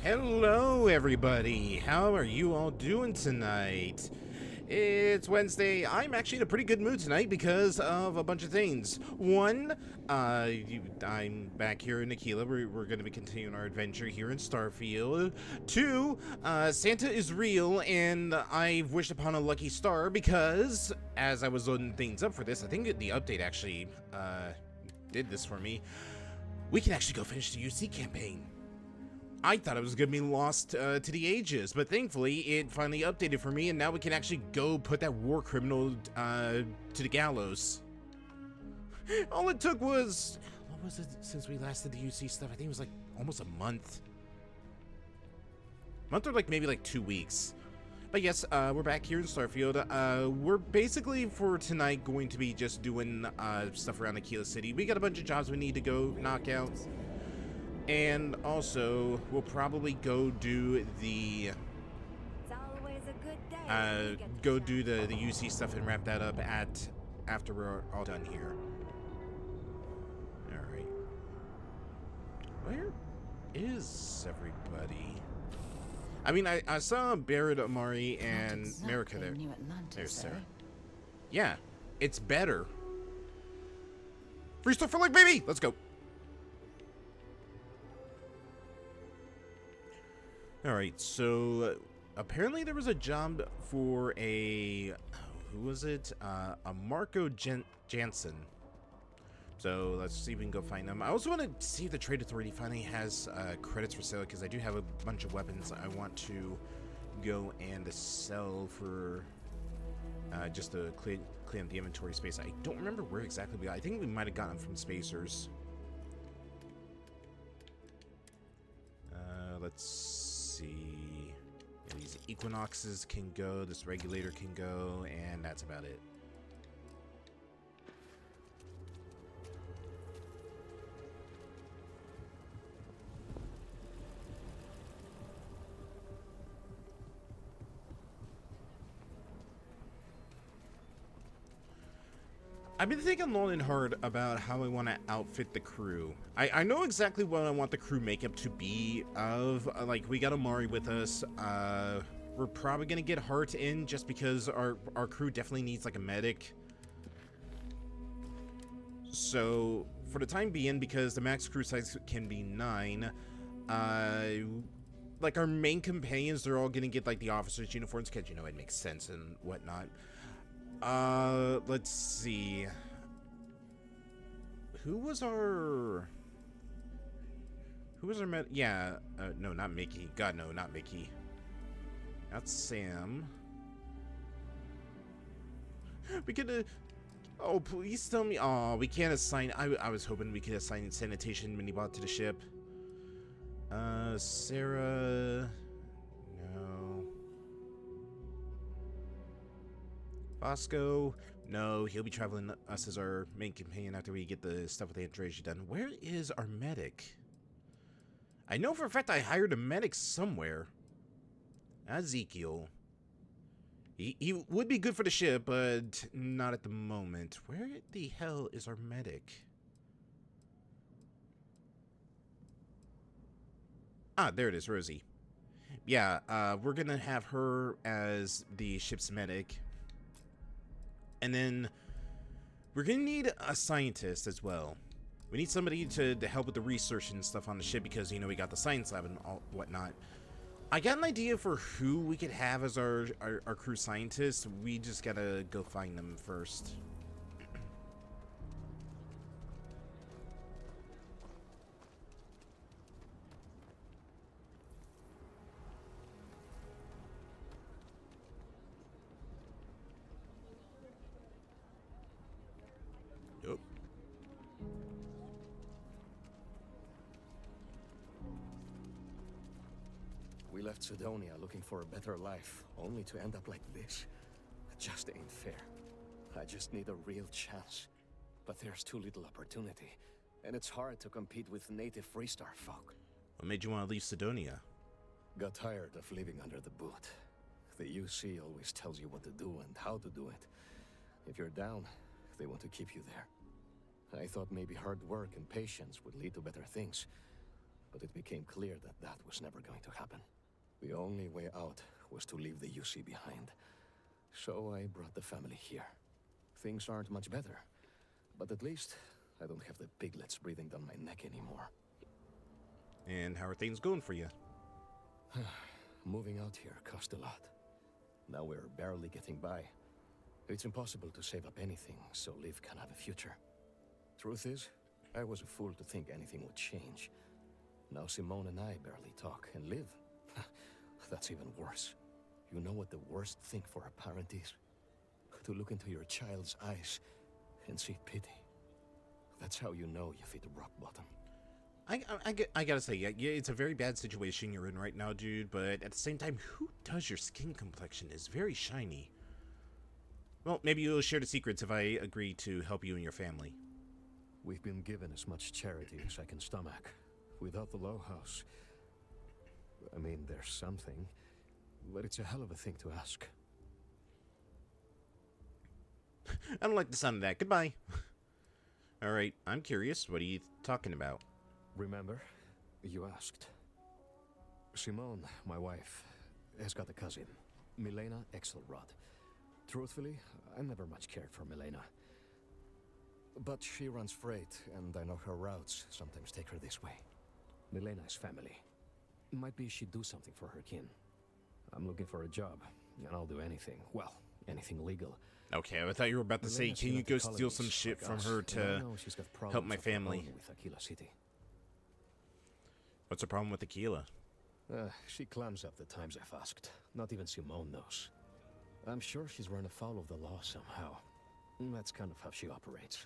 Hello, everybody. How are you all doing tonight? It's Wednesday. I'm actually in a pretty good mood tonight because of a bunch of things. One, I'm back here in Aquila. We're going to be continuing our adventure here in Starfield. Two, Santa is real, and I've wished upon a lucky star because, as I was loading things up for this, I think the update actually did this for me. We can actually go finish the UC campaign. I thought it was going to be lost to the ages, but thankfully it finally updated for me, and now we can actually go put that war criminal to the gallows. All it took was, what was it since we last did the UC stuff? I think it was like almost a month. Or like maybe like 2 weeks. But yes, we're back here in Starfield. We're basically for tonight going to be just doing stuff around Aquila City. We got a bunch of jobs we need to go knock out. And also, we'll probably go do the the UC stuff and wrap that up after we're all done here. All right. Where is everybody? I mean, I saw Barrett, Amari, and Marika there. There's Sarah. Yeah, it's better. Free stuff for like baby. Let's go. Alright, so apparently there was a job for who was it? A Marco Jansen. So let's see if we can go find them. I also want to see if the Trade Authority finally has credits for sale, because I do have a bunch of weapons I want to go and sell for just to clean up the inventory space. I don't remember where exactly we got. I think we might have gotten them from Spacers. Let's see. Yeah, these Equinoxes can go, this Regulator can go, and that's about it. I've been thinking long and hard about how I want to outfit the crew. I know exactly what I want the crew makeup to be of. Like, we got Amari with us. We're probably going to get Hart in just because our crew definitely needs, like, a medic. So, for the time being, because the max crew size can be 9, like, our main companions, they're all going to get, like, the officers' uniforms, because, you know, it makes sense and whatnot. Let's see. Who was our yeah, no, not Mickey. God, no, not Mickey. That's Sam. We could, oh, please tell me. Oh, we can't assign. I was hoping we could assign sanitation minibot to the ship. Sarah. No. Bosco, no, he'll be traveling us as our main companion after we get the stuff with Andreja done. Where is our medic? I know for a fact I hired a medic somewhere. Ezekiel. He would be good for the ship, but not at the moment. Where the hell is our medic? Ah, there it is, Rosie. Yeah, we're gonna have her as the ship's medic. And then we're going to need a scientist as well. We need somebody to help with the research and stuff on the ship because, you know, we got the science lab and all whatnot. I got an idea for who we could have as our crew scientists. We just got to go find them first. We left Sidonia looking for a better life, only to end up like this. It just ain't fair. I just need a real chance. But there's too little opportunity, and it's hard to compete with native Freestar folk. What made you want to leave Sidonia? Got tired of living under the boot. The UC always tells you what to do and how to do it. If you're down, they want to keep you there. I thought maybe hard work and patience would lead to better things. but it became clear that that was never going to happen. The only way out was to leave the UC behind. So I brought the family here. Things aren't much better, but at least I don't have the piglets breathing down my neck anymore. And how are things going for you? Moving out here cost a lot. Now we're barely getting by. It's impossible to save up anything so Liv can have a future. Truth is, I was a fool to think anything would change. Now Simone and I barely talk, and Liv, that's even worse. You know what the worst thing for a parent is? To look into your child's eyes and see pity. That's how you know you've hit rock bottom. I gotta say, yeah, it's a very bad situation you're in right now, dude, but at the same time, who does your skin complexion is very shiny? Well, maybe you'll share the secrets if I agree to help you and your family. We've been given as much charity as I can stomach. Without the Low House, I mean, there's something, but it's a hell of a thing to ask. I don't like the sound of that. Goodbye. Alright, I'm curious. What are you talking about? Remember, you asked. Simone, my wife, has got a cousin, Milena Exelrod. Truthfully, I never much cared for Milena. But she runs freight, and I know her routes sometimes take her this way. Milena is family. Might be she'd do something for her kin. I'm looking for a job, and I'll do anything. Well, anything legal. Okay, I thought you were about to say, can you go steal some shit from her to help my family? With Aquila City. What's the problem with Aquila? She clams up the times I've asked. Not even Simone knows. I'm sure she's run afoul of the law somehow. That's kind of how she operates.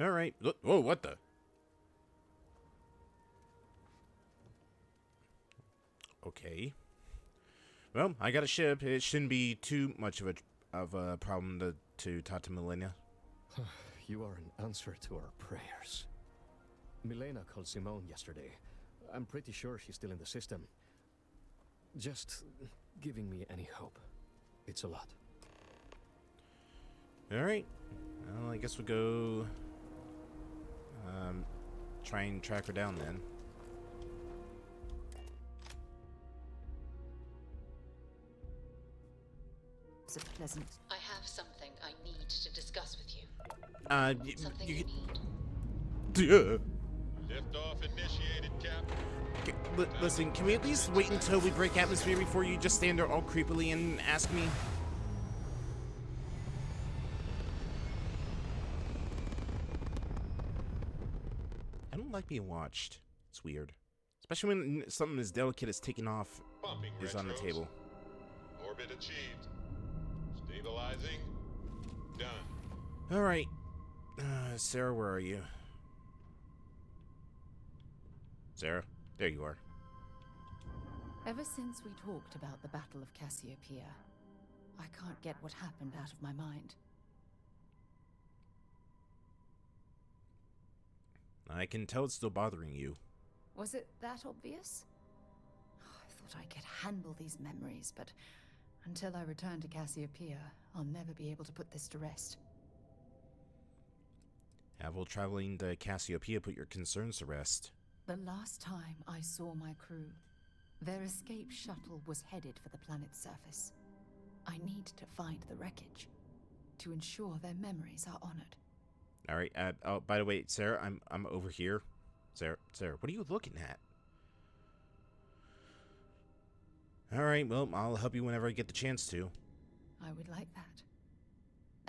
Alright. Whoa, what the? Okay. Well, I got a ship. It shouldn't be too much of a problem to talk to Milena. You are an answer to our prayers. Milena called Simone yesterday. I'm pretty sure she's still in the system. Just giving me any hope. It's a lot. Alright. Well, I guess we'll go try and track her down then. Is it pleasant? I have something I need to discuss with you. Something you need. Yeah. Liftoff initiated, Captain. Listen, can we at least wait until we break atmosphere before you just stand there all creepily and ask me? I don't like being watched. It's weird. Especially when something as delicate as taking off Pumping is on the retros. table. Orbit achieved. Stabilizing. Done. Alright. Sarah, where are you? Sarah, there you are. Ever since we talked about the Battle of Cassiopeia, I can't get what happened out of my mind. I can tell it's still bothering you. Was it that obvious? I thought I could handle these memories, but until I return to Cassiopeia, I'll never be able to put this to rest. Have will traveling to Cassiopeia put your concerns to rest? The last time I saw my crew, their escape shuttle was headed for the planet's surface. I need to find the wreckage to ensure their memories are honored. All right. Oh, by the way, Sarah, I'm over here. Sarah, what are you looking at? All right. Well, I'll help you whenever I get the chance to. I would like that.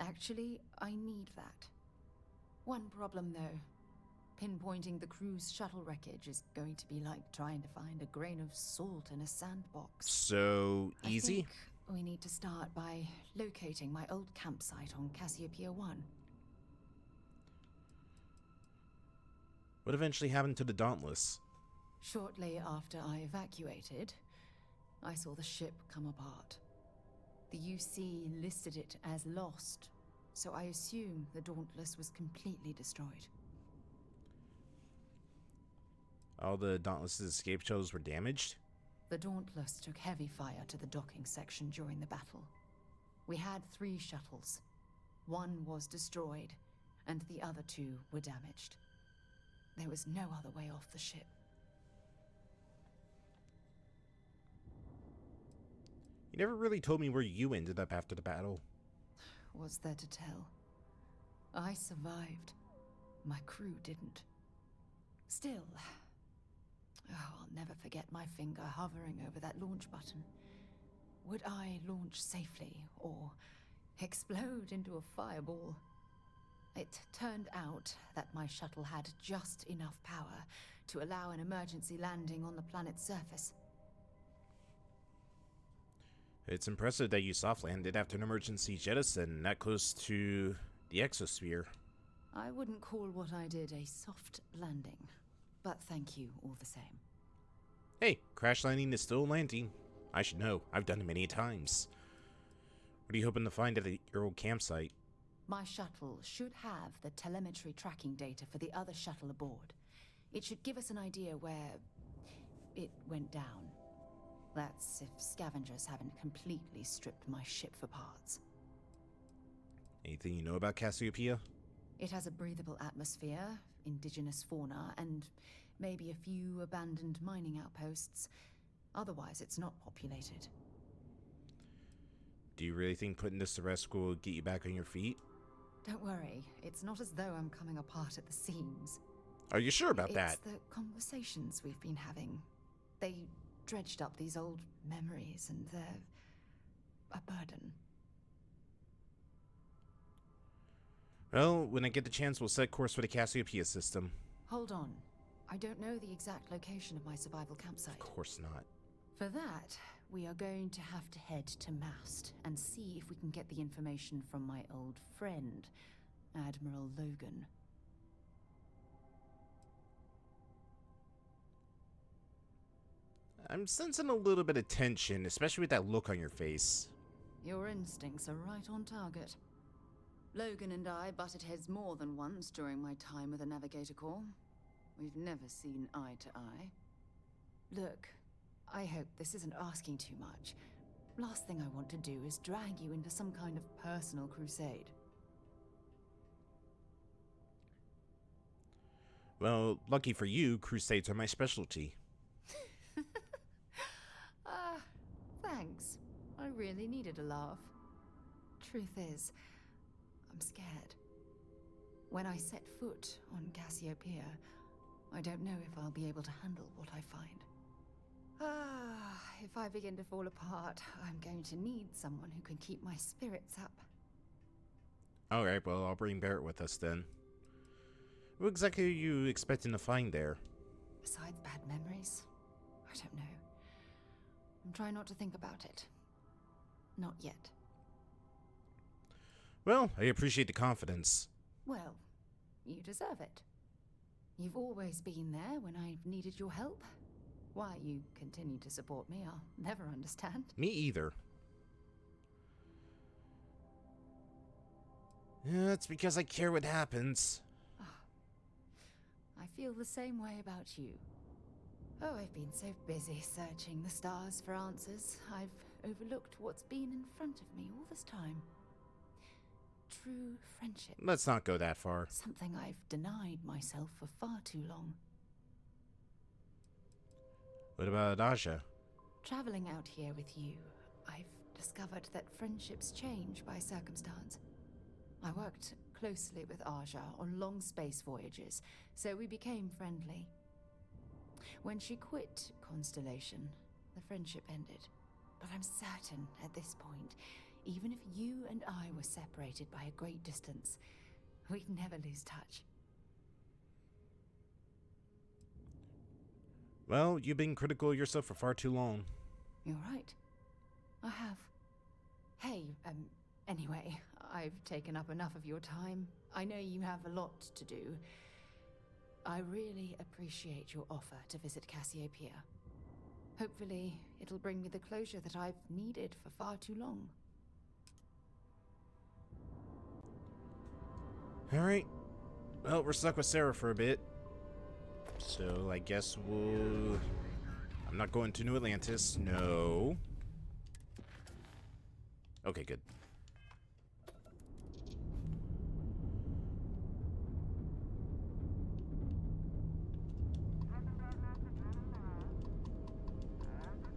Actually, I need that. One problem, though. Pinpointing the crew's shuttle wreckage is going to be like trying to find a grain of salt in a sandbox. So easy? I think we need to start by locating my old campsite on Cassiopeia 1. What eventually happened to the Dauntless? Shortly after I evacuated, I saw the ship come apart. The UC listed it as lost, so I assume the Dauntless was completely destroyed. All the Dauntless' escape shells were damaged? The Dauntless took heavy fire to the docking section during the battle. We had 3 shuttles. One was destroyed, and the other 2 were damaged. There was no other way off the ship. You never really told me where you ended up after the battle. What's there to tell? I survived. My crew didn't. Still, I'll never forget my finger hovering over that launch button. Would I launch safely or explode into a fireball? It turned out that my shuttle had just enough power to allow an emergency landing on the planet's surface. It's impressive that you soft landed after an emergency jettison that close to the exosphere. I wouldn't call what I did a soft landing, but thank you all the same. Hey, crash landing is still landing. I should know. I've done it many times. What are you hoping to find at your old campsite? My shuttle should have the telemetry tracking data for the other shuttle aboard. It should give us an idea where it went down. That's if scavengers haven't completely stripped my ship for parts. Anything you know about Cassiopeia? It has a breathable atmosphere, indigenous fauna, and maybe a few abandoned mining outposts. Otherwise, it's not populated. Do you really think putting this to rest will get you back on your feet? Don't worry, it's not as though I'm coming apart at the seams. Are you sure about that? It's the conversations we've been having. They dredged up these old memories, and they're a burden. Well, when I get the chance, we'll set course for the Cassiopeia system. Hold on. I don't know the exact location of my survival campsite. Of course not. For that, we are going to have to head to Mast and see if we can get the information from my old friend, Admiral Logan. I'm sensing a little bit of tension, especially with that look on your face. Your instincts are right on target. Logan and I butted heads more than once during my time with the Navigator Corps. We've never seen eye to eye. Look, I hope this isn't asking too much. Last thing I want to do is drag you into some kind of personal crusade. Well, lucky for you, crusades are my specialty. Thanks. I really needed a laugh. Truth is, I'm scared. When I set foot on Cassiopeia, I don't know if I'll be able to handle what I find. If I begin to fall apart, I'm going to need someone who can keep my spirits up. Alright, well, I'll bring Barrett with us then. What exactly are you expecting to find there? Besides bad memories, I don't know. I'm trying not to think about it. Not yet. Well, I appreciate the confidence. Well, you deserve it. You've always been there when I've needed your help. Why you continue to support me, I'll never understand. Me either. Yeah, it's because I care what happens. I feel the same way about you. Oh, I've been so busy searching the stars for answers, I've overlooked what's been in front of me all this time. True friendship. Let's not go that far. Something I've denied myself for far too long. What about Aja? Traveling out here with you, I've discovered that friendships change by circumstance. I worked closely with Aja on long space voyages, so we became friendly. When she quit Constellation, the friendship ended. But I'm certain at this point, even if you and I were separated by a great distance, we'd never lose touch. Well, you've been critical of yourself for far too long. You're right. I have. Hey, anyway, I've taken up enough of your time. I know you have a lot to do. I really appreciate your offer to visit Cassiopeia. Hopefully, it'll bring me the closure that I've needed for far too long. Alright. Well, we're stuck with Sarah for a bit. So, I guess we'll... I'm not going to New Atlantis. No. Okay, good.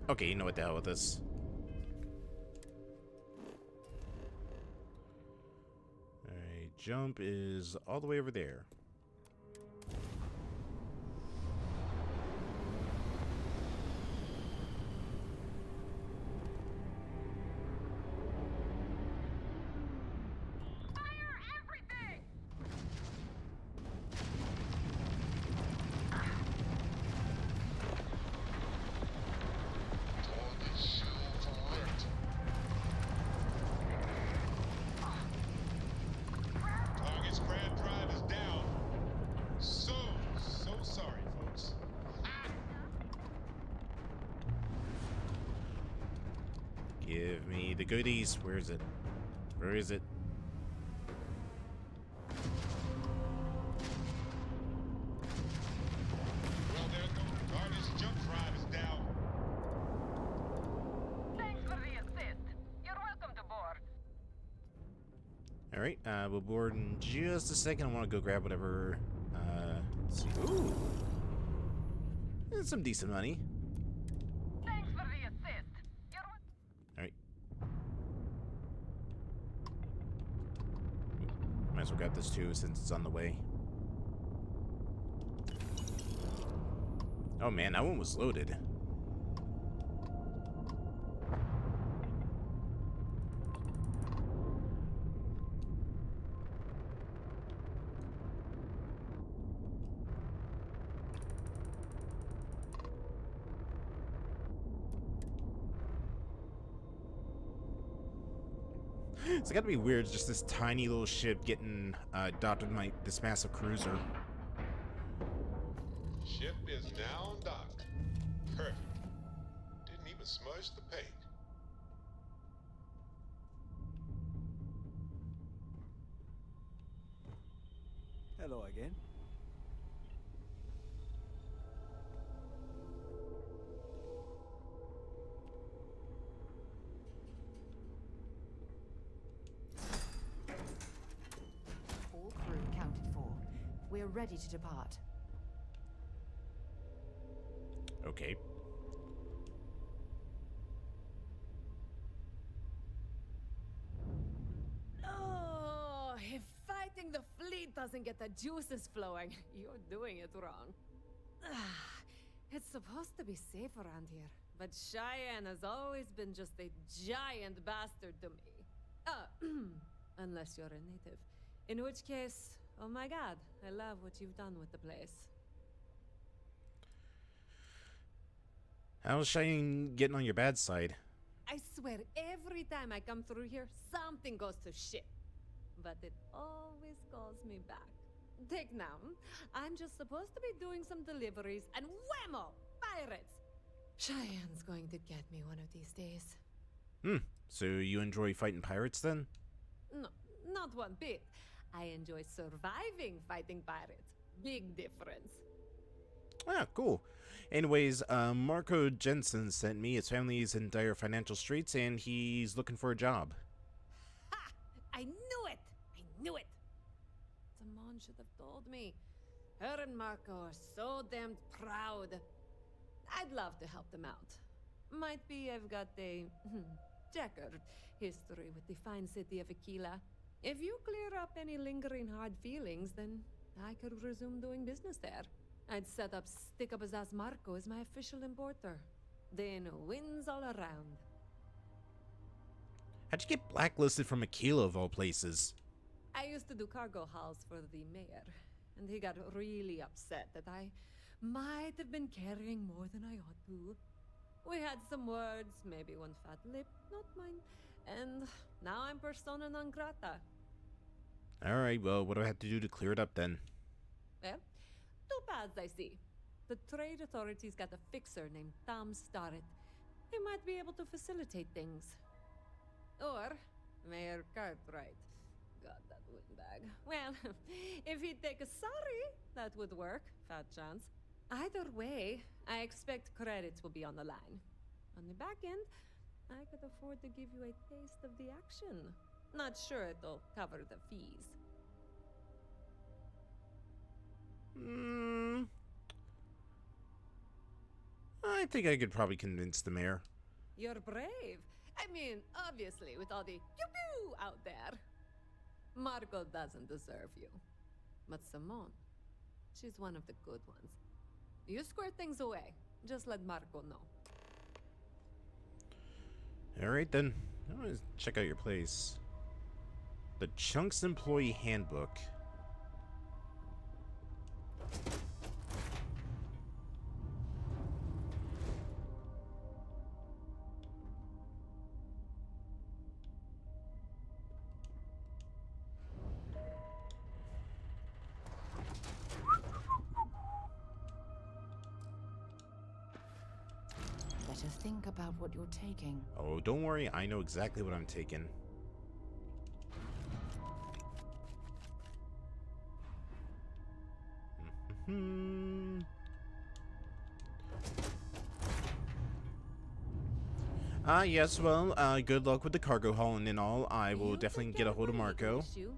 Okay, you know what the hell with this. Alright, jump is all the way over there. Target's crab drive is down. So sorry, folks. Give me the goodies. Where is it? Where is it? Well, there goes Target's jump drive is down. Thanks for the assist. You're welcome to board. Alright, we'll board in just a second. I want to go grab whatever. Let's see. Ooh! That's some decent money. Thanks for the assist. You're Alright. Might as well grab this too since it's on the way. Oh man, that one was loaded. It's gotta be weird, just this tiny little ship getting docked with this massive cruiser. Ship is now docked. Perfect. Didn't even smudge the paint. Hello again. All crew accounted for. We're ready to depart. Okay. Oh, if fighting the fleet doesn't get the juices flowing, you're doing it wrong. It's supposed to be safe around here, but Cheyenne has always been just a giant bastard to me. Unless you're a native. In which case, oh my god, I love what you've done with the place. How's Cheyenne getting on your bad side? I swear, every time I come through here, something goes to shit. But it always calls me back. Take now. I'm just supposed to be doing some deliveries, and whammo! Pirates! Cheyenne's going to get me one of these days. So you enjoy fighting pirates then? No, not one bit. I enjoy surviving fighting pirates. Big difference. Ah, cool. Anyways, Marco Jensen sent me. His family is in dire financial straits, and he's looking for a job. Ha! I knew it! I knew it! Simone should have told me. Her and Marco are so damned proud. I'd love to help them out. Might be I've got a checkered history with the fine city of Aquila. If you clear up any lingering hard feelings, then I could resume doing business there. I'd set up Stick-Up-His-Ass Marco as my official importer. Then wins all around. How'd you get blacklisted from Aquila of all places? I used to do cargo hauls for the mayor, and he got really upset that I might have been carrying more than I ought to. We had some words, maybe one fat lip, not mine, and now I'm persona non grata. Alright, well, what do I have to do to clear it up then? Well, two paths I see. The trade authorities got a fixer named Tom Starrett. He might be able to facilitate things. Or Mayor Cartwright. God, that windbag. Well, if he'd take a sorry, that would work. Fat chance. Either way, I expect credits will be on the line. On the back end, I could afford to give you a taste of the action. Not sure it'll cover the fees. I think I could probably convince the mayor. You're brave. I mean, obviously, with all the pew-pew out there. Marco doesn't deserve you. But Simone, she's one of the good ones. You square things away. Just let Marco know. Alright then. I'm gonna check out your place. The Chunks Employee Handbook. Better think about what you're taking. Oh, don't worry, I know exactly what I'm taking. Yes, well, good luck with the cargo hauling and all. I will You definitely took get care a of hold of my legal Marco. issue.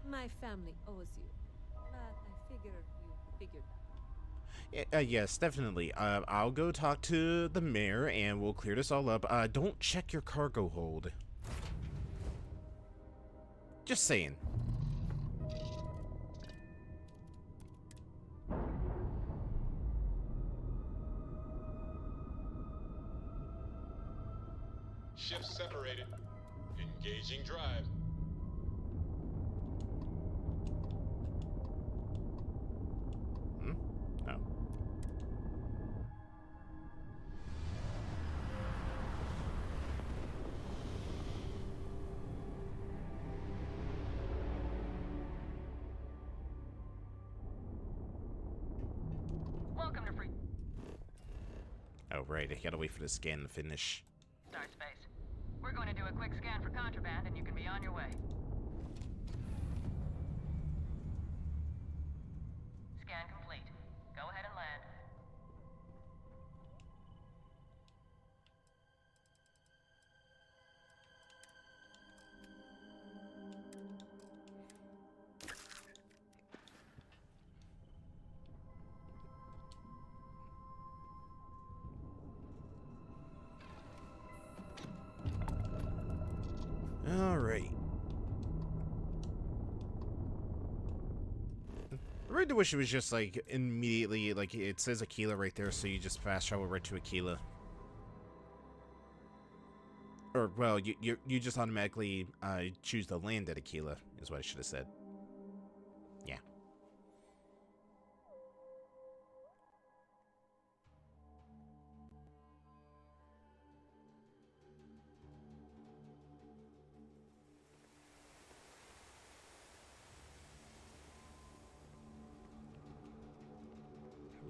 My family owes you. But I figure you figured that out. Yes, definitely. I'll go talk to the mayor and we'll clear this all up. Don't check your cargo hold. Just saying. Ships separated. Engaging drive. No. Welcome to Free Oh, right. I gotta wait for the scan to finish. Start Space. We're going to do a quick scan for contraband, and you can be on your way. Scan complete. Go ahead and land. Alright. I really wish it was just like immediately, like it says Aquila right there, so you just fast travel right to Aquila. Or, well, you just automatically choose to land at Aquila, is what I should have said. Yeah.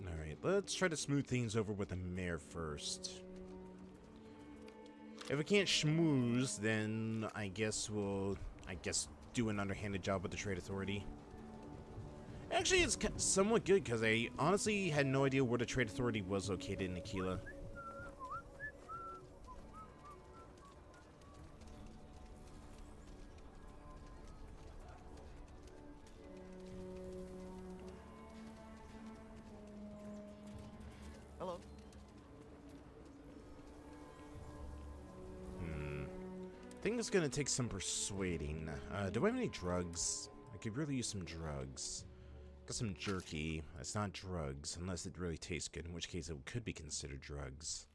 Alright, let's try to smooth things over with the mayor first. If we can't schmooze, then I guess we'll, do an underhanded job with the Trade Authority. Actually, it's somewhat good, because I honestly had no idea where the Trade Authority was located in Aquila. Hello. I think it's gonna take some persuading. Do I have any drugs? I could really use some drugs. Got some jerky. It's not drugs, unless it really tastes good, in which case it could be considered drugs.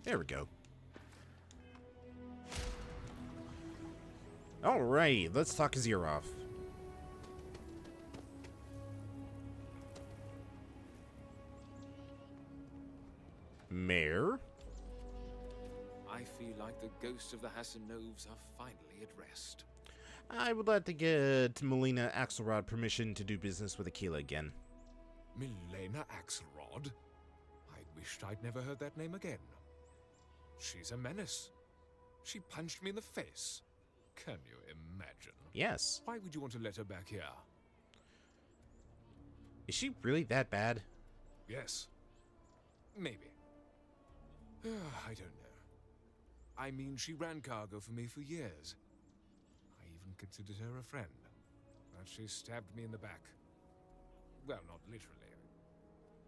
There we go. Alright, let's talk Azirov. Mayor? I feel like the ghosts of the Hassanovs are finally at rest. I would like to get Melina Axelrod permission to do business with Aquila again. Milena Axelrod? I wished I'd never heard that name again. She's a menace. She punched me in the face. Can you imagine? Yes. Why would you want to let her back here? Is she really that bad? Yes. Maybe. I don't know. I mean, she ran cargo for me for years. I even considered her a friend. but she stabbed me in the back. Well, not literally.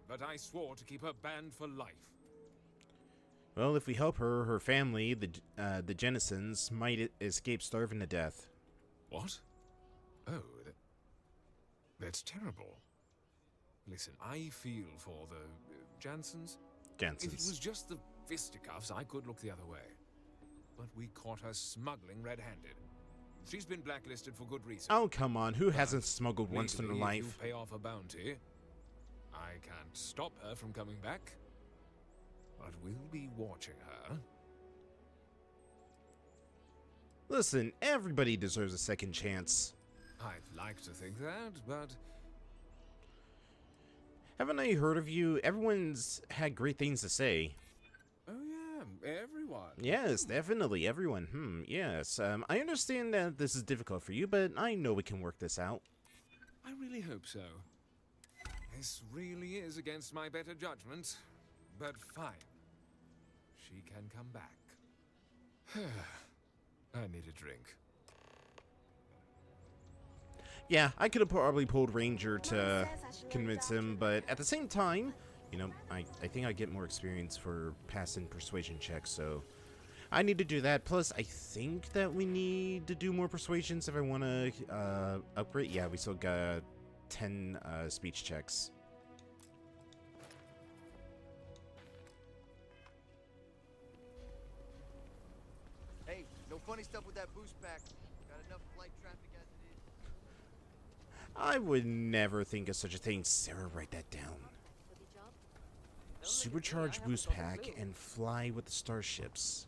But I swore to keep her banned for life. Well, if we help her, her family, the Jennisons, might escape starving to death. What? Oh, that's terrible. Listen, I feel for the Jansons. If it was just the fisticuffs, I could look the other way. But we caught her smuggling red-handed. She's been blacklisted for good reason. Oh, come on. Who hasn't smuggled once in their life? If you pay off a bounty, I can't stop her from coming back. But we'll be watching her. Listen, everybody deserves a second chance. I'd like to think that, but... Haven't I heard of you? Everyone's had great things to say. Oh yeah, everyone. Yes, definitely, everyone. Yes. I understand that this is difficult for you, but I know we can work this out. I really hope so. This really is against my better judgment, but fine. She can come back. I need a drink. Yeah, I could have probably pulled Ranger to convince him, but at the same time, you know, I think I get more experience for passing persuasion checks, so I need to do that. Plus, I think that we need to do more persuasions if I want to upgrade. Yeah, we still got 10 speech checks. Hey, no funny stuff with that boost pack. Got enough flight traffic as it is. I would never think of such a thing. Sarah, write that down. Supercharged boost pack and fly with the starships.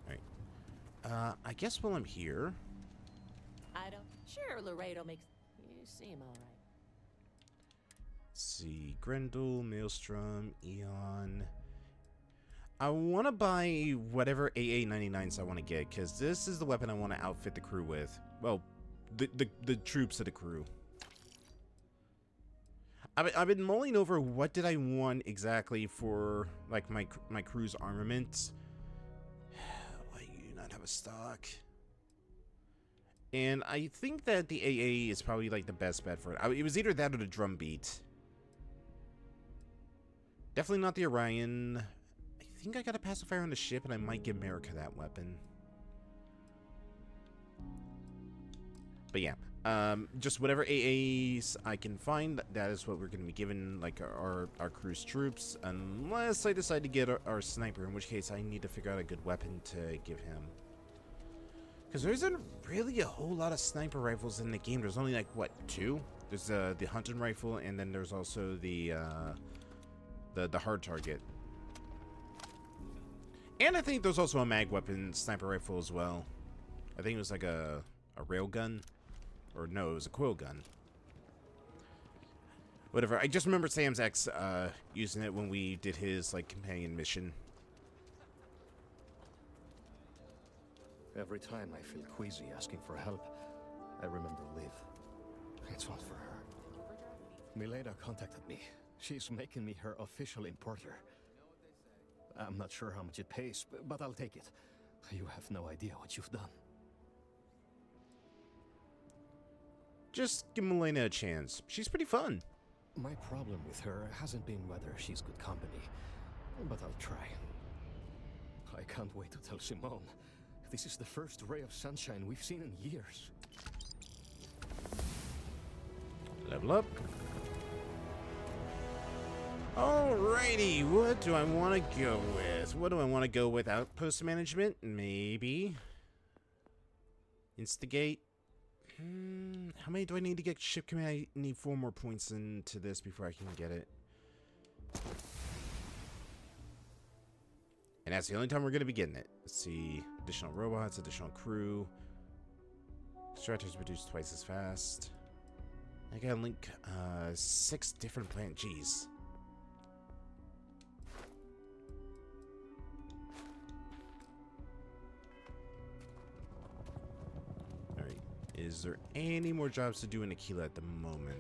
Alright. I guess while I'm here... I don't... Sure, Laredo makes... You seem alright. See, Grendel, Maelstrom, Eon... I want to buy whatever AA-99s I want to get, because this is the weapon I want to outfit the crew with. Well, the troops of the crew. I've been mulling over what did I want exactly for, like, my crew's armament. Why do you not have a stock? And I think that the AA is probably, like, the best bet for it. It was either that or the drum beat. Definitely not the Orion. I think I got a pacifier on the ship, and I might give America that weapon. But yeah, just whatever AAs I can find, that is what we're going to be giving, like, our crew's troops, unless I decide to get our sniper, in which case I need to figure out a good weapon to give him. Because there isn't really a whole lot of sniper rifles in the game. There's only, like, what, 2? There's the hunting rifle, and then there's also the hard target. And I think there's also a mag weapon sniper rifle as well. I think it was like a rail gun. Or no, it was a coil gun. Whatever. I just remember Sam's ex using it when we did his, like, companion mission. Every time I feel queasy asking for help, I remember Liv. It's all for her. Milena contacted me. She's making me her official importer. I'm not sure how much it pays, but I'll take it. You have no idea what you've done. Just give Milena a chance. She's pretty fun. My problem with her hasn't been whether she's good company, but I'll try. I can't wait to tell Simone. This is the first ray of sunshine we've seen in years. Level up. Alrighty, what do I want to go with? What do I want to go with? Outpost management? Maybe. Instigate? How many do I need to get ship command? I need 4 more points into this before I can get it. And that's the only time we're going to be getting it. Let's see. Additional robots, additional crew. Extractors reduced twice as fast. I gotta link 6 different planet. Jeez. Alright. Is there any more jobs to do in Aquila at the moment?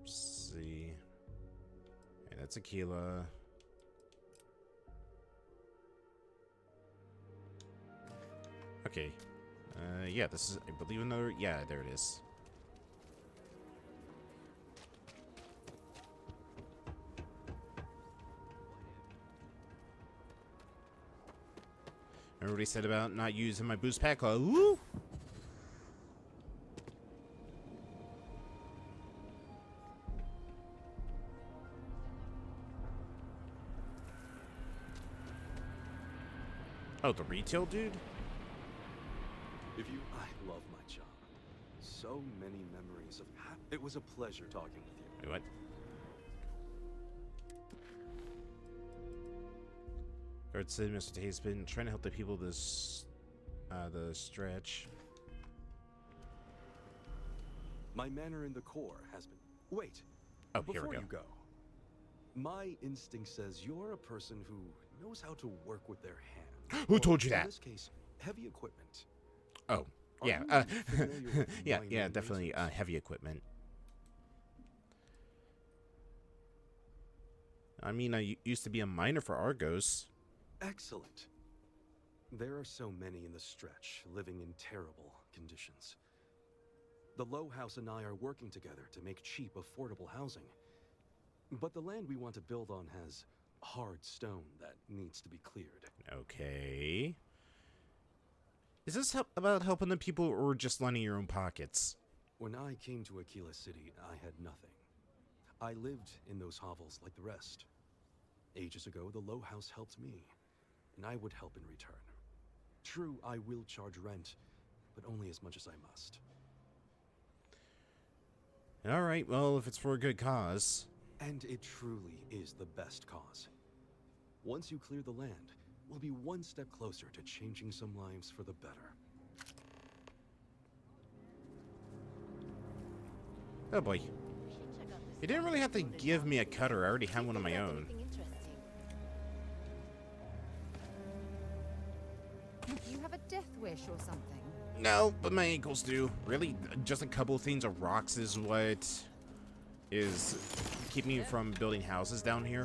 Let's see. Okay, that's Aquila. Okay. Yeah, this is, I believe, another... Yeah, there it is. Remember what he said about not using my boost pack? Woo! Oh, the retail dude? I love my job. So many memories of... It was a pleasure talking with you. Wait, what? Guard said Mr. Tay has been trying to help the people this... the stretch. My manner in the Corps has been... Wait. Oh, before here we go. You go. My instinct says you're a person who knows how to work with their hands. Who told you that? In this case, heavy equipment. Oh, yeah. Yeah, definitely heavy equipment. I mean, I used to be a miner for Argos. Excellent. There are so many in the stretch, living in terrible conditions. The Low House and I are working together to make cheap, affordable housing. But the land we want to build on has hard stone that needs to be cleared. Okay. Is this about helping the people or just lining your own pockets? When I came to Aquila City, I had nothing. I lived in those hovels like the rest. Ages ago, the Low House helped me, and I would help in return. True, I will charge rent, but only as much as I must. Alright, well, if it's for a good cause. And it truly is the best cause. Once you clear the land, we'll be one step closer to changing some lives for the better. Oh boy. You didn't really have to give me a cutter. I already had one of my own. You have a death wish or something? No, but my ankles do. Really, just a couple of things of rocks is what is keeping me from building houses down here.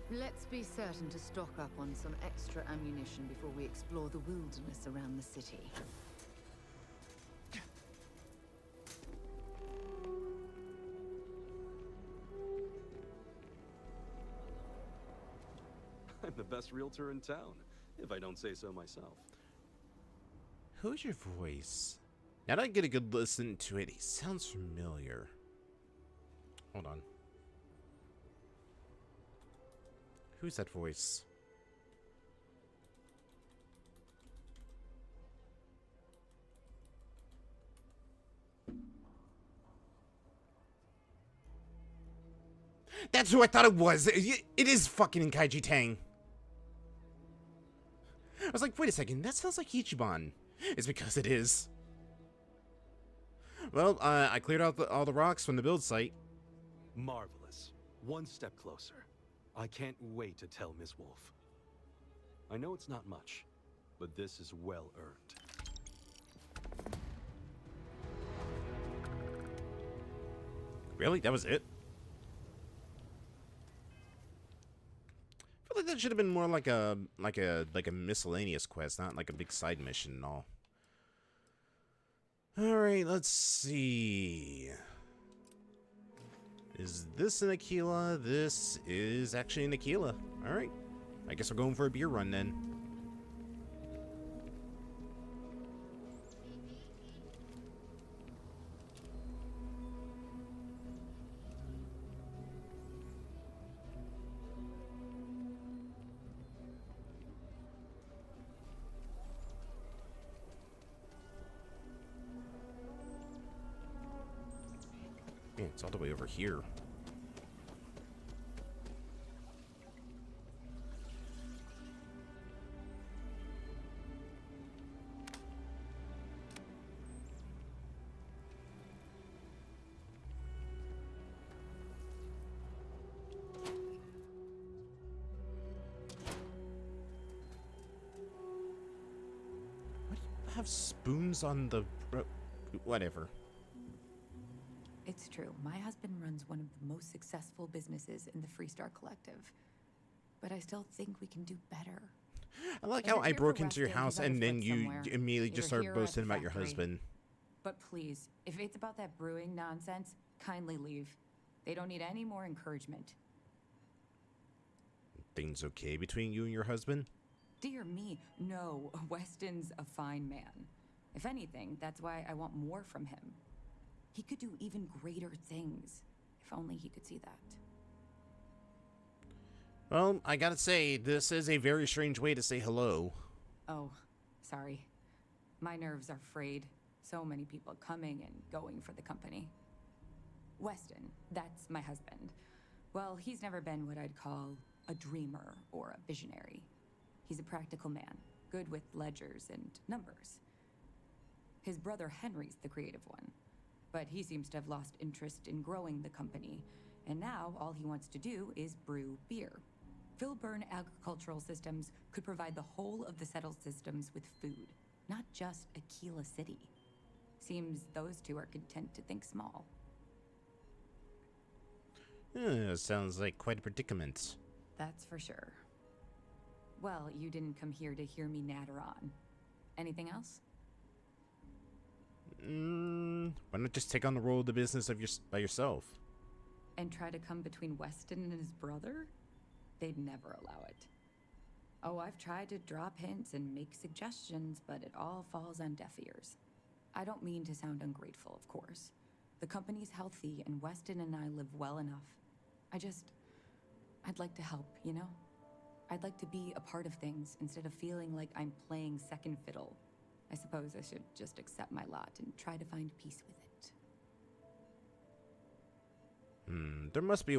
Let's be certain to stock up on some extra ammunition before we explore the wilderness around the city. I'm the best realtor in town, if I don't say so myself. Who's your voice? Now that I get a good listen to it, he sounds familiar. Hold on. Who's that voice? That's who I thought it was. It is fucking Kaiji Tang. I was like, wait a second, that sounds like Ichiban. It's because it is. Well, I cleared out all the rocks from the build site. Marvelous. One step closer. I can't wait to tell Ms. Wolf. I know it's not much, but this is well earned. Really? That was it? I feel like that should have been more like a miscellaneous quest, not like a big side mission and all. Alright, let's see. Is this an Aquila? This is actually an Aquila. Alright. I guess we're going for a beer run then. Man, it's all the way over here. have spoons on the... whatever. It's true. My husband runs one of the most successful businesses in the Freestar Collective. But I still think we can do better. I like how I broke into your house and then you immediately just started boasting about your husband. But please, if it's about that brewing nonsense, kindly leave. They don't need any more encouragement. Things okay between you and your husband? Dear me, no. Weston's a fine man. If anything, that's why I want more from him. He could do even greater things. If only he could see that. Well, I gotta say, this is a very strange way to say hello. Oh, sorry. My nerves are frayed. So many people coming and going for the company. Weston, that's my husband. Well, he's never been what I'd call a dreamer or a visionary. He's a practical man, good with ledgers and numbers. His brother Henry's the creative one, but he seems to have lost interest in growing the company, and now all he wants to do is brew beer. Filburn Agricultural Systems could provide the whole of the settled systems with food, not just Aquila City. Seems those two are content to think small. Sounds like quite a predicament. That's for sure. Well, you didn't come here to hear me natter on. Anything else? Why not just take on the role of the business of by yourself? And try to come between Weston and his brother? They'd never allow it. Oh, I've tried to drop hints and make suggestions, but it all falls on deaf ears. I don't mean to sound ungrateful, of course. The company's healthy, and Weston and I live well enough. I'd like to help, you know? I'd like to be a part of things instead of feeling like I'm playing second fiddle. I suppose I should just accept my lot and try to find peace with it. There must be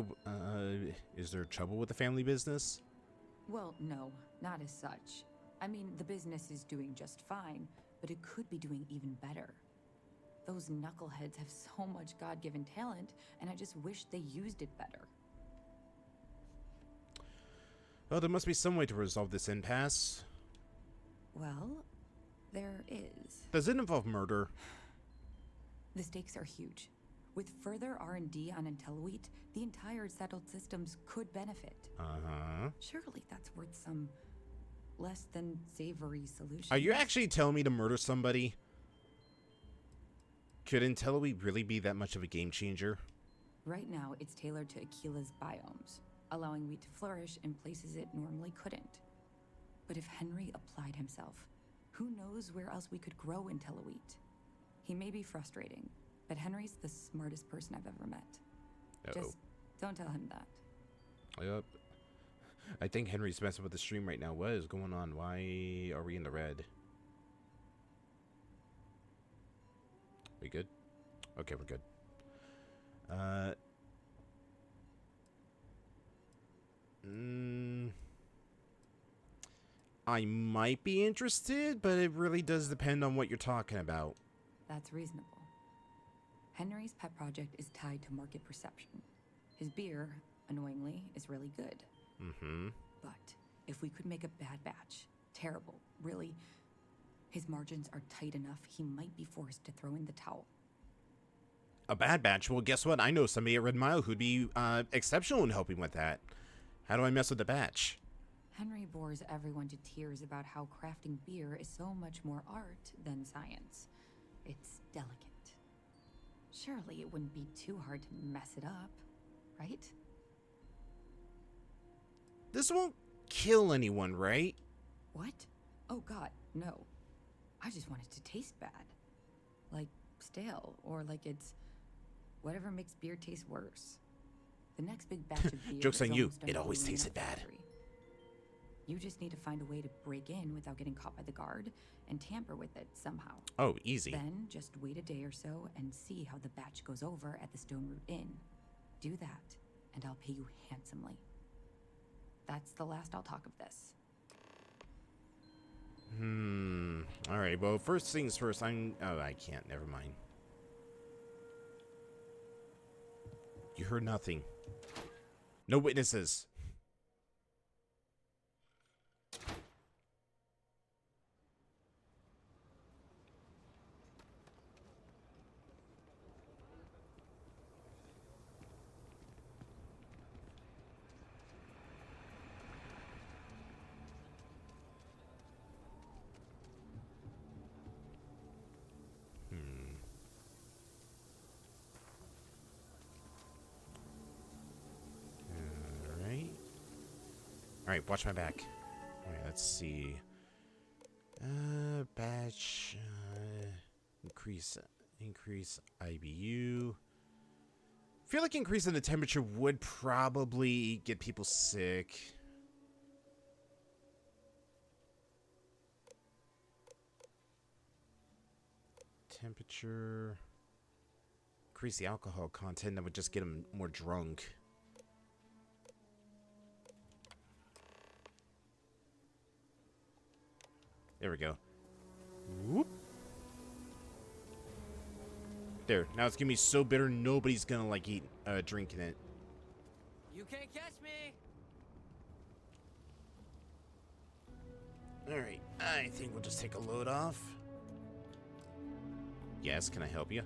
is there trouble with the family business? Well, no, not as such. I mean, the business is doing just fine, but it could be doing even better. Those knuckleheads have so much God-given talent, and I just wish they used it better. Well, there must be some way to resolve this impasse. Well, there is. Does it involve murder? The stakes are huge. With further R&D on IntelliWheat, the entire settled systems could benefit. Uh-huh. Surely that's worth some less than savory solution. Are you actually telling me to murder somebody? Could IntelliWheat really be that much of a game changer? Right now, it's tailored to Aquila's biomes, allowing wheat to flourish in places it normally couldn't. But if Henry applied himself, who knows where else we could grow IntelliWheat? He may be frustrating, but Henry's the smartest person I've ever met. Just don't tell him that. Yep. I think Henry's messing with the stream right now. What is going on? Why are we in the red? We good? Okay, we're good. I might be interested, but it really does depend on what you're talking about. That's reasonable. Henry's pet project is tied to market perception. His beer, annoyingly, is really good. Mm-hmm. But if we could make a bad batch, terrible, really, his margins are tight enough he might be forced to throw in the towel. A bad batch? Well, guess what? I know somebody at Red Mile who'd be exceptional in helping with that. How do I mess with the batch? Henry bores everyone to tears about how crafting beer is so much more art than science. It's delicate. Surely it wouldn't be too hard to mess it up, right? This won't kill anyone, right? What? Oh god, no. I just want it to taste bad. Like stale, or like it's whatever makes beer taste worse. The next big batch of beer Joke's on you. almost done It always brewing in tasted our bad. factory. You just need to find a way to break in without getting caught by the guard and tamper with it somehow. Oh, easy. Then just wait a day or so and see how the batch goes over at the Stone Root Inn. Do that, and I'll pay you handsomely. That's the last I'll talk of this. Alright, well, first things first, oh, I can't. Never mind. You heard nothing. No witnesses. Alright, watch my back. Alright, let's see. Batch. Increase IBU. I feel like increasing the temperature would probably get people sick. Temperature. Increase the alcohol content, that would just get them more drunk. There we go. Whoop. There. Now it's gonna be so bitter, nobody's gonna like drinking it. You can't catch me. All right. I think we'll just take a load off. Yes. Can I help you?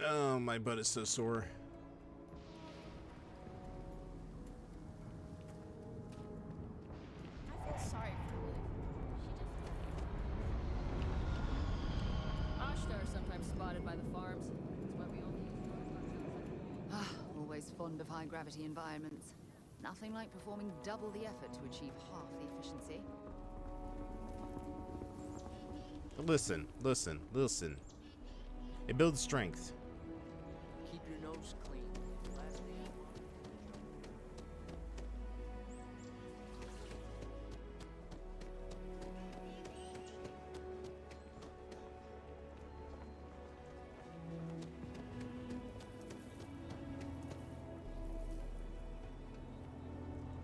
Oh, my butt is so sore. I feel sorry for Lily. Ashtar are sometimes spotted by the farms. That's why we only use Always fond of high gravity environments. Nothing like performing double the effort to achieve half the efficiency. Listen, listen, listen. It builds strength. Keep your nose clean. Last thing you want.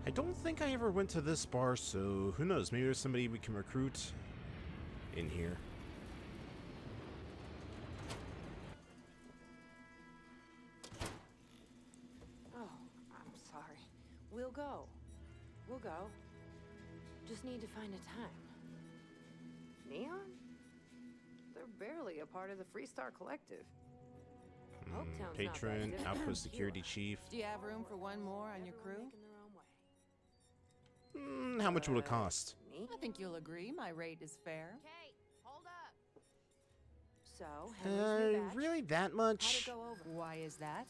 I don't think I ever went to this bar, so who knows? Maybe there's somebody we can recruit in here. Oh, I'm sorry. We'll go. We'll go. Just need to find a time. Neon? They're barely a part of the Freestar Collective. Hopetown's not that Patron, different. outpost security chief. Do you have room for one more on your crew? Making their own way. How much would it cost? Me? I think you'll agree my rate is fair. Kate, hold up. So, Henry's new batch. Really that How'd it much? go over? Why is that?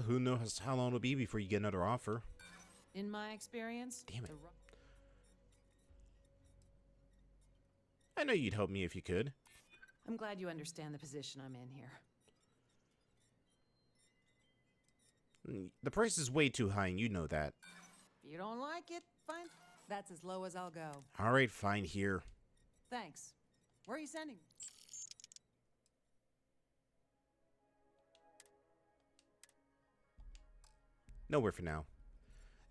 Who knows how long it'll be before you get another offer. In my experience, Damn it. I know you'd help me if you could. I'm glad you understand the position I'm in here. The price is way too high, and you know that. If you don't like it, fine. That's as low as I'll go. All right, fine here. Thanks. Where are you sending me? Nowhere for now.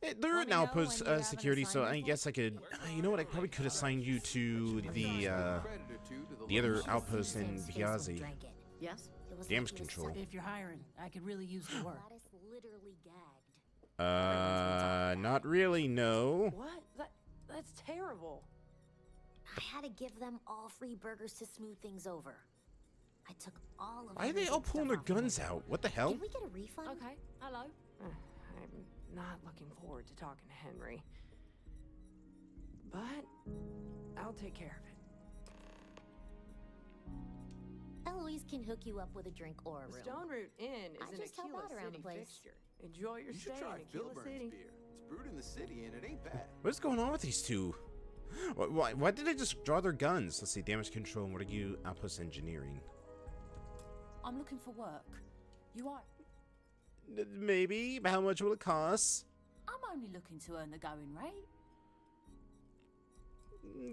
They're Let an me know outpost when you have an security, so I assignment. guess I could. You know what? I probably could assign you to the other outpost in Viazi. Yes? Damage control. If you're hiring, I could really use the work. Literally gagged. Not really, no. What? That's terrible. I had to give them all free burgers to smooth things over. I took all of Why are they all pulling their guns out? What the hell? Did we get a refund? Okay, hello. I'm not looking forward to talking to Henry. But I'll take care of it. Eloise can hook you up with a drink or a room. Stone Root Inn I is an just help Aquila out around the City place. fixture. Enjoy your stay in Aquila City. beer. It's brewed in the city and it ain't bad. What's going on with these two? Why did they just draw their guns? Let's see, damage control. What are you? Outpost engineering. I'm looking for work. You are? Maybe. But how much will it cost? I'm only looking to earn the going rate.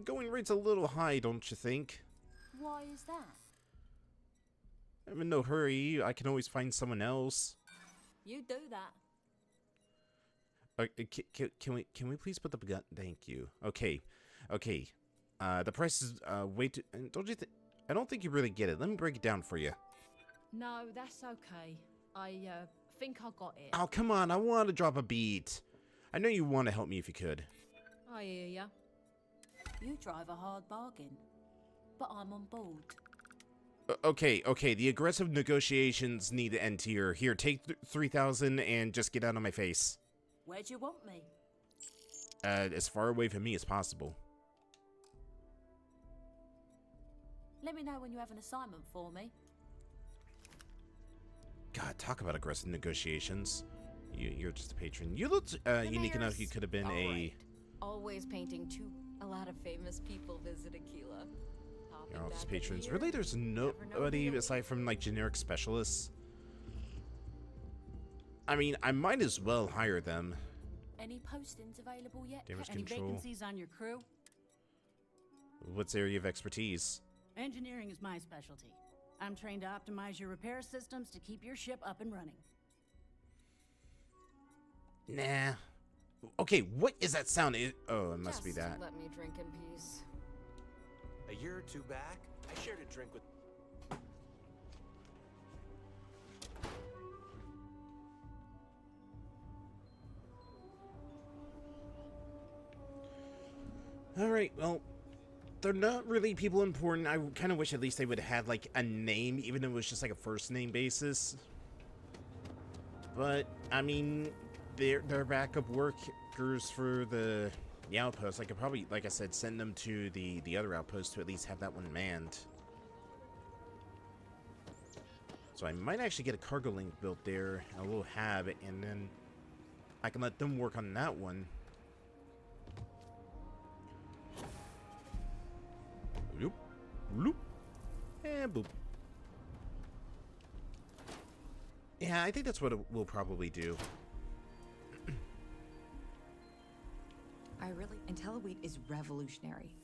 Going rate's a little high, don't you think? Why is that? I'm in no hurry. I can always find someone else. You do that. Can we please put the gun? Thank you. Okay. The price is way too. Don't you think? I don't think you really get it. Let me break it down for you. No, that's okay. I think I got it. Oh, come on. I want to drop a beat. I know you want to help me if you could. I hear ya. You drive a hard bargain, but I'm on board. Okay. The aggressive negotiations need to end here. Here, take 3,000 and just get out of my face. Where do you want me? As far away from me as possible. Let me know when you have an assignment for me. God, talk about aggressive negotiations. You're just a patron. You looked unique enough. You could have been right. Always painting a lot of famous people visit Aquila. You're all just patrons. Really, there's nobody aside from like generic specialists. I mean, I might as well hire them. Any postings available yet? Damage Any control. vacancies on your crew? What's area of expertise? Engineering is my specialty. I'm trained to optimize your repair systems to keep your ship up and running. Nah. Okay, what is that sound? Oh, it must be that. Let me drink in peace. A year or two back, I shared a drink with... Alright, well, they're not really people important. I kind of wish at least they would have had, like, a name, even if it was just, like, a first-name basis. But, I mean, they're backup workers for the outpost. I could probably, like I said, send them to the other outpost to at least have that one manned. So I might actually get a cargo link built there, a little hab, and then I can let them work on that one. Bloop, bloop, and boop. Yeah, I think that's what we'll probably do. IntelliWheat is revolutionary.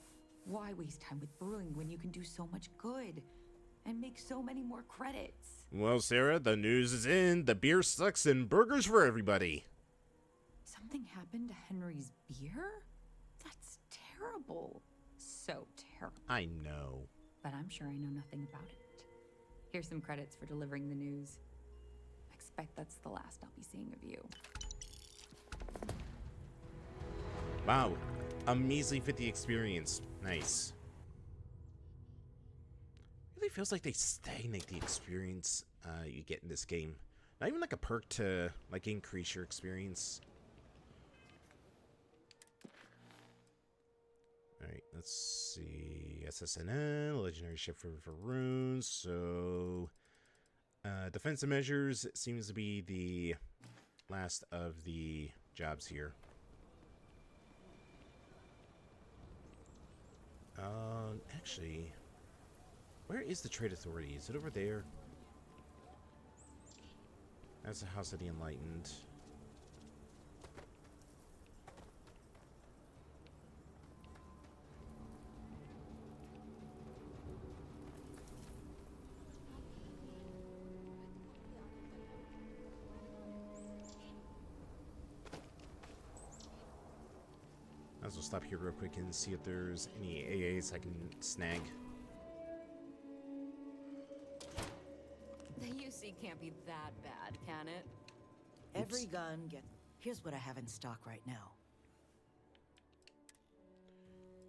Why waste time with brewing when you can do so much good and make so many more credits? Well, Sarah, the news is in. The beer sucks and burgers for everybody. Something happened to Henry's beer? That's terrible. So terrible. I know. But I'm sure I know nothing about it. Here's some credits for delivering the news. I expect that's the last I'll be seeing of you. Wow. A measly 50 experience. Nice. Really feels like they stagnate the experience you get in this game. Not even like a perk to like increase your experience. Alright, let's see. SSNN, legendary ship for runes. So defensive measures seems to be the last of the jobs here. Actually, where is the Trade Authority? Is it over there? That's the House of the Enlightened. Might as well stop here real quick and see if there's any AAs I can snag. The UC can't be that bad, can it? Every gun gets... Here's what I have in stock right now.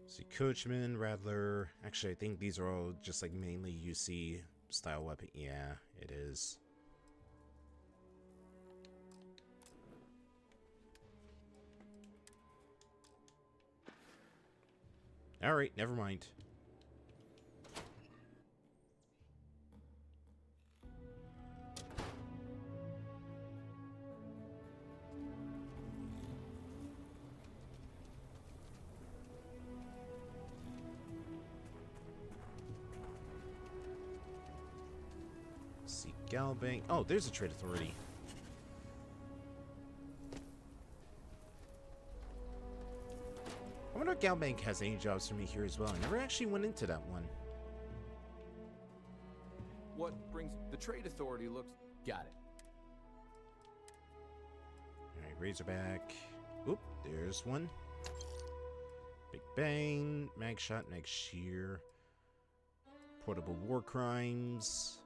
See, Coachman, Rattler. Actually, I think these are all just like mainly UC style weapon. Yeah, it is. Alright, never mind. See, Galbank. Oh, there's a Trade Authority. I wonder if Galbank has any jobs for me here as well. I never actually went into that one. what brings the trade authority looks. Got it. Alright, Razorback. Oop, there's one. Big Bang, Mag Shot, Mag Shear. Portable War Crimes.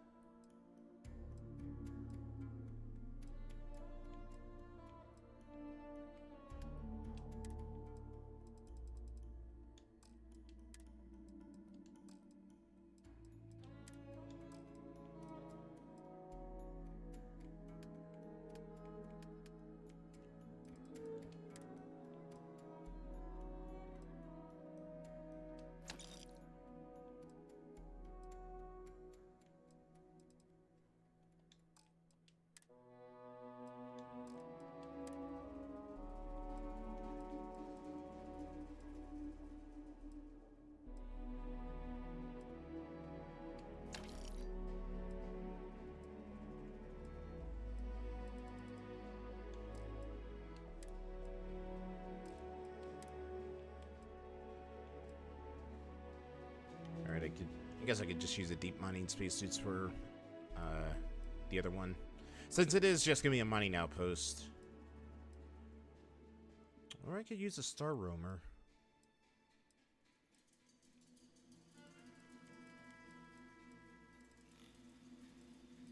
Alright, I guess I could just use the deep mining spacesuits for the other one. Since it is just gonna be a mining outpost. Or I could use a Star Roamer.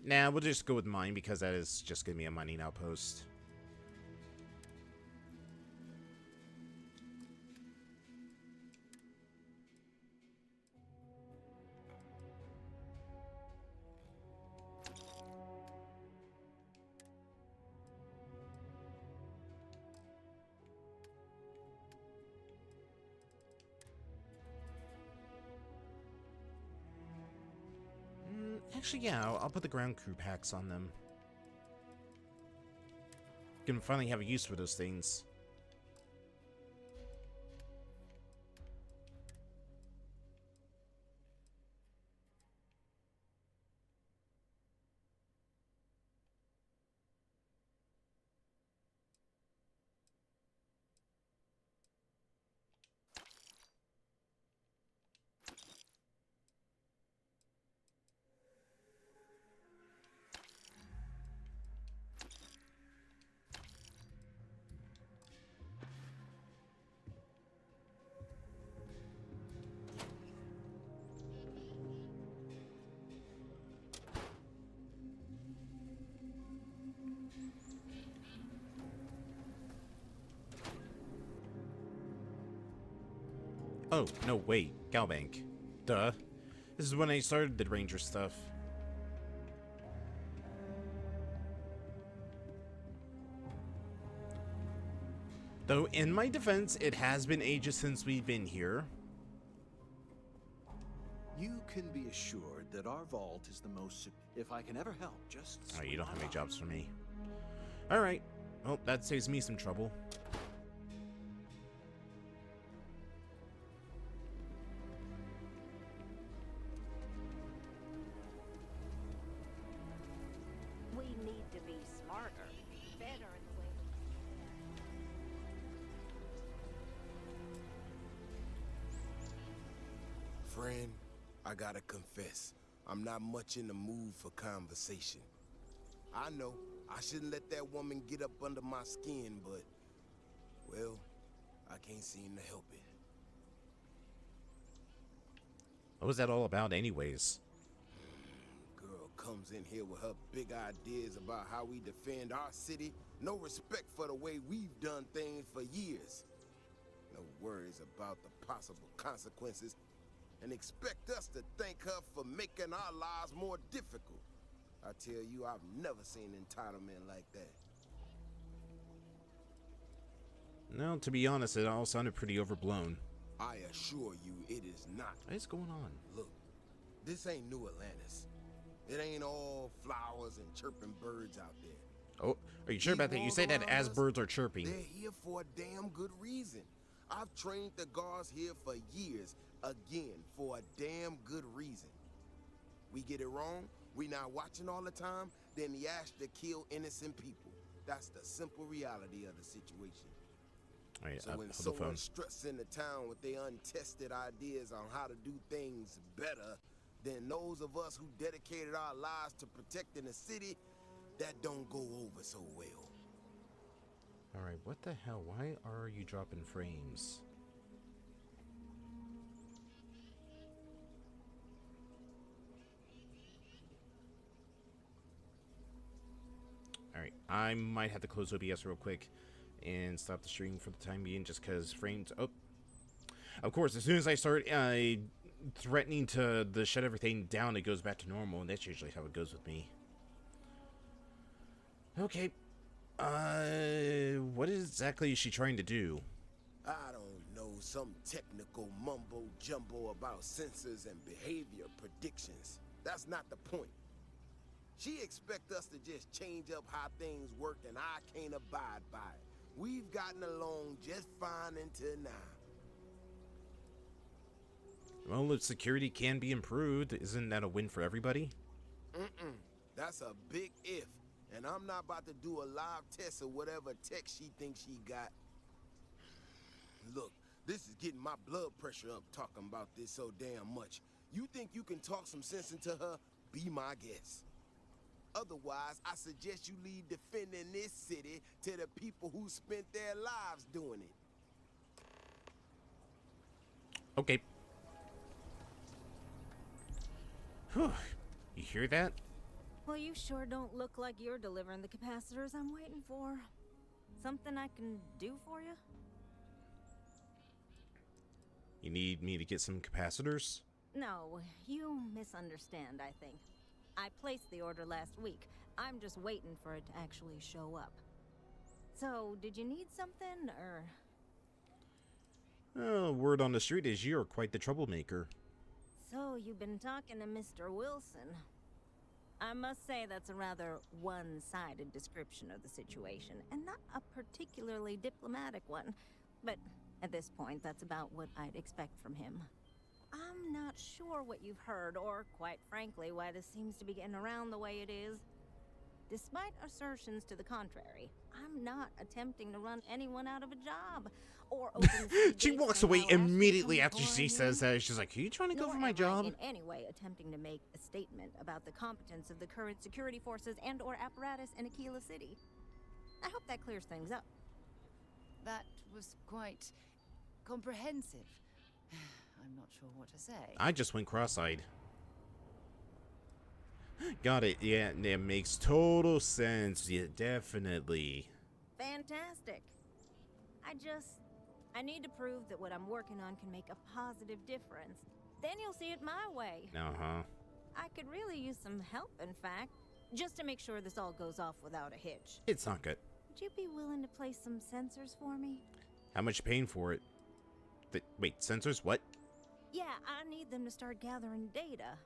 Nah, we'll just go with mine because that is just gonna be a mining outpost. Actually, yeah, I'll put the ground crew packs on them. Can finally have a use for those things. Oh, no, wait. Galbank. Duh. This is when I started the Ranger stuff. Though, in my defense, it has been ages since we've been here. You can be assured that our vault is the most... If I can ever help, just... Oh, you don't have any jobs for me. Alright. Well, that saves me some trouble. We need to be smarter, better in the way. Friend, I gotta confess, I'm not much in the mood for conversation. I know, I shouldn't let that woman get up under my skin, but, well, I can't seem to help it. What was that all about anyways? Girl comes in here with her big ideas about how we defend our city. No respect for the way we've done things for years. No worries about the possible consequences. And expect us to thank her for making our lives more difficult. I tell you, I've never seen entitlement like that. No, to be honest, it all sounded pretty overblown. I assure you it is not. What is going on? Look, this ain't New Atlantis. It ain't all flowers and chirping birds out there. Oh, are you sure about that? You say that as birds are chirping. They're here for a damn good reason. I've trained the guards here for years. Again, for a damn good reason. We get it wrong, we not watching all the time, then the ash to kill innocent people. That's the simple reality of the situation. Right, so when someone's stressing the town with their untested ideas on how to do things better, then those of us who dedicated our lives to protecting the city, that don't go over so well. Alright, what the hell? Why are you dropping frames? Alright, I might have to close OBS real quick and stop the stream for the time being just because frames... Oh, of course, as soon as I start threatening to shut everything down, it goes back to normal, and that's usually how it goes with me. Okay. What exactly is she trying to do? I don't know, some technical mumbo-jumbo about sensors and behavior predictions. That's not the point. She expects us to just change up how things work, and I can't abide by it. We've gotten along just fine until now. Well, if security can be improved, isn't that a win for everybody? That's a big if. And I'm not about to do a live test of whatever tech she thinks she got. Look, this is getting my blood pressure up talking about this so damn much. You think you can talk some sense into her? Be my guest. Otherwise, I suggest you leave defending this city to the people who spent their lives doing it. Okay. Whew. You hear that? Well, you sure don't look like you're delivering the capacitors I'm waiting for. Something I can do for you? You need me to get some capacitors? No, you misunderstand, I think. I placed the order last week. I'm just waiting for it to actually show up. So, did you need something, or...? Oh, word on the street is you're quite the troublemaker. So, you've been talking to Mr. Wilson. I must say that's a rather one-sided description of the situation, and not a particularly diplomatic one. But at this point, that's about what I'd expect from him. I'm not sure what you've heard, or quite frankly, why this seems to be getting around the way it is. Despite assertions to the contrary, I'm not attempting to run anyone out of a job, or open She walks away immediately after she says that. She's like, are you trying to go for my job? In any way attempting to make a statement about the competence of the current security forces and or apparatus in Aquila City. I hope that clears things up. That was quite comprehensive. I'm not sure what to say. I just went cross-eyed. Got it. Yeah, it makes total sense. Yeah, definitely. Fantastic. I need to prove that what I'm working on can make a positive difference. Then you'll see it my way. Uh-huh. I could really use some help, in fact, just to make sure this all goes off without a hitch. It's not good. Would you be willing to place some sensors for me? How much you paying for it? Wait, sensors? What? Yeah, I need them to start gathering data.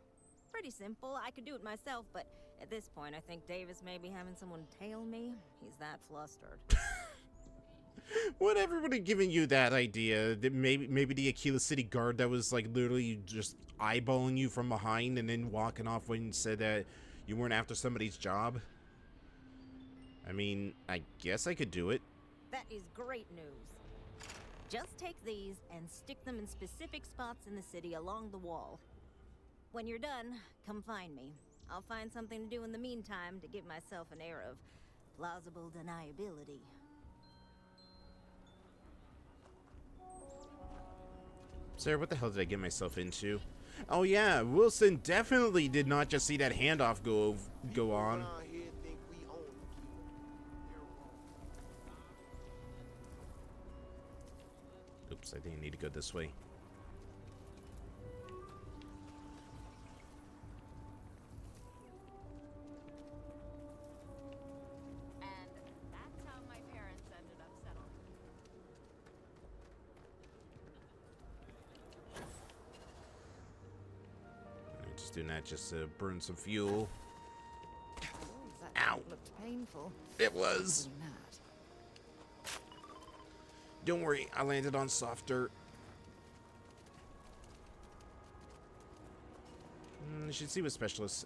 Pretty simple. I could do it myself, but at this point, I think Davis may be having someone tail me. He's that flustered. What, everybody giving you that idea? That maybe the Aquila City guard that was like literally just eyeballing you from behind and then walking off when you said that you weren't after somebody's job? I mean, I guess I could do it. That is great news. Just take these and stick them in specific spots in the city along the wall. When you're done, come find me. I'll find something to do in the meantime to give myself an air of plausible deniability. Sarah, what the hell did I get myself into? Oh yeah, Wilson definitely did not just see that handoff go on. Oops, I didn't need to go this way. Doing that just to burn some fuel. Ow! Looked painful. It was. Don't worry, I landed on soft dirt. I should see what specialists.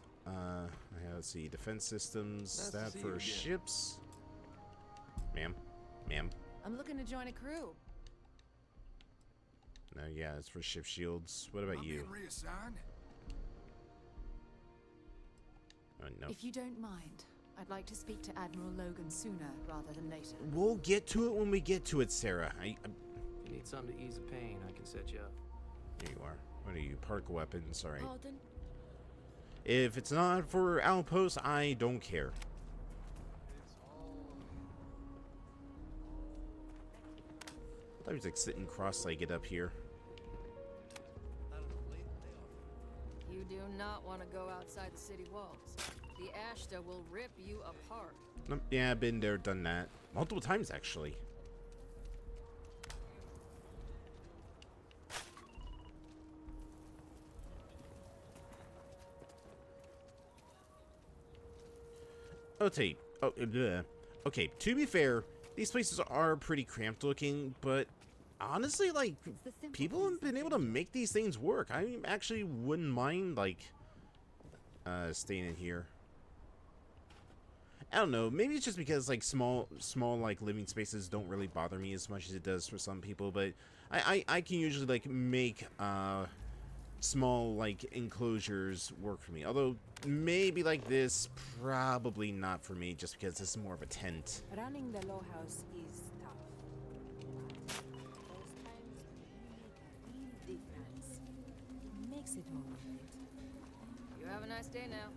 Let's see, defense systems. That for ships. Ma'am. I'm looking to join a crew. No, yeah, it's for ship shields. What about you? Reassigned? no. If you don't mind, I'd like to speak to Admiral Logan sooner rather than later. We'll get to it when we get to it, Sarah. If you need something to ease the pain, I can set you up. Here you are. What are you? Park weapons. All right. Pardon? If it's not for outposts, I don't care. I was like sitting cross-legged up here. You do not want to go outside the city walls. The Ashta will rip you apart. Yeah, I've been there, done that. Multiple times, actually. Okay. Oh, okay, to be fair, these places are pretty cramped looking, but honestly, like, people have been able to make these things work. I actually wouldn't mind, like, staying in here. I don't know, maybe it's just because, like, small, like, living spaces don't really bother me as much as it does for some people, but I can usually, like, make, small, like, enclosures work for me. Although, maybe like this, probably not for me, just because this is more of a tent. Running the low house is tough. Those times make a real difference. It makes it all worth it. You have a nice day now.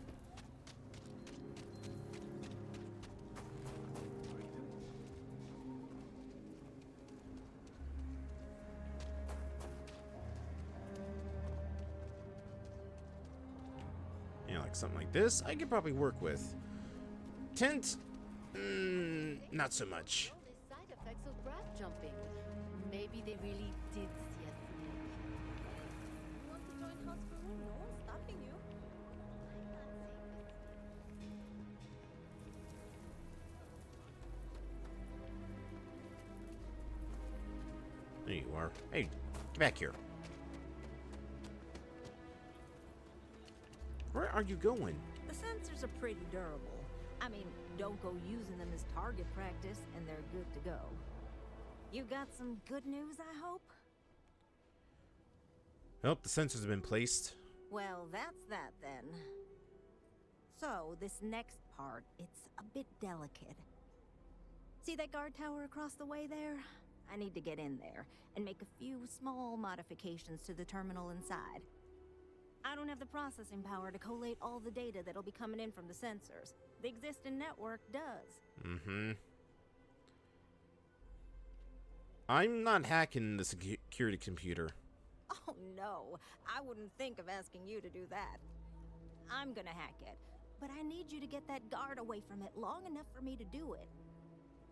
You know, like something like this, I could probably work with. Tent, not so much. All the side effects of brass jumping. Maybe they really did see a snake. You want to join House Peru? No one's stopping you. There you are. Hey, get back here. Where are you going? The sensors are pretty durable. I mean, don't go using them as target practice, and they're good to go. You got some good news, I hope? Nope, the sensors have been placed. Well, that's that then. So, this next part, it's a bit delicate. See that guard tower across the way there? I need to get in there and make a few small modifications to the terminal inside. I don't have the processing power to collate all the data that'll be coming in from the sensors. The existing network does. Mm-hmm. I'm not hacking the security computer. Oh no, I wouldn't think of asking you to do that. I'm gonna hack it, but I need you to get that guard away from it long enough for me to do it.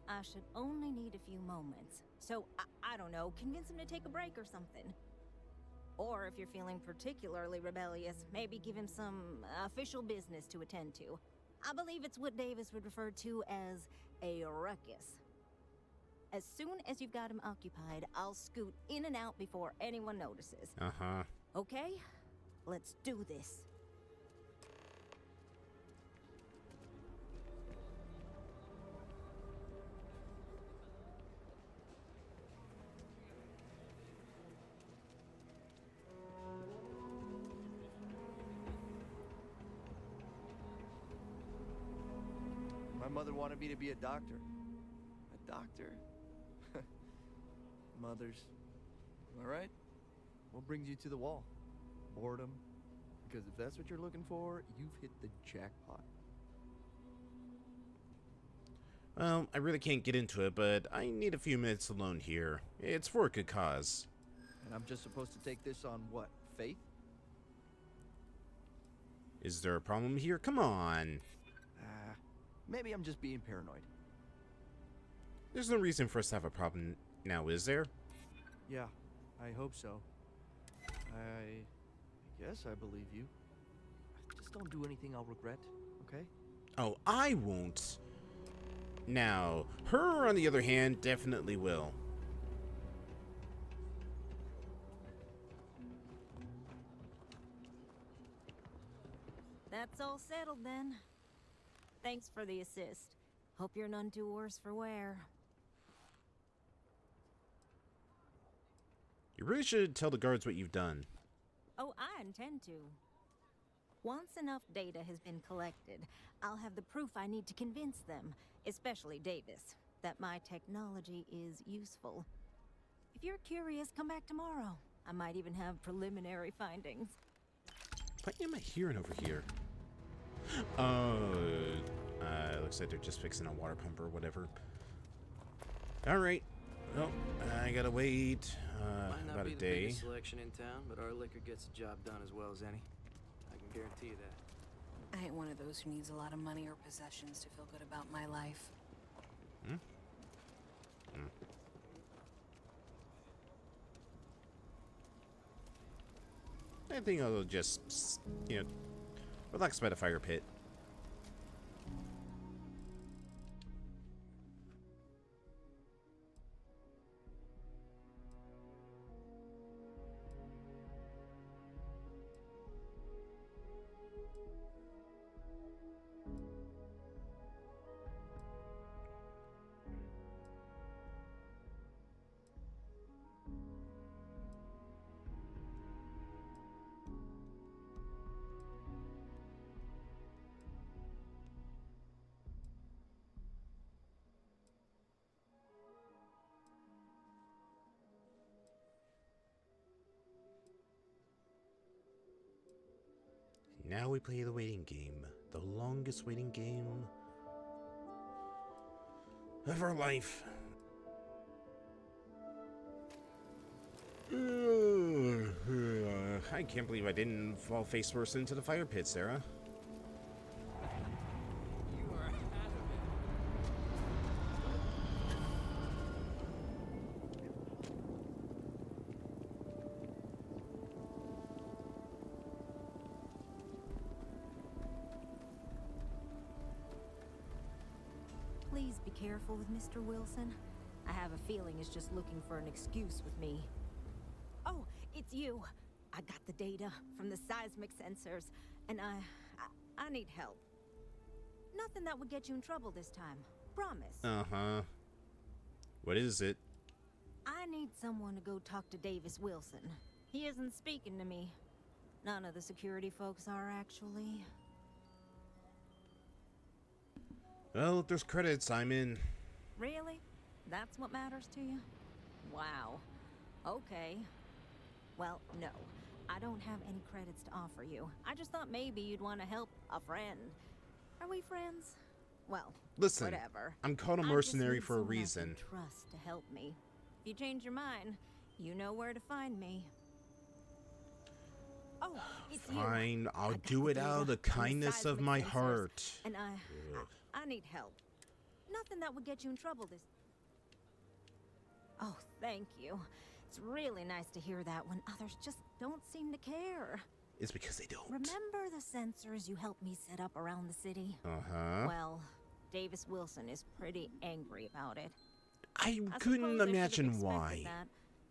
I should only need a few moments. So, I don't know, convince him to take a break or something. Or if you're feeling particularly rebellious, maybe give him some official business to attend to. I believe it's what Davis would refer to as a ruckus. As soon as you've got him occupied, I'll scoot in and out before anyone notices. Uh-huh. Okay? Let's do this. My mother wanted me to be a doctor. A doctor? Mothers. All right. What brings you to the wall? Boredom? Because if that's what you're looking for, you've hit the jackpot. Well, I really can't get into it, but I need a few minutes alone here. It's for a good cause. And I'm just supposed to take this on what? Faith? Is there a problem here? Come on. Maybe I'm just being paranoid. There's no reason for us to have a problem now, is there? Yeah, I hope so. I guess I believe you. Just don't do anything I'll regret, okay? Oh, I won't. Now, her, on the other hand, definitely will. That's all settled then. Thanks for the assist. Hope you're none too worse for wear. You really should tell the guards what you've done. Oh, I intend to. Once enough data has been collected, I'll have the proof I need to convince them, especially Davis, that my technology is useful. If you're curious, come back tomorrow. I might even have preliminary findings. What am I hearing over here? Looks like they're just fixing a water pump or whatever. Alright. Well, I gotta wait Might not about be a the day. biggest selection in town, but our liquor gets the job done as well as any. I can guarantee you that. I ain't one of those who needs a lot of money or possessions to feel good about my life. I think I'll just, you know, relax by the fire pit. Now we play the waiting game. The longest waiting game of our life. I can't believe I didn't fall face first into the fire pit, Sarah. You are adamant. Please be careful with Mr. Wilson. I have a feeling he's just looking for an excuse with me. Oh, it's you. I got the data from the seismic sensors, and I need help. Nothing that would get you in trouble this time. Promise. Uh-huh. What is it? I need someone to go talk to Davis Wilson. He isn't speaking to me. None of the security folks are, actually. Well, if there's credits, I'm in. Really? That's what matters to you? Wow. Okay. Well, no. I don't have any credits to offer you. I just thought maybe you'd want to help a friend. Are we friends? Well, listen, whatever. I'm called a mercenary for a reason. I trust to help me. If you change your mind, you know where to find me. Oh, it's fine. you. I'll do it out of the kindness of my heart. And I need help. Nothing that would get you in trouble this... Oh, thank you. It's really nice to hear that when others just don't seem to care. It's because they don't. Remember the sensors you helped me set up around the city? Uh-huh. Well, Davis Wilson is pretty angry about it. I couldn't imagine why. That,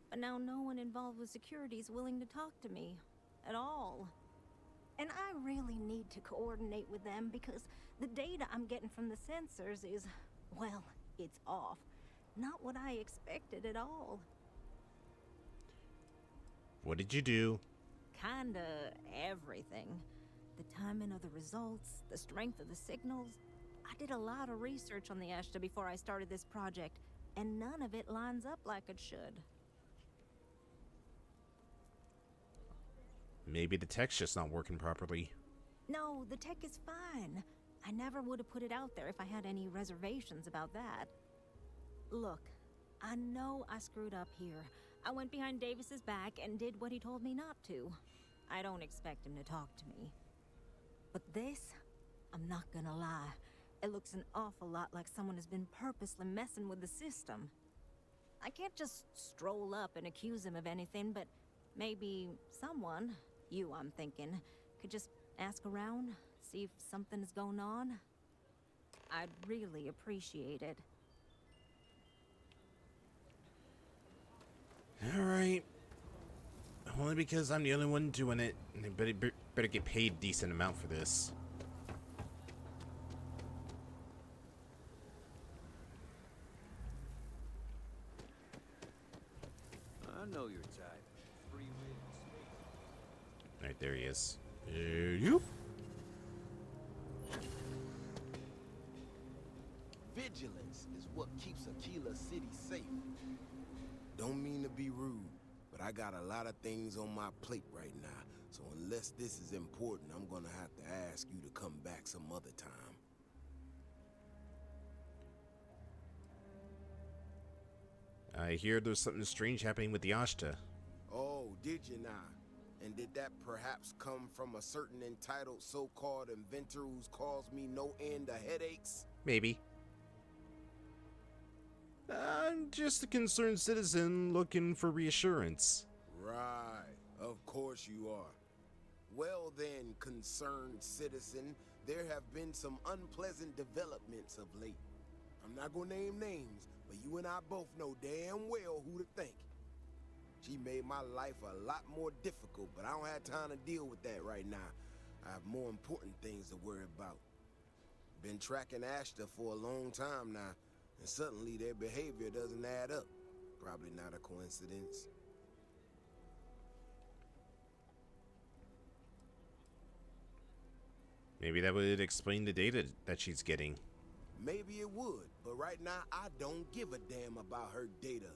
but now no one involved with security is willing to talk to me. At all. And I really need to coordinate with them because the data I'm getting from the sensors is, well, it's off. Not what I expected at all. What did you do? Kinda everything. The timing of the results, the strength of the signals. I did a lot of research on the Ashta before I started this project, and none of it lines up like it should. Maybe the tech's just not working properly. No, the tech is fine. I never would have put it out there if I had any reservations about that. Look, I know I screwed up here. I went behind Davis's back and did what he told me not to. I don't expect him to talk to me. But this, I'm not gonna lie, it looks an awful lot like someone has been purposely messing with the system. I can't just stroll up and accuse him of anything, but maybe someone, you I'm thinking, could just ask around, see if something's going on. I'd really appreciate it. Alright. Only because I'm the only one doing it. And I better get paid a decent amount for this. I know your type. Free wins. Alright, there he is. You. rude, but I got a lot of things on my plate right now. So unless this is important, I'm gonna have to ask you to come back some other time. I hear there's something strange happening with the Ashta. Oh, did you now? And did that perhaps come from a certain entitled so-called inventor who's caused me no end of headaches? Maybe. I'm just a concerned citizen looking for reassurance. Right, of course you are. Well then, concerned citizen, there have been some unpleasant developments of late. I'm not gonna name names, but you and I both know damn well who to thank. She made my life a lot more difficult, but I don't have time to deal with that right now. I have more important things to worry about. Been tracking Ashta for a long time now, and suddenly their behavior doesn't add up. Probably not a coincidence. Maybe that would explain the data that she's getting. Maybe it would, but right now I don't give a damn about her data.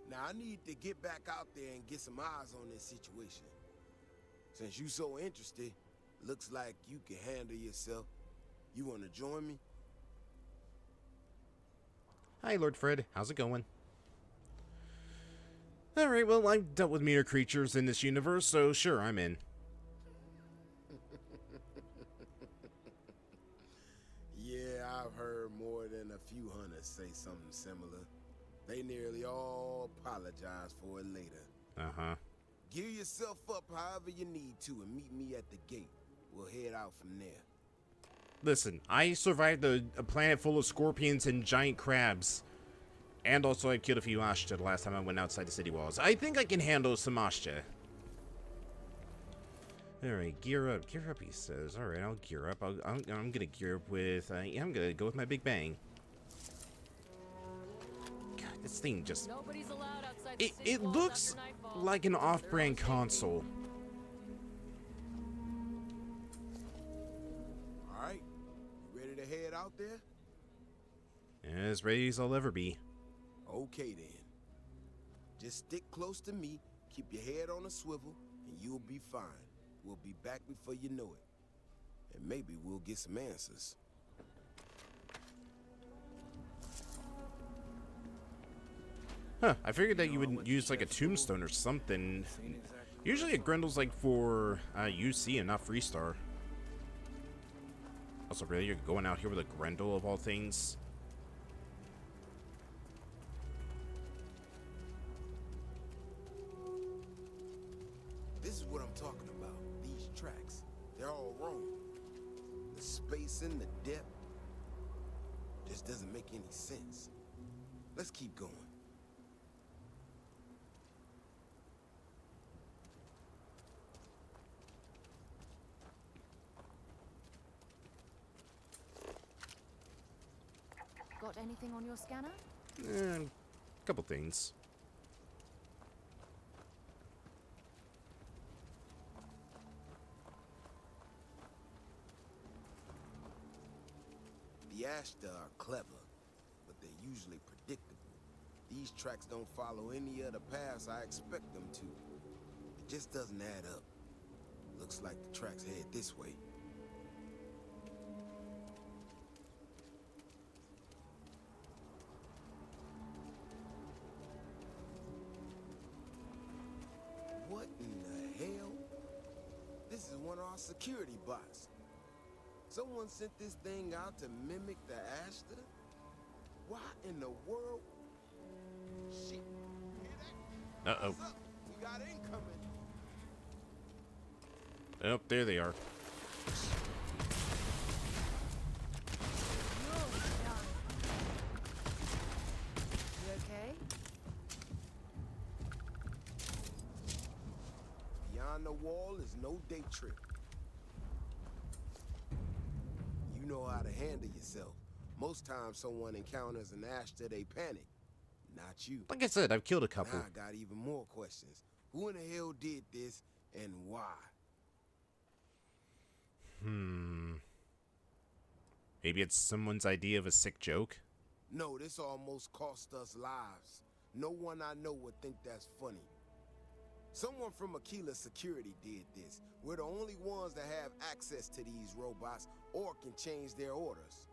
Now I need to get back out there and get some eyes on this situation. Since you so interested, looks like you can handle yourself. You want to join me? Hi, Lord Fred. How's it going? Alright, well, I've dealt with meaner creatures in this universe, so sure, I'm in. Yeah, I've heard more than a few hunters say something similar. They nearly all apologize for it later. Uh-huh. Gear yourself up however you need to and meet me at the gate. We'll head out from there. Listen, I survived a planet full of scorpions and giant crabs. And also I killed a few Ashta the last time I went outside the city walls. I think I can handle some Ashta. Alright, gear up. Gear up, he says. Alright, I'll gear up. I'm gonna gear up with... yeah, I'm gonna go with my big bang. God, this thing just... Nobody's allowed outside the city It walls looks after nightfall. like an off-brand console. Alright, you ready to head out there? As ready as I'll ever be. Okay then. Just stick close to me, keep your head on a swivel, and you'll be fine. We'll be back before you know it. And maybe we'll get some answers. Huh, I figured that you would use like a tombstone or something. Usually a Grendel's like for UC and not Freestar. Also, really, you're going out here with a Grendel of all things? This is what I'm talking about. These tracks. They're all wrong. The spacing, the depth, just doesn't make any sense. Let's keep going. Got anything on your scanner? Couple things. The Ashta are clever, but they're usually predictable. These tracks don't follow any of the paths I expect them to. It just doesn't add up. Looks like the tracks head this way. What in the hell? This is one of our security bots. Someone sent this thing out to mimic the Ashta? Why in the world? Shit. Uh-oh. We got incoming. Oh, there they are. You okay? Beyond the wall is no day trip. You know how to handle yourself. Most times someone encounters an Ashta, they panic. Not you. Like I said, I've killed a couple. Now I got even more questions. Who in the hell did this and why? Maybe it's someone's idea of a sick joke? No, this almost cost us lives. No one I know would think that's funny. Someone from Aquila Security did this. We're the only ones that have access to these robots or can change their orders.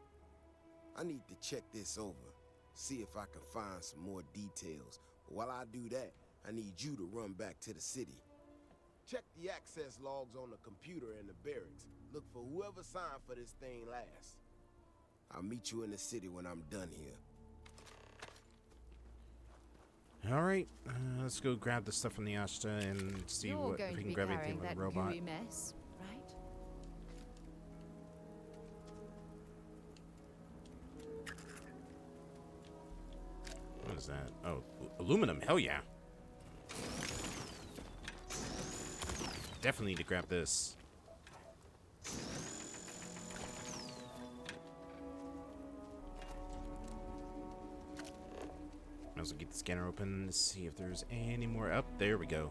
I need to check this over, see if I can find some more details. But while I do that, I need you to run back to the city. Check the access logs on the computer in the barracks. Look for whoever signed for this thing last. I'll meet you in the city when I'm done here. All right, let's go grab the stuff from the Ashta and see You're if we can grab anything from the robot. Gooey mess, right? What is that? Oh, aluminum. Hell yeah. Definitely need to grab this. Might as well get the scanner open to see if there's any more up. There we go.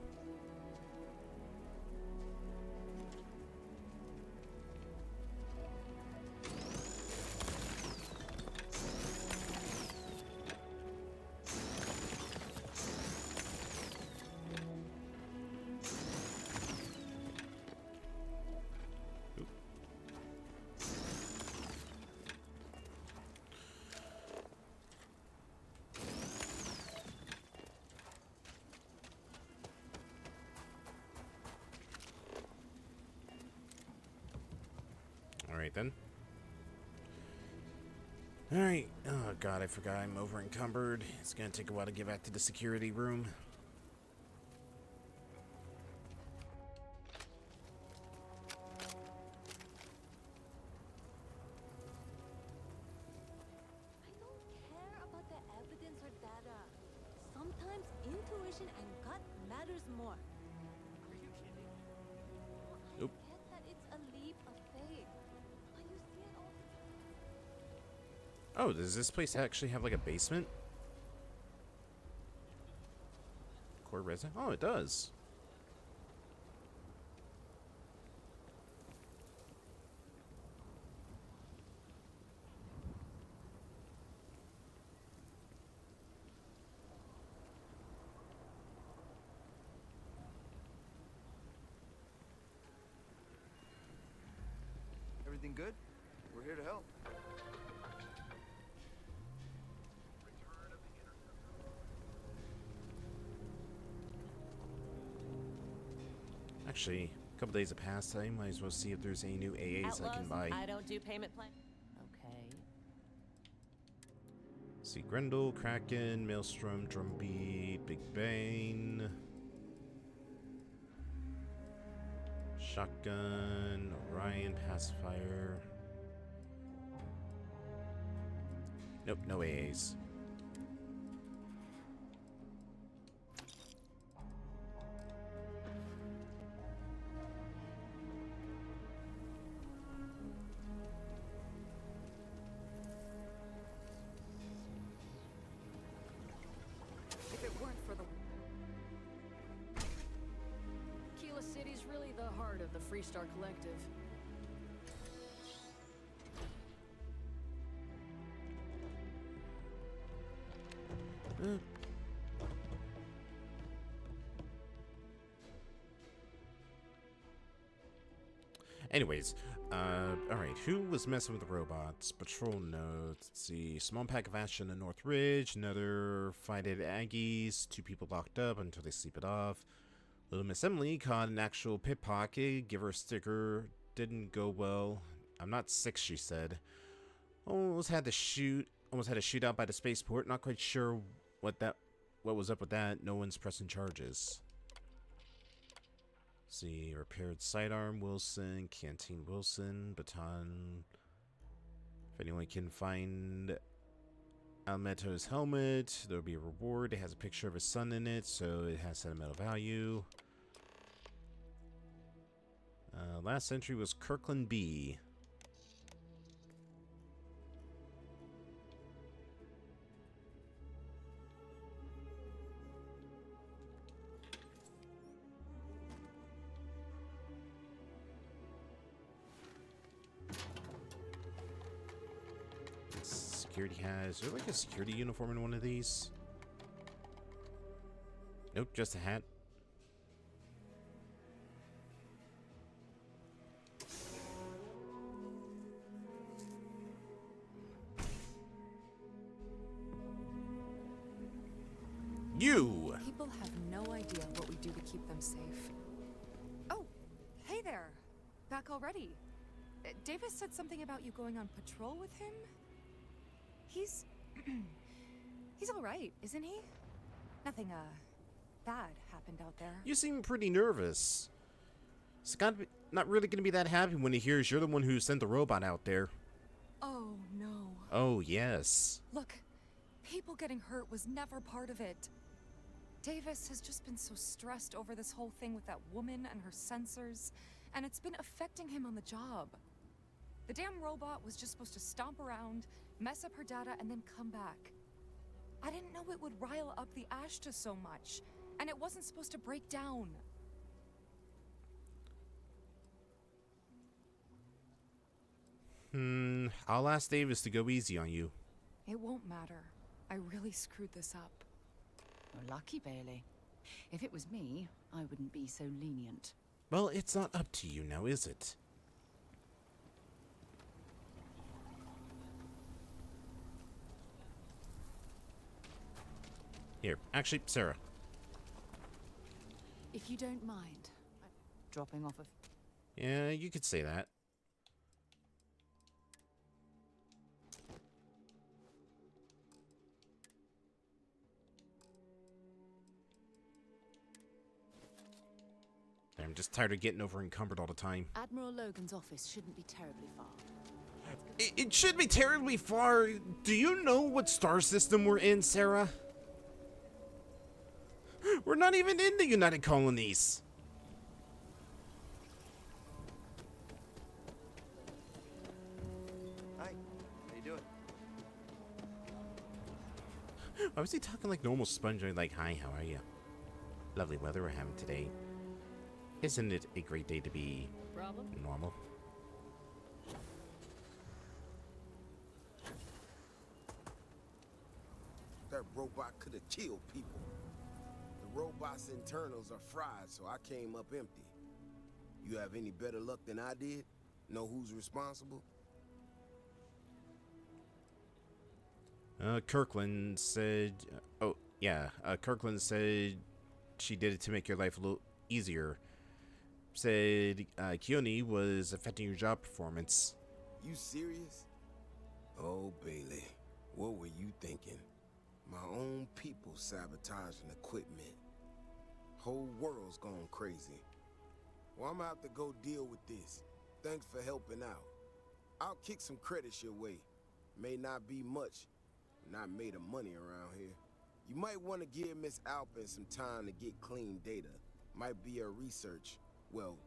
Alright then. Alright. Oh god, I forgot I'm over encumbered. It's gonna take a while to get back to the security room. I don't care about the evidence or data. Sometimes intuition and gut matters more. Are you kidding? Nope. I get that it's a leap of faith, but you see it all. Oh, does this place actually have like a basement? Core resident? Oh, it does. Everything good? We're here to help. Actually, a couple days have passed. I might as well see if there's any new AAs I can buy. I don't do payment plan. Okay. See Grendel, Kraken, Maelstrom, Drumbeat, Big Bane, Shotgun, Orion, Pacifier. Nope, no AAs. If it weren't for the Keela City's really the heart of the Freestar Collective. Anyways, alright, who was messing with the robots? Patrol notes. Let's see. Small pack of ash in the North Ridge. Another fight at Aggies. 2 people locked up until they sleep it off. Little Miss Emily caught an actual pickpocket. Give her a sticker. Didn't go well. I'm not sick, she said. Almost had a shootout by the spaceport. Not quite sure what was up with that. No one's pressing charges. See, repaired sidearm Wilson, canteen Wilson, baton. If anyone can find Almeto's helmet, there'll be a reward. It has a picture of his son in it, so it has sentimental value. Last entry was Kirkland B. Security has... Is there like a security uniform in one of these? Nope, just a hat. You! People have no idea what we do to keep them safe. Oh, hey there. Back already. Davis said something about you going on patrol with him? He's... he's alright, isn't he? Nothing, bad happened out there. You seem pretty nervous. He's not really gonna be that happy when he hears you're the one who sent the robot out there. Oh, no. Oh, yes. Look, people getting hurt was never part of it. Davis has just been so stressed over this whole thing with that woman and her sensors, and it's been affecting him on the job. The damn robot was just supposed to stomp around, mess up her data, and then come back. I didn't know it would rile up the Ashta so much, and it wasn't supposed to break down. I'll ask Davis to go easy on you. It won't matter. I really screwed this up. You're lucky, Bailey. If it was me, I wouldn't be so lenient. Well, it's not up to you now, is it? Here, actually, Sarah. If you don't mind, I'm dropping off of... Yeah, you could say that. I'm just tired of getting over encumbered all the time. Admiral Logan's office shouldn't be terribly far. It should be terribly far. Do you know what star system we're in, Sarah? We're not even in the United Colonies. Hi, how you doing? Why was he talking like normal sponge? Like, hi, how are you? Lovely weather we're having today. Isn't it a great day to be normal? That robot could have killed people. The robot's internals are fried, so I came up empty. You have any better luck than I did? Know who's responsible? Kirkland said... oh, yeah. Kirkland said she did it to make your life a little easier. Said Keone was affecting your job performance. You serious? Oh, Bailey, what were you thinking? My own people sabotaging equipment. Whole world's gone crazy. Well, I'm gonna have to go deal with this. Thanks for helping out. I'll kick some credits your way. May not be much. Not made of money around here. You might want to give Miss Alpin some time to get clean data. Might be her research. Well,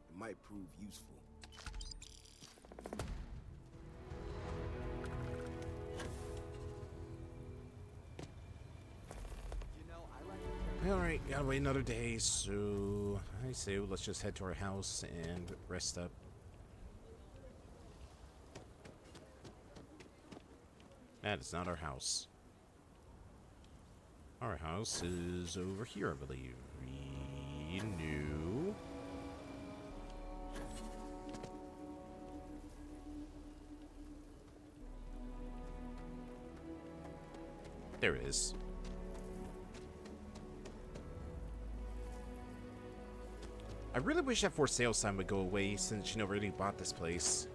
it might prove useful. Alright, gotta wait another day, so I say let's just head to our house and rest up. That is not our house. Our house is over here, I believe. Renew. There it is. I really wish that for sale sign would go away since you already bought this place.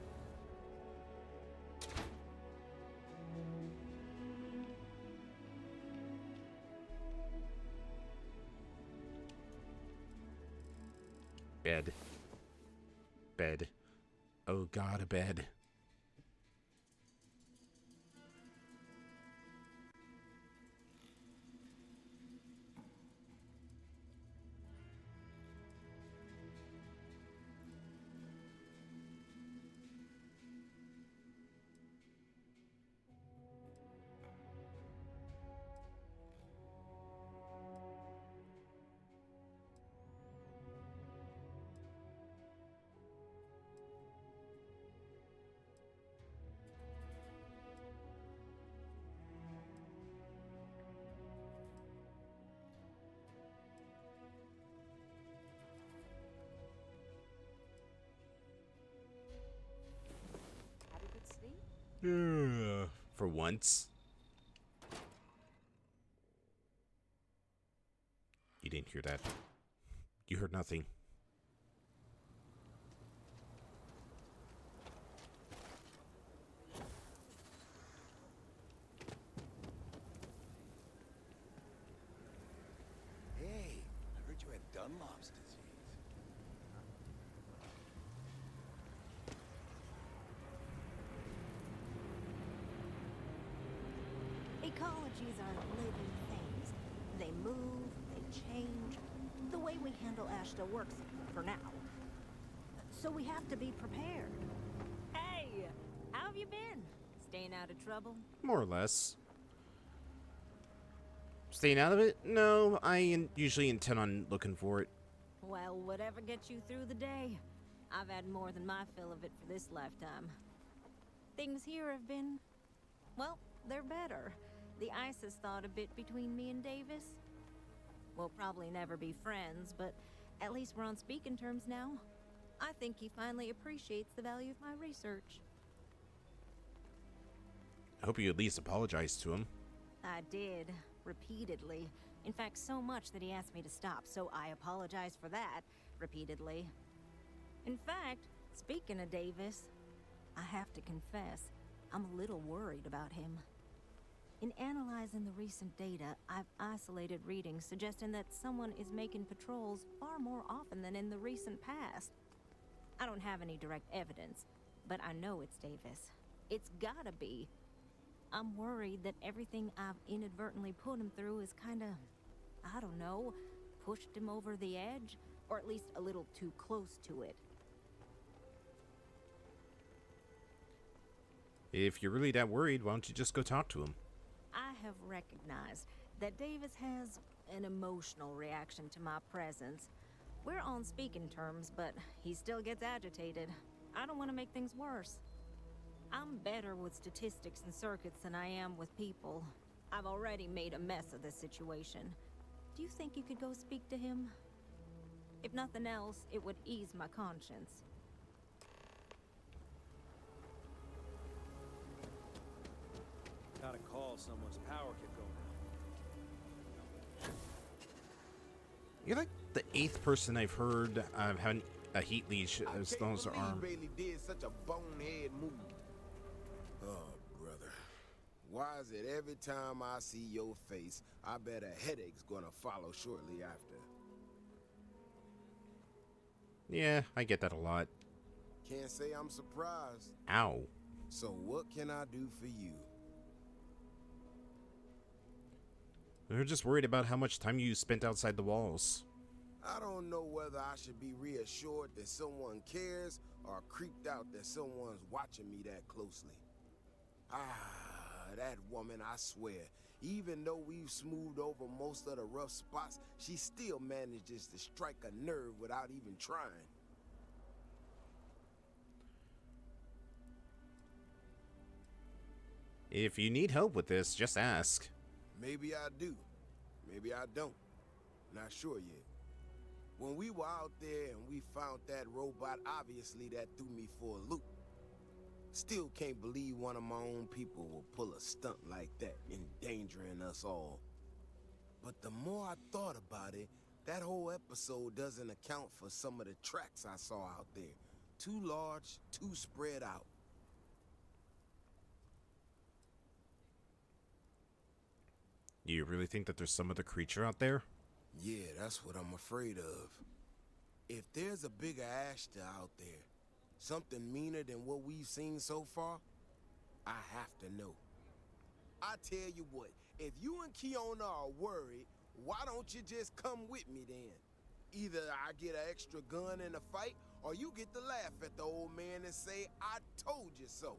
Bed. Bed. Oh God, a bed. For once. You didn't hear that. You heard nothing. Hey, I heard you had Dunlop's disease. Ecologies are living things. They move, they change. The way we handle Ashta works for now. So we have to be prepared. Hey, how have you been? Staying out of trouble? More or less. Staying out of it? No, I usually intend on looking for it. Well, whatever gets you through the day. I've had more than my fill of it for this lifetime. Things here have been, well, they're better. The ice has thawed a bit between me and Davis. We'll probably never be friends, but at least we're on speaking terms now. I think he finally appreciates the value of my research. I hope you at least apologize to him. I did, repeatedly. In fact, so much that he asked me to stop, so I apologized for that, repeatedly. In fact, speaking of Davis, I have to confess, I'm a little worried about him. In analyzing the recent data, I've isolated readings suggesting that someone is making patrols far more often than in the recent past. I don't have any direct evidence, but I know it's Davis. It's gotta be. I'm worried that everything I've inadvertently put him through is kinda, I don't know, pushed him over the edge, or at least a little too close to it. If you're really that worried, why don't you just go talk to him? I have recognized that Davis has an emotional reaction to my presence. We're on speaking terms, but he still gets agitated. I don't want to make things worse. I'm better with statistics and circuits than I am with people. I've already made a mess of this situation. Do you think you could go speak to him? If nothing else, it would ease my conscience. Got a call, someone's power kept going out. You're like the 8th person I've heard having a heat leash as long as their arm. Bailey did such a bonehead move. Oh, brother. Why is it every time I see your face, I bet a headache's gonna follow shortly after? Yeah, I get that a lot. Can't say I'm surprised. Ow. So what can I do for you? They're just worried about how much time you spent outside the walls. I don't know whether I should be reassured that someone cares or creeped out that someone's watching me that closely. That woman, I swear, even though we've smoothed over most of the rough spots, she still manages to strike a nerve without even trying. If you need help with this, just ask. Maybe I do. Maybe I don't. Not sure yet. When we were out there and we found that robot, obviously that threw me for a loop. Still can't believe one of my own people will pull a stunt like that, endangering us all. But the more I thought about it, that whole episode doesn't account for some of the tracks I saw out there. Too large, too spread out. Do you really think that there's some other creature out there? Yeah, that's what I'm afraid of. If there's a bigger Ashta out there, something meaner than what we've seen so far, I have to know. I tell you what, if you and Kiona are worried, why don't you just come with me then? Either I get an extra gun in the fight, or you get to laugh at the old man and say, I told you so.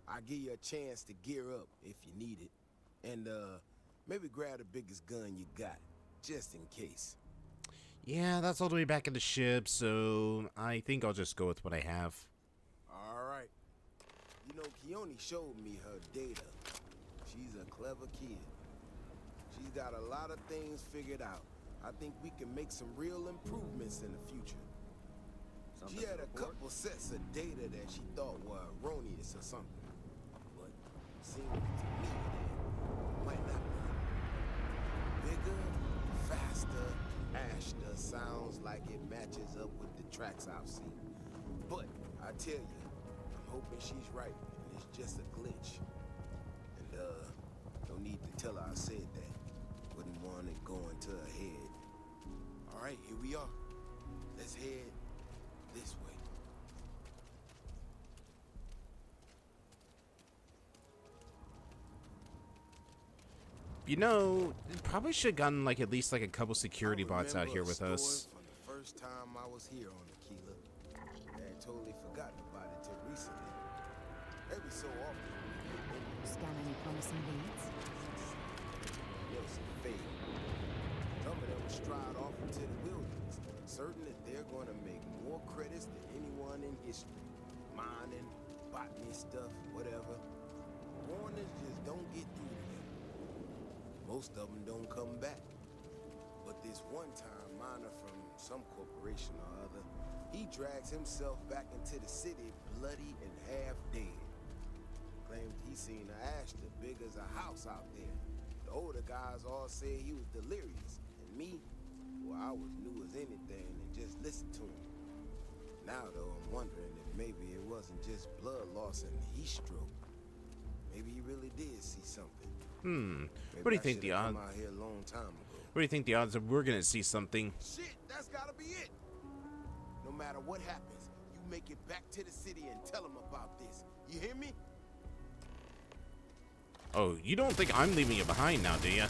I'll give you a chance to gear up if you need it. And, maybe grab the biggest gun you got, just in case. Yeah, that's all the way back in the ship, so I think I'll just go with what I have. Alright. You know, Keone showed me her data. She's a clever kid. She's got a lot of things figured out. I think we can make some real improvements in the future. She had a couple sets of data that she thought were erroneous or something. seems to me it might not be. Bigger, faster, Ashta sounds like it matches up with the tracks I've seen. But I tell you, I'm hoping she's right, and it's just a glitch. And no need to tell her I said that. Wouldn't want it going to her head. All right, here we are. Let's head this way. You know, probably should have gotten like at least like a couple security bots out here with us. From the first time I was here on Aquila, I had totally forgotten about it till recently. Every so often, Scan any promising leads? Wilson failed. Some of them stride off into the wilderness, certain that they're going to make more credits than anyone in history. Mining, botany stuff, whatever. Warners just don't get through to them. Most of them don't come back. But this one-time miner from some corporation or other, he drags himself back into the city bloody and half dead. Claimed he seen an Ashta big as a house out there. The older guys all said he was delirious. And me, well, I was new as anything and just listened to him. Now, though, I'm wondering if maybe it wasn't just blood loss and heat stroke. Maybe he really did see something. What do you think the odds? Out here a long time ago. What do you think the odds of we're gonna see something? Shit, that's gotta be it. No matter what happens, you make it back to the city and tell them about this. You hear me? Oh, you don't think I'm leaving you behind now, do you?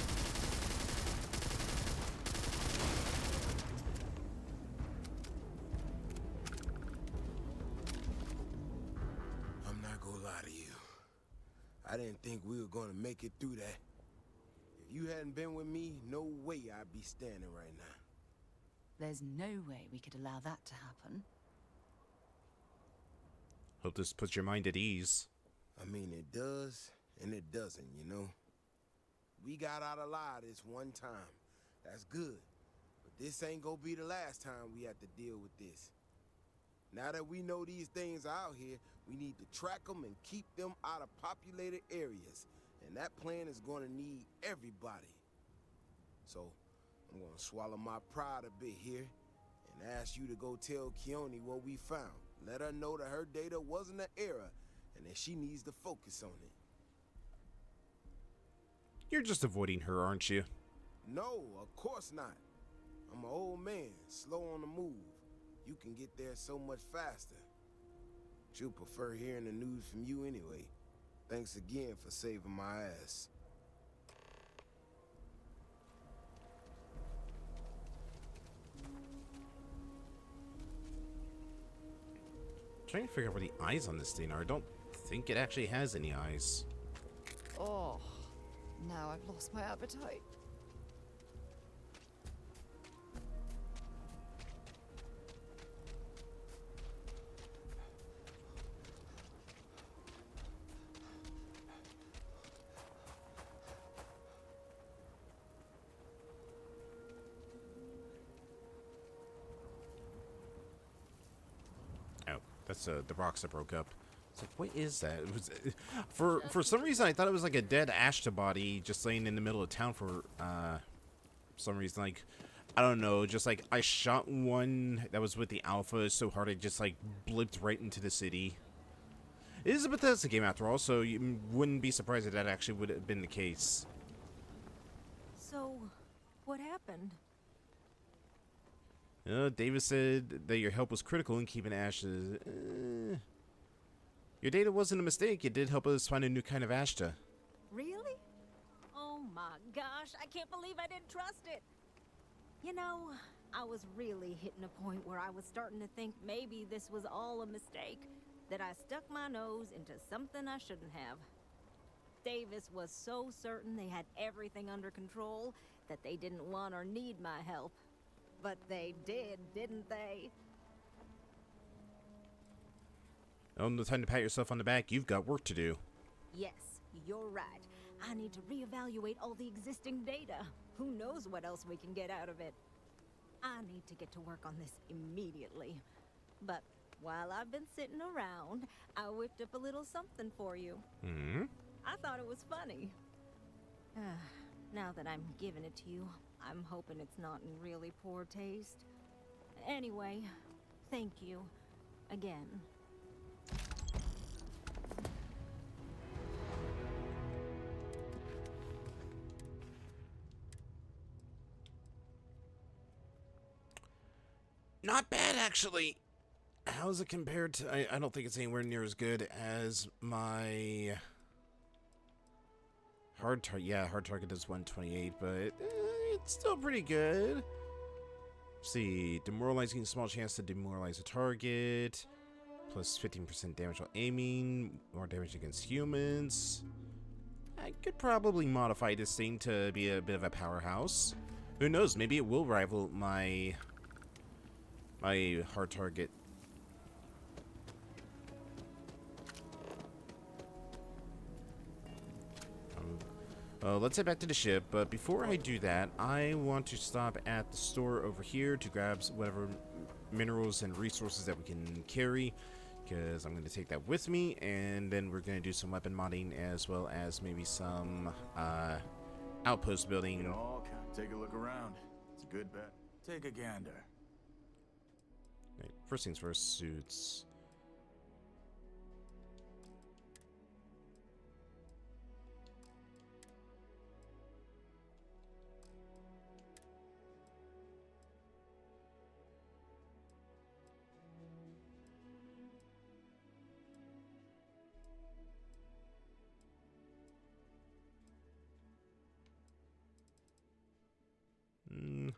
I'm not gonna lie to you. I didn't think we were gonna make it through that. If you hadn't been with me, no way I'd be standing right now. There's no way we could allow that to happen. Hope this puts your mind at ease. I mean, it does, and it doesn't, you know? We got out alive this one time. That's good. But this ain't gonna be the last time we have to deal with this. Now that we know these things are out here, we need to track them and keep them out of populated areas. And that plan is gonna need everybody. So, I'm gonna swallow my pride a bit here and ask you to go tell Keone what we found. Let her know that her data wasn't an error and that she needs to focus on it. You're just avoiding her, aren't you? No, of course not. I'm an old man, slow on the move. You can get there so much faster. She'll prefer hearing the news from you anyway. Thanks again for saving my ass. Trying to figure out where the eyes on this thing are. I don't think it actually has any eyes. Oh, now I've lost my appetite. That's the rocks that broke up. It's like, what is that? It was, for some reason, I thought it was like a dead Ashta body just laying in the middle of town for some reason. Like, I don't know, just like I shot one that was with the Alpha so hard it just like blipped right into the city. It is a Bethesda game after all, so you wouldn't be surprised if that actually would have been the case. So, what happened? Davis said that your help was critical in keeping Ashta. Your data wasn't a mistake. It did help us find a new kind of Ashta. Really? Oh my gosh, I can't believe I didn't trust it. You know, I was really hitting a point where I was starting to think maybe this was all a mistake. That I stuck my nose into something I shouldn't have. Davis was so certain they had everything under control that they didn't want or need my help. But they did, didn't they? Oh, no time to pat yourself on the back. You've got work to do. Yes, you're right. I need to reevaluate all the existing data. Who knows what else we can get out of it? I need to get to work on this immediately. But while I've been sitting around, I whipped up a little something for you. I thought it was funny. Now that I'm giving it to you, I'm hoping it's not in really poor taste. Anyway, thank you again. Not bad, actually. How's it compared to... I don't think it's anywhere near as good as my... hard target. Yeah, hard target is 128, but it's still pretty good. Let's see, demoralizing, small chance to demoralize a target. Plus 15% damage while aiming. More damage against humans. I could probably modify this thing to be a bit of a powerhouse. Who knows, maybe it will rival my hard target. Let's head back to the ship, but before I do that, I want to stop at the store over here to grab whatever minerals and resources that we can carry, because I'm going to take that with me, and then we're going to do some weapon modding as well as maybe some outpost building. You know, take a look around. It's a good bet. Take a gander. Right, first things first, suits.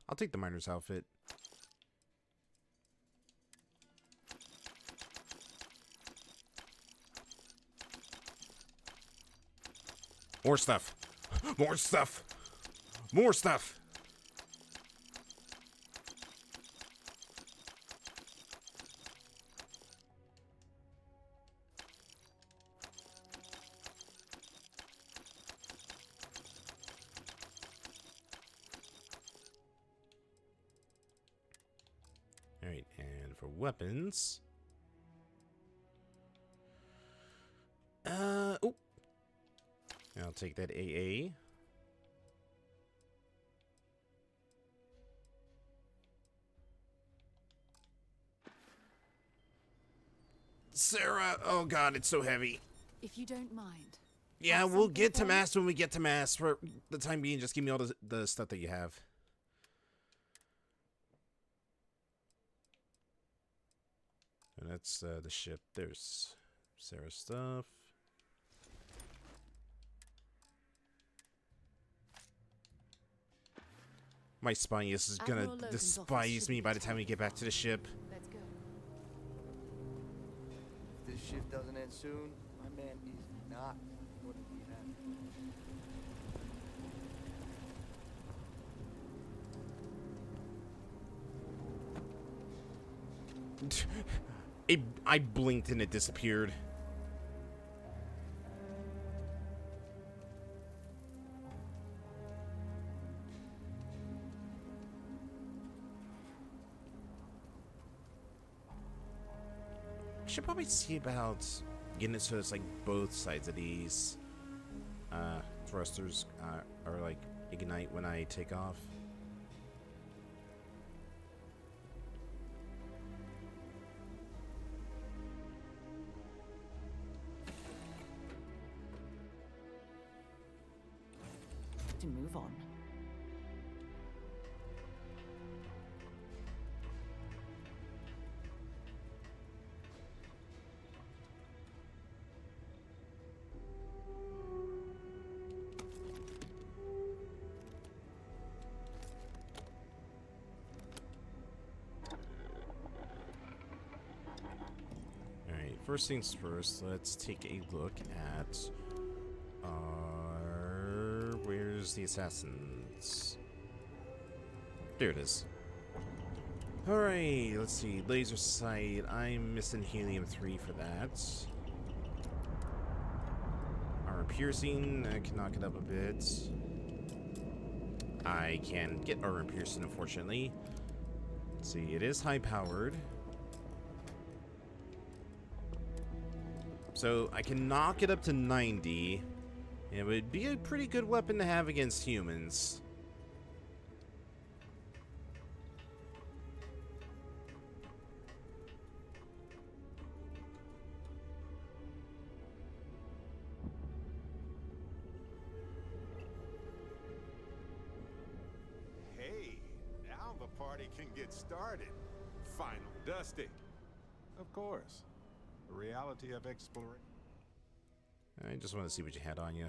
I'll take the miner's outfit. More stuff. More stuff. More stuff. Alright, and for weapons... oh! I'll take that AA. Sarah! Oh god, it's so heavy. If you don't mind. Yeah, we'll get to mass when we get to mass. For the time being, just give me all the stuff that you have. And that's the ship. There's Sarah's stuff. My Spinius is gonna despise me by the time we get back to the ship. Let's go. If this shift doesn't end soon, my man is not going to be happy. I blinked and it disappeared. I should probably see about getting it so it's like both sides of these thrusters are like ignite when I take off. To move on. Alright, first things first, let's take a look at where's the assassins? There it is. Alright, let's see. Laser sight. I'm missing helium-3 for that. Armor piercing. I can knock it up a bit. I can get armor piercing, unfortunately. Let's see. It is high-powered. So I can knock it up to 90. It would be a pretty good weapon to have against humans. Hey, now the party can get started. Final Dusty. Of course. The reality of exploration. I just want to see what you had on you.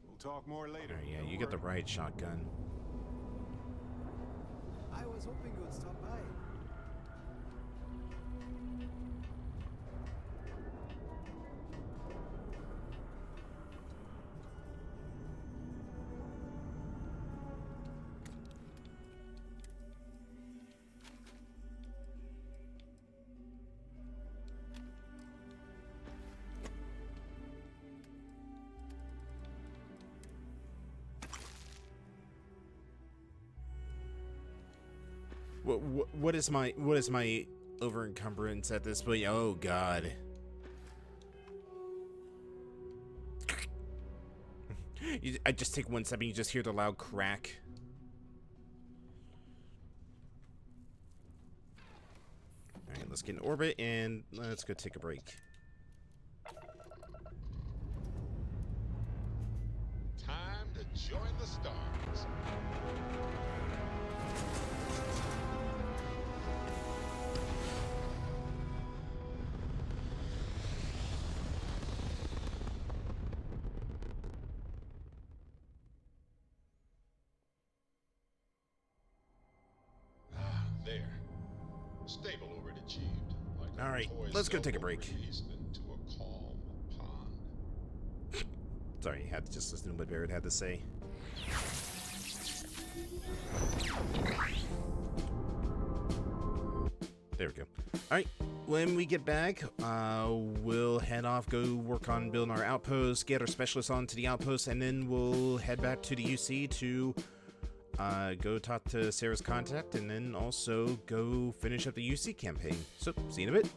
We'll talk more later. Yeah, you get the right shotgun. I was hoping you would stop by. What is my over encumbrance at this point? Oh God. I just take one step and you just hear the loud crack. Alright, let's get in orbit and let's go take a break. Time to join the stars. There. Stable orbit achieved. Like all right, let's go take a break. Into a calm pond. Sorry, I had to just listen to what Barrett had to say. There we go. All right, when we get back, we'll head off, go work on building our outpost, get our specialists onto the outpost, and then we'll head back to the UC to go talk to Sarah's contact, and then also go finish up the UC campaign. So, see you in a bit.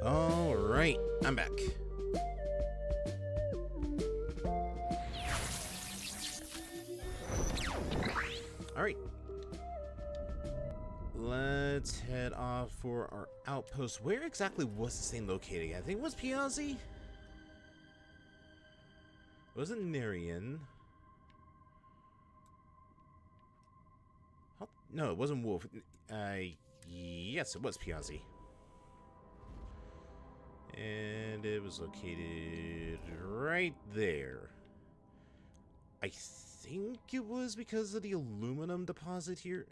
All right, I'm back. All right. Let's head off for our outpost. Where exactly was this thing located? I think it was Piazzi? It wasn't Narian. No, it wasn't Wolf. Yes, it was Piazzi. And it was located right there. I think it was because of the aluminum deposit here.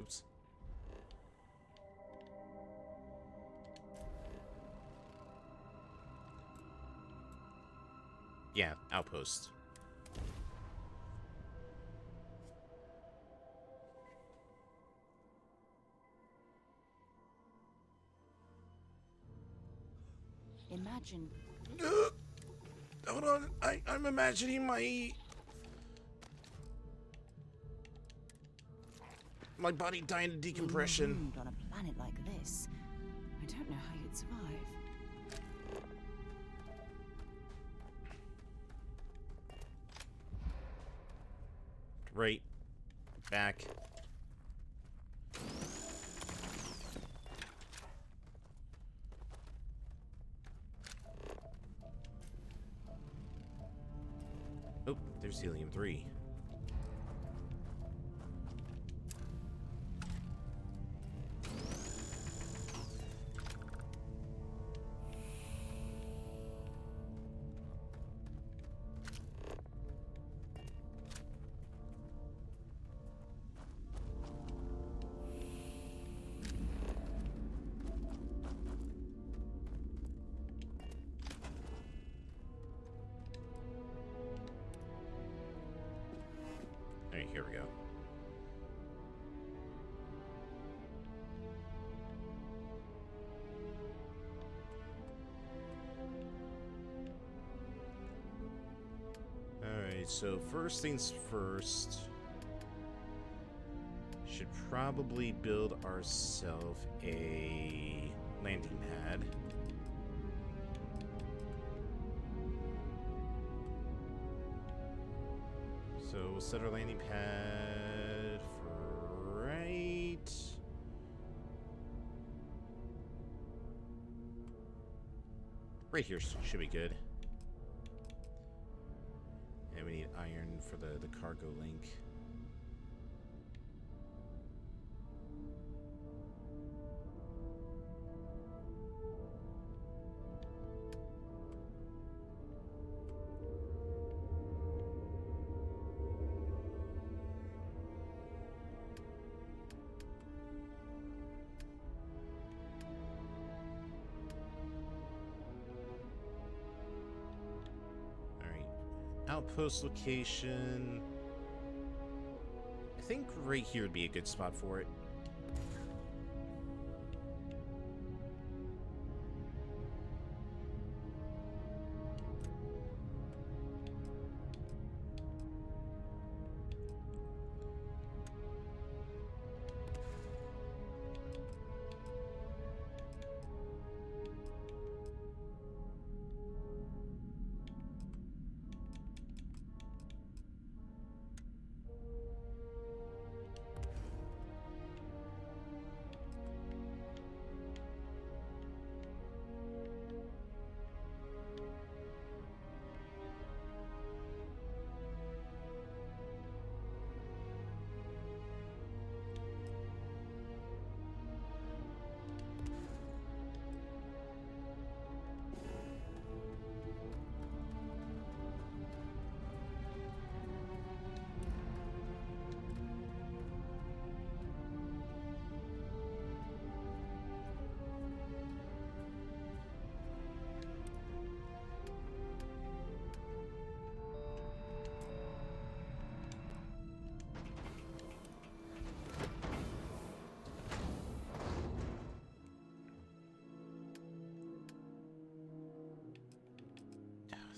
Oops. Yeah, outpost. Imagine. Hold on, I'm imagining my body dying of decompression. On a planet like this, I don't know how you'd survive. Right. Back. Oh, there's helium-3. Alright, here we go. Alright, so first things first. Should probably build ourselves a landing pad. So we'll set our landing pad for right here should be good. And we need iron for the cargo link. Outpost location. I think right here would be a good spot for it.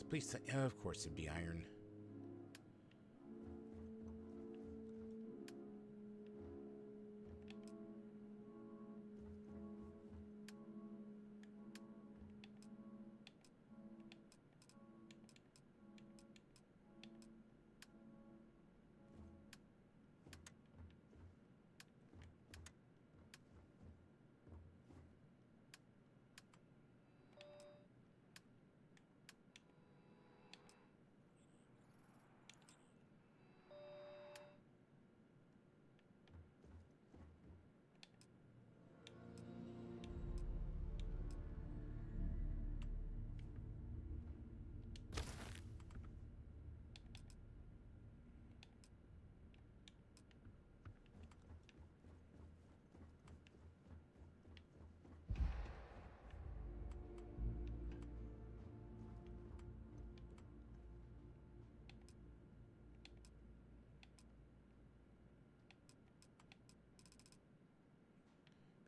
Please, of course it'd be iron.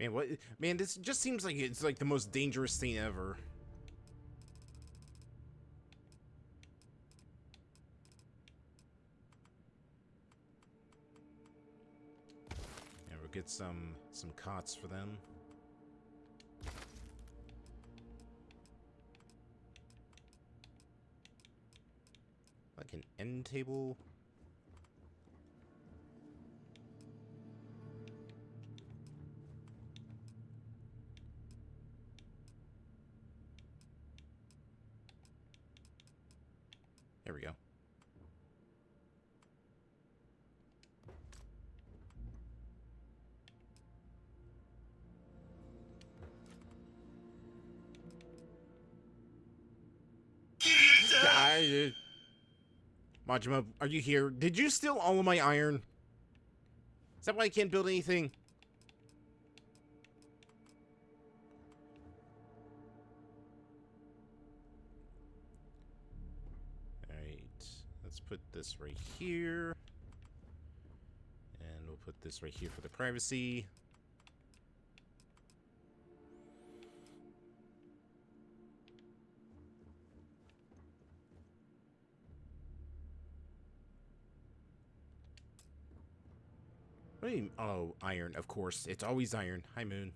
Man, what? Man, this just seems like it's like the most dangerous thing ever. And we'll get some cots for them. Like an end table. There we go. Majima, are you here? Did you steal all of my iron? Is that why I can't build anything? Alright, let's put this right here. And we'll put this right here for the privacy. What do you mean? Oh, iron, of course. It's always iron. Hi, Moon.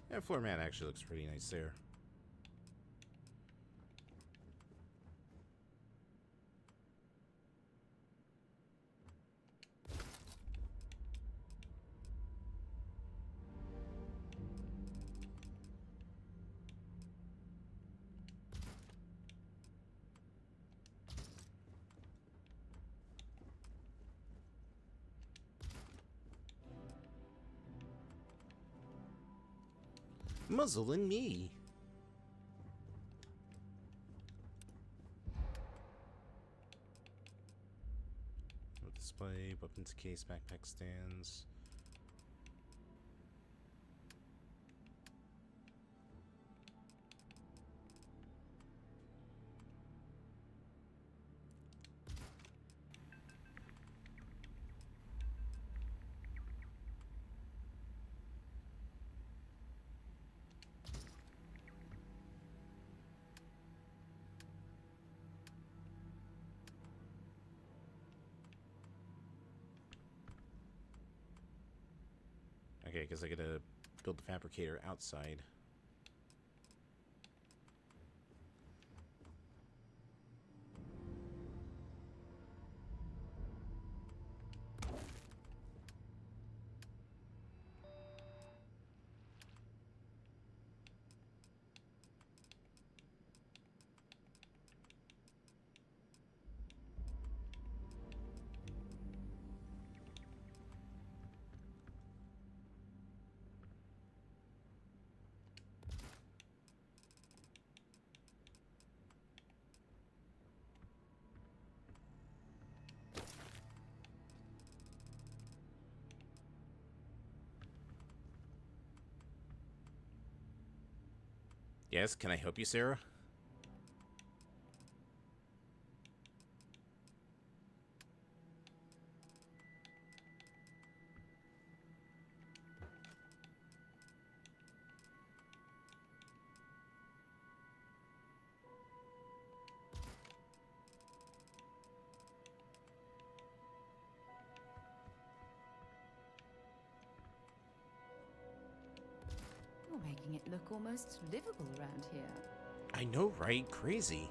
Yeah, floor mat actually looks pretty nice there. Muzzle and me. Display, weapons case, backpack stands. Okay, because I gotta build the fabricator outside. Yes, can I help you, Sarah? You're making it look almost livable around here. I know, right? Crazy.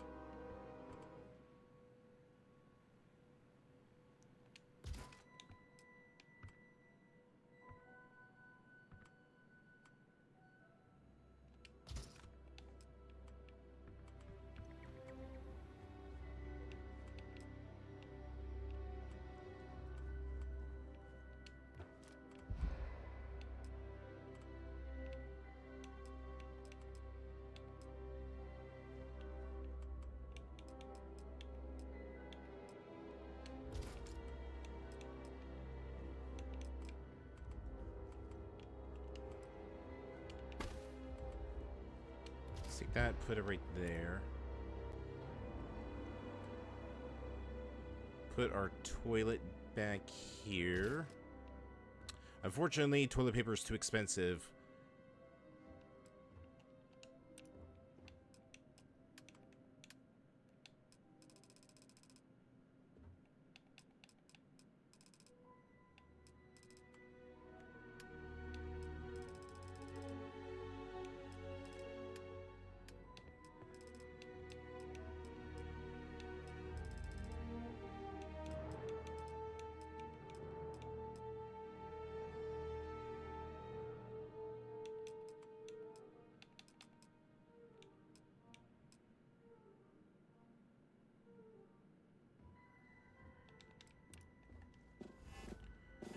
that, put it right there. Put our toilet back here. Unfortunately, toilet paper is too expensive.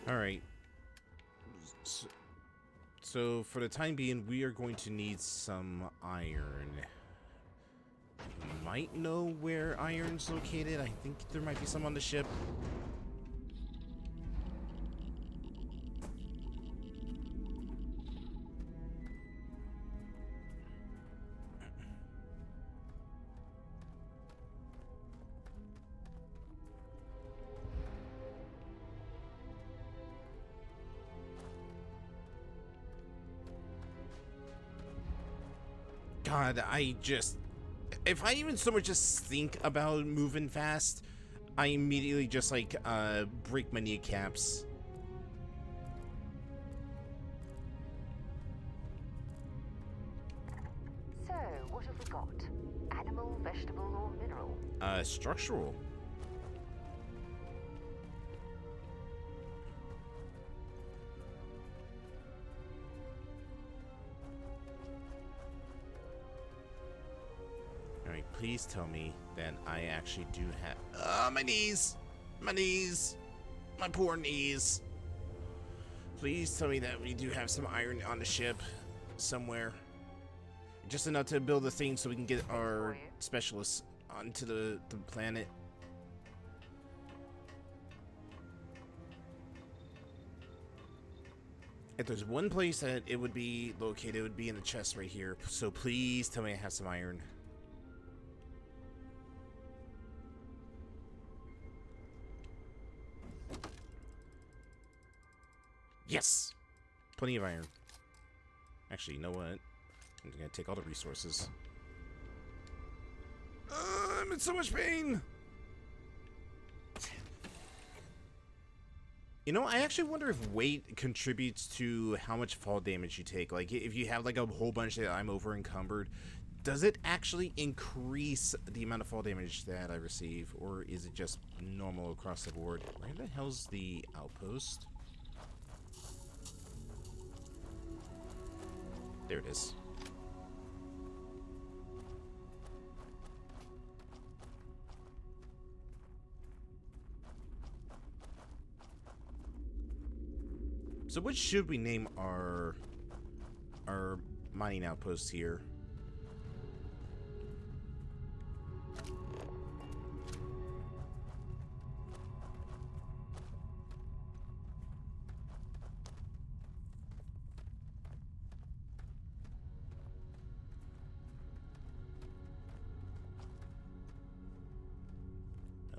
Alright. So, for the time being, we are going to need some iron. I might know where iron's located. I think there might be some on the ship. God, if I even so much just think about moving fast, I immediately just like break my kneecaps. So, what have we got? Animal, vegetable, or mineral? Structural. Please tell me that I actually do have... my knees! My knees! My poor knees! Please tell me that we do have some iron on the ship somewhere. Just enough to build a thing so we can get our specialists onto the planet. If there's one place that it would be located, it would be in the chest right here. So please tell me I have some iron. Yes! Plenty of iron. Actually, you know what? I'm gonna take all the resources. I'm in so much pain! You know, I actually wonder if weight contributes to how much fall damage you take. Like, if you have like a whole bunch that I'm over encumbered, does it actually increase the amount of fall damage that I receive? Or is it just normal across the board? Where the hell's the outpost? There it is. So what should we name our mining outpost here?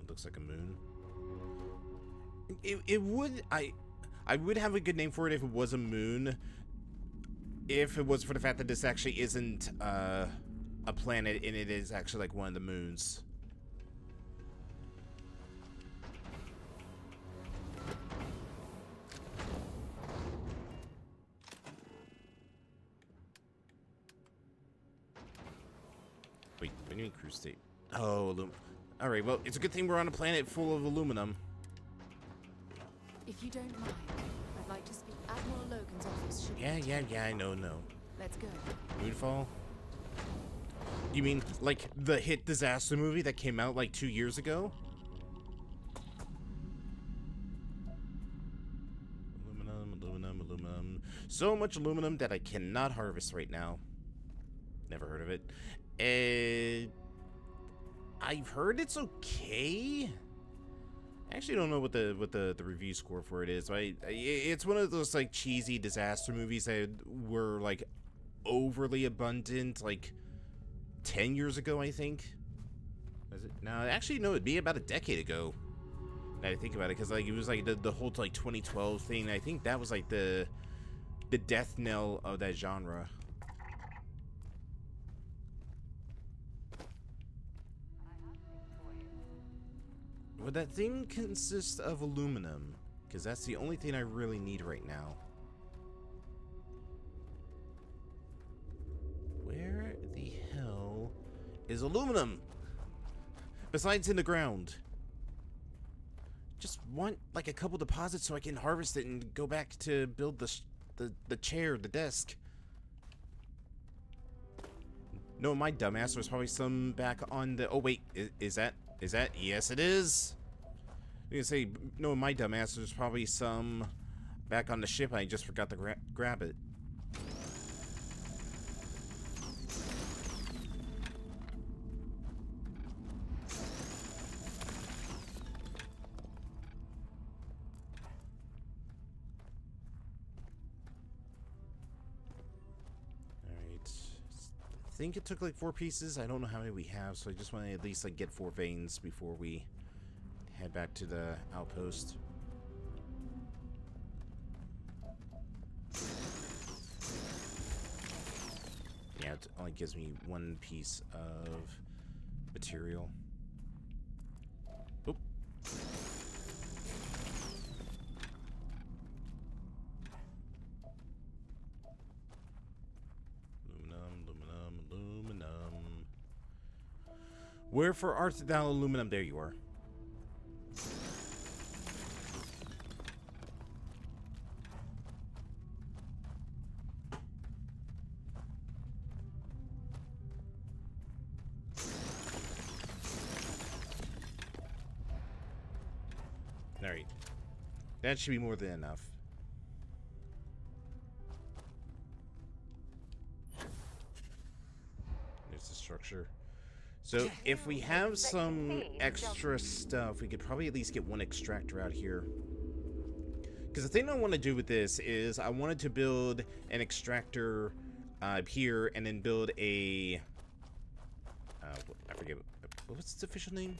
Looks like a moon. It would I would have a good name for it if it was a moon. If it was for the fact that this actually isn't a planet and it is actually like one of the moons. Wait, what do you mean cruise state? Oh, alright, well, it's a good thing we're on a planet full of aluminum. If you don't mind, I'd like to speak Admiral Logan's office. Yeah, I know. Let's go. Moonfall? You mean like the hit disaster movie that came out like 2 years ago? Aluminum. So much aluminum that I cannot harvest right now. Never heard of it. I've heard it's okay. I actually don't know what the review score for it is. It's one of those like cheesy disaster movies that were like overly abundant, like 10 years ago, I think. Was it? No, actually, no, it'd be about a decade ago. Now I think about it, because like it was like the whole like 2012 thing. I think that was like the death knell of that genre. Would that thing consist of aluminum? Because that's the only thing I really need right now. Where the hell is aluminum? Besides in the ground. Just want like a couple deposits so I can harvest it and go back to build the chair, the desk. No, my dumbass, there's probably some back on the... Oh wait, is that? Yes, it is. I'm gonna say, no, my dumbass, there's probably some back on the ship. I just forgot to grab it. I think it took like 4 pieces. I don't know how many we have, so I just want to at least like get 4 veins before we head back to the outpost. Yeah, it only gives me 1 piece of material. Oop. Aluminum. Wherefore art thou, aluminum? There you are. Alright. That should be more than enough. There's the structure. So if we have some extra stuff, we could probably at least get 1 extractor out here. Because the thing I want to do with this is I wanted to build an extractor here and then build a... I forget. What's its official name?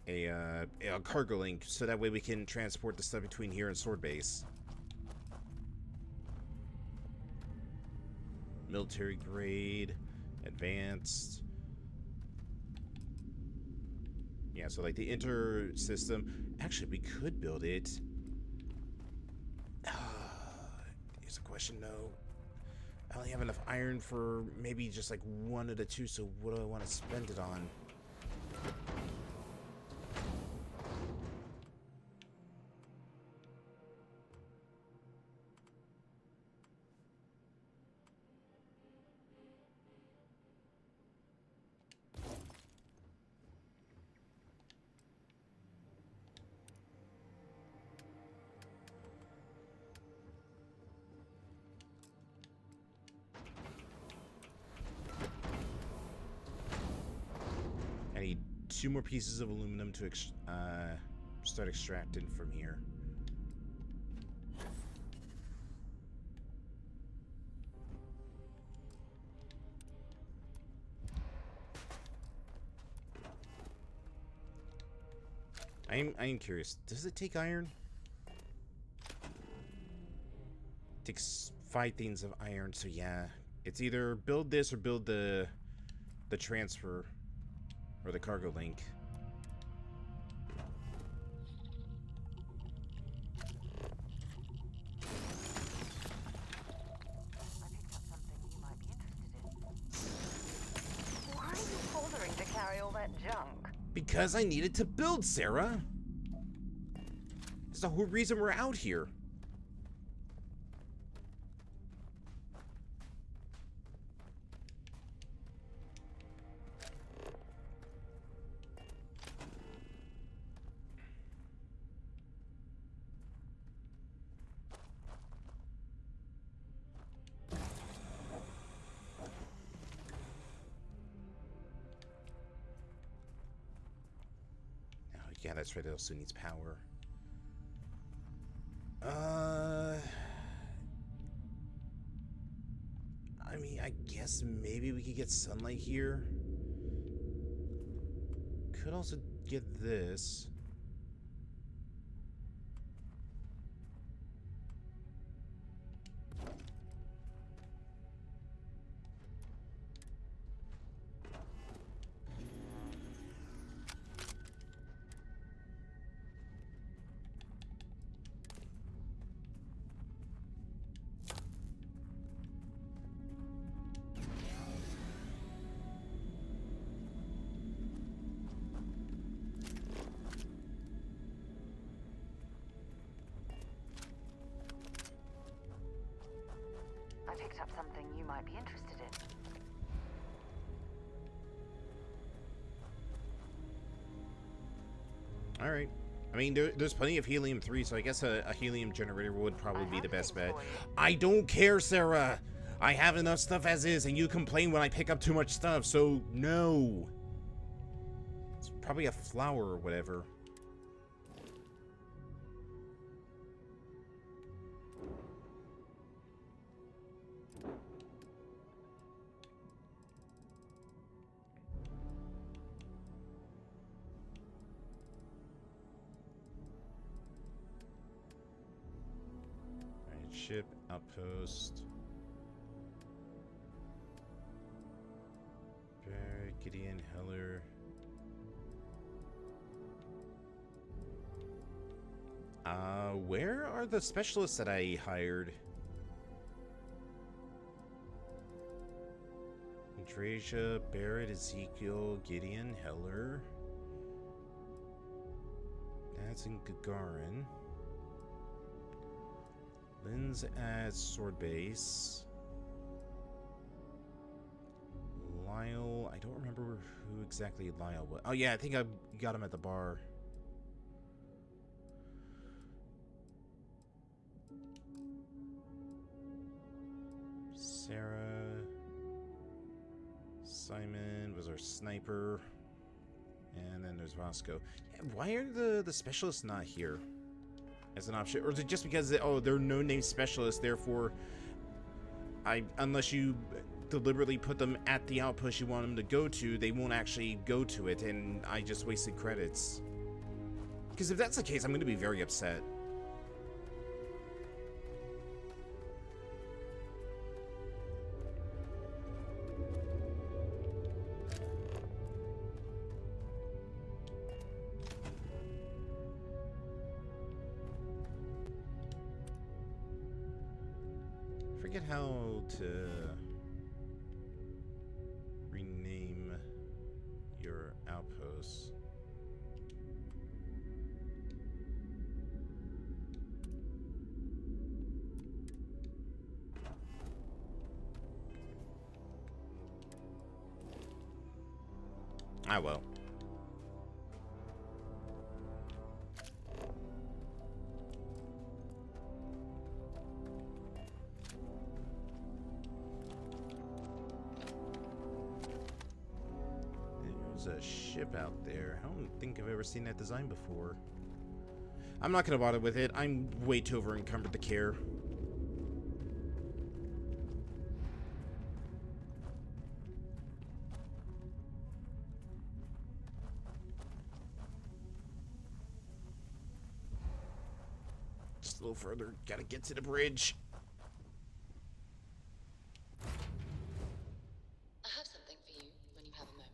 A cargo link, so that way we can transport the stuff between here and Sword Base. Military grade, advanced. Yeah, so like the inter-system. Actually, we could build it. Here's a question, though. I only have enough iron for maybe just like 1 of the 2, so what do I want to spend it on? I need 2 more pieces of aluminum to start extracting from here. I am curious. Does it take iron? It takes 5 things of iron, so yeah. It's either build this or build the transfer or the cargo link. Why are you bothering to carry all that junk? Because I needed to build, Sarah. That's the whole reason we're out here. Yeah, that's right. It also needs power. guess maybe we could get sunlight here. Could also get this. I picked up something you might be interested in. All right. I mean, there's plenty of helium-3, so I guess a helium generator would probably be the best bet. I don't care, Sarah. I have enough stuff as is, and you complain when I pick up too much stuff, so no. It's probably a flower or whatever. Ship, outpost. Barrett, Gideon, Heller. Where are the specialists that I hired? Andresia, Barrett, Ezekiel, Gideon, Heller. That's in Gagarin. Lynn's at Sword Base. Lyle, I don't remember who exactly Lyle was. Oh yeah, I think I got him at the bar. Sarah. Simon was our sniper. And then there's Vasco. Yeah, why are the specialists not here as an option? Or is it just because they're no-name specialists, therefore unless you deliberately put them at the outpost you want them to go to, they won't actually go to it, and I just wasted credits. Because if that's the case, I'm going to be very upset. Forget how to rename your outposts. Ah, well. There's a ship out there. I don't think I've ever seen that design before. I'm not gonna bother with it. I'm way too over encumbered to care. Just a little further. Gotta get to the bridge. I have something for you when you have a moment.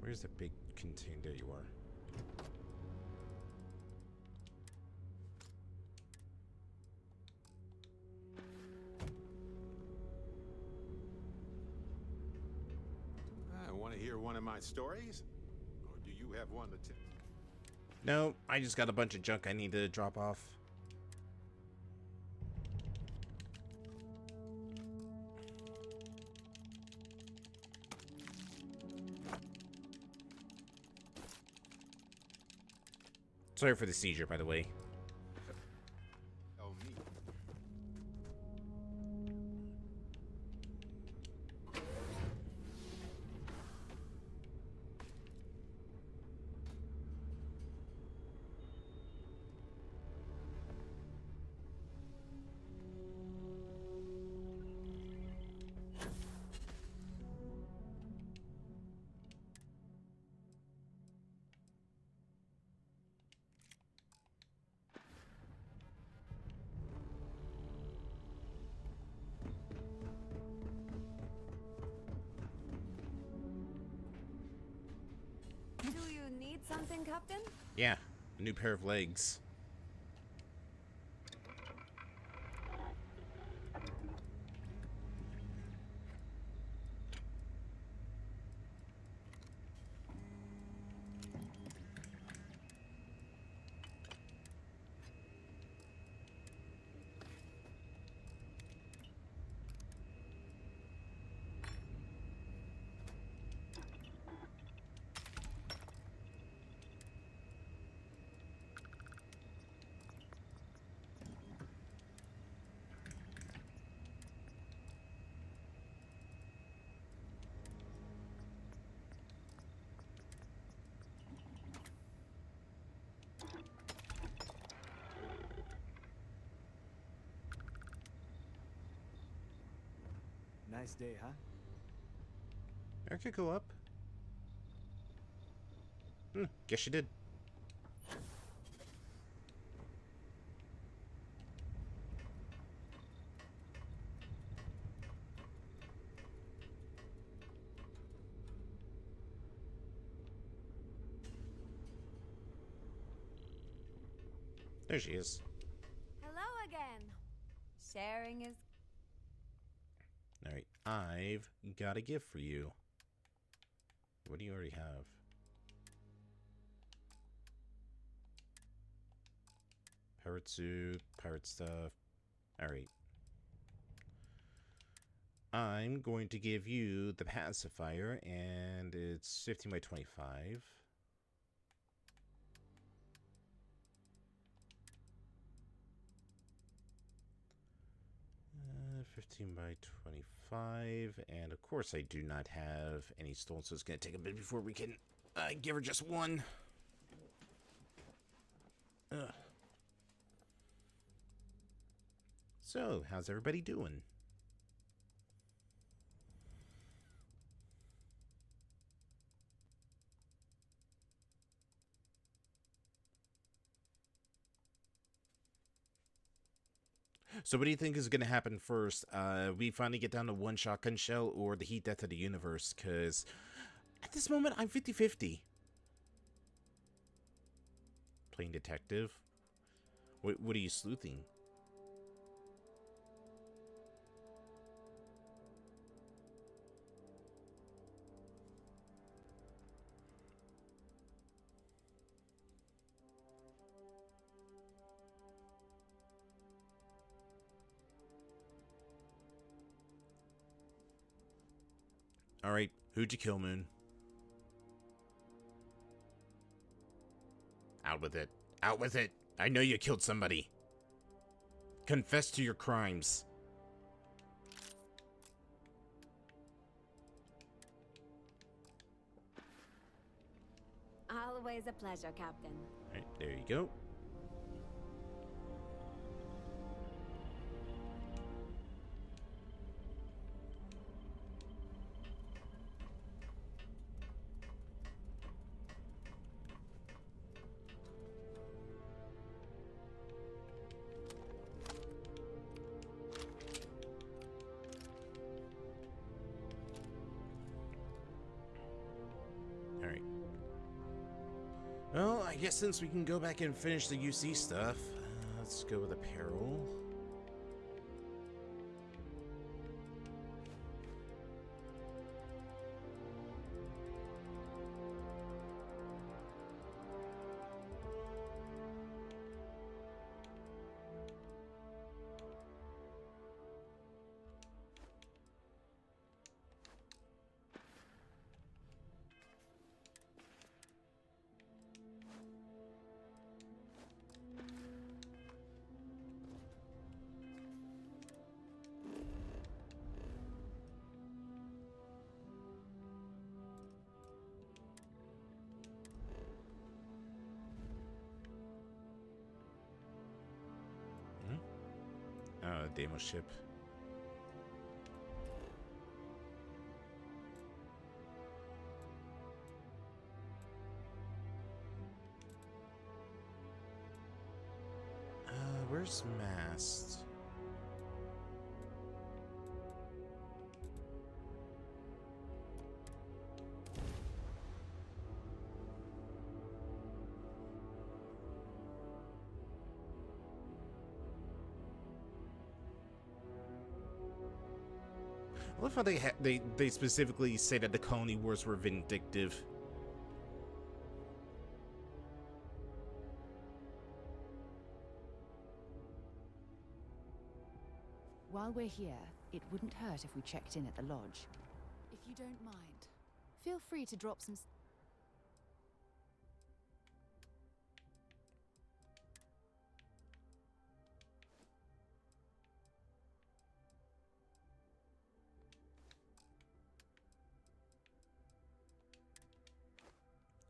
Where's the big container? There you are. Want to hear one of my stories? Or do you have one to tell? No, I just got a bunch of junk I need to drop off. Sorry for the seizure, by the way. Oh, me. Do you need something, Captain? Yeah, a new pair of legs. Nice day, huh? I could go up. Guess you did. There she is. Hello again. Sharing is... Alright, I've got a gift for you. What do you already have? Pirate suit, pirate stuff. Alright. I'm going to give you the pacifier, and it's 15 by 25. 15 by 25, and of course I do not have any stolen, so it's going to take a bit before we can give her just one. Ugh. So, how's everybody doing? So what do you think is going to happen first? We finally get down to one shotgun shell or the heat death of the universe? Because at this moment, I'm 50-50. Playing detective? What are you sleuthing? Alright, who'd you kill, Moon? Out with it. Out with it! I know you killed somebody. Confess to your crimes. Always a pleasure, Captain. Alright, there you go. Alright. Well, I guess since we can go back and finish the UC stuff, let's go with apparel. Demo ship. Where's mast? I love how they specifically say that the colony wars were vindictive. While we're here, it wouldn't hurt if we checked in at the lodge. If you don't mind. Feel free to drop some...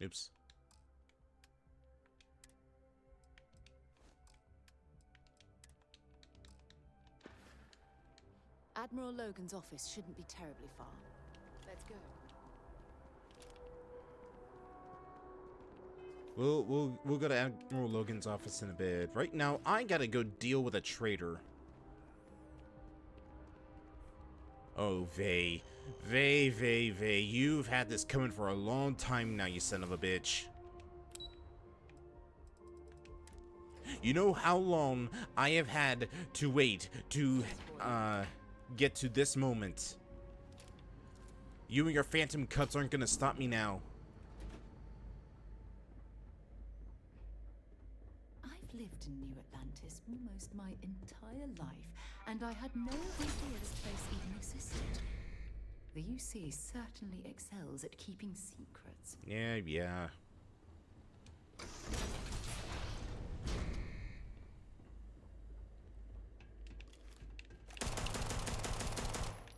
Oops. Admiral Logan's office shouldn't be terribly far. Let's go. We'll go to Admiral Logan's office in a bit. Right now, I gotta go deal with a traitor. Oh, Vay. Vay. You've had this coming for a long time now, you son of a bitch. You know how long I have had to wait to, get to this moment. You and your phantom cuts aren't gonna stop me now. I've lived in New Atlantis almost my entire life, and I had no idea this place even existed. The UC certainly excels at keeping secrets. Yeah.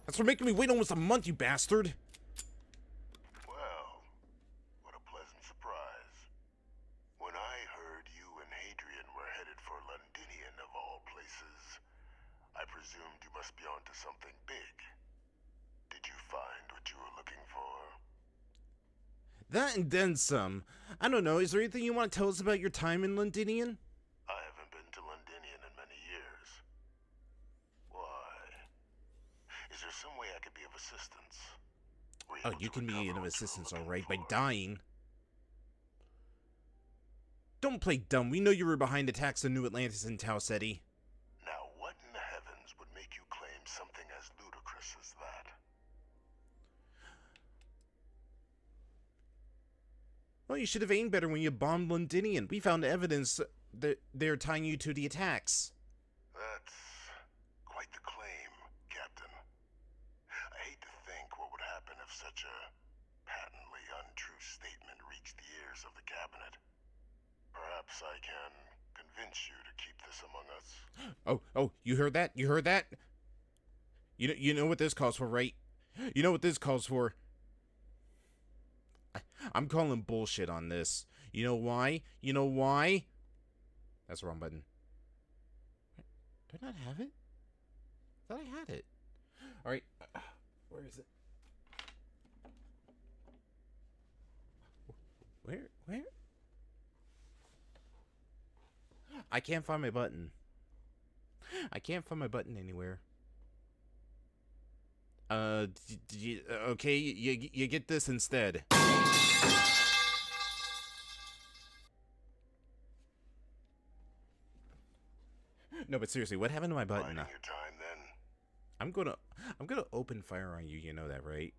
That's for making me wait almost a month, you bastard! Well, what a pleasant surprise. When I heard you and Hadrian were headed for Londinian of all places, I presumed you must be onto something big. Did you find what you were looking for? That and then some. I don't know, is there anything you want to tell us about your time in Londinian? I haven't been to Londinian in many years. Why? Is there some way I could be of assistance? Oh, you can be of assistance, alright, by dying. Don't play dumb. We know you were behind attacks on New Atlantis and Tau Ceti. Now, what in the heavens would make you claim something as ludicrous as that? Well, you should have aimed better when you bombed Londinian. We found evidence that they're tying you to the attacks. That's quite the claim, Captain. I hate to think what would happen if such a patently untrue statement reached the ears of the cabinet. Perhaps I can convince you to keep this among us. Oh, you heard that? You heard that? You know what this calls for, right? You know what this calls for? I'm calling bullshit on this. You know why? You know why? That's the wrong button. Did I not have it? I thought I had it. Alright. Where is it? Where? I can't find my button. I can't find my button anywhere. Okay, you get this instead. No, but seriously, what happened to my button? Biding your time, then. I'm gonna open fire on you. You know that, right?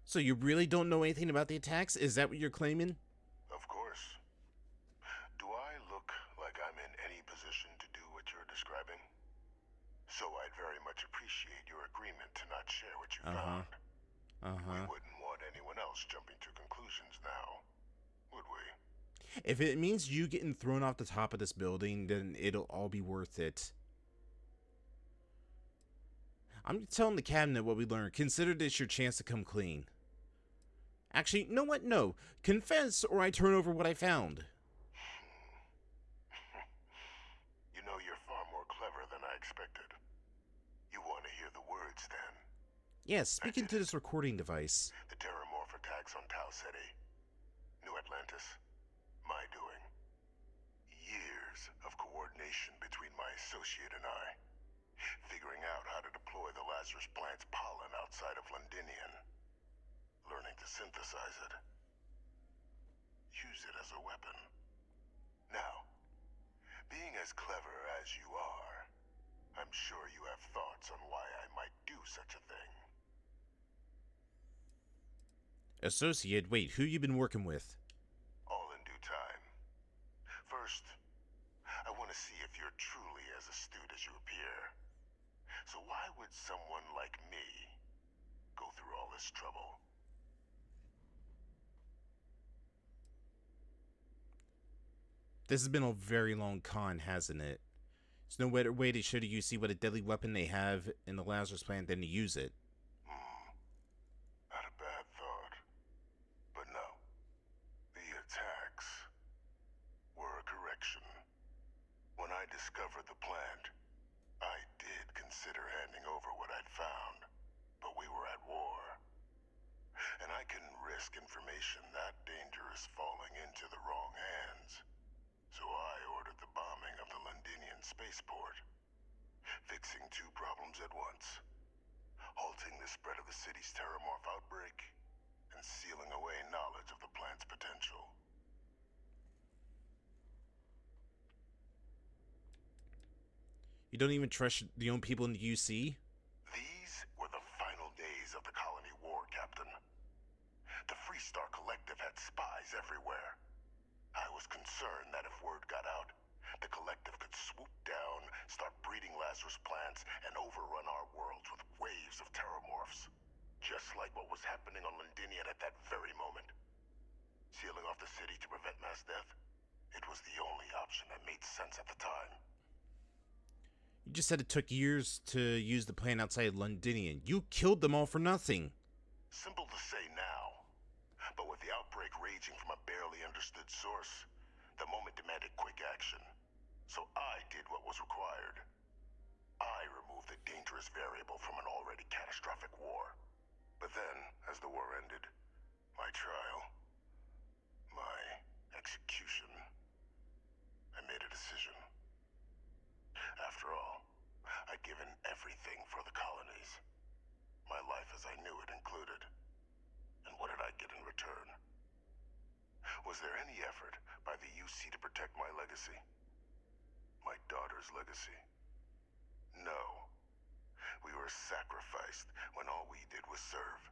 So you really don't know anything about the attacks? Is that what you're claiming? Of course. Do I look like I'm in any position to do what you're describing? So I'd very much appreciate your agreement to not share what you found. We wouldn't want anyone else jumping to conclusions now, would we? If it means you getting thrown off the top of this building, then it'll all be worth it. I'm telling the cabinet what we learned. Consider this your chance to come clean. Actually, you know what? No. Confess or I turn over what I found. You know, you're far more clever than I expected. You want to hear the words, then? Yes, speak into this recording device. The terramorph attacks on Tau City. New Atlantis. My doing. Years of coordination between my associate and I. Figuring out how to deploy the Lazarus plant's pollen outside of Londinian. Learning to synthesize it. Use it as a weapon. Now, being as clever as you are, I'm sure you have thoughts on why I might do such a thing. Associate, wait, who you been working with? All in due time. First, I want to see if you're truly as astute as you appear. So why would someone like me go through all this trouble? This has been a very long con, hasn't it? There's no better way to show you see what a deadly weapon they have in the Lazarus plant than to use it. Not a bad thought. But no. The attacks were a correction. When I discovered the plant, I did consider handing over what I'd found, but we were at war. And I couldn't risk information that dangerous falling into the wrong hands. So I ordered the bombing of the Londinian spaceport, fixing two problems at once. Halting the spread of the city's terramorph outbreak, and sealing away knowledge of the plant's potential. You don't even trust the own people in the UC? These were the final days of the colony war, Captain. The Freestar Collective had spies everywhere. I was concerned that if word got out, the Collective could swoop down, start breeding Lazarus plants, and overrun our worlds with waves of terramorphs. Just like what was happening on Londinian at that very moment. Sealing off the city to prevent mass death, it was the only option that made sense at the time. You just said it took years to use the plant outside Londinian. You killed them all for nothing. Simple to say now, but with the outbreak raging from a barely understood source, the moment demanded quick action. So I did what was required. I removed the dangerous variable from an already catastrophic war. But then, as the war ended, my trial, my execution, I made a decision. After all, I'd given everything for the colonies. My life as I knew it included. And what did I get in return? Was there any effort by the UC to protect my legacy? My daughter's legacy? No. We were sacrificed when all we did was serve.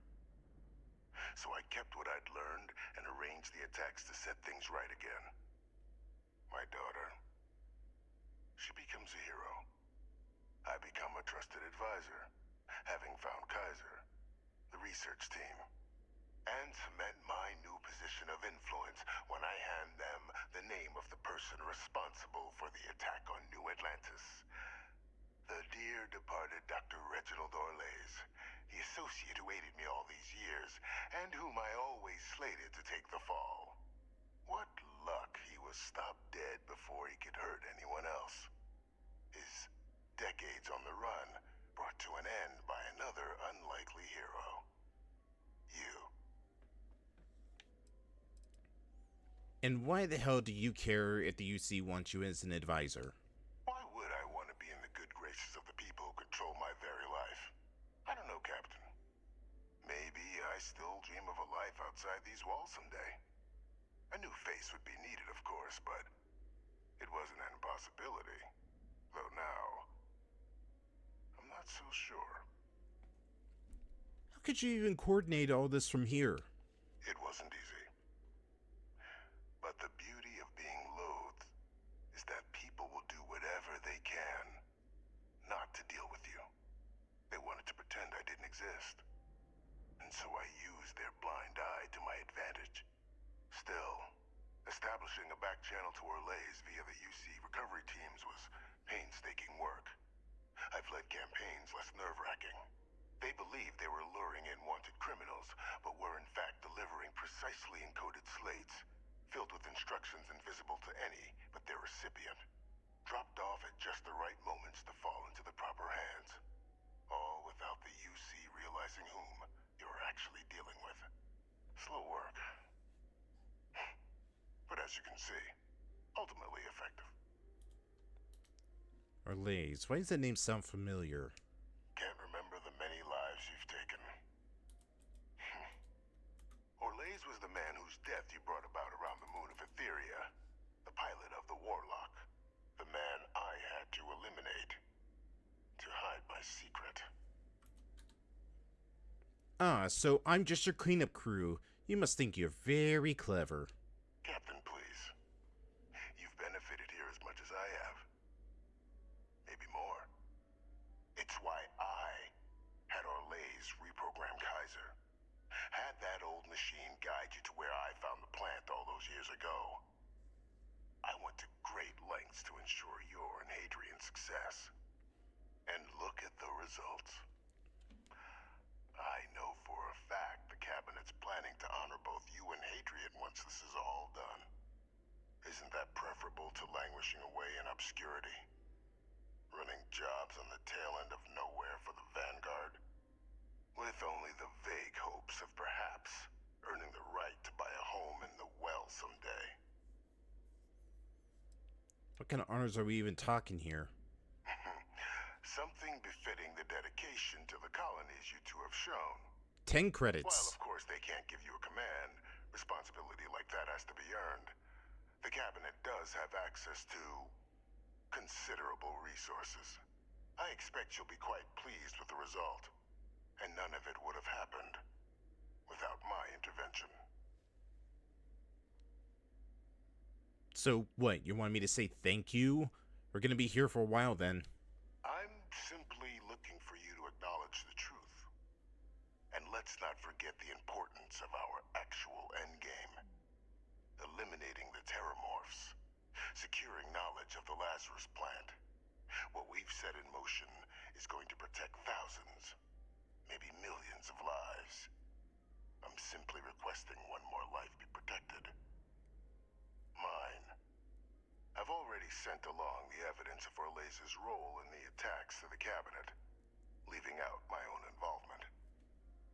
So I kept what I'd learned and arranged the attacks to set things right again. My daughter. She becomes a hero. I become a trusted advisor, having found Kaiser, the research team, and cement my new position of influence when I hand them the name of the person responsible for the attack on New Atlantis. The dear departed Dr. Reginald Orlays, the associate who aided me all these years, and whom I always slated to take the fall. What luck he was stopped dead before he could hurt anyone else. His decades on the run brought to an end by another unlikely hero. You. And why the hell do you care if the UC wants you as an advisor? Why would I want to be in the good graces of the people who control my very life? I don't know, Captain. Maybe I still dream of a life outside these walls someday. A new face would be needed, of course, but It wasn't an impossibility. Though now, I'm not so sure. How could you even coordinate all this from here? It wasn't easy. But the beauty of being loathed is that people will do whatever they can not to deal with you. They wanted to pretend I didn't exist. And so I used their blind eye to my advantage. Still, establishing a back channel to Orlays via the UC recovery teams was painstaking work. I've led campaigns less nerve-wracking. They believed they were luring in wanted criminals, but were in fact delivering precisely encoded slates, filled with instructions invisible to any but their recipient, dropped off at just the right moments to fall into the proper hands. All without the UC realizing whom you're actually dealing with. Slow work. But as you can see, ultimately effective. Orlays. Why does that name sound familiar? Can't remember the many lives you've taken. Orlays was the man whose death you brought about around the moon of Etheria, the pilot of the Warlock. The man I had to eliminate to hide my secret. Ah, so I'm just your cleanup crew. You must think you're very clever. Captain, please. You've benefited here as much as I have. Maybe more. It's why I had Orlays reprogram Kaiser. Had that old machine guide you to where I found the plant all those years ago. I went to great lengths to ensure your and Hadrian's success. And look at the results. I know for a fact the Cabinet's planning to honor both you and Hadrian once this is all done. Isn't that preferable to languishing away in obscurity? Running jobs on the tail end of nowhere for the Vanguard? With only the vague hopes of perhaps earning the right to buy a home in the well someday. What kind of honors are we even talking here? Something befitting the dedication to the colonies you two have shown. 10 credits. While, of course, they can't give you a command, responsibility like that has to be earned. The Cabinet does have access to considerable resources. I expect you'll be quite pleased with the result. And none of it would have happened without my intervention. So, what? You want me to say thank you? We're gonna be here for a while then. I'm simply looking for you to acknowledge the truth. And let's not forget the importance of our actual endgame. Eliminating the Terramorphs. Securing knowledge of the Lazarus plant. What we've set in motion is going to protect thousands, maybe millions of lives. I'm simply requesting one more life be protected. Mine. I've already sent along the evidence of Orlays' role in the attacks to the Cabinet, leaving out my own involvement.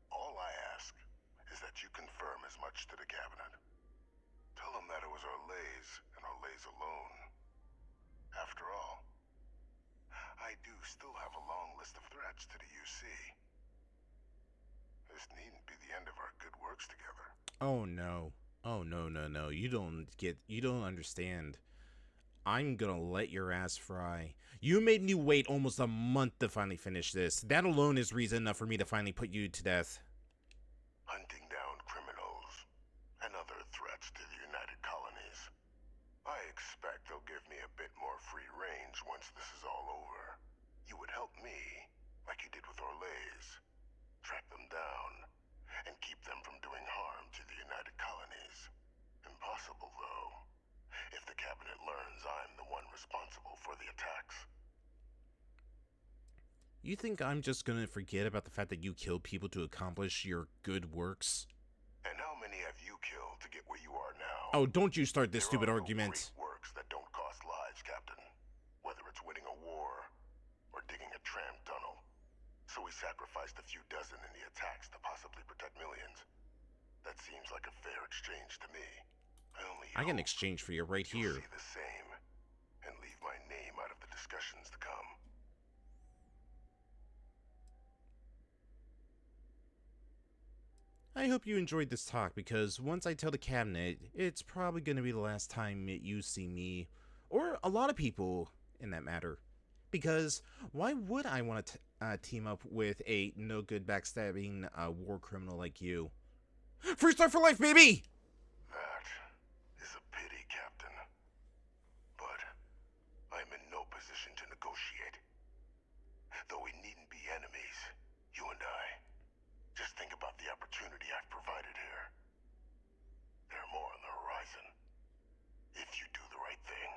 All I ask is that you confirm as much to the Cabinet. Tell them that it was Orlays and Orlays alone. After all, I do still have a long list of threats to the UC. This needn't be the end of our good works together. Oh no. Oh no, no, no. You don't understand. I'm gonna let your ass fry. You made me wait almost a month to finally finish this. That alone is reason enough for me to finally put you to death. Hunting down criminals and other threats to the United Colonies. I expect they'll give me a bit more free range once this is all over. You would help me, like you did with Orlays. Track them down, and keep them from doing harm to the United Colonies. Impossible, though, if the Cabinet learns I'm the one responsible for the attacks. You think I'm just gonna forget about the fact that you killed people to accomplish your good works? And how many have you killed to get where you are now? Oh, don't you start this stupid There are argument. No great works that don't cost lives, Captain. Whether it's winning a war or digging a tram tunnel. So we sacrificed a few dozen in the attacks to possibly protect millions. That seems like a fair exchange to me. I can exchange for you right here. See the same, and leave my name out of the discussions to come. I hope you enjoyed this talk, because once I tell the Cabinet, it's probably going to be the last time you see me or a lot of people in that matter. Because why would I want to team up with a no-good backstabbing war criminal like you? Free start for life, baby! That is a pity, Captain. But I'm in no position to negotiate. Though we needn't be enemies, you and I. Just think about the opportunity I've provided here. There are more on the horizon. If you do the right thing.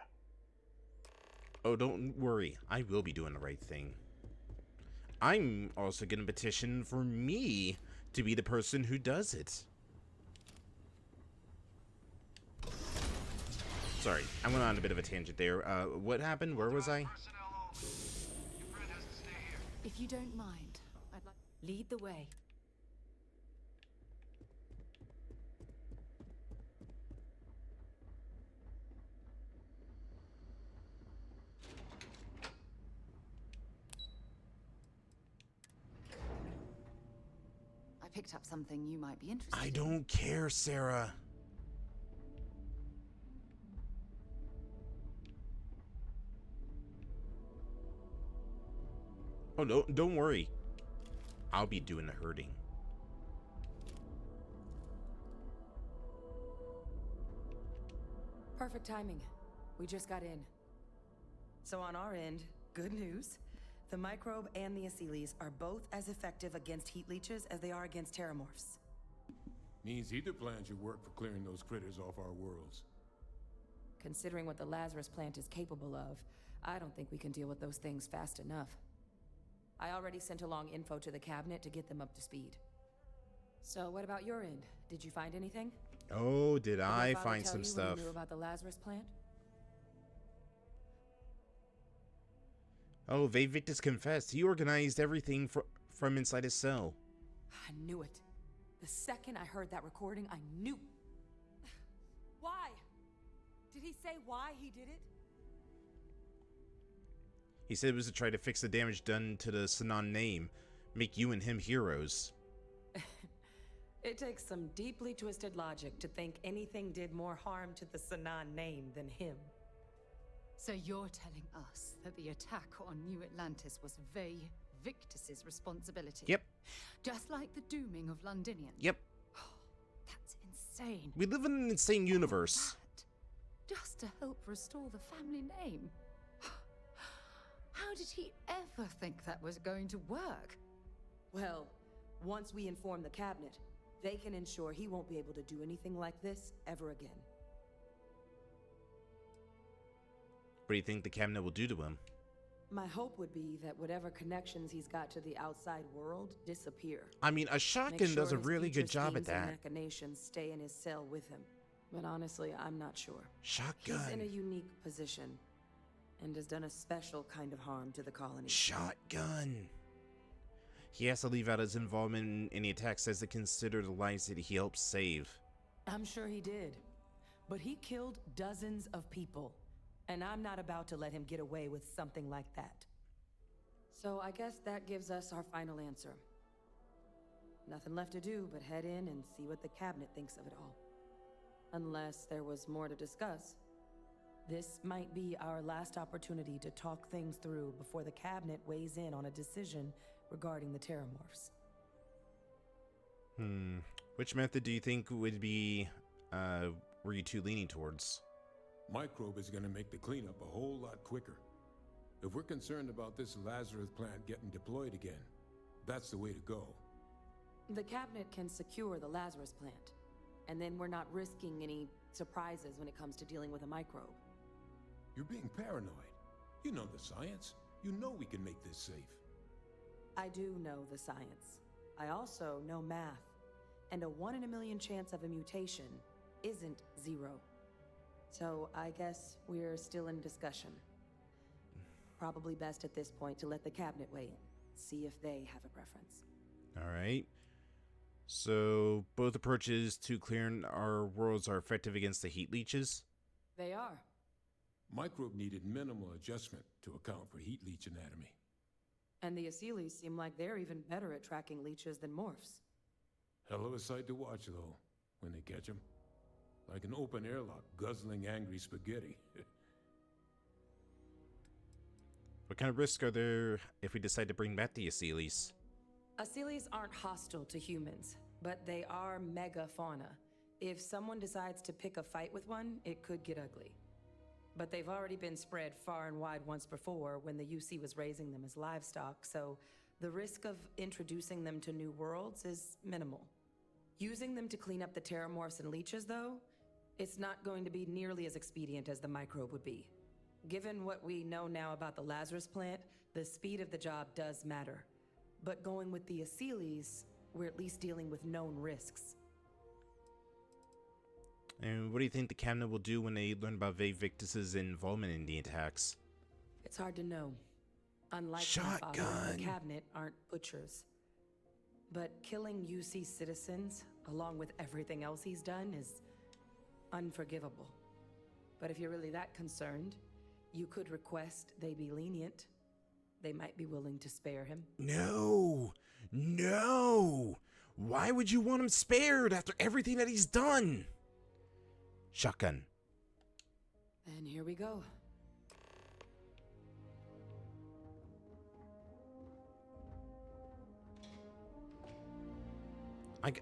Oh, don't worry. I will be doing the right thing. I'm also going to petition for me to be the person who does it. Sorry, I went on a bit of a tangent there. What happened? Where was I? If you don't mind, I'd like... Lead the way. I picked up something you might be interested in. I don't care, Sarah. Oh, no, don't worry. I'll be doing the herding. Perfect timing. We just got in. So on our end, good news. The microbe and the Asylees are both as effective against heat leeches as they are against terramorphs. Means either plan should work for clearing those critters off our worlds. Considering what the Lazarus plant is capable of, I don't think we can deal with those things fast enough. I already sent along info to the cabinet to get them up to speed. So what about your end? Did you find anything? Oh, did I my father find tell some you stuff? What he knew about the Lazarus plant? Oh, Victus confessed. He organized everything from inside his cell. I knew it. The second I heard that recording, I knew. Why? Did he say why he did it? He said it was to try to fix the damage done to the Sinan name, make you and him heroes. It takes some deeply twisted logic to think anything did more harm to the Sinan name than him. So you're telling us that the attack on New Atlantis was Victus's responsibility? Yep. Just like the dooming of Londinians? Yep. That's insane. We live in an insane universe. Just to help restore the family name? How did he ever think that was going to work? Well, once we inform the cabinet, they can ensure he won't be able to do anything like this ever again. What do you think the cabinet will do to him? My hope would be that whatever connections he's got to the outside world disappear. I mean, a shotgun does a really good job at that. Machinations stay in his cell with him. But honestly, I'm not sure. Shotgun. He's in a unique position and has done a special kind of harm to the colony. Shotgun. He has to leave out his involvement in any attacks as to consider the lives that he helped save. I'm sure he did. But he killed dozens of people. And I'm not about to let him get away with something like that. So I guess that gives us our final answer. Nothing left to do but head in and see what the cabinet thinks of it all. Unless there was more to discuss. This might be our last opportunity to talk things through before the cabinet weighs in on a decision regarding the terramorphs. Which method do you think would be, were you two leaning towards? Microbe is going to make the cleanup a whole lot quicker. If we're concerned about this Lazarus plant getting deployed again, that's the way to go. The cabinet can secure the Lazarus plant, and then we're not risking any surprises when it comes to dealing with a microbe. You're being paranoid. You know the science. You know we can make this safe. I do know the science. I also know math. And a 1 in a million chance of a mutation isn't 0. So I guess we're still in discussion. Probably best at this point to let the cabinet weigh in. See if they have a preference. All right. So both approaches to clearing our worlds are effective against the heat leeches? They are. Microbe needed minimal adjustment to account for heat leech anatomy. And the Asylees seem like they're even better at tracking leeches than morphs. Hell of a sight to watch, though, when they catch them. Like an open airlock guzzling angry spaghetti. What kind of risks are there if we decide to bring back the Aseles? Aseles aren't hostile to humans, but they are megafauna. If someone decides to pick a fight with one, it could get ugly. But they've already been spread far and wide once before when the UC was raising them as livestock, so the risk of introducing them to new worlds is minimal. Using them to clean up the terramorphs and leeches, though, it's not going to be nearly as expedient as the microbe would be. Given what we know now about the Lazarus plant, the speed of the job does matter. But going with the Aseles, we're at least dealing with known risks. And what do you think the cabinet will do when they learn about Vae Victus's involvement in the attacks? It's hard to know. Unlike my father, the cabinet aren't butchers. But killing UC citizens, along with everything else he's done, is unforgivable. But if you're really that concerned, you could request they be lenient. They might be willing to spare him. No! No! Why would you want him spared after everything that he's done? Shotgun. And here we go.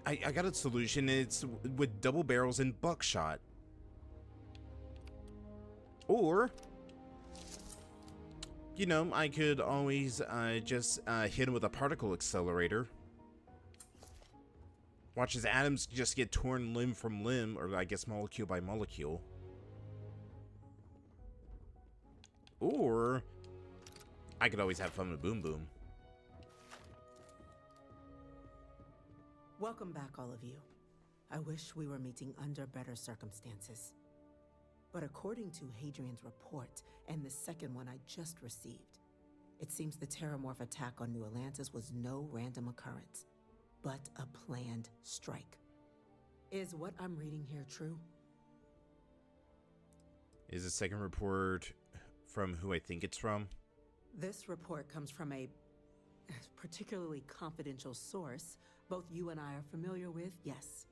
I got a solution. It's with double barrels and buckshot. Or, you know, I could always just hit him with a particle accelerator. Watch his atoms just get torn limb from limb, or I guess molecule by molecule. Or, I could always have fun with Boom Boom. Welcome back, all of you. I wish we were meeting under better circumstances. But according to Hadrian's report, and the second one I just received, it seems the Terramorph attack on New Atlantis was no random occurrence, but a planned strike. Is what I'm reading here true? Is the second report from who I think it's from? This report comes from a particularly confidential source both you and I are familiar with, yes.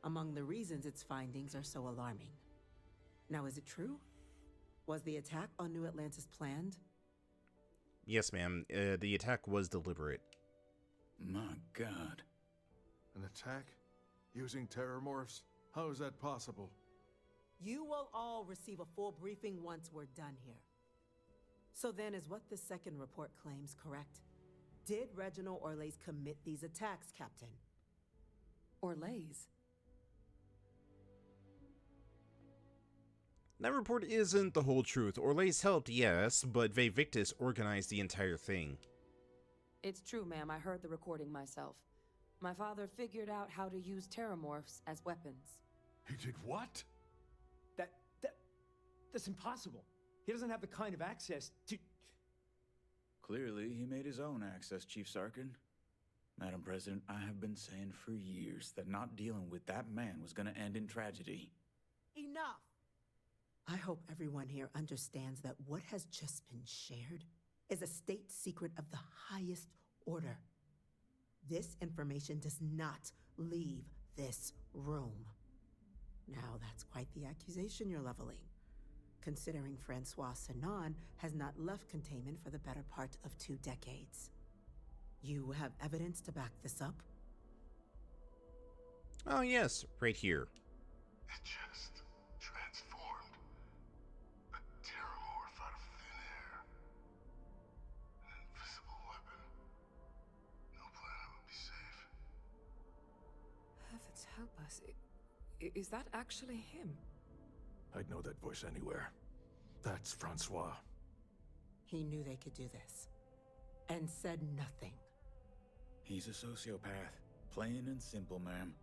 Among the reasons its findings are so alarming. Now, is it true? Was the attack on New Atlantis planned? Yes, ma'am. The attack was deliberate. My God. An attack? Using terramorphs? How is that possible? You will all receive a full briefing once we're done here. So then, is what the second report claims correct? Did Reginald Orlays commit these attacks, Captain? Orlays? That report isn't the whole truth. Orlays helped, yes, but Vae Victus organized the entire thing. It's true, ma'am. I heard the recording myself. My father figured out how to use terramorphs as weapons. He did what? That's impossible. He doesn't have the kind of access to... Clearly, he made his own access, Chief Sarkin. Madam President, I have been saying for years that not dealing with that man was going to end in tragedy. Enough! I hope everyone here understands that what has just been shared is a state secret of the highest order. This information does not leave this room. Now, that's quite the accusation you're leveling, considering Francois Sinon has not left containment for the better part of 2 decades. You have evidence to back this up? Oh yes, right here. It just transformed. A terramorph out of thin air. An invisible weapon. No planet would be safe. Heavens help us. Is that actually him? I'd know that voice anywhere. That's Francois. He knew they could do this, and said nothing. He's a sociopath. Plain and simple, ma'am.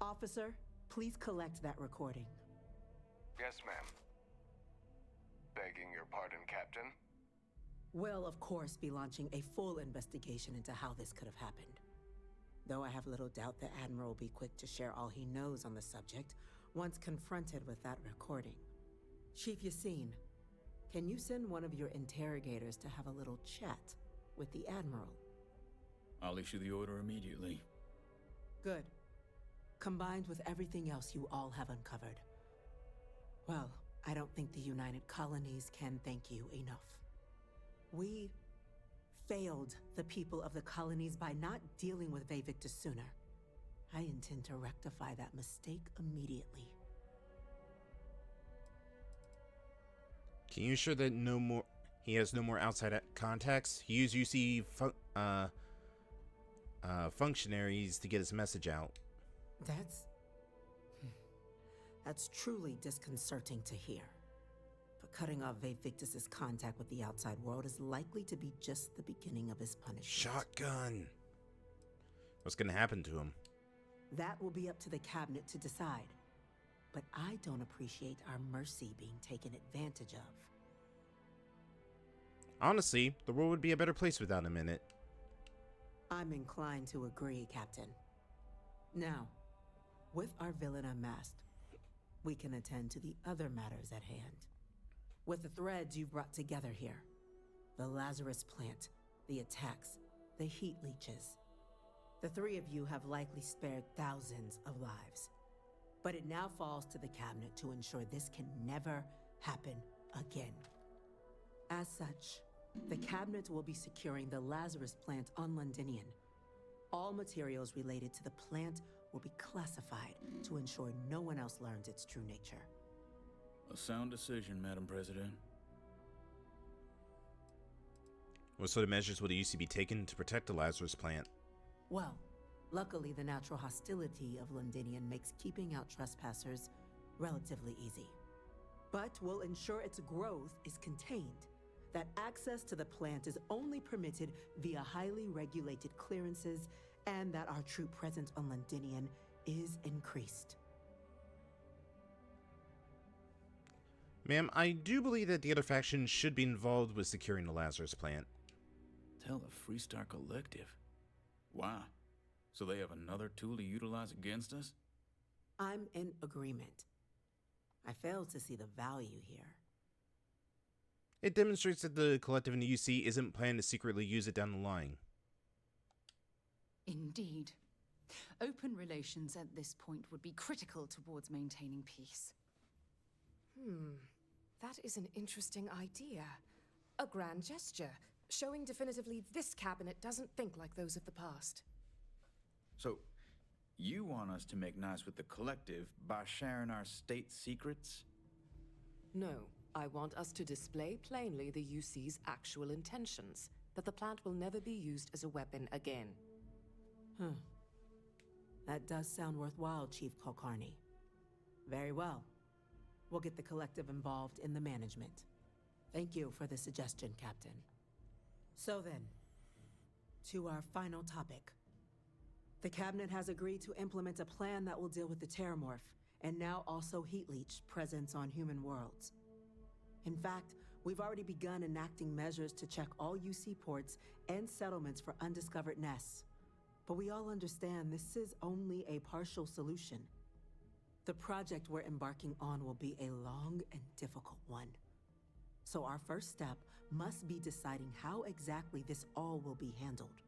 Officer, please collect that recording. Yes, ma'am. Begging your pardon, Captain. We'll, of course, be launching a full investigation into how this could have happened. Though I have little doubt the Admiral will be quick to share all he knows on the subject once confronted with that recording. Chief Yassine, can you send one of your interrogators to have a little chat with the Admiral? I'll issue the order immediately. Good. Combined with everything else you all have uncovered. Well, I don't think the United Colonies can thank you enough. We failed the people of the colonies by not dealing with Victus sooner. I intend to rectify that mistake immediately. Can you ensure that he has no more outside contacts? He used UC functionaries to get his message out. That's truly disconcerting to hear. But cutting off Victus's contact with the outside world is likely to be just the beginning of his punishment. Shotgun. What's going to happen to him? That will be up to the cabinet to decide. But I don't appreciate our mercy being taken advantage of. Honestly, the world would be a better place without him in it. I'm inclined to agree, Captain. Now, with our villain unmasked, we can attend to the other matters at hand. With the threads you've brought together here, the Lazarus plant, the attacks, the heat leeches, the three of you have likely spared thousands of lives. But it now falls to the cabinet to ensure this can never happen again. As such, the cabinet will be securing the Lazarus plant on Londinian. All materials related to the plant will be classified to ensure no one else learns its true nature. A sound decision, Madam President. What sort of measures will the UC be taken to protect the Lazarus plant? Well, luckily the natural hostility of Londinian makes keeping out trespassers relatively easy. But we'll ensure its growth is contained, that access to the plant is only permitted via highly regulated clearances, and that our troop presence on Londinian is increased. Ma'am, I do believe that the other faction should be involved with securing the Lazarus plant. Tell the Freestar Collective. Wow. So they have another tool to utilize against us? I'm in agreement. I fail to see the value here. It demonstrates that the collective in the UC isn't planning to secretly use it down the line. Indeed. Open relations at this point would be critical towards maintaining peace. That is an interesting idea. A grand gesture, showing definitively this cabinet doesn't think like those of the past. So, you want us to make nice with the collective by sharing our state secrets? No, I want us to display plainly the UC's actual intentions, that the plant will never be used as a weapon again. That does sound worthwhile, Chief Kulkarni. Very well. We'll get the collective involved in the management. Thank you for the suggestion, Captain. So then, to our final topic. The cabinet has agreed to implement a plan that will deal with the Terramorph, and now also Heat Leech presence on human worlds. In fact, we've already begun enacting measures to check all UC ports and settlements for undiscovered nests. But we all understand this is only a partial solution. The project we're embarking on will be a long and difficult one. So our first step must be deciding how exactly this all will be handled.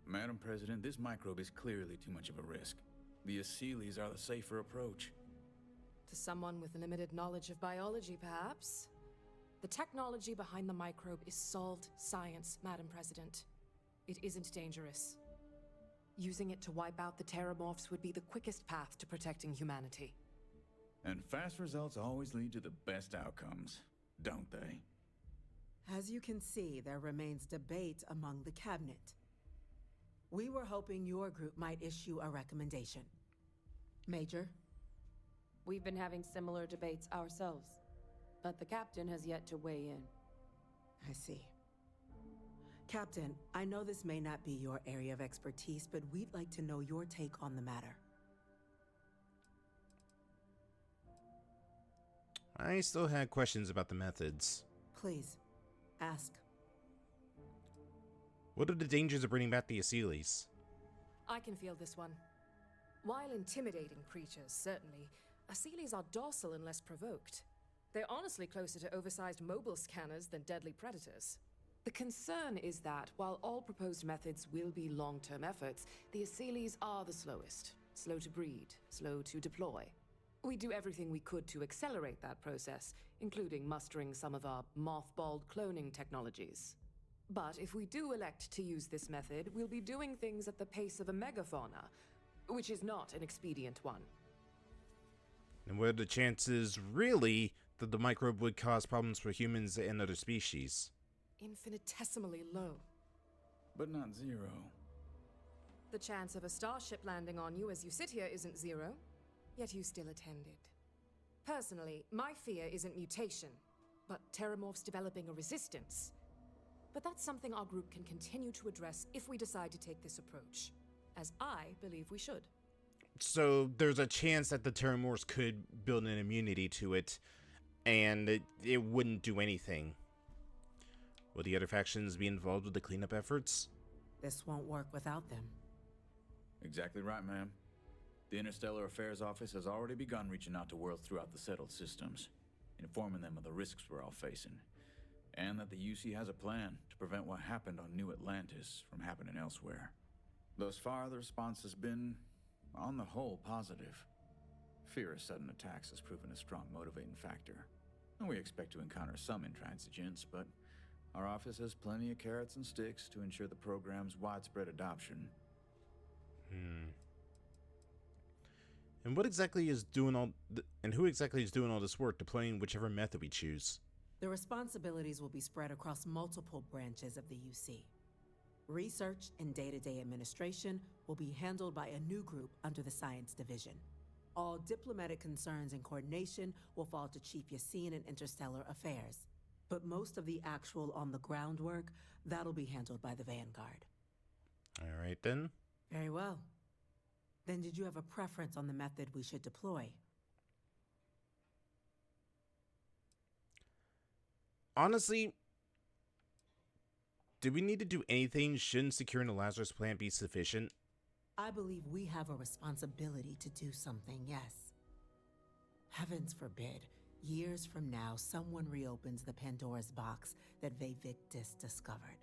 Madam President, this microbe is clearly too much of a risk. The Aseles are the safer approach. To someone with limited knowledge of biology, perhaps? The technology behind the microbe is solved science, Madam President. It isn't dangerous. Using it to wipe out the Terramorphs would be the quickest path to protecting humanity. And fast results always lead to the best outcomes, don't they? As you can see, there remains debate among the cabinet. We were hoping your group might issue a recommendation. Major? We've been having similar debates ourselves, but the captain has yet to weigh in. I see. Captain, I know this may not be your area of expertise, but we'd like to know your take on the matter. I still had questions about the methods. Please, ask. What are the dangers of bringing back the Aseles? I can feel this one. While intimidating creatures, certainly, Aseles are docile unless provoked. They're honestly closer to oversized mobile scanners than deadly predators. The concern is that, while all proposed methods will be long-term efforts, the Aseles are the slowest. Slow to breed, slow to deploy. We do everything we could to accelerate that process, including mustering some of our mothballed cloning technologies. But if we do elect to use this method, we'll be doing things at the pace of a megafauna, which is not an expedient one. And what are the chances, really, that the microbe would cause problems for humans and other species? Infinitesimally low. But not zero. The chance of a starship landing on you as you sit here isn't zero, yet you still attended. Personally, my fear isn't mutation, but terramorphs developing a resistance. But that's something our group can continue to address if we decide to take this approach, as I believe we should. So there's a chance that the Terramorphs could build an immunity to it, and it wouldn't do anything. Will the other factions be involved with the cleanup efforts? This won't work without them. Exactly right, ma'am. The Interstellar Affairs Office has already begun reaching out to worlds throughout the settled systems, informing them of the risks we're all facing, and that the UC has a plan to prevent what happened on New Atlantis from happening elsewhere. Thus far, the response has been, on the whole, positive. Fear of sudden attacks has proven a strong motivating factor, and we expect to encounter some intransigence, but our office has plenty of carrots and sticks to ensure the program's widespread adoption. And what exactly is doing who exactly is doing all this work, deploying whichever method we choose? The responsibilities will be spread across multiple branches of the UC. Research and day-to-day administration will be handled by a new group under the Science Division. All diplomatic concerns and coordination will fall to Chief Yassine and Interstellar Affairs. But most of the actual on-the-ground work, that'll be handled by the Vanguard. All right, then. Very well. Then did you have a preference on the method we should deploy? Honestly, do we need to do anything? Shouldn't securing the Lazarus plant be sufficient? I believe we have a responsibility to do something, yes. Heavens forbid, years from now, someone reopens the Pandora's box that Vevictus discovered.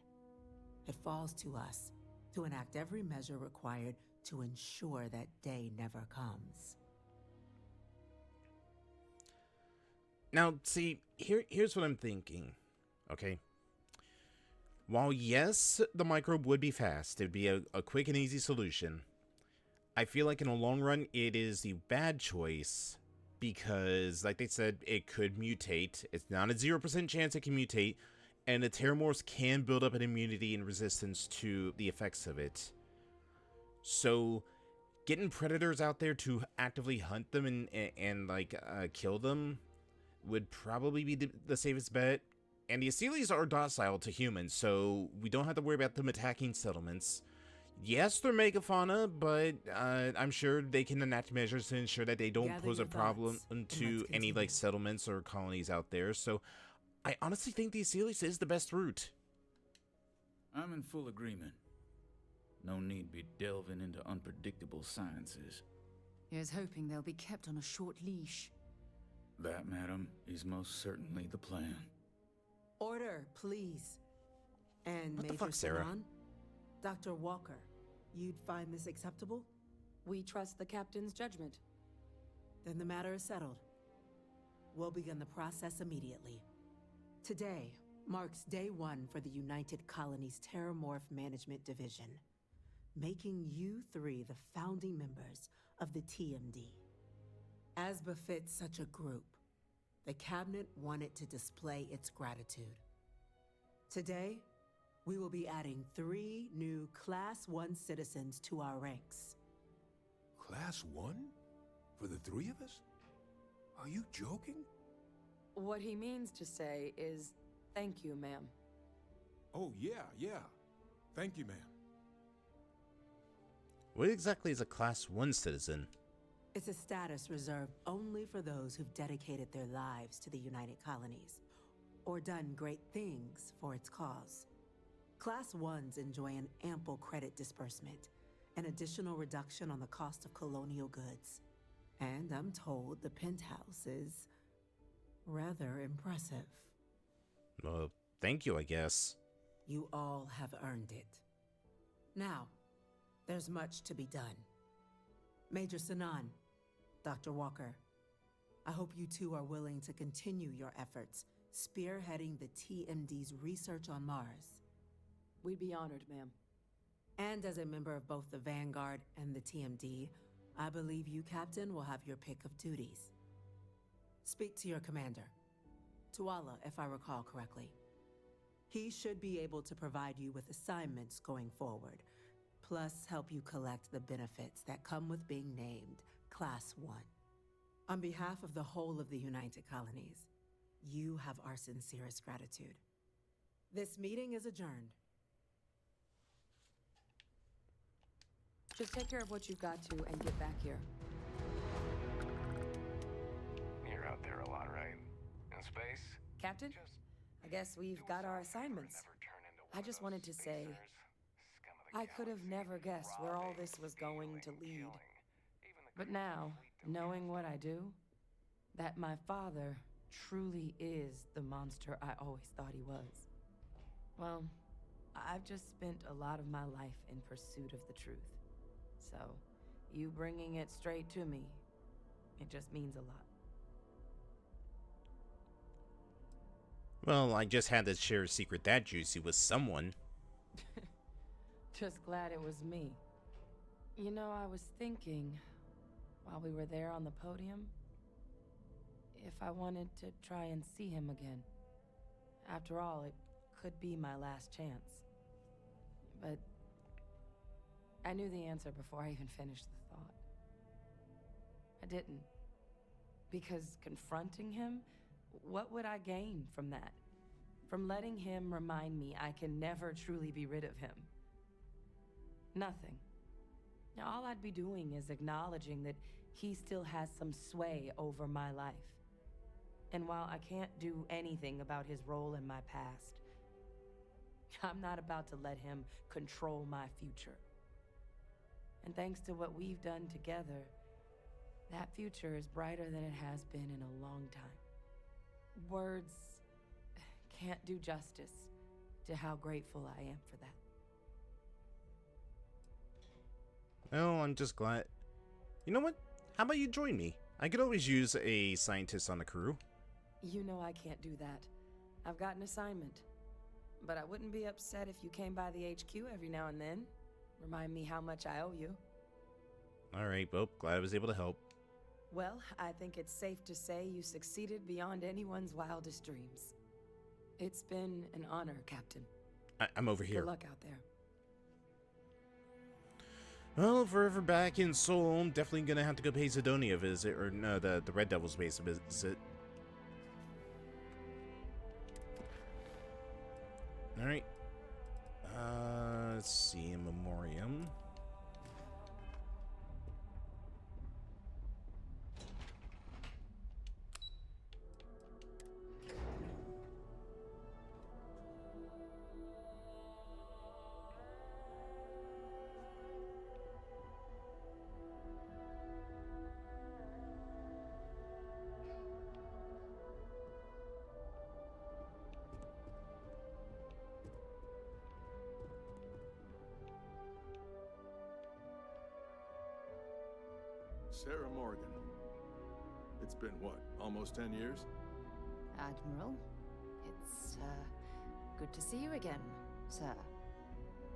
It falls to us to enact every measure required to ensure that day never comes. Now, see, here's what I'm thinking, okay? While yes, the microbe would be fast, it'd be a quick and easy solution, I feel like in the long run, it is the bad choice because, like they said, it could mutate. It's not a 0% chance it can mutate, and the Terramorphs can build up an immunity and resistance to the effects of it. So, getting predators out there to actively hunt them and kill them would probably be the safest bet. And the Asili's are docile to humans, so we don't have to worry about them attacking settlements. Yes, they're megafauna, but I'm sure they can enact measures to ensure that they don't pose a problem to any settlements or colonies out there. So I honestly think the Asilis is the best route. I'm in full agreement. No need be delving into unpredictable sciences. Here's hoping they'll be kept on a short leash. That, madam, is most certainly the plan. Order, please. And What the Major fuck, Sarah? Sanan, Dr. Walker, you'd find this acceptable? We trust the captain's judgment. Then the matter is settled. We'll begin the process immediately. Today marks day one for the United Colonies Terramorph Management Division, making you three the founding members of the TMD. As befits such a group, the Cabinet wanted to display its gratitude. Today, we will be adding 3 new Class 1 citizens to our ranks. Class 1? For the 3 of us? Are you joking? What he means to say is, thank you, ma'am. Oh, yeah. Thank you, ma'am. What exactly is a Class 1 citizen? It's a status reserved only for those who've dedicated their lives to the United Colonies, or done great things for its cause. Class 1s enjoy an ample credit disbursement, an additional reduction on the cost of colonial goods. And I'm told the penthouse is rather impressive. Well, thank you, I guess. You all have earned it. Now, there's much to be done. Major Sanan, Dr. Walker, I hope you two are willing to continue your efforts, spearheading the TMD's research on Mars. We'd be honored, ma'am. And as a member of both the Vanguard and the TMD, I believe you, Captain, will have your pick of duties. Speak to your commander, Tuala, if I recall correctly. He should be able to provide you with assignments going forward, plus help you collect the benefits that come with being named Class 1. On behalf of the whole of the United Colonies, you have our sincerest gratitude. This meeting is adjourned. Just take care of what you've got to and get back here. You're out there a lot, right? In space? Captain, I guess we've got our assignments. I just wanted to say, I could have never guessed where all this was going to lead. But now, knowing what I do, that my father truly is the monster I always thought he was. Well, I've just spent a lot of my life in pursuit of the truth. So, you bringing it straight to me, it just means a lot. Well, I just had to share a secret that juicy with someone. Just glad it was me. You know, I was thinking, while we were there on the podium, if I wanted to try and see him again. After all, it could be my last chance. But I knew the answer before I even finished the thought. I didn't. Because confronting him, what would I gain from that? From letting him remind me I can never truly be rid of him? Nothing. Now, all I'd be doing is acknowledging that he still has some sway over my life. And while I can't do anything about his role in my past, I'm not about to let him control my future. And thanks to what we've done together, that future is brighter than it has been in a long time. Words can't do justice to how grateful I am for that. Oh, I'm just glad. You know what? How about you join me? I could always use a scientist on the crew. You know I can't do that. I've got an assignment. But I wouldn't be upset if you came by the HQ every now and then. Remind me how much I owe you. Alright, well, glad I was able to help. Well, I think it's safe to say you succeeded beyond anyone's wildest dreams. It's been an honor, Captain. I'm over here. Good luck out there. Well, forever back in Seoul, I'm definitely gonna have to go pay Sidonia a visit, or no, the Red Devil's base a visit. Alright. Let's see, in memoriam. Sarah Morgan. It's been what, almost 10 years? Admiral, it's, good to see you again, sir.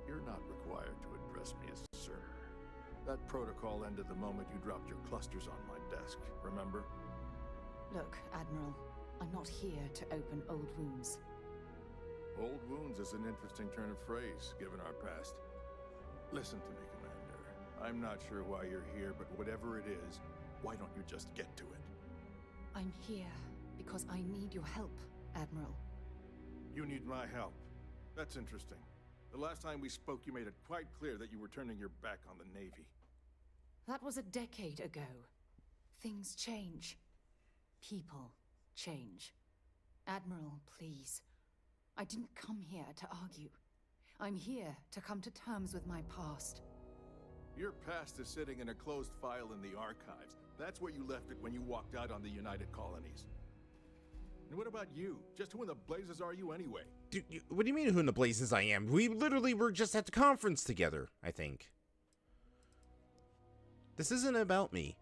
You're not required to address me as sir. That protocol ended the moment you dropped your clusters on my desk, remember? Look, Admiral, I'm not here to open old wounds. Old wounds is an interesting turn of phrase, given our past. Listen to me, Commander. I'm not sure why you're here, but whatever it is, why don't you just get to it? I'm here because I need your help, Admiral. You need my help. That's interesting. The last time we spoke, you made it quite clear that you were turning your back on the Navy. That was a decade ago. Things change. People change. Admiral, please. I didn't come here to argue. I'm here to come to terms with my past. Your past is sitting in a closed file in the archives. That's where you left it when you walked out on the United Colonies. And what about you? Just who in the blazes are you anyway? Dude, what do you mean who in the blazes I am? We literally were just at the conference together, I think. This isn't about me.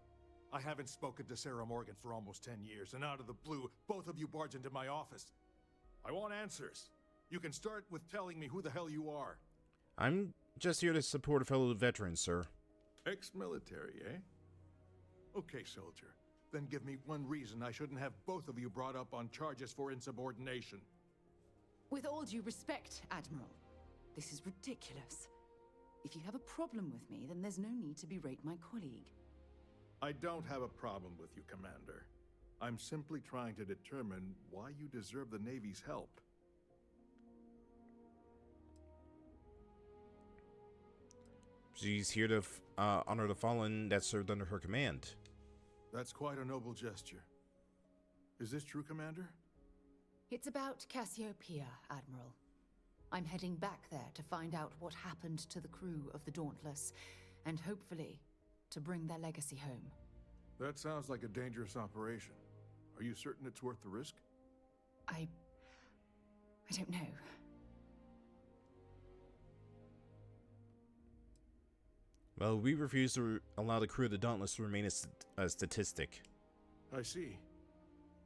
I haven't spoken to Sarah Morgan for almost 10 years, and out of the blue, both of you barge into my office. I want answers. You can start with telling me who the hell you are. I'm just here to support a fellow veteran, sir. Ex-military, eh? Okay, soldier. Then give me one reason I shouldn't have both of you brought up on charges for insubordination. With all due respect, Admiral, this is ridiculous. If you have a problem with me, then there's no need to berate my colleague. I don't have a problem with you, Commander. I'm simply trying to determine why you deserve the Navy's help. She's here to honor the fallen that served under her command. That's quite a noble gesture. Is this true, Commander? It's about Cassiopeia, Admiral. I'm heading back there to find out what happened to the crew of the Dauntless, and hopefully, to bring their legacy home. That sounds like a dangerous operation. Are you certain it's worth the risk? I don't know. Well, we refuse to allow the crew of the Dauntless to remain a statistic. I see.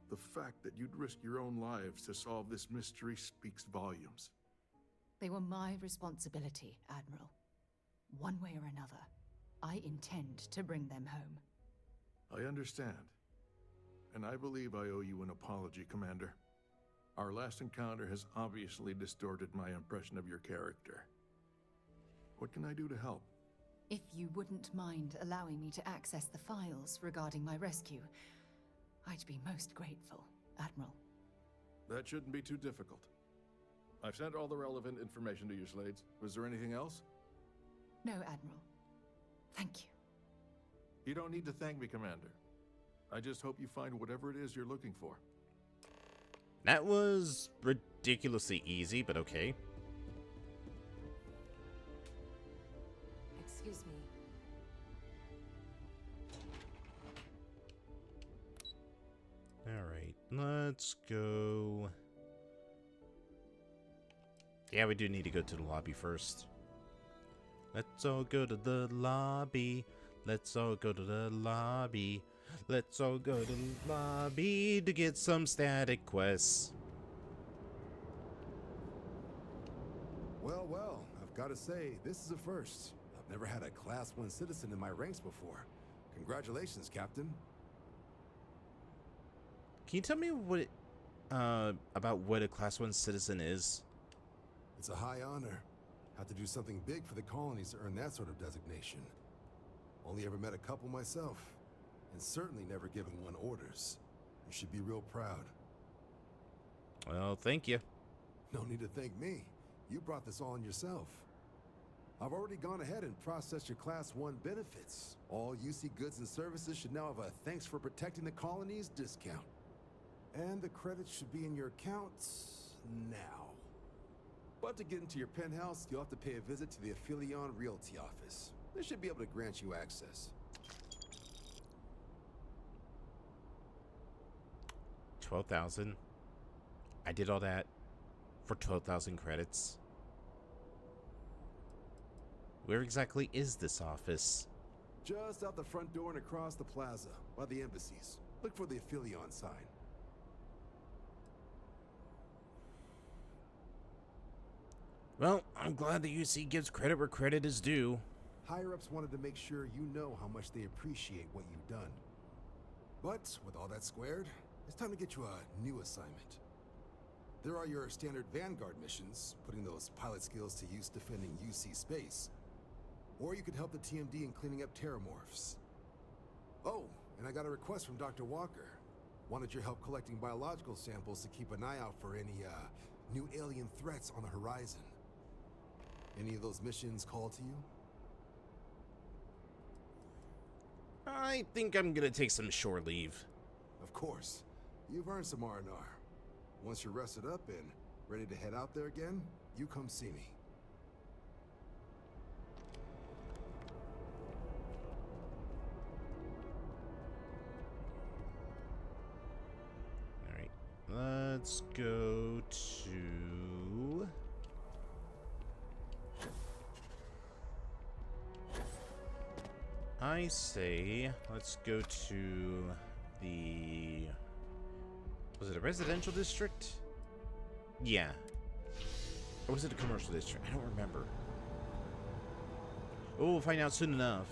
The fact that you'd risk your own lives to solve this mystery speaks volumes. They were my responsibility, Admiral. One way or another, I intend to bring them home. I understand. And I believe I owe you an apology, Commander. Our last encounter has obviously distorted my impression of your character. What can I do to help? If you wouldn't mind allowing me to access the files regarding my rescue, I'd be most grateful, Admiral. That shouldn't be too difficult. I've sent all the relevant information to you, Slades. Was there anything else? No, Admiral. Thank you. You don't need to thank me, Commander. I just hope you find whatever it is you're looking for. That was ridiculously easy, but okay. Excuse me. Alright, let's go. Yeah, we do need to go to the lobby first. Let's all go to the lobby. Let's all go to the lobby. Let's all go to the lobby to get some static quests. Well, well, I've got to say, this is a first. I've never had a Class 1 citizen in my ranks before. Congratulations, Captain. Can you tell me what about what a Class 1 citizen is? It's a high honor. Have to do something big for the colonies to earn that sort of designation. Only ever met a couple myself, and certainly never given one orders. You should be real proud. Well, thank you. No need to thank me. You brought this all on yourself. I've already gone ahead and processed your Class 1 benefits. All UC goods and services should now have a thanks for protecting the colonies discount. And the credits should be in your accounts now. But to get into your penthouse, you'll have to pay a visit to the Aphelion Realty office. They should be able to grant you access. 12,000. I did all that for 12,000 credits. Where exactly is this office? Just out the front door and across the plaza, by the embassies. Look for the Aphelion sign. Well, I'm glad the UC gives credit where credit is due. Higher-ups wanted to make sure you know how much they appreciate what you've done. But with all that squared, it's time to get you a new assignment. There are your standard Vanguard missions, putting those pilot skills to use defending UC space. Or you could help the TMD in cleaning up terramorphs. Oh, and I got a request from Dr. Walker. Wanted your help collecting biological samples to keep an eye out for any, new alien threats on the horizon. Any of those missions call to you? I think I'm gonna take some shore leave. Of course. You've earned some R&R. Once you're rested up and ready to head out there again, you come see me. Alright, let's go to... I say let's go to the... Was it a residential district? Yeah. Or was it a commercial district? I don't remember. Oh, we'll find out soon enough.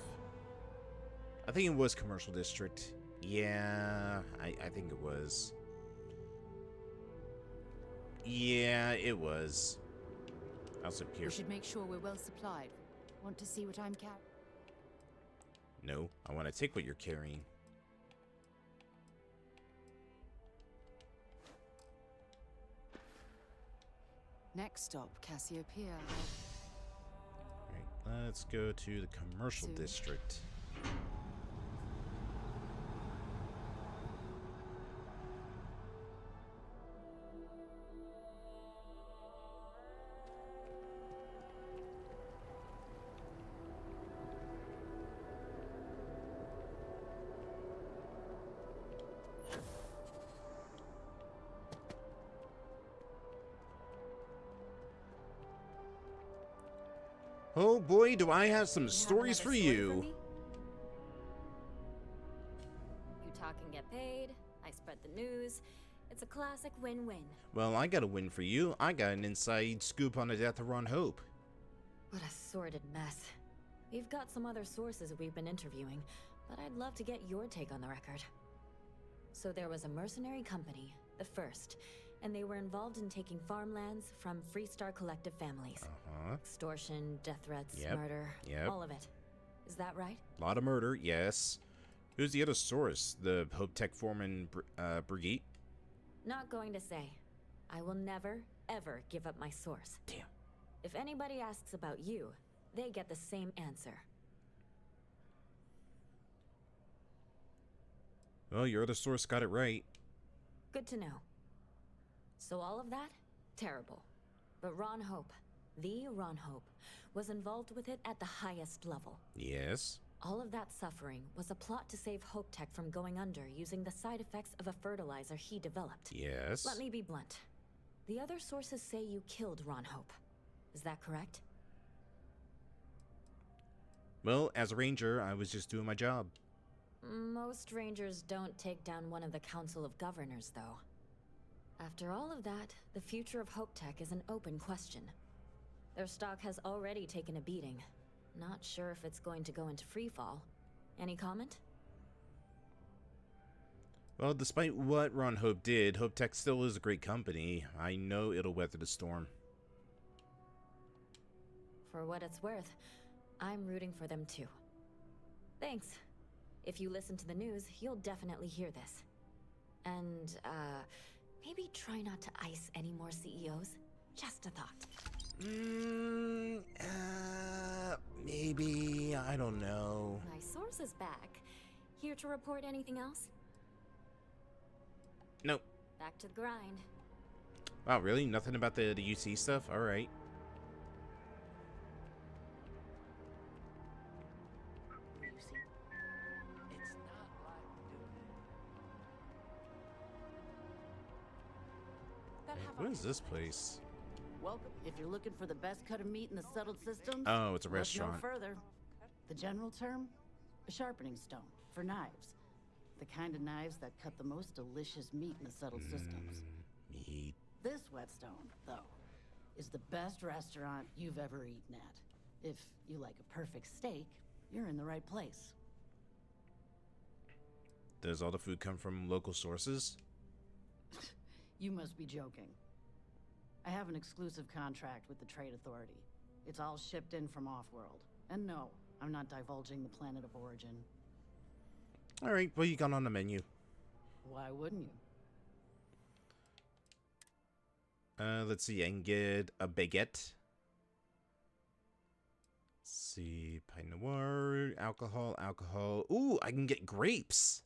I think it was commercial district. Yeah, I think it was. Yeah, it was. I'll sit here. We should make sure we're well supplied. Want to see what I'm carrying? No, I want to take what you're carrying. Next stop, Cassiopeia. Alright, let's go to the commercial district. Oh boy, do I have some stories for you. You talk and get paid. I spread the news. It's a classic win-win. Well, I got a win for you. I got an inside scoop on the death of Ron Hope. What a sordid mess. We've got some other sources we've been interviewing, but I'd love to get your take on the record. So there was a mercenary company, the First, and they were involved in taking farmlands from Freestar Collective families. Extortion, death threats, murder, all of it. Is that right? A lot of murder, yes. Who's the other source? The Hope Tech Foreman Brigitte? Not going to say. I will never, ever give up my source. Damn. If anybody asks about you, they get the same answer. Well, your other source got it right. Good to know. So all of that? Terrible. But Ron Hope, the Ron Hope, was involved with it at the highest level. Yes. All of that suffering was a plot to save Hope Tech from going under using the side effects of a fertilizer he developed. Yes. Let me be blunt. The other sources say you killed Ron Hope. Is that correct? Well, as a ranger, I was just doing my job. Most rangers don't take down one of the Council of Governors, though. After all of that, the future of Hope Tech is an open question. Their stock has already taken a beating. Not sure if it's going to go into freefall. Any comment? Well, despite what Ron Hope did, Hope Tech still is a great company. I know it'll weather the storm. For what it's worth, I'm rooting for them too. Thanks. If you listen to the news, you'll definitely hear this. And, maybe try not to ice any more CEOs. Just a thought. Maybe. I don't know. My source is back. Here to report anything else? Nope. Back to the grind. Wow, really? Nothing about the UC stuff? Alright. What is this place? Welcome. If you're looking for the best cut of meat in the settled systems, Oh, it's a look restaurant. no further. The general term? A sharpening stone for knives. The kind of knives that cut the most delicious meat in the settled systems. Meat. This whetstone, though, is the best restaurant you've ever eaten at. If you like a perfect steak, you're in the right place. Does all the food come from local sources? You must be joking. I have an exclusive contract with the Trade Authority. It's all shipped in from off-world. And no, I'm not divulging the planet of origin. Alright, what you got on the menu? Why wouldn't you? Let's see, I can get a baguette. Let's see, Pinot Noir, alcohol. Ooh, I can get grapes.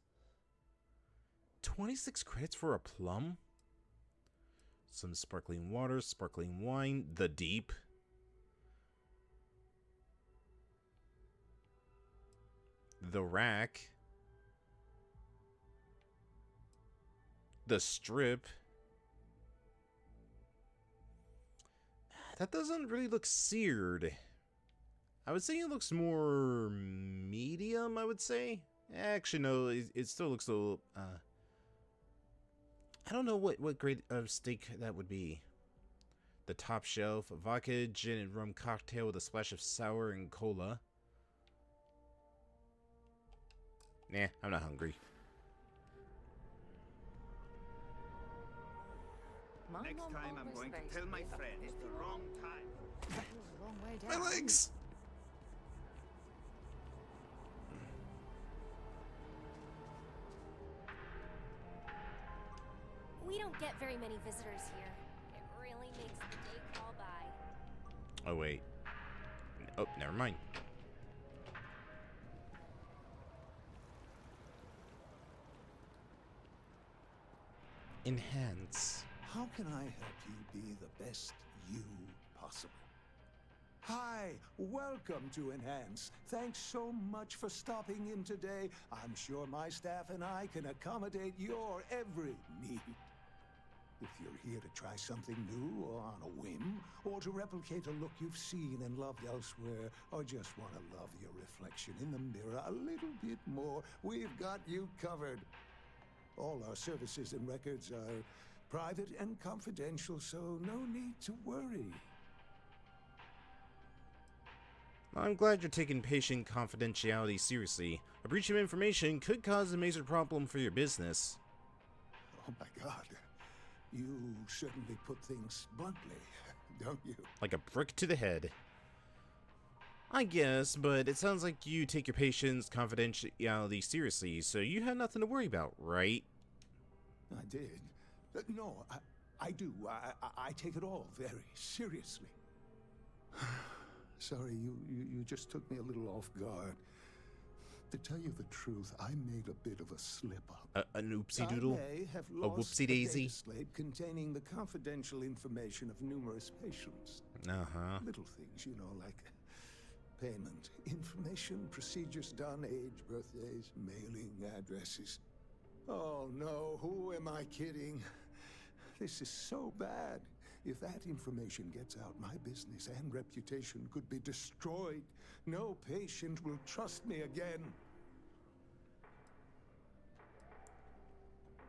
26 credits for a plum? Some sparkling water, sparkling wine, the deep. The rack. The strip. That doesn't really look seared. I would say it looks more medium, I would say. Actually, no, it still looks a little, I don't know what grade of steak that would be. The top shelf, a vodka, gin, and rum cocktail with a splash of sour and cola. Nah, I'm not hungry. Next time I'm going to tell my friend it's the wrong time. My legs! We don't get very many visitors here. It really makes the day crawl by. Oh, wait. Oh, never mind. Enhance. How can I help you be the best you possible? Hi, welcome to Enhance. Thanks so much for stopping in today. I'm sure my staff and I can accommodate your every need. If you're here to try something new or on a whim, or to replicate a look you've seen and loved elsewhere, or just want to love your reflection in the mirror a little bit more, we've got you covered. All our services and records are private and confidential, so no need to worry. I'm glad you're taking patient confidentiality seriously. A breach of information could cause a major problem for your business. Oh my God. You certainly put things bluntly, don't you? Like a brick to the head. I guess, but it sounds like you take your patient's confidentiality seriously, so you have nothing to worry about, right? I did. No, I do. I take it all very seriously. Sorry, you just took me a little off guard. To tell you the truth, I made a bit of a slip-up. An oopsie doodle? I may have A lost whoopsie daisy? a data slate containing the confidential information of numerous patients. Uh-huh. Little things, you know, like payment, information, procedures done, age, birthdays, mailing addresses. Oh no, who am I kidding? This is so bad. If that information gets out, my business and reputation could be destroyed. No patient will trust me again.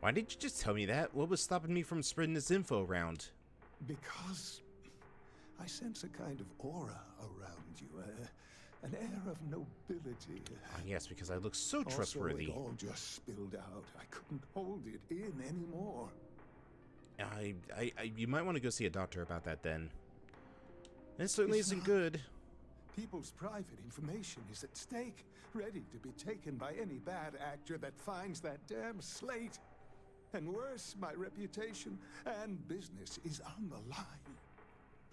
Why didn't you just tell me that? What was stopping me from spreading this info around? Because I sense a kind of aura around you, an air of nobility. Yes, because I look so trustworthy. Also, it all just spilled out. I couldn't hold it in anymore. You might want to go see a doctor about that then. It certainly isn't good. People's private information is at stake, ready to be taken by any bad actor that finds that damn slate. And worse, my reputation and business is on the line.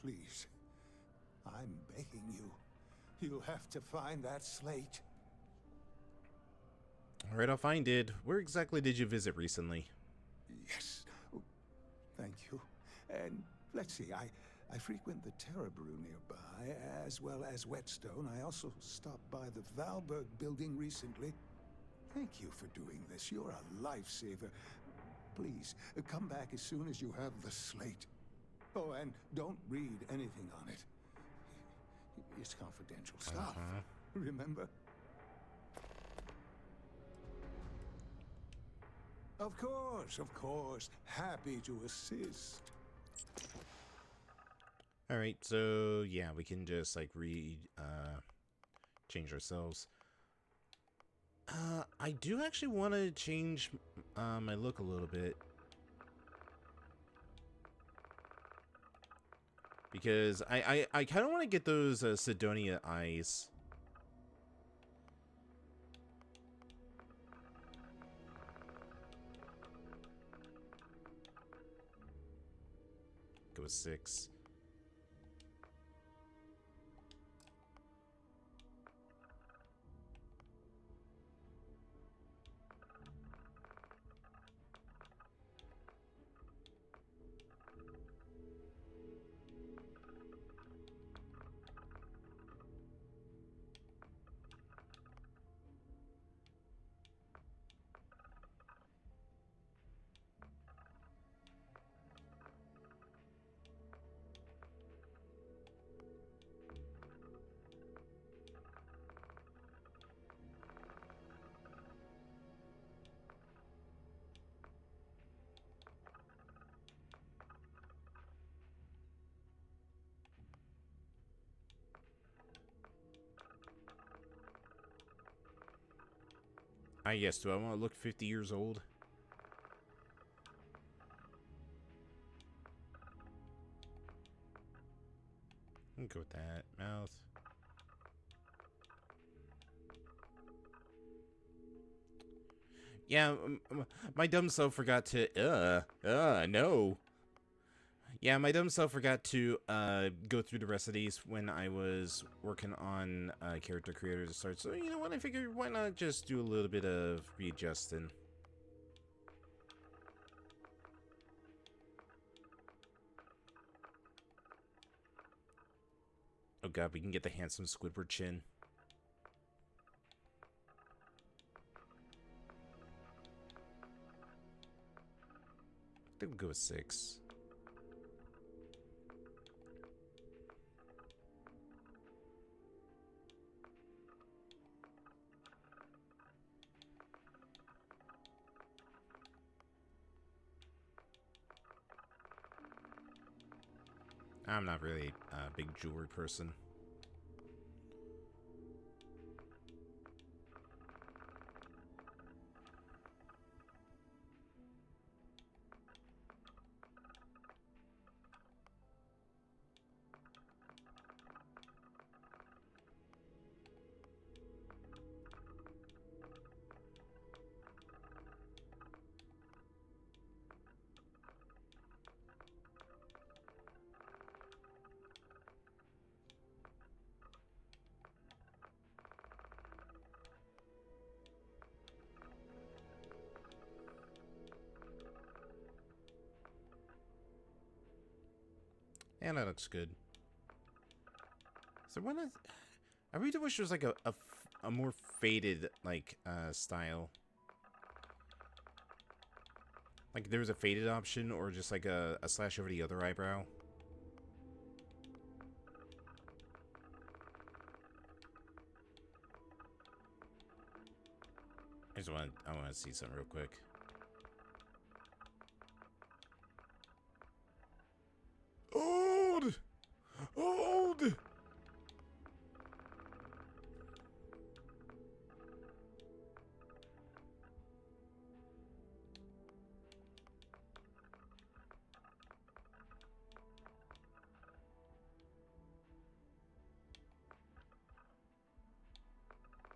Please, I'm begging you. You'll have to find that slate. Alright, I'll find it. Where exactly did you visit recently? Yes. Thank you. And let's see, I frequent the Terror Brew nearby, as well as Whetstone. I also stopped by the Valberg building recently. Thank you for doing this. You're a lifesaver. Please, come back as soon as you have the slate. Oh, and don't read anything on it. It's confidential stuff. Remember? Of course. Happy to assist. Alright, so yeah, we can just like change ourselves. I do actually want to change my look a little bit. Because I kind of want to get those Sidonia eyes. Go with 6. Ah, yes. Do I want to look 50 years old? I'll go with that. Mouth. Yeah, my dumb self forgot to, no. Yeah, my dumb self forgot to, go through the rest of these when I was working on, character creator to start. So, you know what, I figured, why not just do a little bit of readjusting. Oh god, we can get the handsome Squidward chin. I think we'll go with 6. I'm not really a big jewelry person. And that looks good. So when I really wish there was like a more faded like style. Like there was a faded option or just like a slash over the other eyebrow. I want to see something real quick. Old! Old!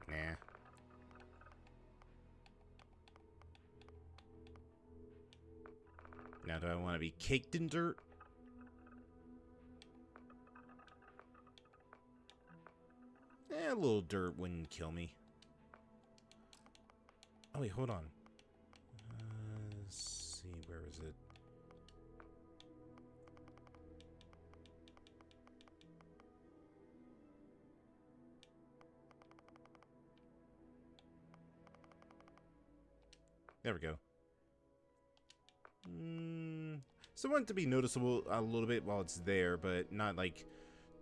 Nah. Now do I want to be caked in dirt? A little dirt wouldn't kill me. Oh wait, hold on. Let's see, where is it? There we go. So I want it to be noticeable a little bit while it's there, but not like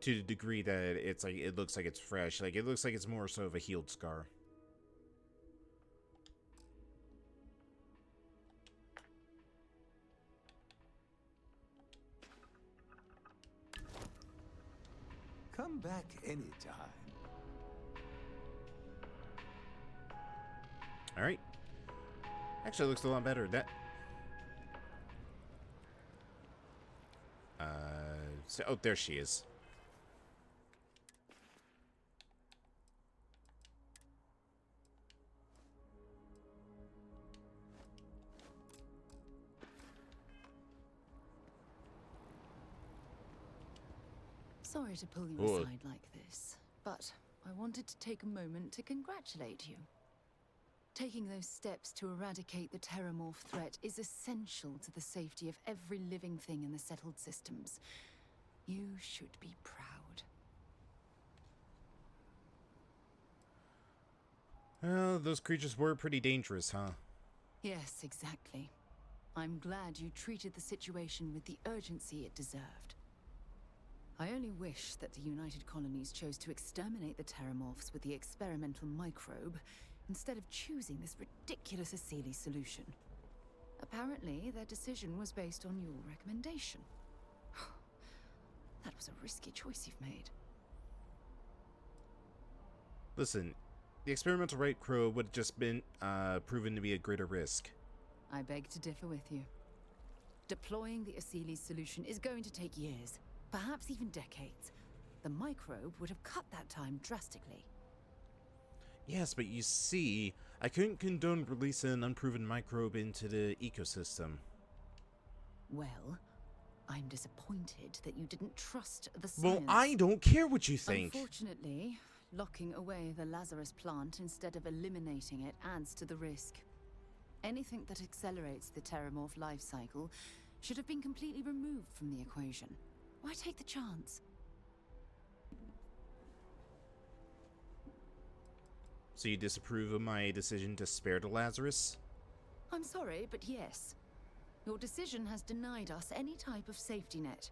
to the degree that it's like it looks like it's fresh. Like it looks like it's more so of a healed scar. Come back anytime. All right. Actually, it looks a lot better. That. So, oh, there she is. Sorry to pull you Oh. aside like this, but I wanted to take a moment to congratulate you. Taking those steps to eradicate the Terramorph threat is essential to the safety of every living thing in the settled systems. You should be proud. Well, those creatures were pretty dangerous, huh? Yes, exactly. I'm glad you treated the situation with the urgency it deserved. I only wish that the United Colonies chose to exterminate the Terramorphs with the experimental microbe instead of choosing this ridiculous Asili solution. Apparently, their decision was based on your recommendation. That was a risky choice you've made. Listen, The experimental microbe would have just been proven to be a greater risk. I beg to differ with you. Deploying the Asili's solution is going to take years, perhaps even decades. The microbe would have cut that time drastically. Yes, but you see, I couldn't condone releasing an unproven microbe into the ecosystem. Well, I'm disappointed that you didn't trust the science. Well, I don't care what you think. Unfortunately, locking away the Lazarus plant instead of eliminating it adds to the risk. Anything that accelerates the Terramorph life cycle should have been completely removed from the equation. Why take the chance? So you disapprove of my decision to spare the Lazarus? I'm sorry, but yes. Your decision has denied us any type of safety net.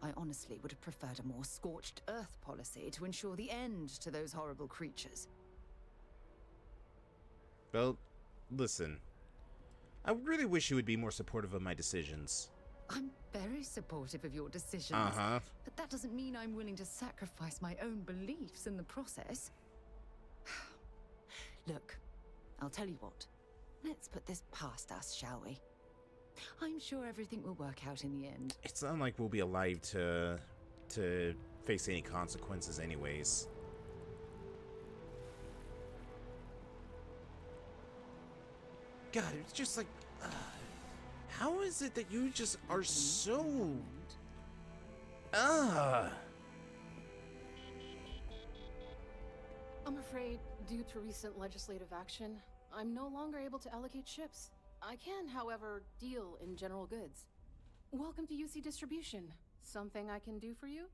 I honestly would have preferred a more scorched earth policy to ensure the end to those horrible creatures. Well, listen. I really wish you would be more supportive of my decisions. I'm very supportive of your decisions. But that doesn't mean I'm willing to sacrifice my own beliefs in the process. Look, I'll tell you what. Let's put this past us, shall we? I'm sure everything will work out in the end. It's not like we'll be alive to face any consequences anyways. God, it's just like... how is it that you just are so... I'm afraid, due to recent legislative action, I'm no longer able to allocate ships. I can, however, deal in general goods. Welcome to UC Distribution. Something I can do for you?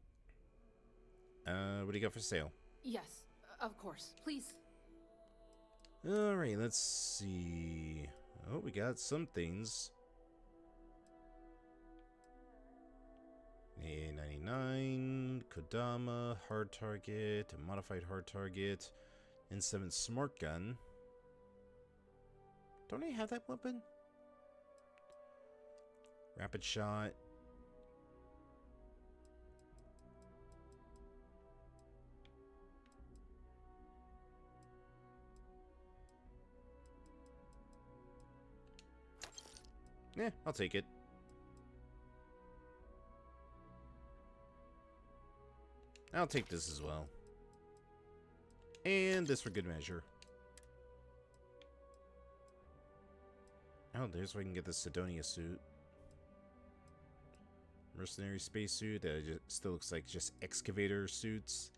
What do you got for sale? Yes, of course. Please. Alright, let's see. Oh, we got some things. A99, Kodama, hard target, a modified hard target, N7 smart gun. Don't I have that weapon? Rapid shot. Yeah, I'll take it. I'll take this as well. And this for good measure. Oh, there's where I can get the Sidonia suit. Mercenary spacesuit that still looks like just excavator suits.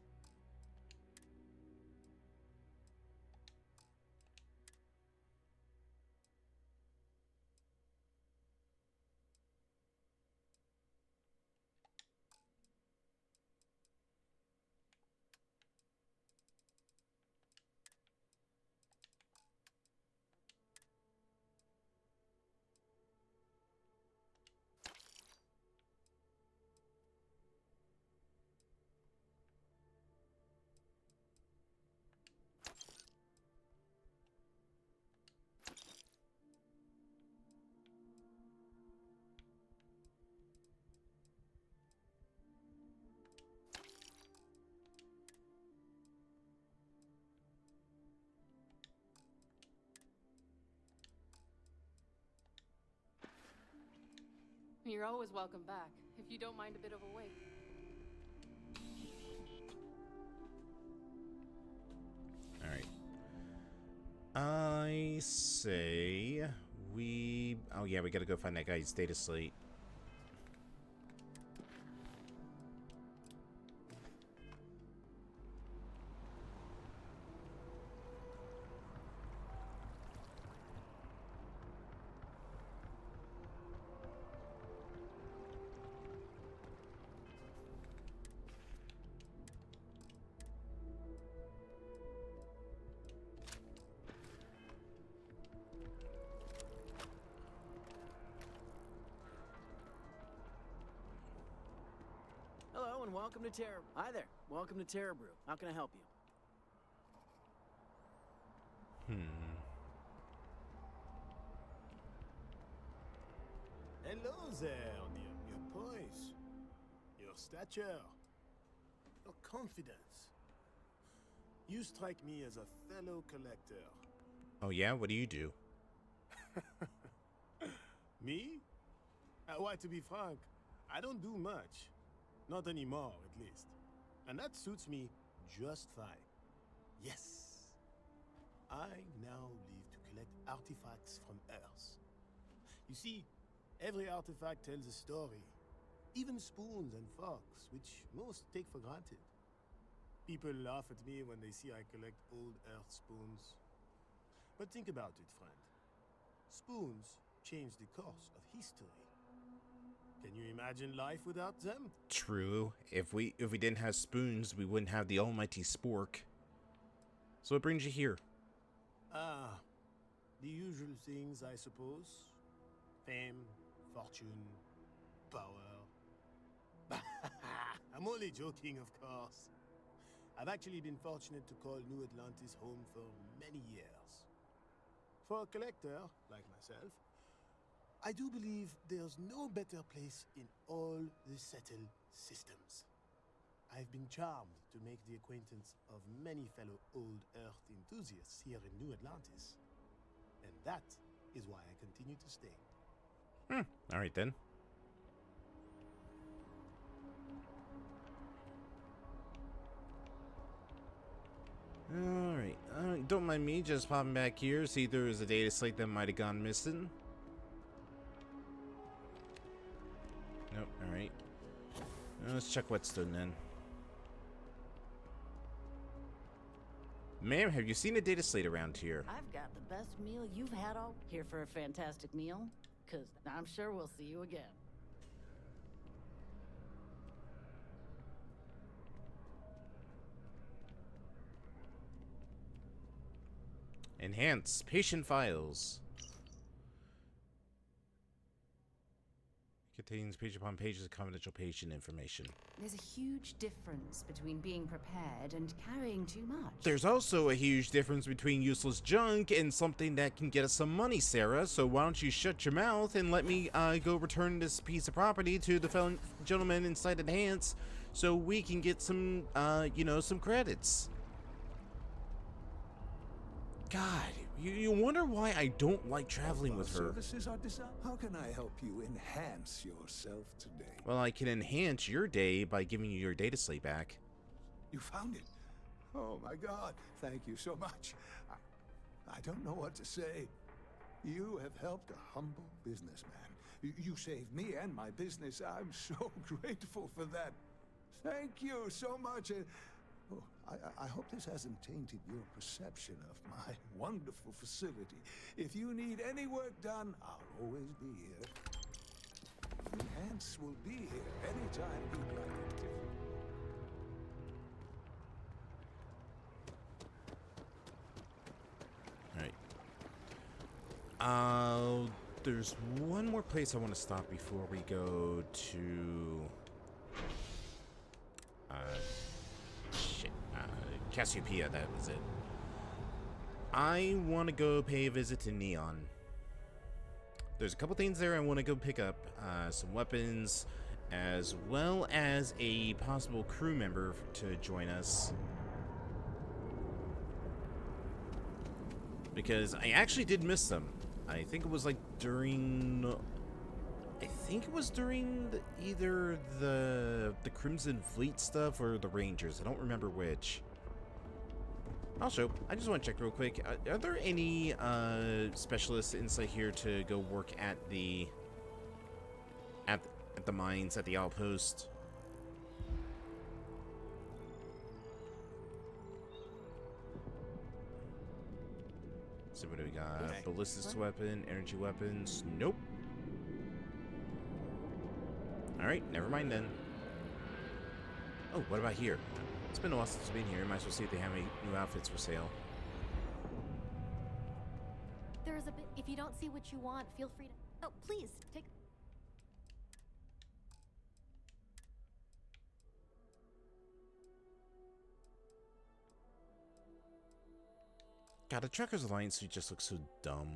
You're always welcome back, if you don't mind a bit of a wait. Alright. I say we... oh yeah, we gotta go find that guy's data slate. Hello and welcome to Terra. Hi there. Welcome to Terra Brew. How can I help you? Hello there, dear. Your poise, your stature, your confidence. You strike me as a fellow collector. Oh yeah? What do you do? Me? Why, to be frank, I don't do much. Not anymore, at least. And that suits me just fine. Yes. I now live to collect artifacts from Earth. You see, every artifact tells a story. Even spoons and forks, which most take for granted. People laugh at me when they see I collect old Earth spoons. But think about it, friend. Spoons change the course of history. Can you imagine life without them? True. If we didn't have spoons, we wouldn't have the almighty spork. So what brings you here? Ah, the usual things, I suppose. Fame, fortune, power. I'm only joking, of course. I've actually been fortunate to call New Atlantis home for many years. For a collector, like myself, I do believe there's no better place in all the settled systems. I've been charmed to make the acquaintance of many fellow old Earth enthusiasts here in New Atlantis. And that is why I continue to stay. Alright then. Alright, don't mind me just popping back here, see if there was a data slate that might have gone missing. Nope, alright. Let's check Whetstone then. Ma'am, have you seen a data slate around here? I've got the best meal you've had all here for a fantastic meal, because I'm sure we'll see you again. Enhance patient files. Contains page upon pages of confidential patient information. There's a huge difference between being prepared and carrying too much. There's also a huge difference between useless junk and something that can get us some money, Sarah. So why don't you shut your mouth and let me go return this piece of property to the fellow gentleman inside Enhance so we can get some, you know, some credits. God, you wonder why I don't like traveling with her. Services are designed. How can I help you enhance yourself today? Well, I can enhance your day by giving you your data slate back. You found it. Oh my God! Thank you so much. I don't know what to say. You have helped a humble businessman. You saved me and my business. I'm so grateful for that. Thank you so much. Oh, I hope this hasn't tainted your perception of my wonderful facility. If you need any work done, I'll always be here. Enhance will be here anytime you'd like it. Alright. There's one more place I want to stop before we go to... Cassiopeia, that was it. I want to go pay a visit to Neon. There's a couple things there I want to go pick up. Some weapons, as well as a possible crew member to join us. Because I actually did miss them. I think it was like during... I think it was during either the Crimson Fleet stuff or the Rangers. I don't remember which. Also, I just want to check real quick. Are there any specialists inside here to go work at the mines, at the outpost? So what do we got? Okay. Ballistics weapon, energy weapons. Nope. Alright, never mind then. Oh, what about here? It's been a while since I've been here. Might as well see if they have any new outfits for sale. There's a bit. If you don't see what you want, feel free to. Oh, please take. God, the Truckers Alliance suit just looks so dumb.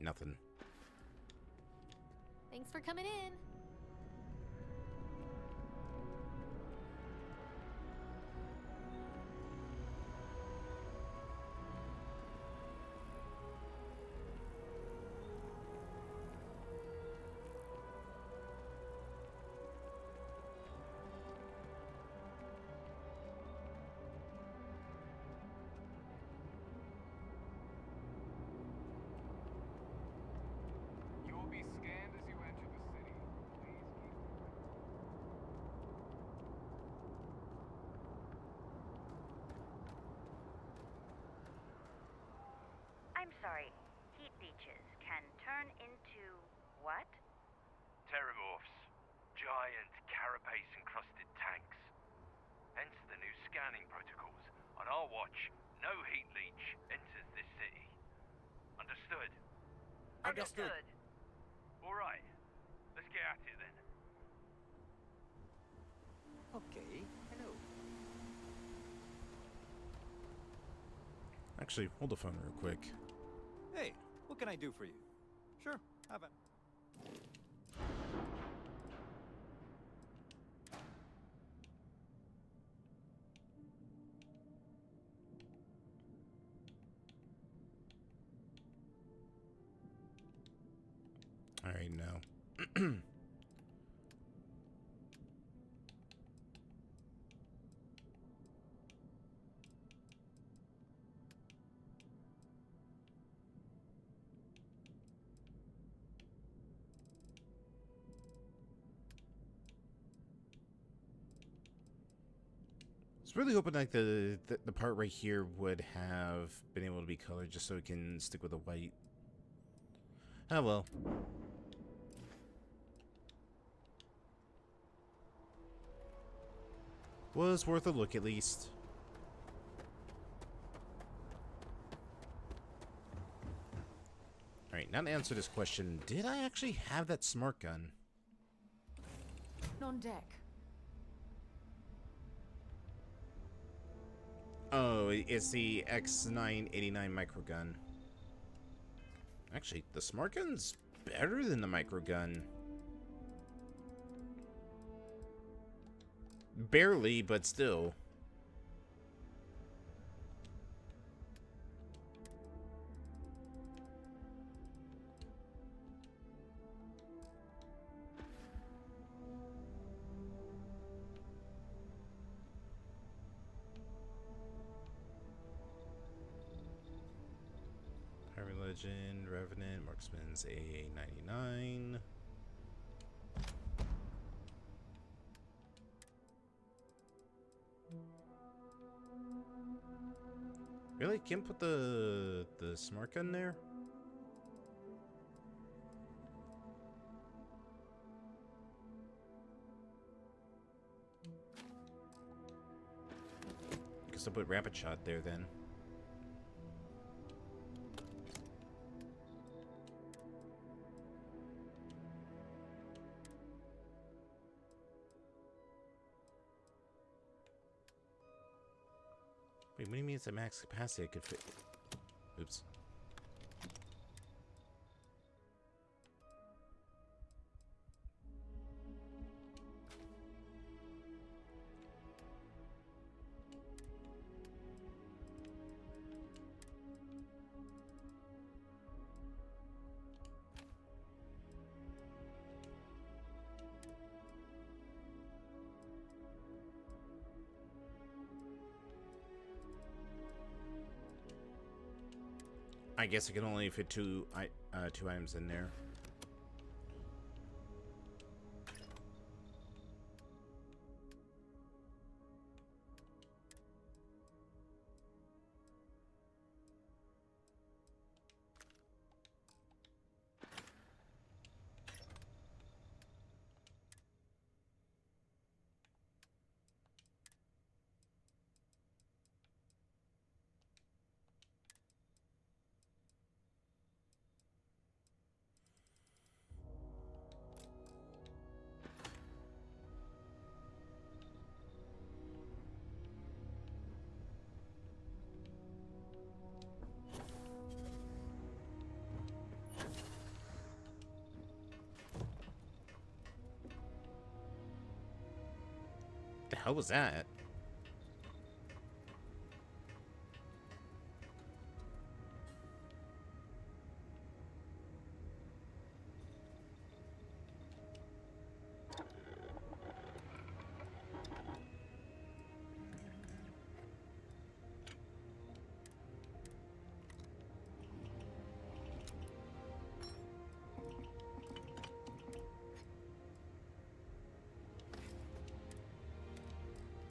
Nothing. Thanks for coming in. You will be scanned as you enter the city. Please keep. I'm sorry. Heat leeches can turn into what? Terramorphs. Giant carapace-encrusted tanks. Hence the new scanning protocols. On our watch, no heat leech enters this city. Understood? Understood. All right. Let's get at it then. Okay, hello. Actually, hold the phone real quick. Hey, what can I do for you? Sure, have it. All right, now. I was really hoping like the part right here would have been able to be colored just so it can stick with the white. Oh well. Was worth a look at least. Alright, now to answer this question, did I actually have that smart gun? On deck. Oh, it's the X989 microgun. Actually, the smart gun's better than the microgun. Barely, but still. Pirate Legend, Revenant, Marksman's A99. Really? Can't put the smart gun there? Guess I'll put Rapid Shot there then. Wait, what do you mean it's at max capacity? I could fit. Oops. I guess I can only fit two items in there. The hell was that?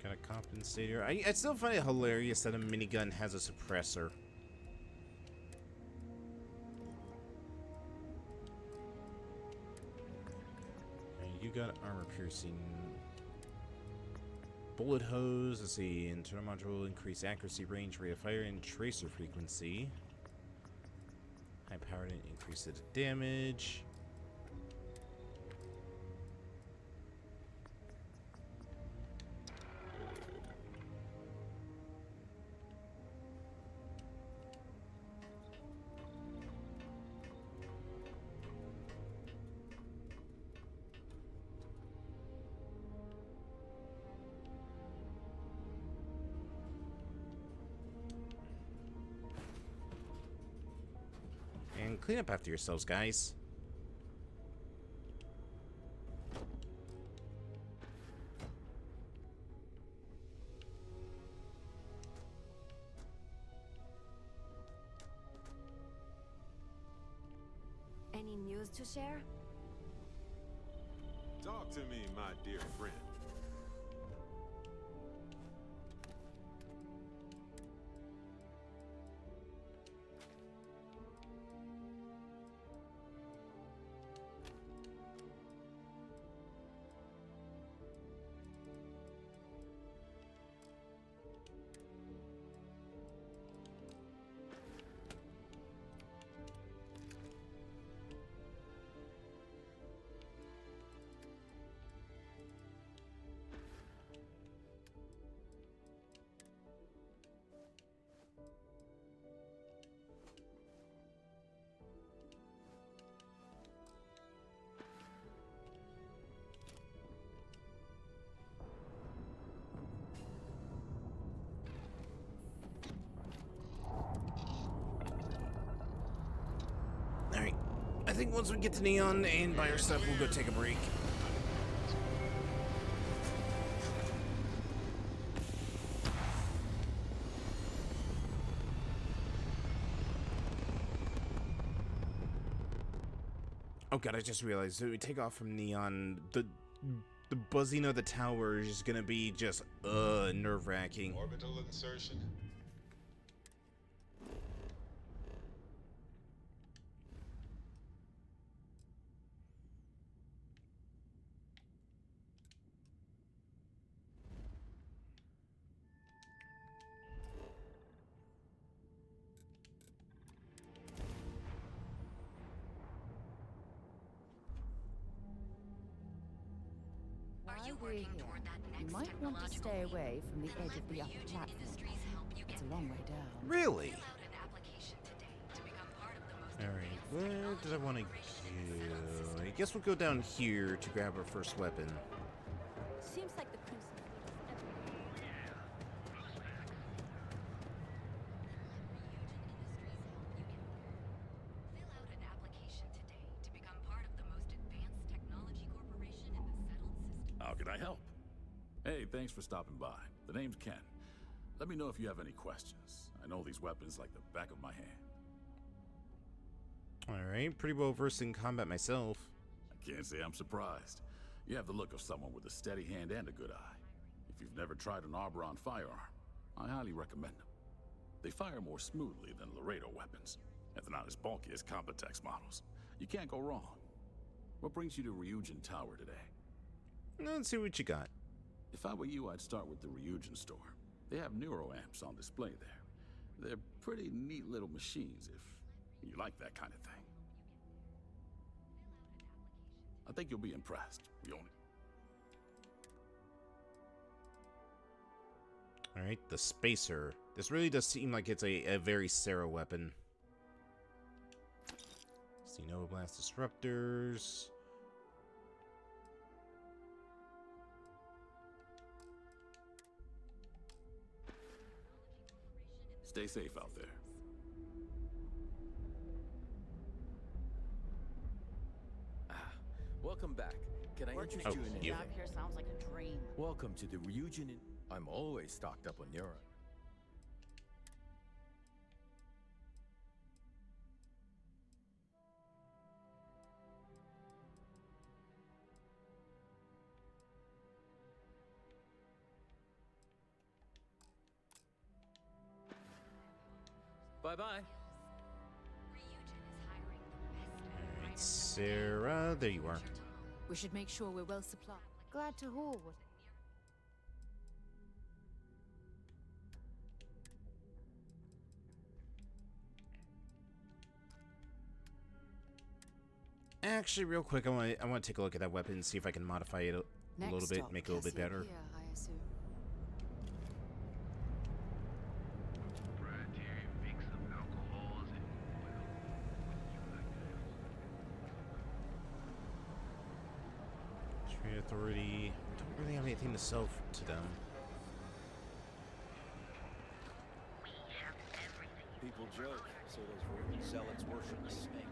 Got a compensator. I still find it hilarious that a minigun has a suppressor. You got armor piercing. Bullet hose. Let's see. Internal module, increase accuracy, range, rate of fire, and tracer frequency. High powered and increase the damage. And clean up after yourselves, guys. Any news to share? Talk to me, my dear friend. Alright, I think once we get to Neon and buy our stuff, we'll go take a break. Oh god, I just realized, so we take off from Neon, the buzzing of the tower is gonna be just, nerve-wracking. Orbital insertion. While we're here, you might want to stay away from the edge of the upper platform. It's a long way down. Really? Alright, where did I want to go? I guess we'll go down here to grab our first weapon. Seems like the cruise. How can I help? Hey, thanks for stopping by. The name's Ken. Let me know if you have any questions. I know these weapons like the back of my hand. Alright, pretty well versed in combat myself. I can't say I'm surprised. You have the look of someone with a steady hand and a good eye. If you've never tried an Arbron firearm, I highly recommend them. They fire more smoothly than Laredo weapons, and they're not as bulky as Combatex models. You can't go wrong. What brings you to Ryujin Tower today? Let's see what you got. If I were you, I'd start with the Ryujin store. They have neuroamps on display there. They're pretty neat little machines if you like that kind of thing. I think you'll be impressed, Yoni. Alright, the Spacer. This really does seem like it's a very Sarah weapon. See, Nova Blast disruptors. Stay safe out there. Welcome back. Can I interest you in anything? Job here sounds like a dream. Welcome to the Ryujin. I'm always stocked up on neuron. Bye-bye. Alright, Sarah, there you are. We should make sure we're well supplied. Glad to hold. Actually, real quick, I want to take a look at that weapon and see if I can modify it a little bit, make it a little bit better. Here, I assume. Trade Authority. Don't really have anything to sell to them. People joke, so those Roman zealots worship a snake.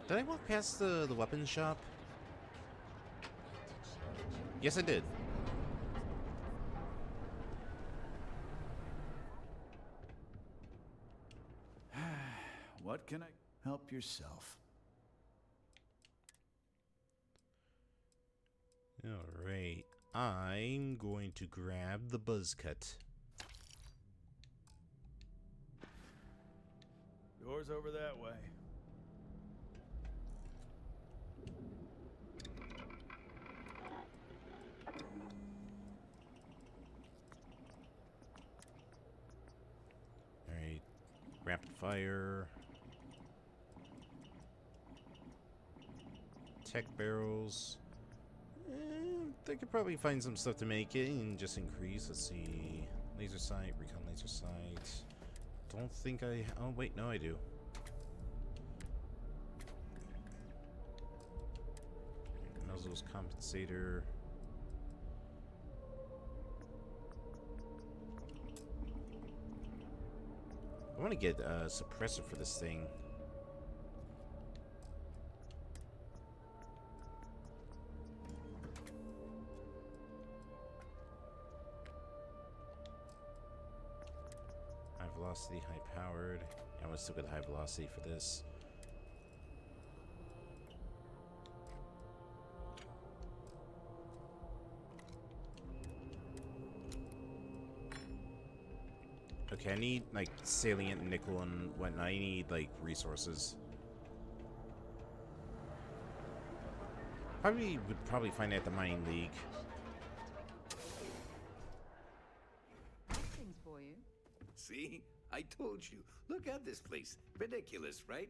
Did I walk past the weapons shop? Yes, I did. What can I help yourself? Alright. I'm going to grab the buzz cut. Door's over that way. Alright. Rapid fire. Tech barrels. They could probably find some stuff to make it and just increase. Let's see. Laser sight, recon laser sight. Don't think I... Oh, wait, no, I do. Muzzles compensator. I want to get a suppressor for this thing. High velocity, high powered. Yeah, I want to still get high velocity for this. Okay, I need, like, salient nickel and whatnot. I need, like, resources. Would find it at the mining league. Things for you. See? I told you. Look at this place. Ridiculous, right?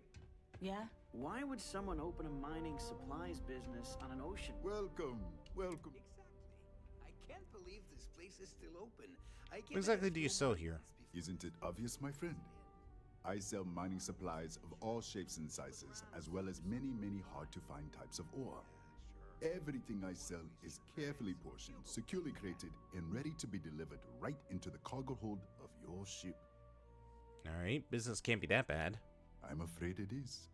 Yeah? Why would someone open a mining supplies business on an ocean? Welcome. Welcome. Exactly. I can't believe this place is still open. What exactly do you sell here? Isn't it obvious, my friend? I sell mining supplies of all shapes and sizes, as well as many, many hard-to-find types of ore. Everything I sell is carefully portioned, securely crated, and ready to be delivered right into the cargo hold of your ship. Alright, business can't be that bad. I'm afraid it is.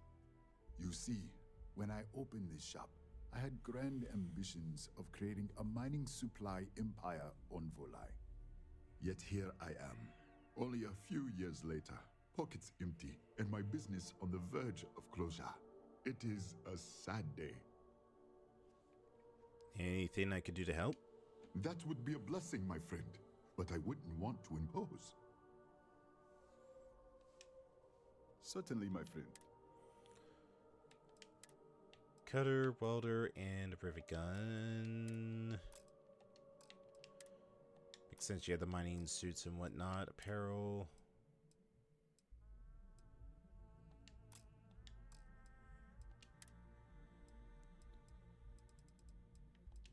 You see, when I opened this shop, I had grand ambitions of creating a mining supply empire on Volai. Yet here I am, only a few years later, pockets empty, and my business on the verge of closure. It is a sad day. Anything I could do to help? That would be a blessing, my friend, but I wouldn't want to impose. Certainly, my friend. Cutter, welder, and a perfect gun. Makes sense you have the mining suits and whatnot. Apparel.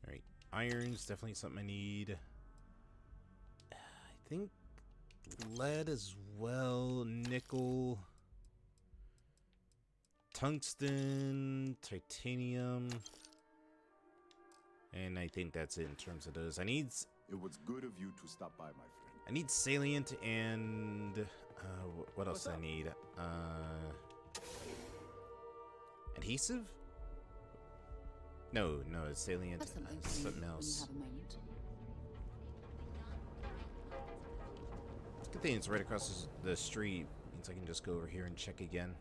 Alright, iron's definitely something I need. I think lead as well, nickel, tungsten, titanium, and I think that's it in terms of those. I need... It was good of you to stop by, my friend. I need salient and what else do I need? Adhesive? No, it's salient. Something else. Good thing it's right across the street. Means I can just go over here and check again.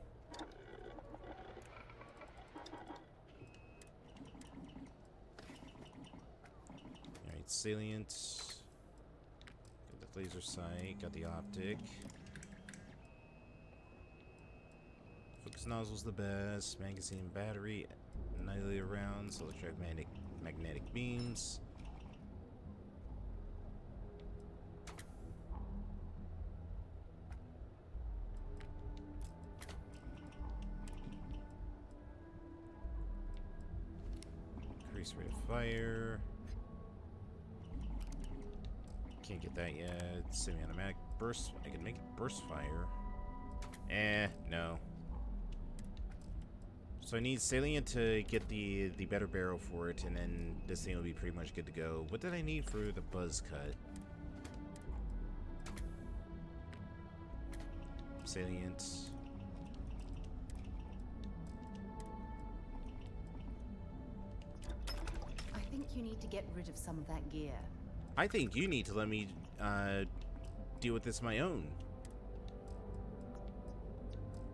Alright, salient. Got the laser sight, got the optic. Focus nozzle's the best. Magazine, battery, annihilator rounds, electromagnetic beams. Increase rate of fire. Can't get that yet. Semi-automatic burst. I can make it burst fire. No. So I need salient to get the better barrel for it, and then this thing will be pretty much good to go. What did I need for the buzz cut? Salient. I think you need to get rid of some of that gear. I think you need to let me deal with this my own.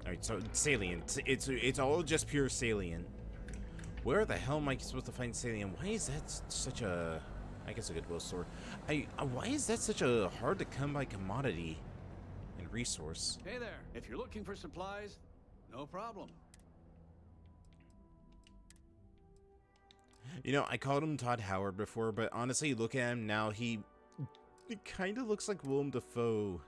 Alright, so salient. It's all just pure salient. Where the hell am I supposed to find salient? Why is that such a... I guess a goodwill store. Why is that such a hard to come by commodity and resource? Hey there. If you're looking for supplies, no problem. You know, I called him Todd Howard before, but honestly, look at him now. He kind of looks like Willem Dafoe.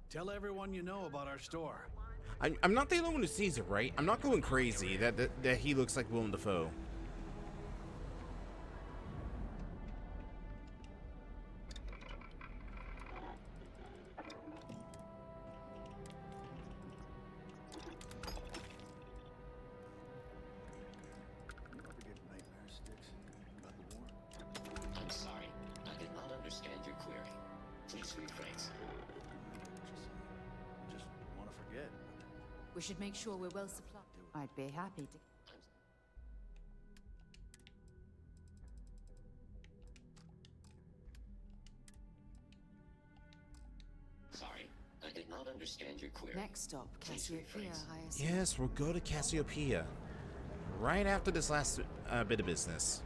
Tell everyone you know about our store. I'm not the only one who sees it, right? I'm not going crazy that he looks like Willem Dafoe. I'm sorry. I did not understand your query. Please rephrase. Just want to forget. We should make sure we're well supplied. I'd be happy to. Sorry, I did not understand your query. Next stop, Please Cassiopeia. rephrase. I assume. Yes, we'll go to Cassiopeia. Right after this last bit of business.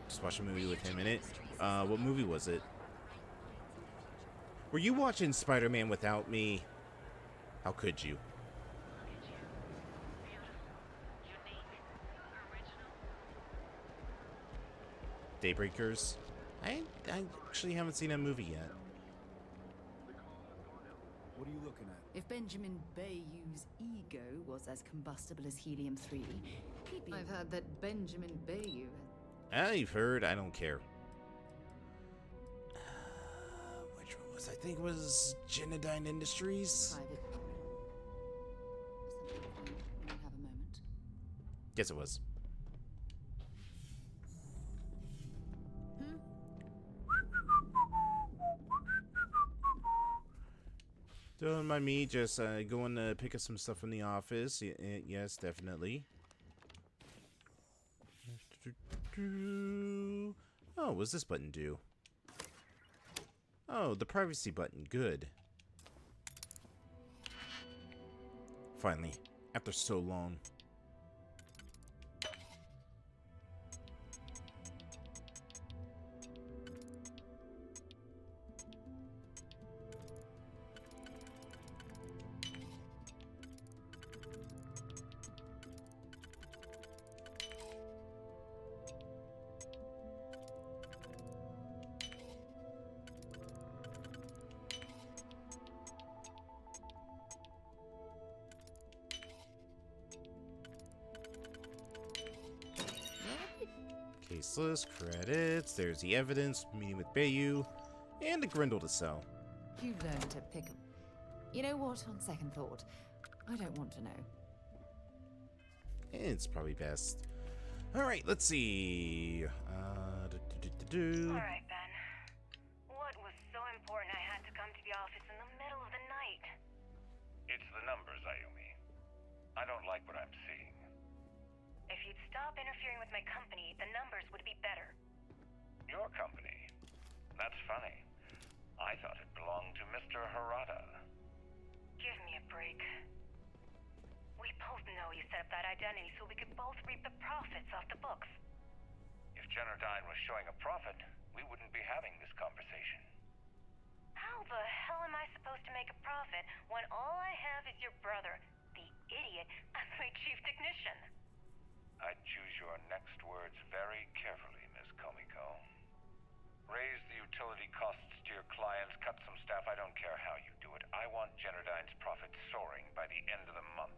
Just watch a movie with him in it. What movie was it? Were you watching Spider-Man without me? How could you? Daybreakers? I actually haven't seen that movie yet. What are you looking at? If Benjamin Bayou's ego was as combustible as helium-3, he'd be... I've heard that Benjamin Bayou... I've heard. I don't care. Which one was? I think it was Genodyne Industries. Private... Have a moment. Yes, it was. Don't mind me just going to pick up some stuff from the office. Yes, definitely. Oh, what's this button do? Oh, the privacy button. Good. Finally, after so long. Case list, credits, there's the evidence, meeting with Bayou, and a Grendel to sell. You learn to pick 'em. You know what, on second thought, I don't want to know. It's probably best. Alright, let's see. Alright, Ben. What was so important I had to come to the office in the middle of the night? It's the numbers, Ayumi. I don't like what I'm seeing. If you'd stop interfering with my company, the numbers would be better. Your company? That's funny. I thought it belonged to Mr. Harada. Give me a break. We both know you set up that identity so we could both reap the profits off the books. If Generdyne was showing a profit, we wouldn't be having this conversation. How the hell am I supposed to make a profit when all I have is your brother, the idiot, as my chief technician? I'd choose your next words very carefully, Miss Komiko. Raise the utility costs to your clients, cut some staff, I don't care how you do it. I want Generdyne's profit soaring by the end of the month.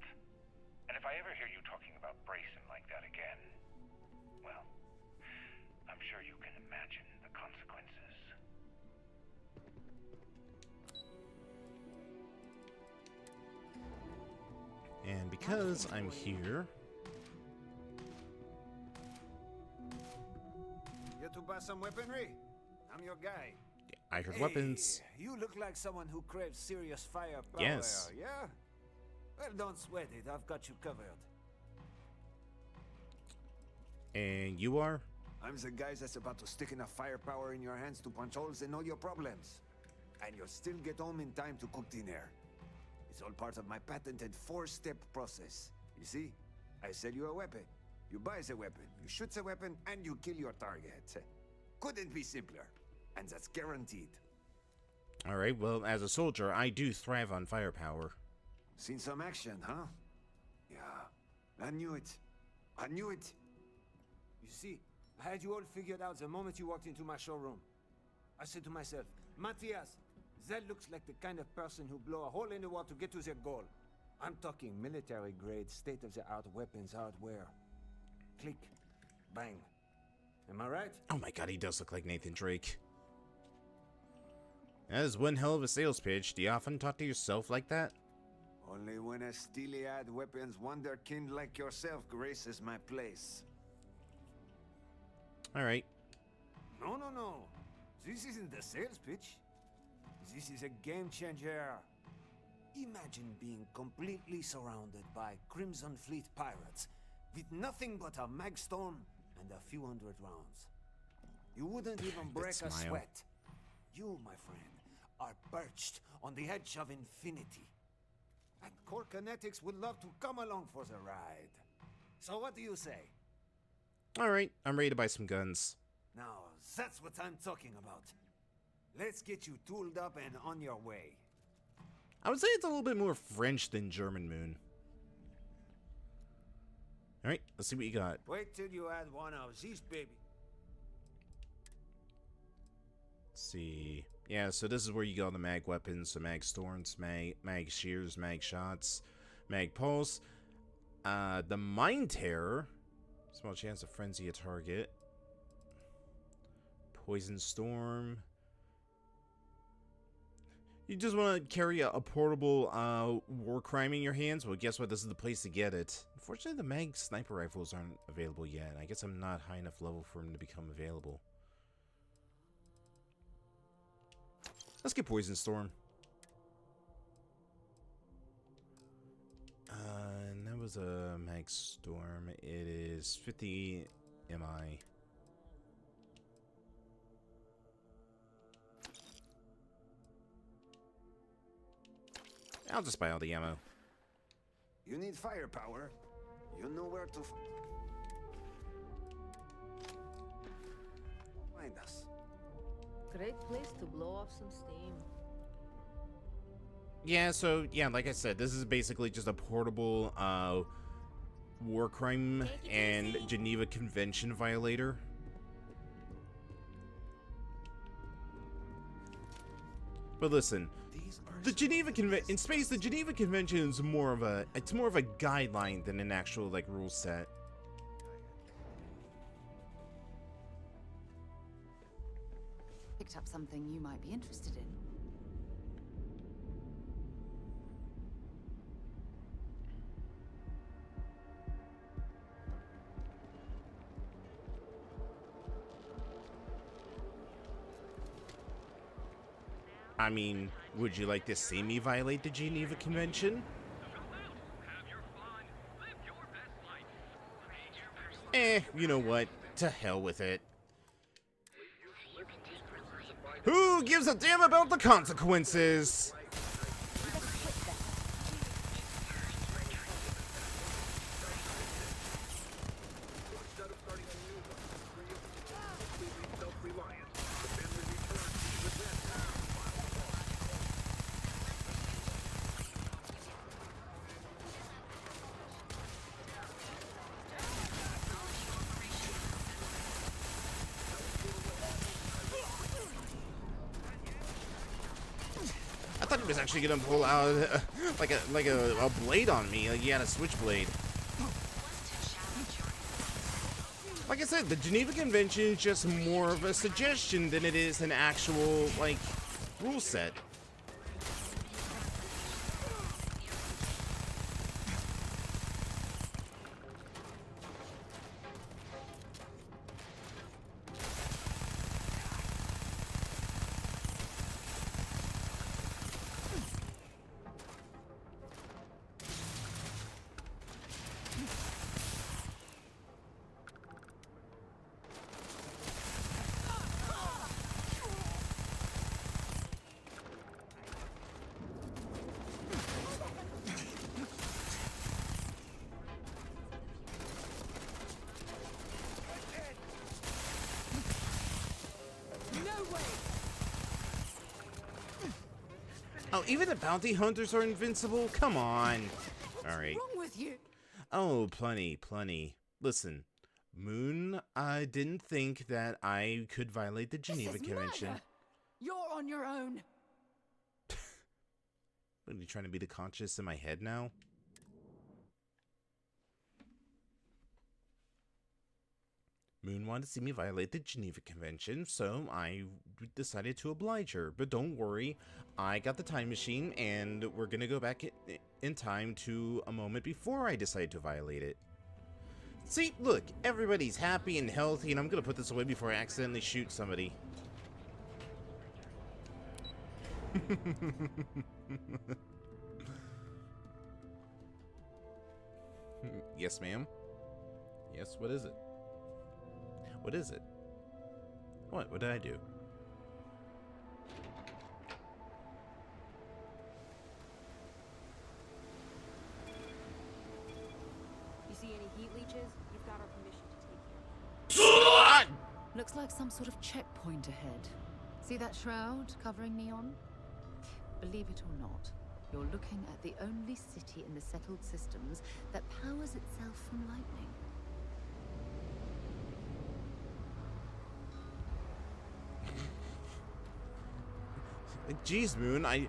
And if I ever hear you talking about Brayson like that again, well, I'm sure you can imagine the consequences. And because I'm here... You to buy some weaponry? I'm your guy. I heard Hey, weapons. You look like someone who craves serious firepower. Yes. Yeah? Well, don't sweat it. I've got you covered. And you are? I'm the guy that's about to stick enough firepower in your hands to punch holes in all your problems. And you'll still get home in time to cook dinner. It's all part of my patented 4-step process. You see? I sell you a weapon. You buy the weapon, you shoot the weapon, and you kill your target. Couldn't be simpler. And that's guaranteed. Alright, well, as a soldier, I do thrive on firepower. Seen some action, huh? Yeah, I knew it. I knew it. You see, I had you all figured out the moment you walked into my showroom. I said to myself, Matthias, that looks like the kind of person who blow a hole in the wall to get to their goal. I'm talking military-grade, state-of-the-art weapons hardware. Click. Bang. Am I right? Oh my god, he does look like Nathan Drake. That is one hell of a sales pitch. Do you often talk to yourself like that? Only when a steely-eyed weapons wonderkind like yourself graces my place. Alright. No, no, no. This isn't a sales pitch. This is a game changer. Imagine being completely surrounded by Crimson Fleet pirates with nothing but a magstorm and a few hundred rounds. You wouldn't even break a sweat. You, my friend, are perched on the edge of infinity. And Core Kinetics would love to come along for the ride. So what do you say? Alright, I'm ready to buy some guns. Now, that's what I'm talking about. Let's get you tooled up and on your way. I would say it's a little bit more French than German Moon. Alright, let's see what you got. Wait till you add one of these, baby. Let's see. Yeah, so this is where you get all the mag weapons, so mag storms, mag shears, mag shots, mag pulse. The Mind Terror. Small chance to frenzy a target. Poison Storm. You just want to carry a portable war crime in your hands? Well, guess what? This is the place to get it. Unfortunately, the mag sniper rifles aren't available yet. I guess I'm not high enough level for them to become available. Let's get Poison Storm. And that was a mag storm. It is 50 MI. I'll just buy all the ammo. You need firepower. You know where to find us. Great place to blow off some steam. Yeah, so, yeah, like I said, this is basically just a portable, war crime and Geneva Convention violator. But listen, the Geneva Convention, in space, the Geneva Convention is more of a, it's more of a guideline than an actual, like, rule set. picked up something you might be interested in. I mean, would you like to see me violate the Geneva Convention? You know what? To hell with it. Who gives a damn about the consequences? I thought he was actually gonna pull out like a blade on me. Like he had a switchblade. Like I said, the Geneva Convention is just more of a suggestion than it is an actual like rule set. Oh, even the bounty hunters are invincible? Come on. Alright. What's wrong with you? Oh, plenty. Listen, Moon, I didn't think that I could violate the Geneva Convention. Murder. You're on your own. What, are you trying to be the conscious in my head now? Moon wanted to see me violate the Geneva Convention, so I decided to oblige her. But don't worry, I got the time machine, and we're gonna go back in time to a moment before I decided to violate it. See, look, everybody's happy and healthy, and I'm gonna put this away before I accidentally shoot somebody. Yes, ma'am. Yes, what is it? What is it? What? What did I do? You see any heat leeches? You've got our permission to take care. Looks like some sort of checkpoint ahead. See that shroud covering Neon? Believe it or not, you're looking at the only city in the settled systems that powers itself from lightning. Jeez, Moon, I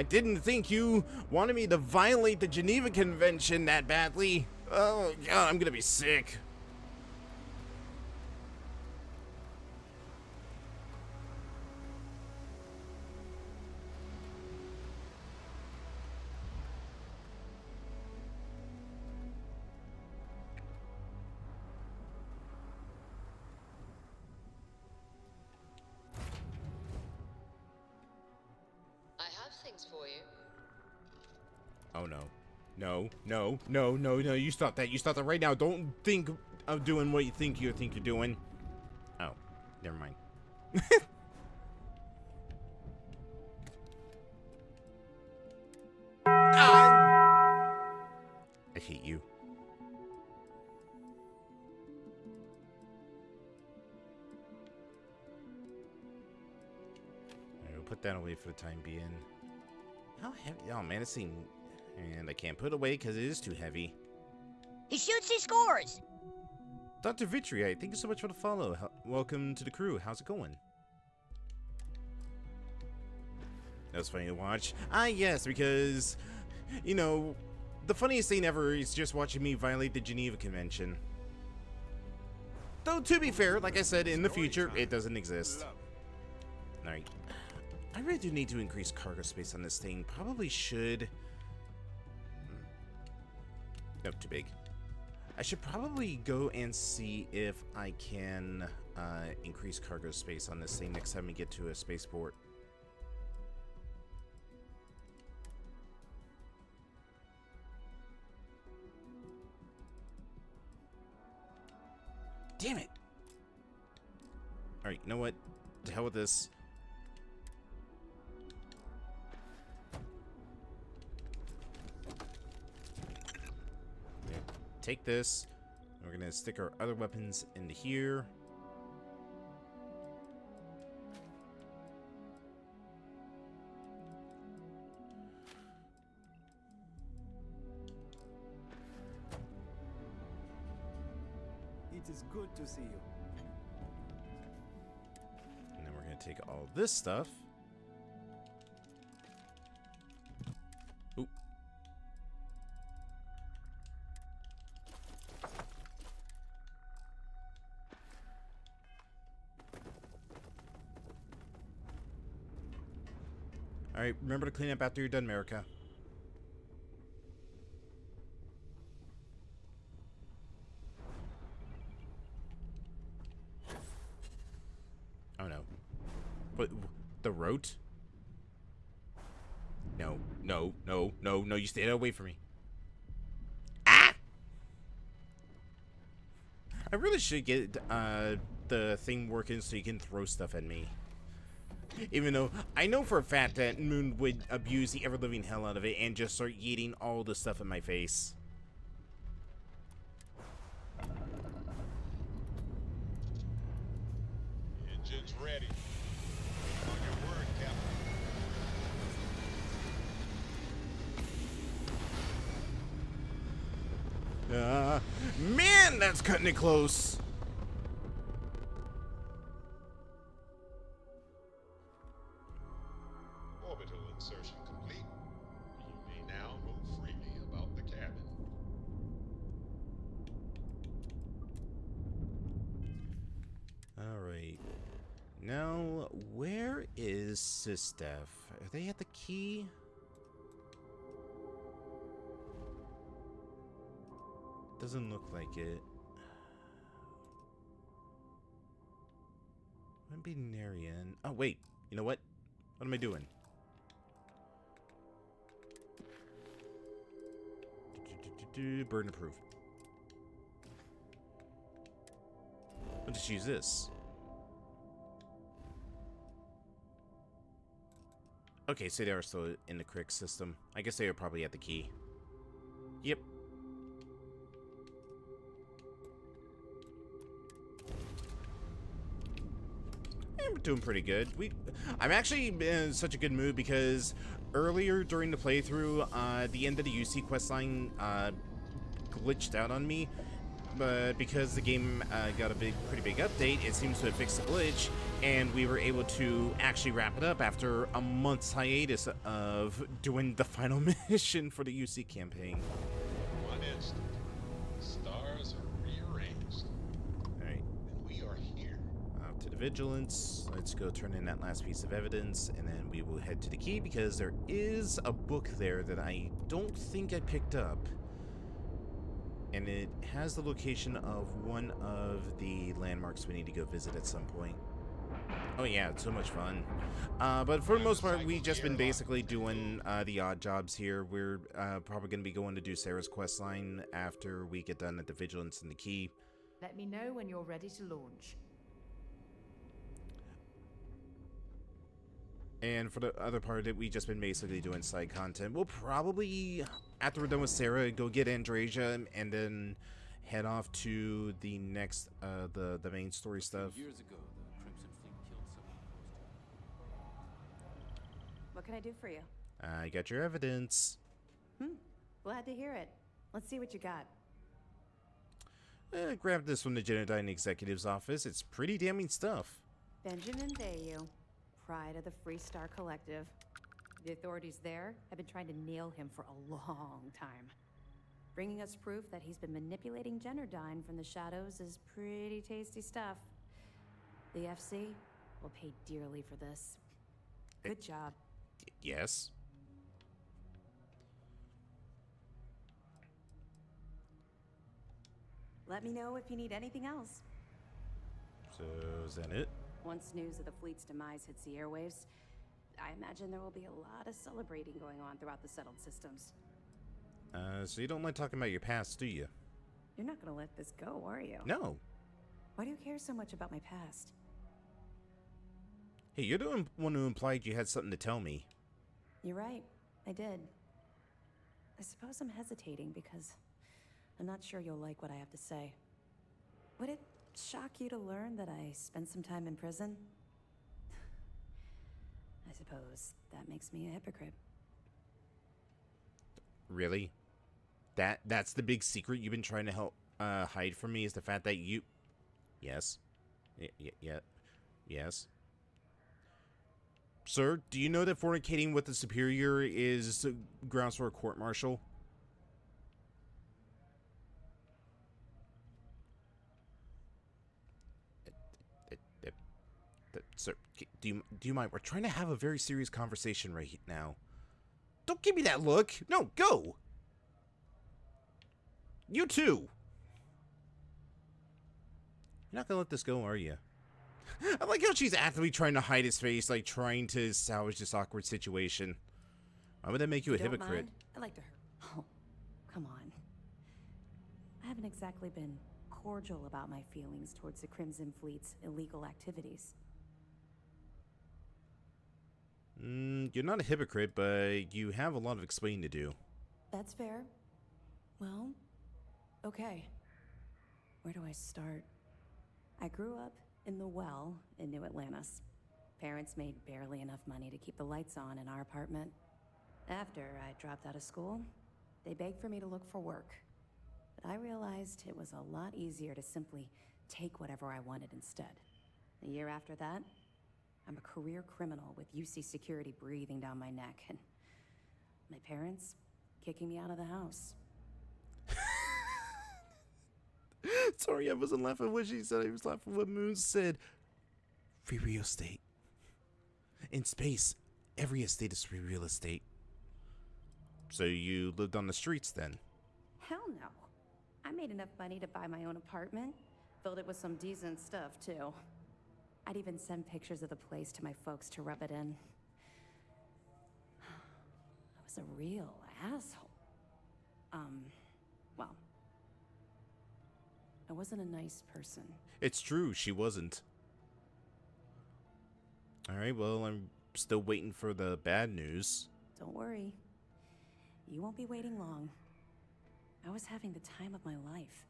didn't think you wanted me to violate the Geneva Convention that badly. Oh, God, I'm gonna be sick. For you. Oh no. No, you stop that. You stop that right now. Don't think of doing what you think you're doing. Oh, never mind. I hate you. I'll put that away for the time being. How heavy? Oh man, it's seeing, and I can't put it away because it is too heavy. He shoots, he scores. Dr. Vitriite, thank you so much for the follow. Welcome to the crew. How's it going? That was funny to watch. Ah, yes, because, you know, the funniest thing ever is just watching me violate the Geneva Convention. Though, to be fair, like I said, in the future, it doesn't exist. Alright. I really do need to increase cargo space on this thing. Probably should... Nope, too big. I should probably go and see if I can increase cargo space on this thing next time we get to a spaceport. Damn it! Alright, you know what? To hell with this. Yeah, take this. We're gonna stick our other weapons into here. It is good to see you. And then we're gonna take all this stuff. Oop. Alright, remember to clean up after you're done, America. Oh no. What? The rote? No, no, no, no, no, you stay away from me. Ah! I really should get the thing working so you can throw stuff at me. Even though I know for a fact that Moon would abuse the ever-living hell out of it and just start yeeting all the stuff in my face. Engine's ready. On your word, Captain. Man, that's cutting it close. Orbital insertion complete. You may now move freely about the cabin. Alright. Now, where is Sistef? Are they at the key? Doesn't look like it. Might be Narian. Oh, wait. You know what? What am I doing? Burden approved. I'll just use this. Okay, so they are still in the correct system. I guess they are probably at the key. Yep. We're doing pretty good. I'm actually in such a good mood because earlier during the playthrough, the end of the UC questline glitched out on me, but because the game got a pretty big update, it seems to have fixed the glitch, and we were able to actually wrap it up after a month's hiatus of doing the final mission for the UC campaign. One instant. The stars are rearranged. Alright. And we are here. Up to the vigilance. Let's go turn in that last piece of evidence, and then we will head to the key because there is a book there that I don't think I picked up. And it has the location of one of the landmarks we need to go visit at some point. Oh yeah, it's so much fun. But for the most part, we've just been basically doing the odd jobs here. We're probably going to be going to do Sarah's quest line after we get done at the Vigilance and the Key. Let me know when you're ready to launch. And for the other part of it, we've just been basically doing side content. We'll probably, after we're done with Sarah, go get Andresia and then head off to the next, the main story stuff. Years ago, the Crimson Fleet killed someone close to. What can I do for you? I got your evidence. Glad to hear it. Let's see what you got. Grab this from the Genodyne Executive's office. It's pretty damning stuff. Benjamin Bayou, pride of the Freestar Collective. The authorities there have been trying to nail him for a long time. Bringing us proof that he's been manipulating Genodyne from the shadows is pretty tasty stuff. The FC, will pay dearly for this. Good job. Yes. Let me know if you need anything else. So, is that it? Once news of the fleet's demise hits the airwaves, I imagine there will be a lot of celebrating going on throughout the settled systems. So you don't like talking about your past, do you? You're not gonna let this go, are you? No. Why do you care so much about my past? Hey, you're the one who implied you had something to tell me. You're right. I did. I suppose I'm hesitating because I'm not sure you'll like what I have to say. Would it shock you to learn that I spent some time in prison? I suppose that makes me a hypocrite. Really? That's the big secret you've been trying to help hide from me, is the fact that you... Yes. Yeah. Yes. Sir, do you know that fornicating with the superior is grounds for a court-martial? Sir, do you mind? We're trying to have a very serious conversation right now. Don't give me that look. No, go. You too. You're not gonna let this go, are you? I like how she's actively trying to hide his face, like trying to salvage this awkward situation. Why would that make you a hypocrite? I like to hurt. Oh, come on. I haven't exactly been cordial about my feelings towards the Crimson Fleet's illegal activities. You're not a hypocrite, but you have a lot of explaining to do. That's fair. Well, okay. Where do I start? I grew up in the Well in New Atlantis. Parents made barely enough money to keep the lights on in our apartment. After I dropped out of school, they begged for me to look for work. But I realized it was a lot easier to simply take whatever I wanted instead. A year after that, I'm a career criminal with UC security breathing down my neck, and my parents kicking me out of the house. Sorry, I wasn't laughing when she said. I was laughing when Moon said, free real estate. In space, every estate is free real estate. So you lived on the streets then? Hell no. I made enough money to buy my own apartment. Filled it with some decent stuff, too. I'd even send pictures of the place to my folks to rub it in. I was a real asshole. Well, I wasn't a nice person. It's true, she wasn't. Alright, well, I'm still waiting for the bad news. Don't worry. You won't be waiting long. I was having the time of my life.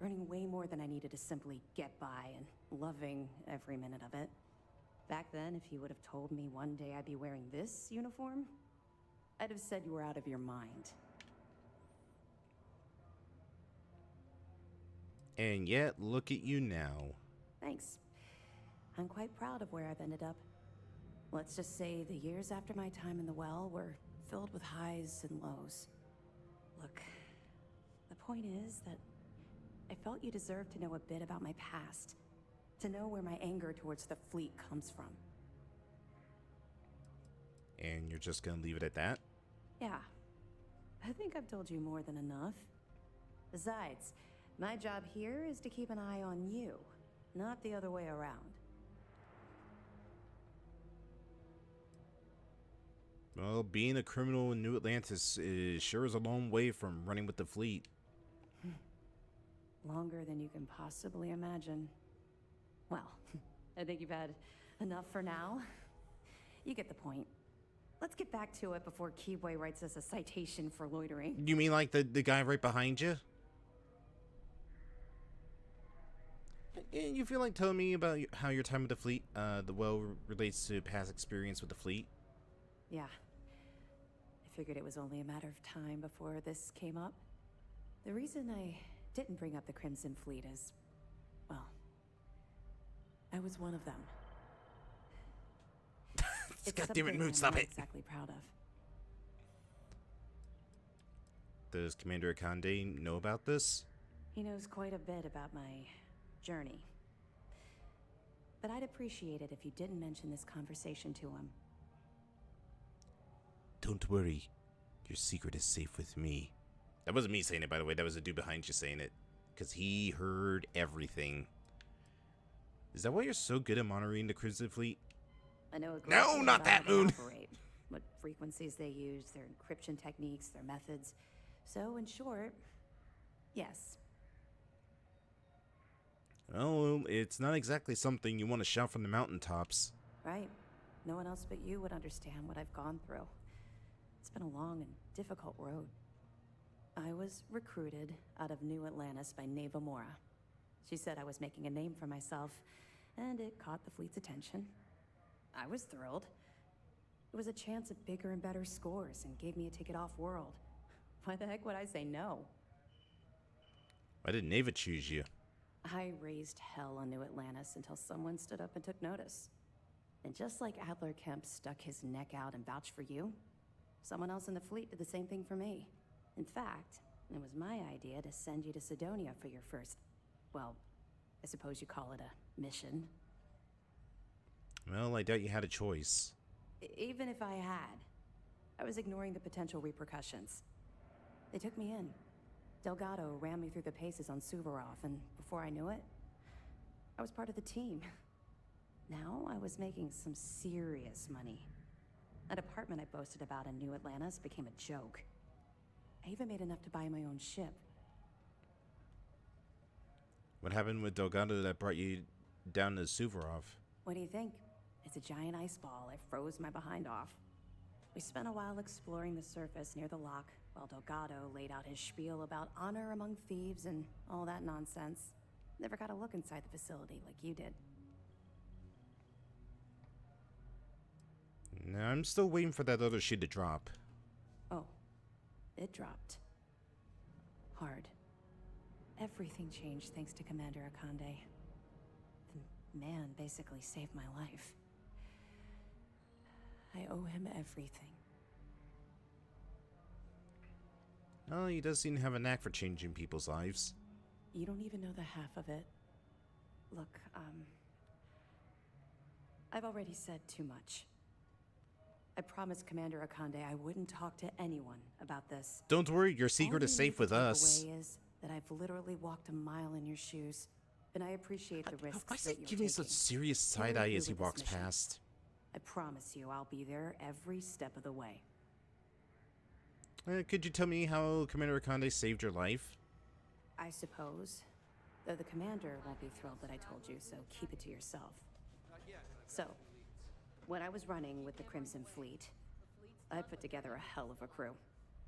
Earning way more than I needed to simply get by and loving every minute of it. Back then, if you would have told me one day I'd be wearing this uniform, I'd have said you were out of your mind. And yet, look at you now. Thanks. I'm quite proud of where I've ended up. Let's just say the years after my time in the Well were filled with highs and lows. Look, the point is that I felt you deserved to know a bit about my past. To know where my anger towards the fleet comes from. And you're just gonna leave it at that? Yeah. I think I've told you more than enough. Besides, my job here is to keep an eye on you, not the other way around. Well, being a criminal in New Atlantis is sure is a long way from running with the fleet. Longer than you can possibly imagine. Well, I think you've had enough for now. You get the point. Let's get back to it before Keyboy writes us a citation for loitering. You mean like the guy right behind you? And you feel like telling me about how your time with the fleet, the Well relates to past experience with the fleet? Yeah. I figured it was only a matter of time before this came up. The reason I didn't bring up the Crimson Fleet is, well, I was one of them. Goddammit, Moon, stop it! Exactly proud of. Does Commander Akande know about this? He knows quite a bit about my journey. but I'd appreciate it if you didn't mention this conversation to him. Don't worry. Your secret is safe with me. That wasn't me saying it, by the way. That was a dude behind you saying it. Because he heard everything. Is that why you're so good at monitoring the Crimson Fleet? I know a great No, deal not about that how they moon. operate, what frequencies they use, their encryption techniques, their methods. So, in short, yes. Well, it's not exactly something you want to shout from the mountaintops. Right. No one else but you would understand what I've gone through. It's been a long and difficult road. I was recruited out of New Atlantis by Neva Mora. She said I was making a name for myself, and it caught the fleet's attention. I was thrilled. It was a chance at bigger and better scores and gave me a ticket off-world. Why the heck would I say no? Why did Neva choose you? I raised hell on New Atlantis until someone stood up and took notice. And just like Adler Kemp stuck his neck out and vouched for you, someone else in the fleet did the same thing for me. In fact, it was my idea to send you to Sidonia for your first, well, I suppose you call it a mission. Well, I doubt you had a choice. Even if I had, I was ignoring the potential repercussions. They took me in. Delgado ran me through the paces on Suvorov, and before I knew it, I was part of the team. Now I was making some serious money. That apartment I boasted about in New Atlantis became a joke. I even made enough to buy my own ship. What happened with Delgado that brought you down to Suvorov? What do you think? It's a giant ice ball. I froze my behind off. We spent a while exploring the surface near the lock, while Delgado laid out his spiel about honor among thieves and all that nonsense. Never got a look inside the facility like you did. No, I'm still waiting for that other shit to drop. Oh, it dropped. Hard. Everything changed thanks to Commander Akande. The man basically saved my life. I owe him everything. Oh, he does seem to have a knack for changing people's lives. You don't even know the half of it. Look, I've already said too much. I promised Commander Akande I wouldn't talk to anyone about this. Don't worry, your secret is safe with us. The takeaway is that I've literally walked a mile in your shoes, and I appreciate the risks Why is that he you're giving taking. such serious side-eye as he walks past? I promise you I'll be there every step of the way. Could you tell me how Commander Akande saved your life? I suppose. Though the commander won't be thrilled that I told you, so keep it to yourself. So, when I was running with the Crimson Fleet, I put together a hell of a crew.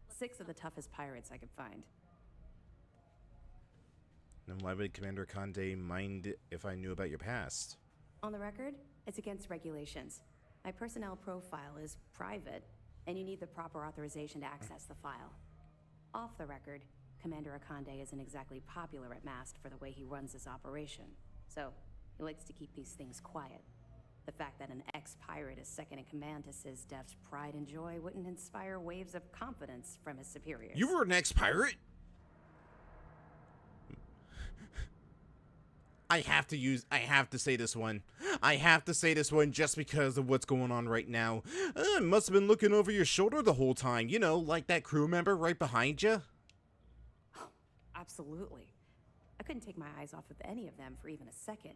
6 of the toughest pirates I could find. Then why would Commander Akande mind if I knew about your past? On the record, it's against regulations. My personnel profile is private, and you need the proper authorization to access the file. Off the record, Commander Akande isn't exactly popular at Mast for the way he runs his operation, so he likes to keep these things quiet. The fact that an ex-pirate is second in command to SysDef's pride and joy wouldn't inspire waves of confidence from his superiors. You were an ex-pirate? I have to say this one. I have to say this one just because of what's going on right now. I must have been looking over your shoulder the whole time. You know, like that crew member right behind you. Absolutely. I couldn't take my eyes off of any of them for even a second.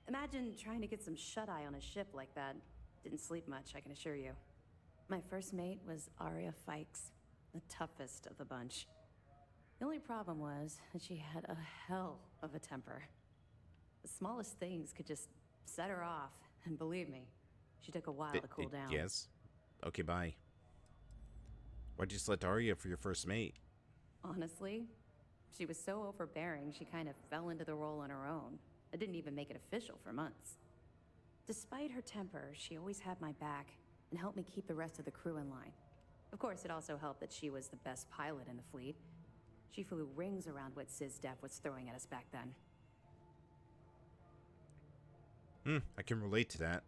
Imagine trying to get some shut-eye on a ship like that. Didn't sleep much, I can assure you. My first mate was Arya Fikes, the toughest of the bunch. The only problem was that she had a hell of a temper. The smallest things could just set her off, and believe me, she took a while to cool down. Yes. Okay, bye. Why'd you select Arya for your first mate? Honestly, she was so overbearing she kind of fell into the role on her own. I didn't even make it official for months. Despite her temper, she always had my back and helped me keep the rest of the crew in line. Of course, it also helped that she was the best pilot in the fleet. She flew rings around what SysDef was throwing at us back then. I can relate to that.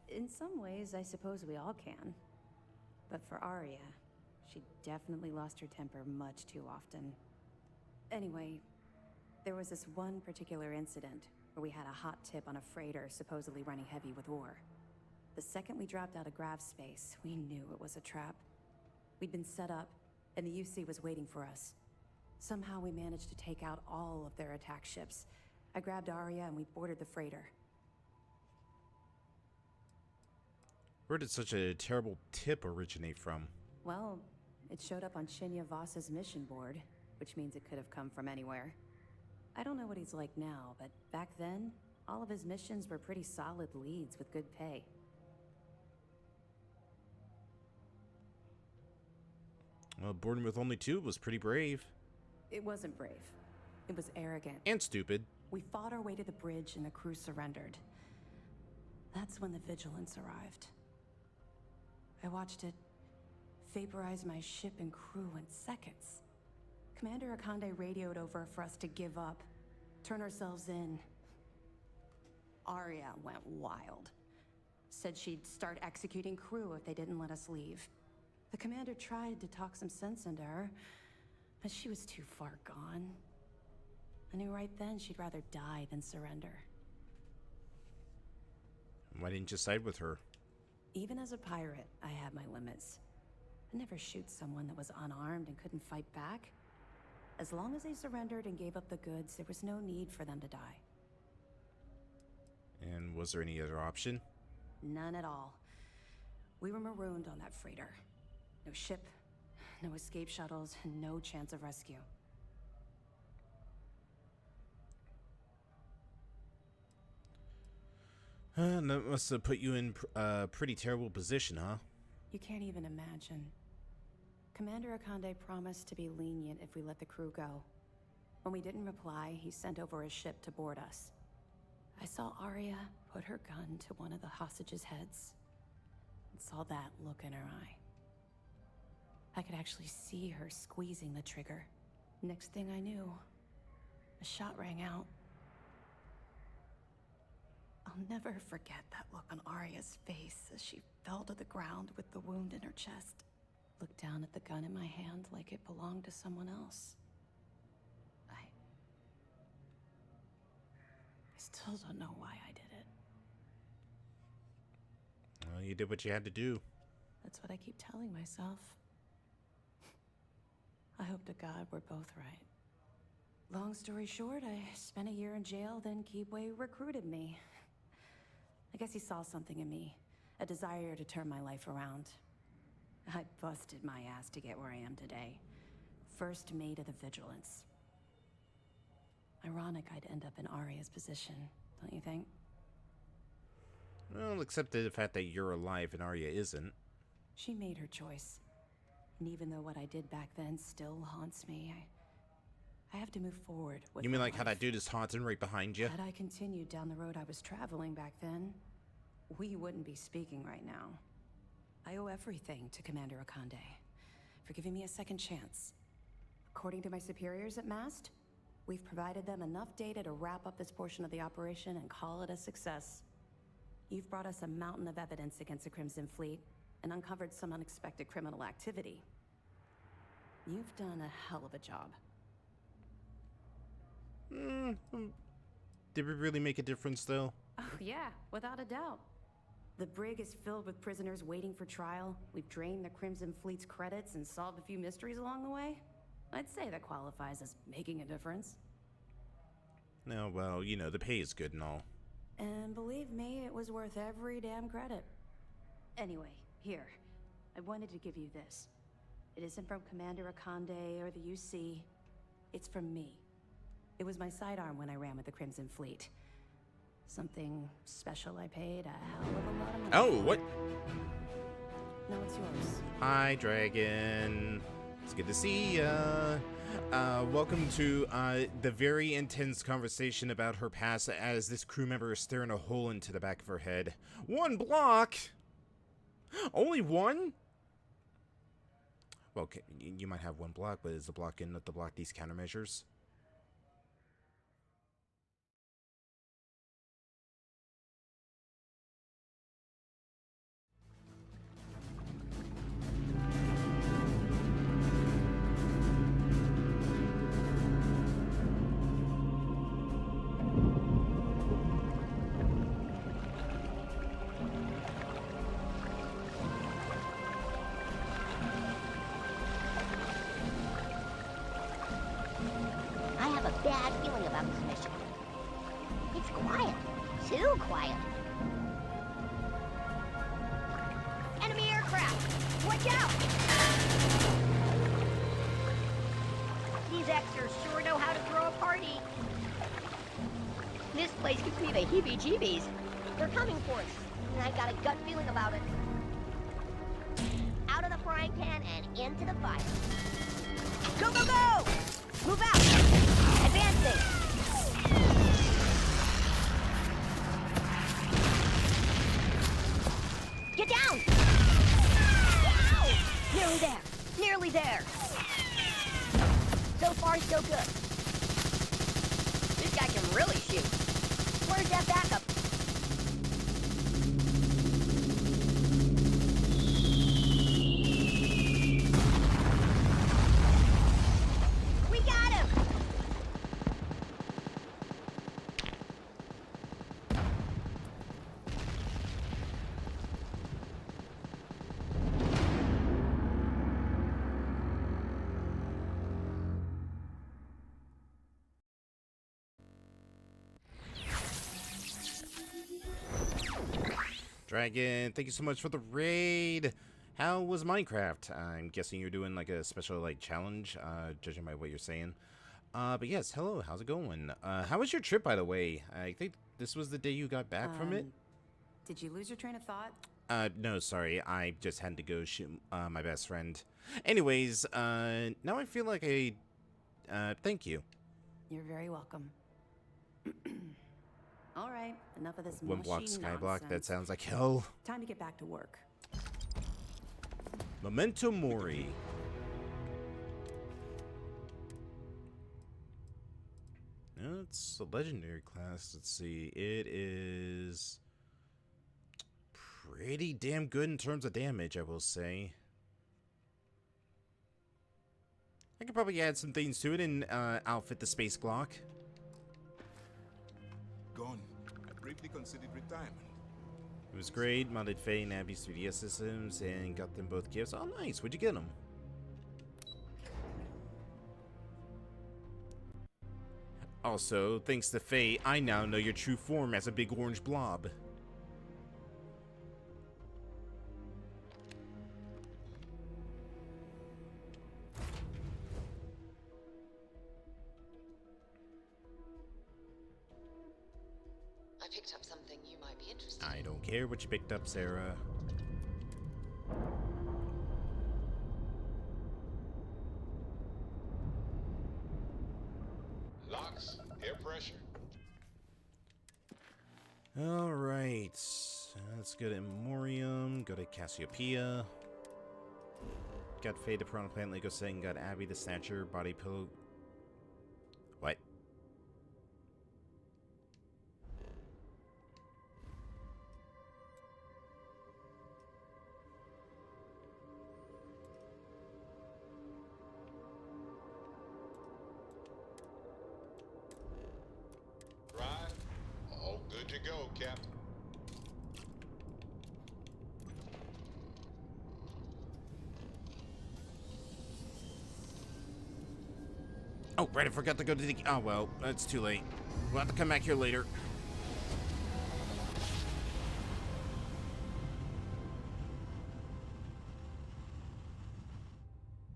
In some ways, I suppose we all can. But for Arya, she definitely lost her temper much too often. Anyway, There was this one particular incident where we had a hot tip on a freighter supposedly running heavy with ore. The second we dropped out of grav space, we knew it was a trap. We'd been set up, and the UC was waiting for us. Somehow we managed to take out all of their attack ships. I grabbed Arya and we boarded the freighter. Where did such a terrible tip originate from? Well, it showed up on Shinya Voss's mission board, which means it could have come from anywhere. I don't know what he's like now, but back then, all of his missions were pretty solid leads with good pay. Well, boarding with only 2 was pretty brave. It wasn't brave. It was arrogant. And stupid. We fought our way to the bridge and the crew surrendered. That's when the Vigilance arrived. I watched it vaporize my ship and crew in seconds. Commander Akande radioed over for us to give up, turn ourselves in. Arya went wild. Said she'd start executing crew if they didn't let us leave. The commander tried to talk some sense into her, but she was too far gone. I knew right then she'd rather die than surrender. Why didn't you side with her? Even as a pirate, I had my limits. I'd never shoot someone that was unarmed and couldn't fight back. As long as they surrendered and gave up the goods, there was no need for them to die. And was there any other option? None at all. We were marooned on that freighter. No ship, no escape shuttles, and no chance of rescue. That must have put you in a pretty terrible position, huh? You can't even imagine. Commander Akande promised to be lenient if we let the crew go. When we didn't reply, he sent over a ship to board us. I saw Arya put her gun to one of the hostages' heads, and saw that look in her eye. I could actually see her squeezing the trigger. Next thing I knew, a shot rang out. I'll never forget that look on Arya's face as she fell to the ground with the wound in her chest. Looked down at the gun in my hand like it belonged to someone else. I still don't know why I did it. Well, you did what you had to do. That's what I keep telling myself. I hope to God we're both right. Long story short, I spent a year in jail, then Keebway recruited me. I guess he saw something in me, a desire to turn my life around. I busted my ass to get where I am today. First mate of the Vigilance. Ironic I'd end up in Arya's position, don't you think? Well, except the fact that you're alive and Arya isn't. She made her choice. And even though what I did back then still haunts me, I have to move forward with You mean my like how life. that dude is haunting right behind you? Had I continued down the road I was traveling back then, we wouldn't be speaking right now. I owe everything to Commander Akande for giving me a second chance. According to my superiors at MAST, we've provided them enough data to wrap up this portion of the operation and call it a success. You've brought us a mountain of evidence against the Crimson Fleet and uncovered some unexpected criminal activity. You've done a hell of a job. Did we really make a difference, though? Oh, yeah, without a doubt. The brig is filled with prisoners waiting for trial. We've drained the Crimson Fleet's credits and solved a few mysteries along the way. I'd say that qualifies as making a difference. No, well, you know, the pay is good and all. And believe me, it was worth every damn credit. Anyway, here. I wanted to give you this. It isn't from Commander Akande or the UC. It's from me. It was my sidearm when I ran with the Crimson Fleet. Something special I paid a hell of a lot of money Oh, for. what? No, it's yours. Hi, Dragon. It's good to see ya. Welcome to the very intense conversation about her past as this crew member is staring a hole into the back of her head. 1 block? Only 1? Well, okay, you might have 1 block, but is the block enough to block these countermeasures? too quiet. Enemy aircraft! Watch out! These extras sure know how to throw a party. This place gives me the heebie-jeebies. They're coming for us, and I got a gut feeling about it. Out of the frying pan and into the fire. Go, go, go! Move out! Advancing! Get down! Ow! Nearly there! Nearly there! So far, so good. This guy can really shoot. Where's that backup? We got him! Dragon, thank you so much for the raid. How was Minecraft? I'm guessing you're doing like a special like challenge, judging by what you're saying. But yes, hello, how's it going? How was your trip, by the way? I think this was the day you got back from it. Did you lose your train of thought? No, sorry, I just had to go shoot my best friend. Anyways, now I feel like thank you. You're very welcome. All right, enough of this One block, mushy skyblock, that nonsense. sounds like hell. Time to get back to work. Memento Mori. No, it's a legendary class. Let's see. It is pretty damn good in terms of damage, I will say. I could probably add some things to it and outfit the space Glock. Gone. I briefly considered retirement. It was great. Modded Faye and Abby's 3DS systems and got them both gifts. Oh, nice. Where'd you get them? Also, thanks to Faye, I now know your true form as a big orange blob. I picked up something you might be interested in. I don't care what you picked up, Sarah. Locks, air pressure. Alright. Let's go to Immemorium, go to Cassiopeia. Got Faye the Piranha Plant, Lego Setting, got Abby the Snatcher, Body Pillow. What? Drive. All good to go, Captain. Oh, right, I forgot to go to the... Oh, well, it's too late. We'll have to come back here later.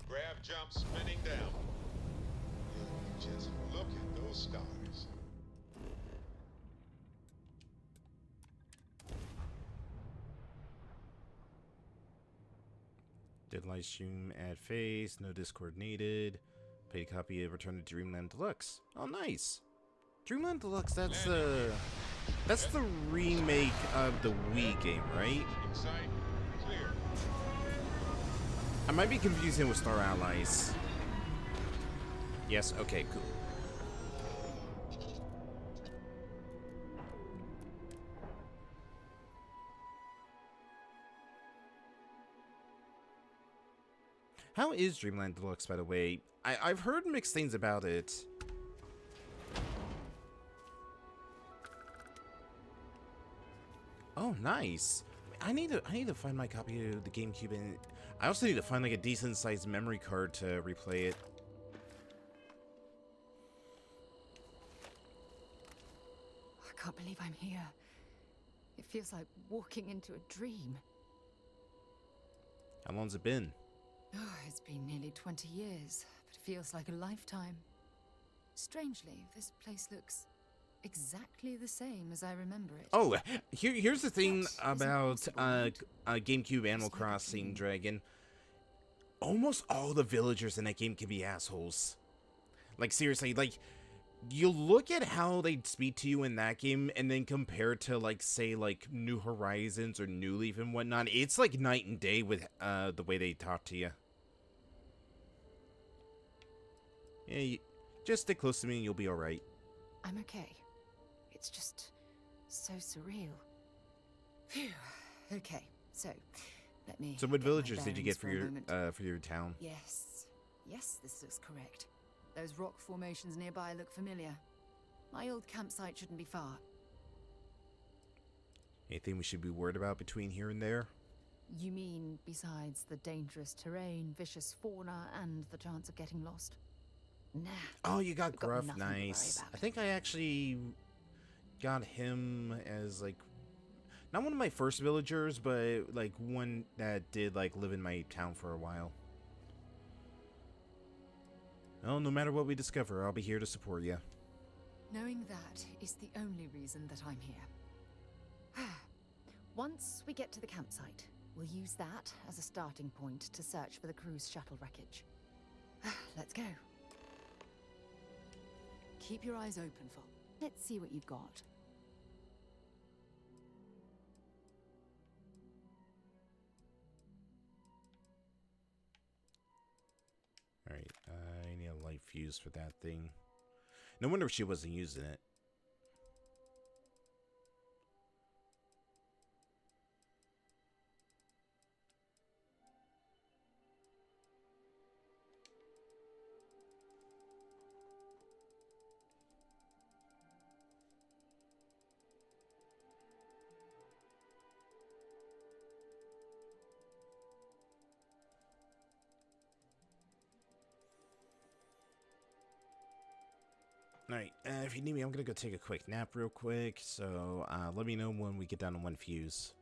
Grab jump spinning down. Just look at those stars. Did live stream, add face, no Discord needed. Paid copy of Return to Dreamland Deluxe. Oh, nice. Dreamland Deluxe, that's the remake of the Wii game, right? Sight clear. I might be confusing with Star Allies. Yes, okay, cool. How is Dreamland Deluxe, by the way? I've heard mixed things about it. Oh, nice. I need to find my copy of the GameCube, and I also need to find like a decent sized memory card to replay it. I can't believe I'm here. It feels like walking into a dream. How long's it been? Oh, it's been nearly 20 years, but it feels like a lifetime. Strangely, this place looks exactly the same as I remember it. Oh, here's the thing about GameCube Animal Crossing Dragon. Almost all the villagers in that game can be assholes. Like, seriously, like, you look at how they speak to you in that game and then compare to, like, say, like, New Horizons or New Leaf and whatnot. It's like night and day with the way they talk to you. Yeah, just stick close to me and you'll be alright. I'm okay. It's just so surreal. Phew. Okay, so let me. So what villagers did you get for your town? Yes, this looks correct. Those rock formations nearby look familiar. My old campsite shouldn't be far. Anything we should be worried about between here and there? You mean besides the dangerous terrain, vicious fauna, and the chance of getting lost? Nah. Oh, you got we've Gruff, nothing to worry nice. about. I think I actually got him as, like, not one of my first villagers, but, like, one that did, like, live in my town for a while. Well, no matter what we discover, I'll be here to support you. Knowing that is the only reason that I'm here. Once we get to the campsite, we'll use that as a starting point to search for the cruise shuttle wreckage. Let's go. Keep your eyes open, Fol. Let's see what you've got. Alright, I need a light fuse for that thing. No wonder she wasn't using it. Alright, if you need me, I'm gonna go take a quick nap real quick, so let me know when we get down to one fuse.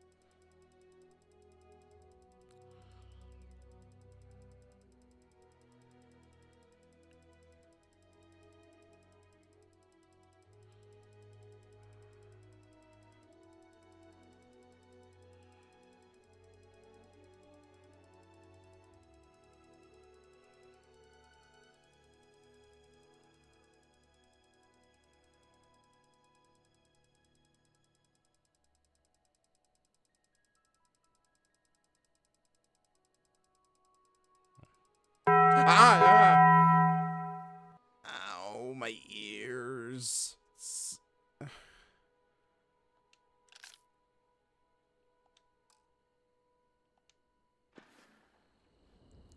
Ow, my ears.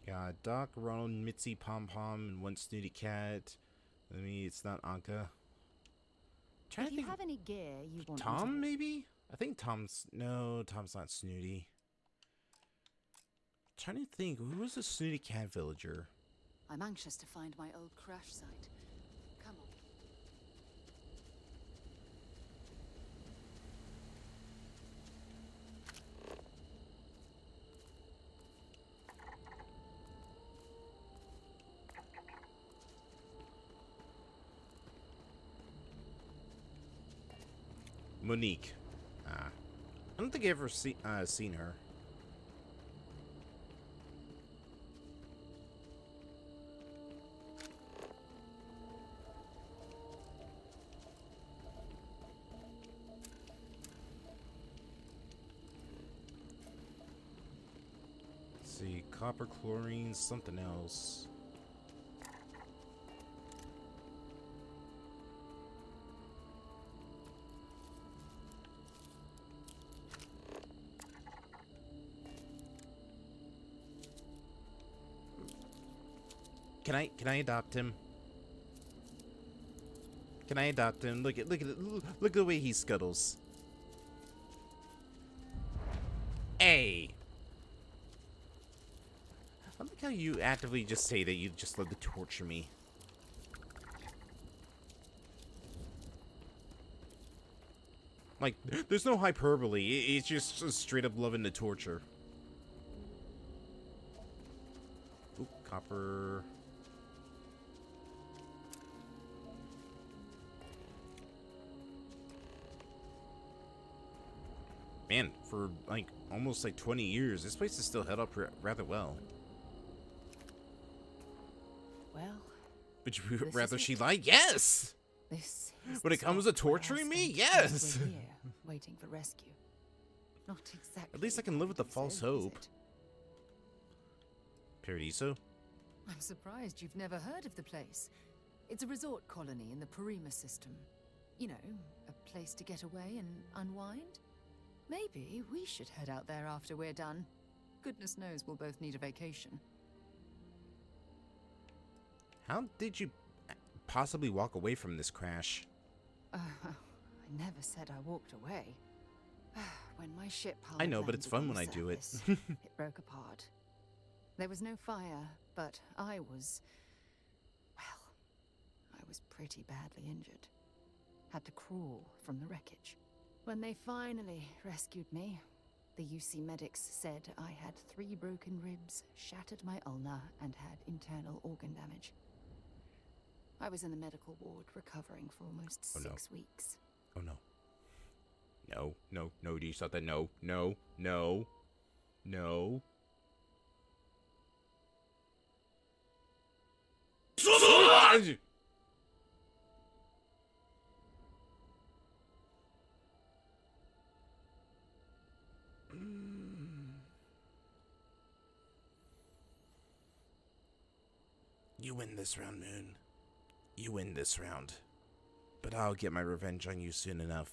Got Doc, Ronald, Mitzi, Pom Pom, and one snooty cat. I mean, it's not Anka. If you have any gear you want, Tom, maybe? I think Tom's... No, Tom's not snooty. Trying to think, who was the snooty cat villager? I'm anxious to find my old crash site. Come on. Monique. I don't think I've ever seen her. Let's see, copper, chlorine, something else. Can I adopt him? Can I adopt him? Look at the way he scuttles. Hey. I like how you actively just say that you just love to torture me. Like, there's no hyperbole. It's just straight up loving the torture. Oop, copper. Man, for like almost like 20 years, this place has still held up rather well. Well, Would you rather she lie? Yes! This when it comes to torturing me, yes! We're here, waiting for rescue. Not exactly. At least I can live with the false hope. Paradiso? I'm surprised you've never heard of the place. It's a resort colony in the Parima system. You know, a place to get away and unwind. Maybe we should head out there after we're done. Goodness knows we'll both need a vacation. How did you possibly walk away from this crash? I never said I walked away. When my ship I know, but it's fun when I do it. It broke apart. There was no fire, but I was pretty badly injured. Had to crawl from the wreckage. When they finally rescued me, the UC medics said I had 3 broken ribs, shattered my ulna, and had internal organ damage. I was in the medical ward recovering for almost 6 weeks. Oh no. No, no, no, do you stop that? No, no, no, no. You win this round, Moon. You win this round. But I'll get my revenge on you soon enough.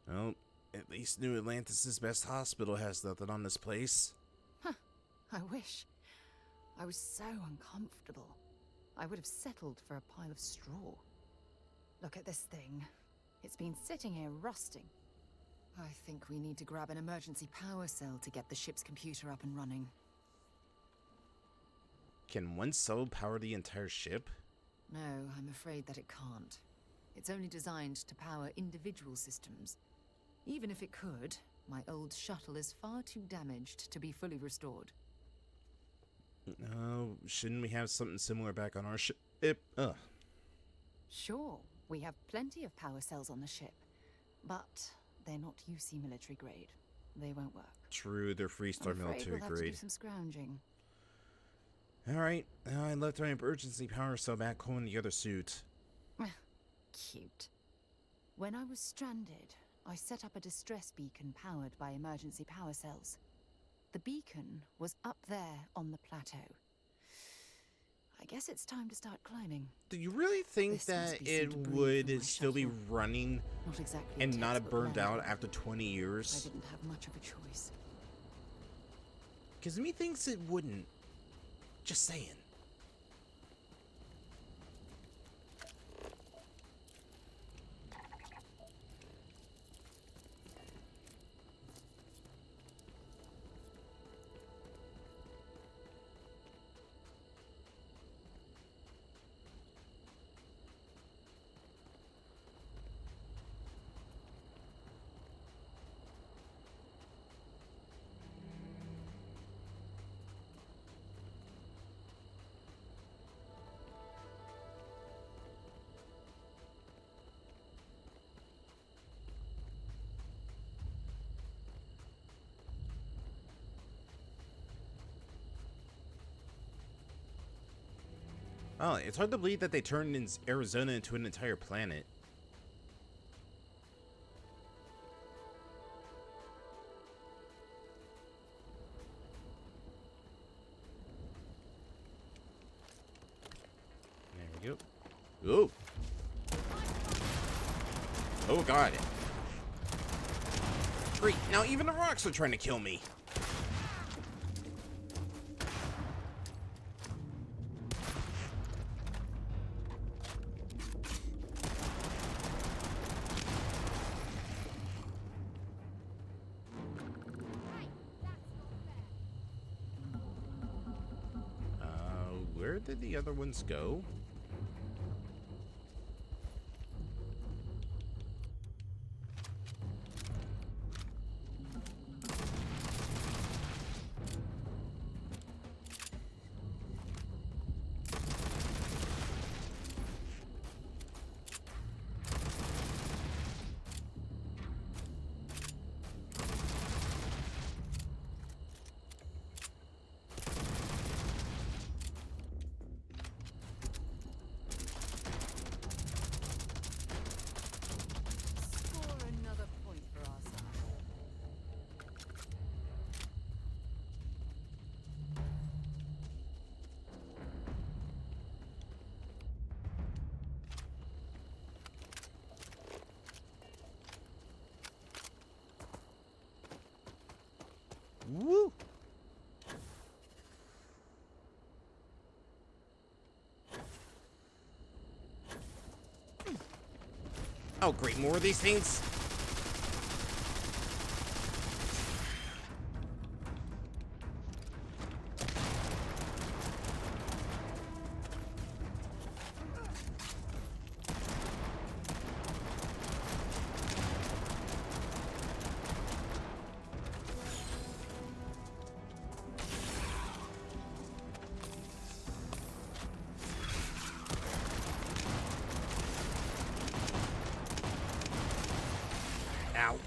Well, at least New Atlantis' best hospital has nothing on this place. Huh, I wish. I was so uncomfortable. I would have settled for a pile of straw. Look at this thing. It's been sitting here rusting. I think we need to grab an emergency power cell to get the ship's computer up and running. Can one cell power the entire ship? No, I'm afraid that it can't. It's only designed to power individual systems. Even if it could, my old shuttle is far too damaged to be fully restored. Shouldn't we have something similar back on our ship? Sure, we have plenty of power cells on the ship, but they're not UC military grade. They won't work. True, they're Freestar military we'll grade. Have to do some scrounging. Alright, I left my emergency power cell back home in the other suit. Cute. When I was stranded, I set up a distress beacon powered by emergency power cells. The beacon was up there on the plateau. I guess it's time to start climbing. Do you really think that it would still be running and not have burned out after 20 years? I didn't have much of a choice. Because me thinks it wouldn't. Just saying. Oh, it's hard to believe that they turned Arizona into an entire planet. There we go. Ooh. Oh, God. Great. Now even the rocks are trying to kill me. Where did the other ones go? Woo! Oh, great, more of these things. Ow.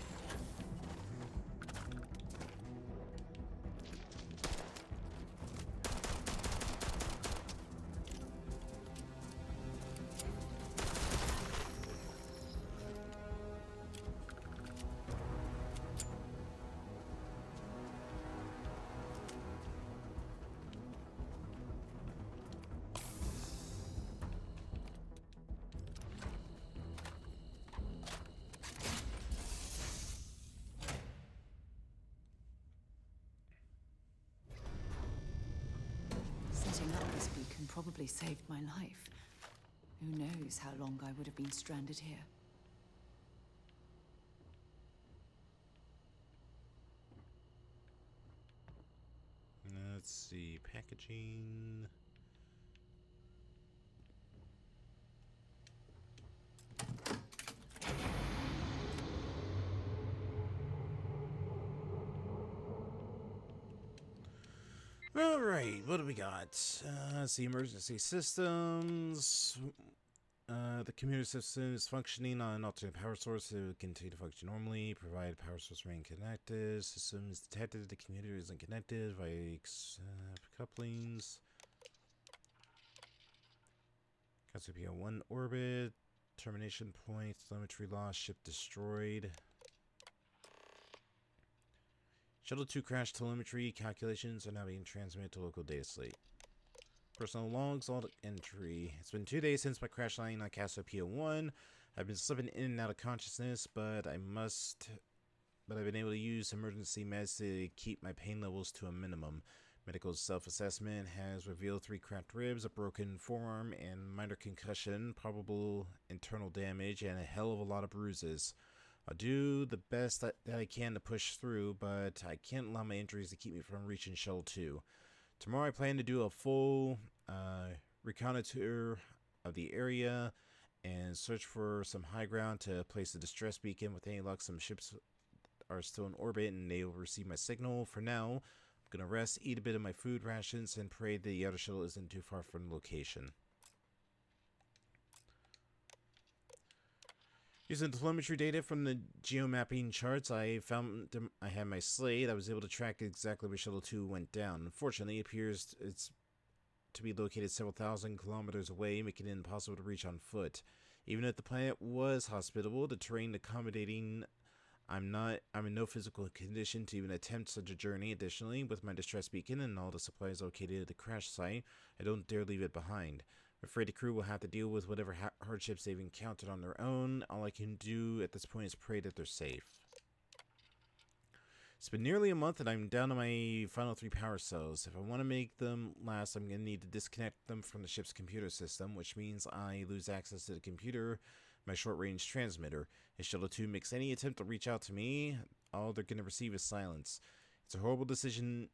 Setting up this beacon probably saved my life. Who knows how long I would have been stranded here. Let's see, packaging. All right, what do we got? Let's see, emergency systems. The computer system is functioning on an alternate power source to continue to function normally. Provided power source remain connected. System is detected. The computer isn't connected by couplings. Cassiopeia 1 orbit. Termination point. Telemetry lost. Ship destroyed. Shuttle 2 crash telemetry calculations are now being transmitted to local data slate. Personal logs, alt entry. It's been 2 days since my crash landing on Cassiopeia 1. I've been slipping in and out of consciousness, but I've been able to use emergency meds to keep my pain levels to a minimum. Medical self-assessment has revealed 3 cracked ribs, a broken forearm, and minor concussion, probable internal damage, and a hell of a lot of bruises. I'll do the best that I can to push through, but I can't allow my injuries to keep me from reaching Shuttle 2. Tomorrow I plan to do a full reconnoitre of the area and search for some high ground to place a distress beacon. With any luck, some ships are still in orbit and they will receive my signal. For now, I'm going to rest, eat a bit of my food rations, and pray the other shuttle isn't too far from the location. Using telemetry data from the geomapping charts, I found I had my slate. I was able to track exactly where Shuttle 2 went down. Unfortunately, it appears it's to be located several thousand kilometers away, making it impossible to reach on foot. Even if the planet was hospitable, the terrain accommodating, I'm in no physical condition to even attempt such a journey. Additionally, with my distress beacon and all the supplies located at the crash site, I don't dare leave it behind. I'm afraid the crew will have to deal with whatever hardships they've encountered on their own. All I can do at this point is pray that they're safe. It's been nearly a month and I'm down to my final 3 power cells. If I want to make them last, I'm going to need to disconnect them from the ship's computer system, which means I lose access to the computer, my short-range transmitter. If Shuttle 2 makes any attempt to reach out to me, all they're going to receive is silence. It's a horrible decision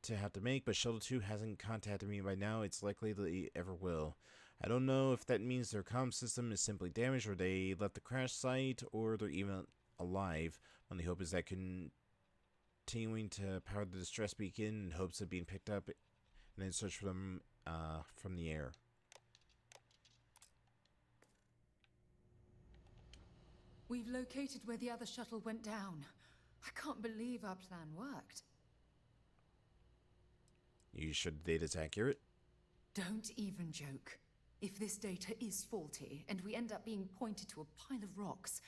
to have to make, but Shuttle 2 hasn't contacted me by now. It's likely they ever will. I don't know if that means their comm system is simply damaged or they left the crash site or they're even alive. My only hope is that continuing to power the distress beacon in hopes of being picked up and then search for them from the air. We've located where the other shuttle went down. I can't believe our plan worked. You sure the data's accurate? Don't even joke. If this data is faulty, and we end up being pointed to a pile of rocks,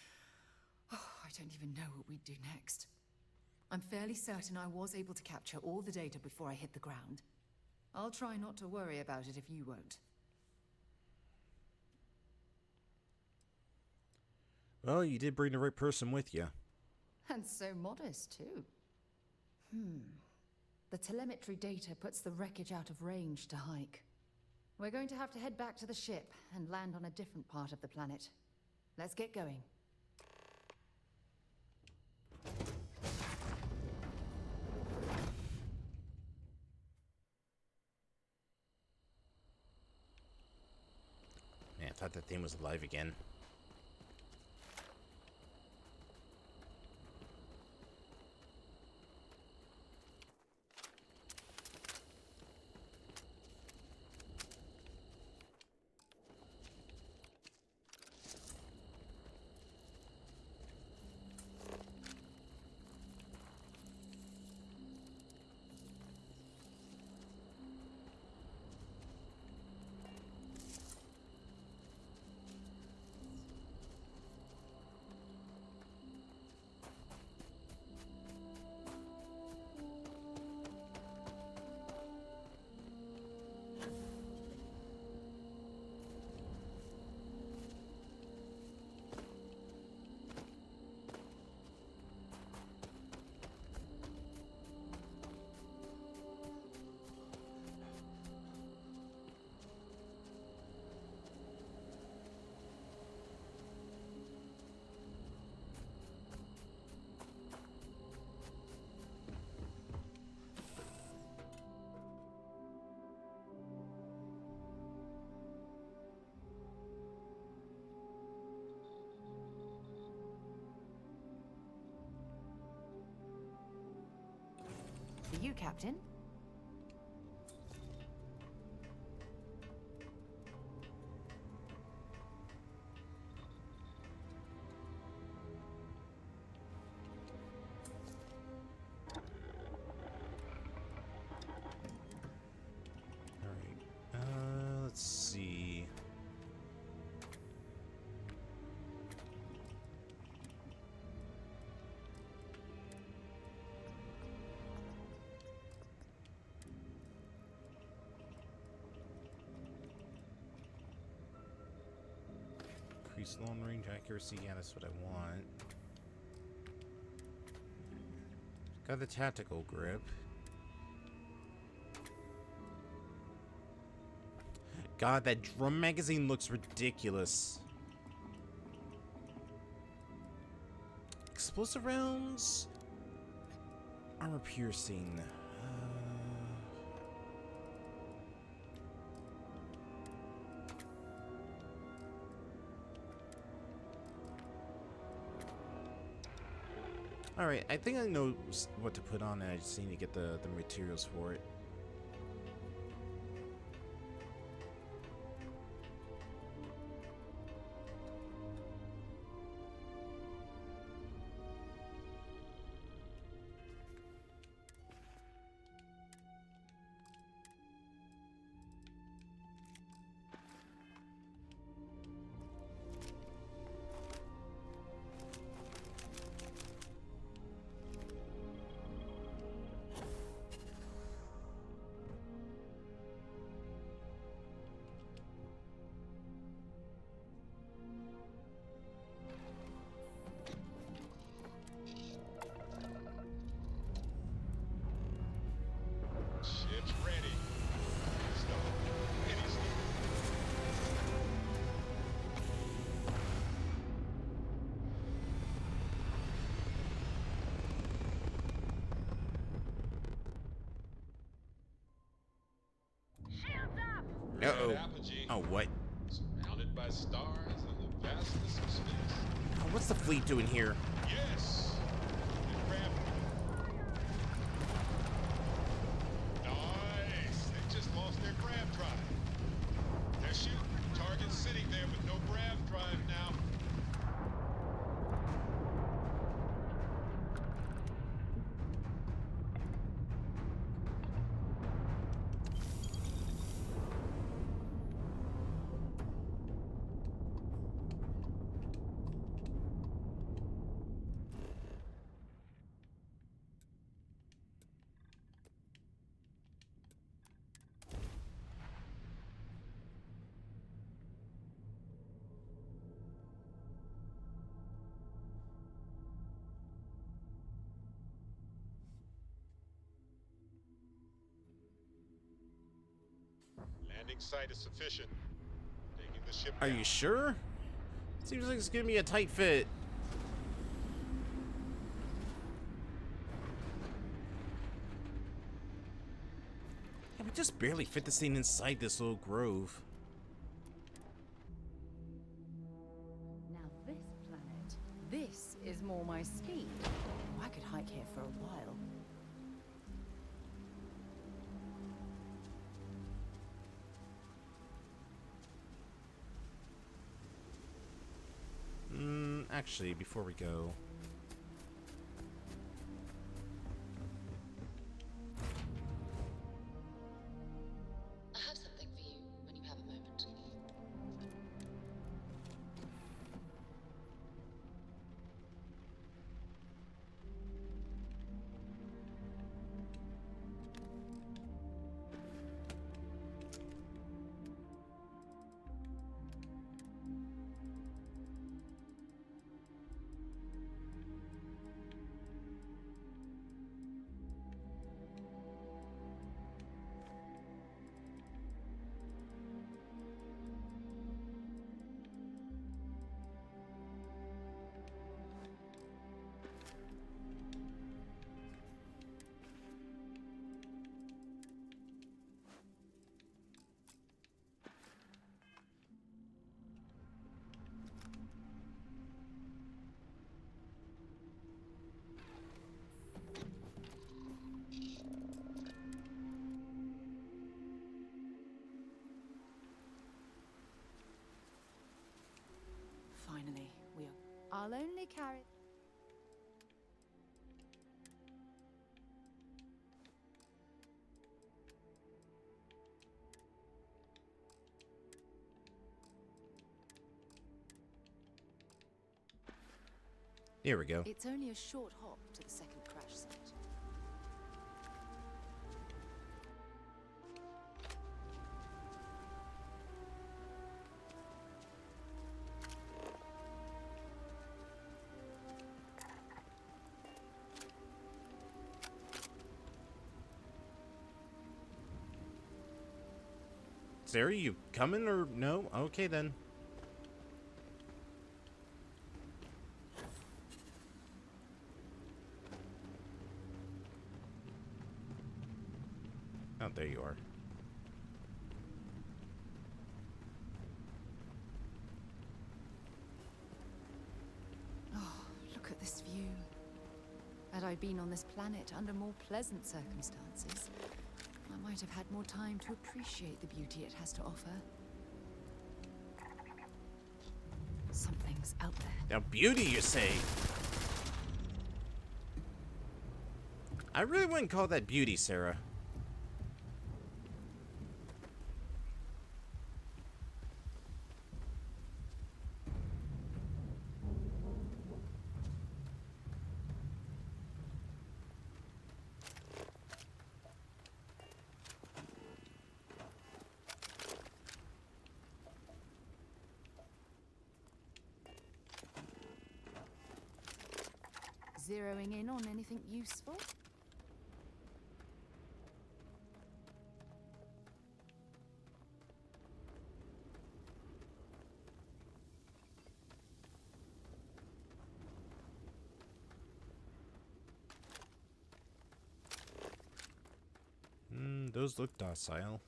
I don't even know what we'd do next. I'm fairly certain I was able to capture all the data before I hit the ground. I'll try not to worry about it if you won't. Well, you did bring the right person with you. And so modest, too. The telemetry data puts the wreckage out of range to hike. We're going to have to head back to the ship and land on a different part of the planet. Let's get going. Man, I thought that thing was alive again. For you, Captain. Let's see. Increase long range accuracy. Yeah, that's what I want. Got the tactical grip. God, that drum magazine looks ridiculous. Explosive rounds. Armor piercing. Alright, I think I know what to put on it. I just need to get the materials for it. Ship's ready. Shields up! Uh-oh. Oh, what? Surrounded by stars and the vastness of space. Oh, what's the fleet doing here? Yes! Nice! They just lost their grav drive. They're shooting. Target's sitting there with no grav drive now. landing site is sufficient. Taking the ship Are down. you sure? Seems like it's gonna be a tight fit. Yeah, we just barely fit this thing inside this little grove. Now this planet, this is more my speed. Oh, I could hike here for a while. Actually, before we go, I have something for you when you have a moment. Finally, we are. I'll only carry. here we go. It's only a short hop to the second crash site. Sarah, you coming or no? Okay then. Oh, there you are. Oh, look at this view. Had I been on this planet under more pleasant circumstances, I might have had more time to appreciate the beauty it has to offer. Something's out there. Now, beauty, you say? I really wouldn't call that beauty, Sarah. Zeroing in on anything useful? Those look docile.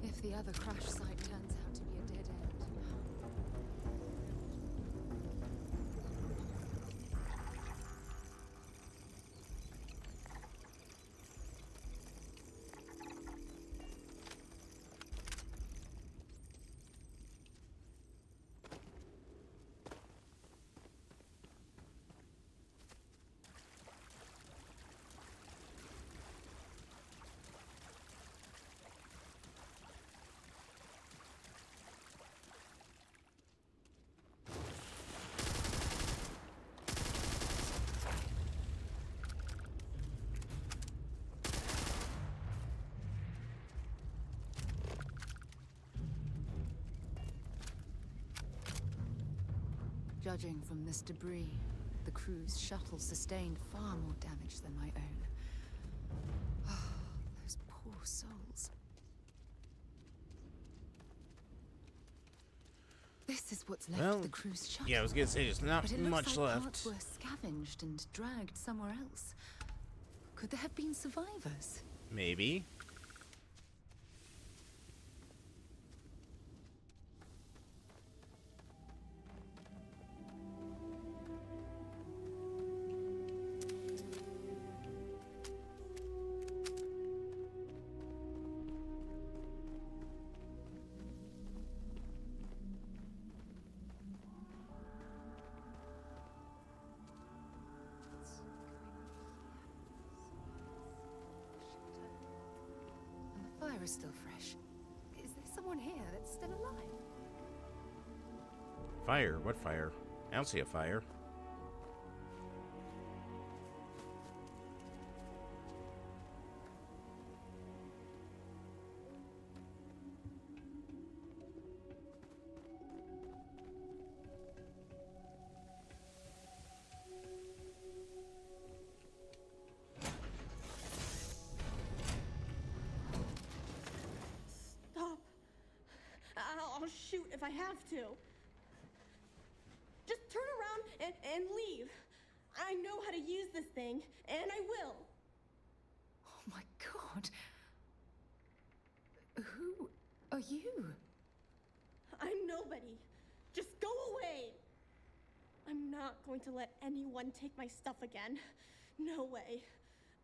If the other crash site turns out to be a dead end. Judging from this debris, the cruise shuttle sustained far more damage than my own. Those poor souls. This is what's left of the cruise shuttle. Yeah, I was gonna say there's not but it much looks like left. Parts were scavenged and dragged somewhere else. Could there have been survivors? Maybe. The fire is still fresh. Is there someone here that's still alive? Fire? What fire? I don't see a fire. Stop. I'll shoot if I have to. Just turn around and leave. I know how to use this thing, and I will. Oh my god. Who are you? I'm nobody. Just go away. I'm not going to let anyone take my stuff again. No way.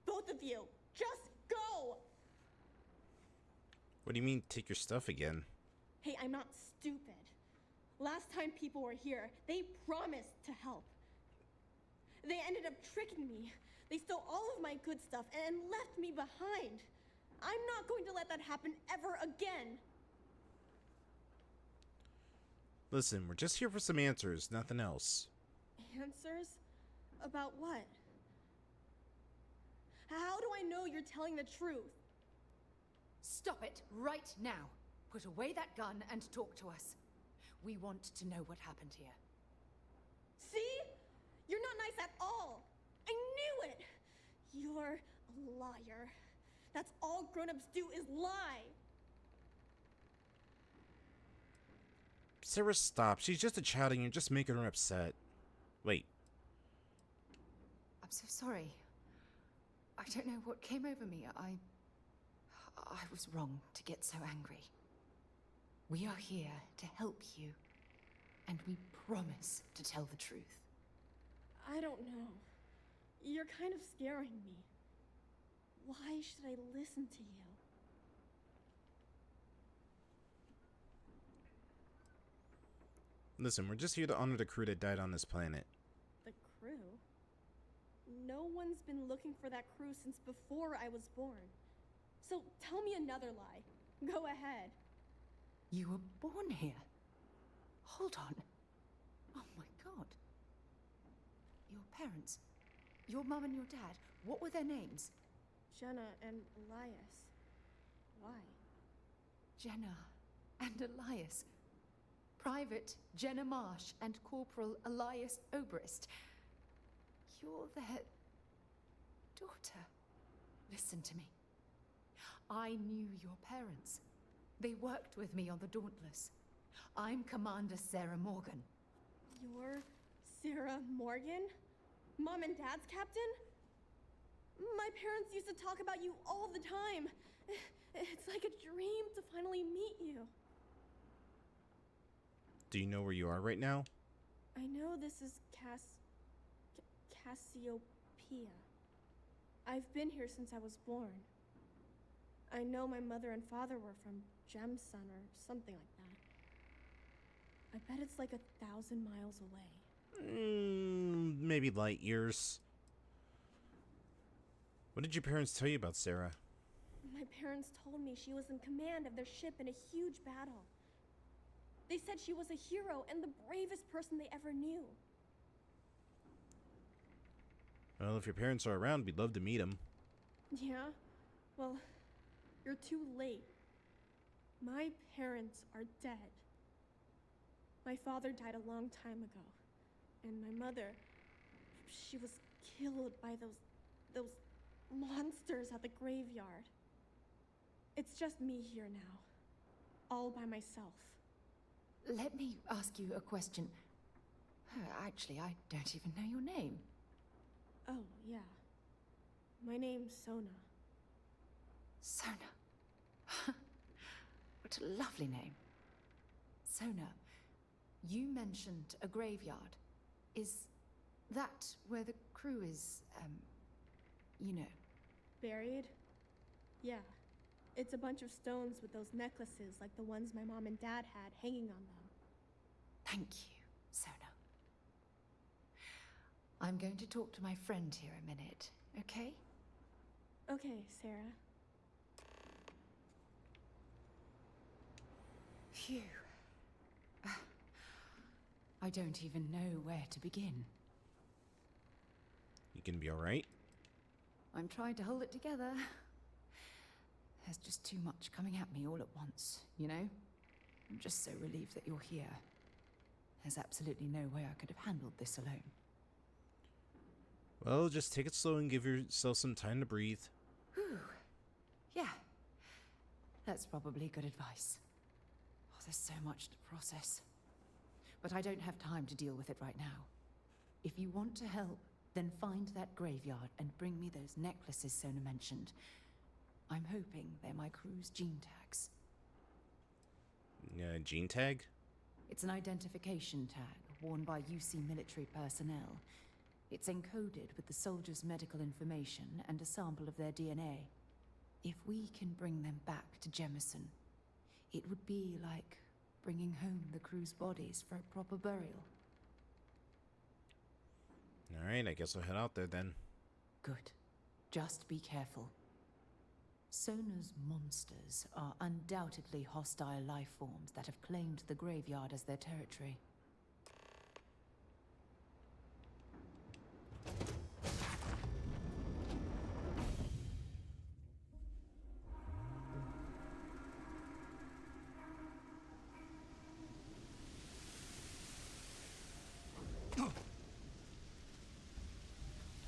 Both of you, just go. What do you mean, take your stuff again? Hey, I'm not stupid. Last time people were here, they promised to help. They ended up tricking me. They stole all of my good stuff and left me behind. I'm not going to let that happen ever again. Listen, we're just here for some answers, nothing else. Answers? About what? How do I know you're telling the truth? Stop it right now. Put away that gun and talk to us. We want to know what happened here. See? You're not nice at all. I knew it. You're a liar. That's all grown-ups do is lie. Sarah, stop. She's just a child and you're just making her upset. Wait. I'm so sorry. I don't know what came over me. I was wrong to get so angry. We are here to help you, and we promise to tell the truth. I don't know. You're kind of scaring me. Why should I listen to you? Listen, we're just here to honor the crew that died on this planet. The crew? No one's been looking for that crew since before I was born. So tell me another lie. Go ahead. You were born here? Hold on. Oh my god. Your parents, your mum and your dad, what were their names? Jenna and Elias. Why? Jenna and Elias. Private Jenna Marsh and Corporal Elias Obrist. You're their daughter. Listen to me. I knew your parents. They worked with me on the Dauntless. I'm Commander Sarah Morgan. You're Sarah Morgan? Mom and Dad's captain? My parents used to talk about you all the time. It's like a dream to finally meet you. Do you know where you are right now? I know this is Cassiopeia. I've been here since I was born. I know my mother and father were from Gemsun or something like that. I bet it's like 1,000 miles away. Maybe light years. What did your parents tell you about Sarah? My parents told me she was in command of their ship in a huge battle. They said she was a hero and the bravest person they ever knew. Well, if your parents are around, we'd love to meet them. Yeah? Well, you're too late. My parents are dead. My father died a long time ago. And my mother, she was killed by those monsters at the graveyard. It's just me here now, all by myself. Let me ask you a question. Actually, I don't even know your name. Oh, yeah. My name's Sona. Sona. What a lovely name. Sona, you mentioned a graveyard. Is that where the crew is, you know? Buried? Yeah. It's a bunch of stones with those necklaces like the ones my mom and dad had hanging on them. Thank you, Sona. I'm going to talk to my friend here a minute, okay? Okay, Sarah. Phew. I don't even know where to begin. You gonna be alright? I'm trying to hold it together. There's just too much coming at me all at once, you know? I'm just so relieved that you're here. There's absolutely no way I could have handled this alone. Well, just take it slow and give yourself some time to breathe. Whew. Yeah. That's probably good advice. Oh, there's so much to process. But I don't have time to deal with it right now. If you want to help, then find that graveyard and bring me those necklaces Sona mentioned. I'm hoping they're my crew's gene tags. Gene tag? It's an identification tag worn by UC military personnel. It's encoded with the soldiers' medical information and a sample of their DNA. If we can bring them back to Jemison, it would be like bringing home the crew's bodies for a proper burial. Alright, I guess I'll head out there then. Good. Just be careful. Sona's monsters are undoubtedly hostile life forms that have claimed the graveyard as their territory.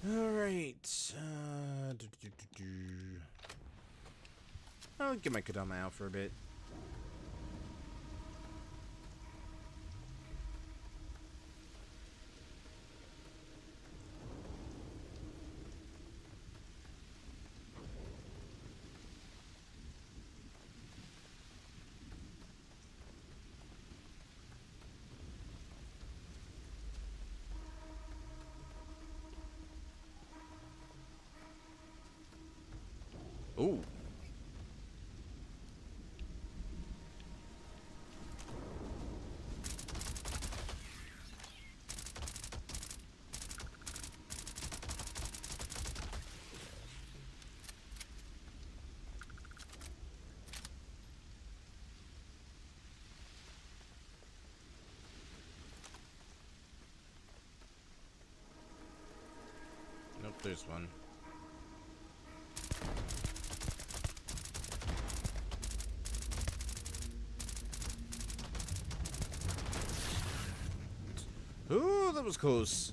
Alright. I'll get my Kodama out for a bit. Ooh. Nope, there's one. Ooh, that was close.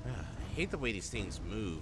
I hate the way these things move.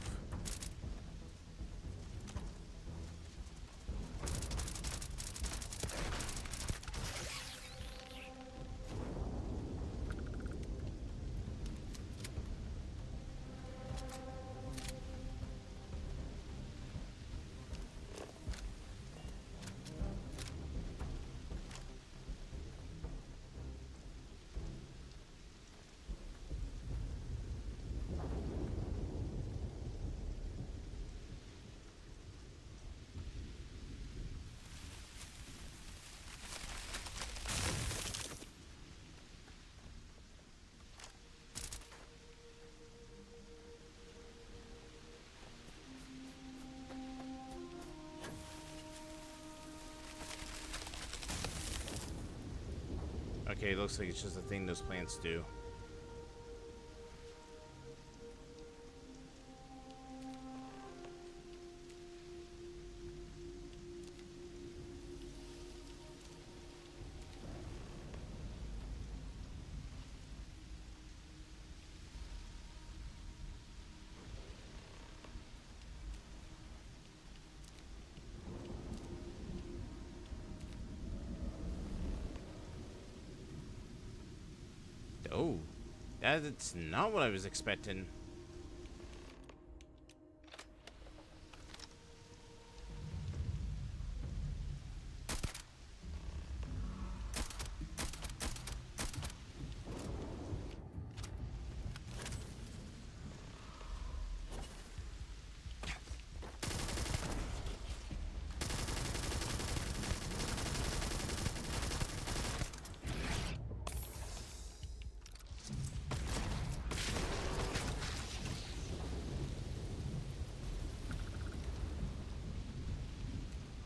Okay, looks like it's just a thing those plants do. Oh, that's not what I was expecting.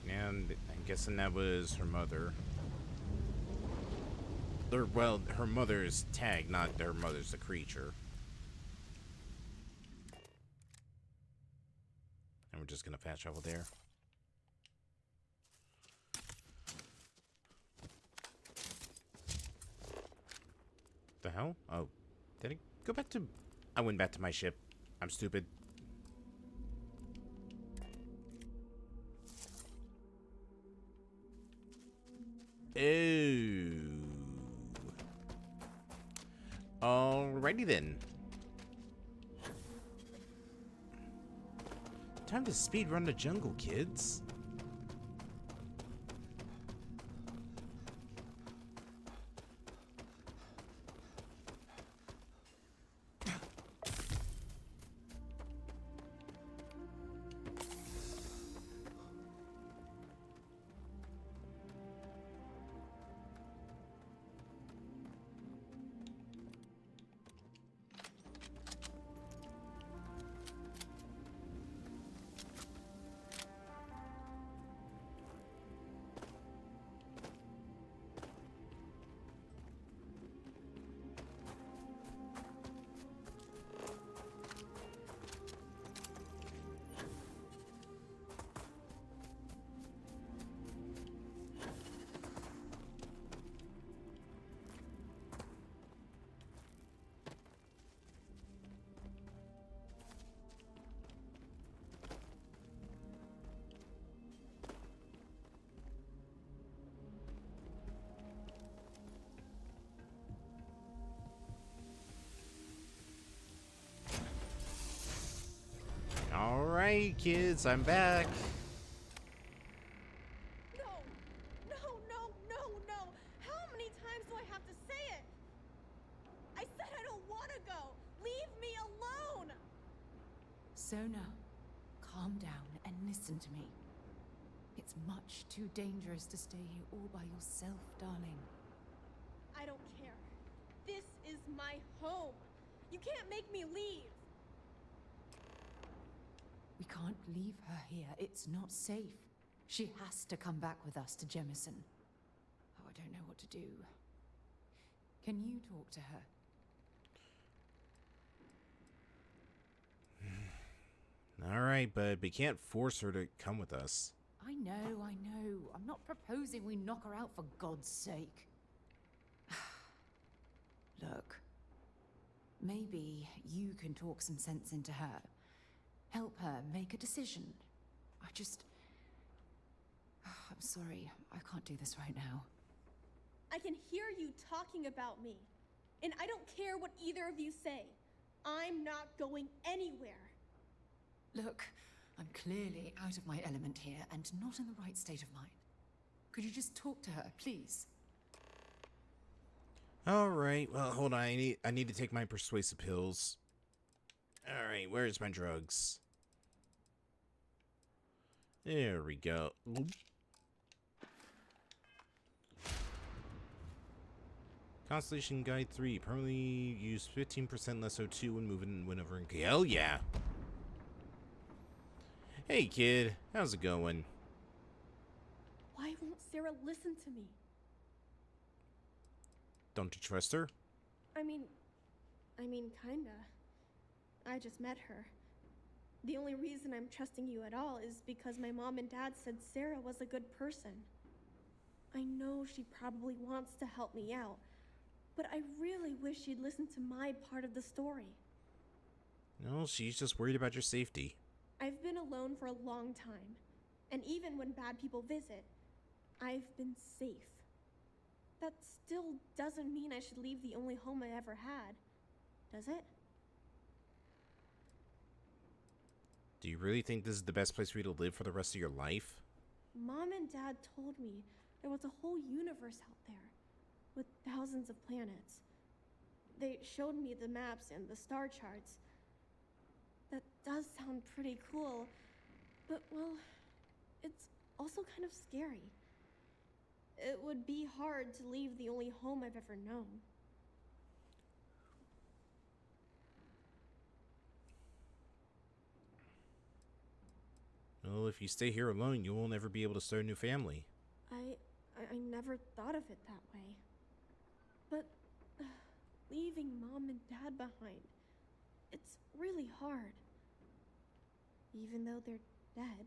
And I'm guessing that was her mother. Or, well, her mother's tag, not her mother's the creature. And we're just gonna fast travel there. The hell? Oh, did I go back to... I went back to my ship. I'm stupid. Oh. Alrighty then. Time to speedrun the jungle, kids. Alright, kids, I'm back. No! No, no, no, no! How many times do I have to say it? I said I don't want to go! Leave me alone! Sona, calm down and listen to me. It's much too dangerous to stay here all by yourself, darling. I don't care. This is my home. You can't make me leave. We can't leave her here. It's not safe. She has to come back with us to Jemison. Oh, I don't know what to do. Can you talk to her? Alright, but we can't force her to come with us. I know. I'm not proposing we knock her out for God's sake. Look, maybe you can talk some sense into her. Help her make a decision. I'm sorry, I can't do this right now. I can hear you talking about me. And I don't care what either of you say. I'm not going anywhere. Look, I'm clearly out of my element here and not in the right state of mind. Could you just talk to her, please? Alright, well, hold on. I need to take my persuasive pills. Alright, where's my drugs? There we go. Oop. Constellation Guide 3. Permanently use 15% less O2 when moving whenever in... Hell yeah! Hey kid, how's it going? Why won't Sarah listen to me? Don't you trust her? I mean, kinda. I just met her. The only reason I'm trusting you at all is because my mom and dad said Sarah was a good person. I know she probably wants to help me out, but I really wish she'd listen to my part of the story. No, she's just worried about your safety. I've been alone for a long time, and even when bad people visit, I've been safe. That still doesn't mean I should leave the only home I ever had, does it? Do you really think this is the best place for you to live for the rest of your life? Mom and Dad told me there was a whole universe out there, with thousands of planets. They showed me the maps and the star charts. That does sound pretty cool, but, well, it's also kind of scary. It would be hard to leave the only home I've ever known. Well, if you stay here alone, you won't ever be able to start a new family. I never thought of it that way. But leaving Mom and Dad behind, it's really hard. Even though they're dead,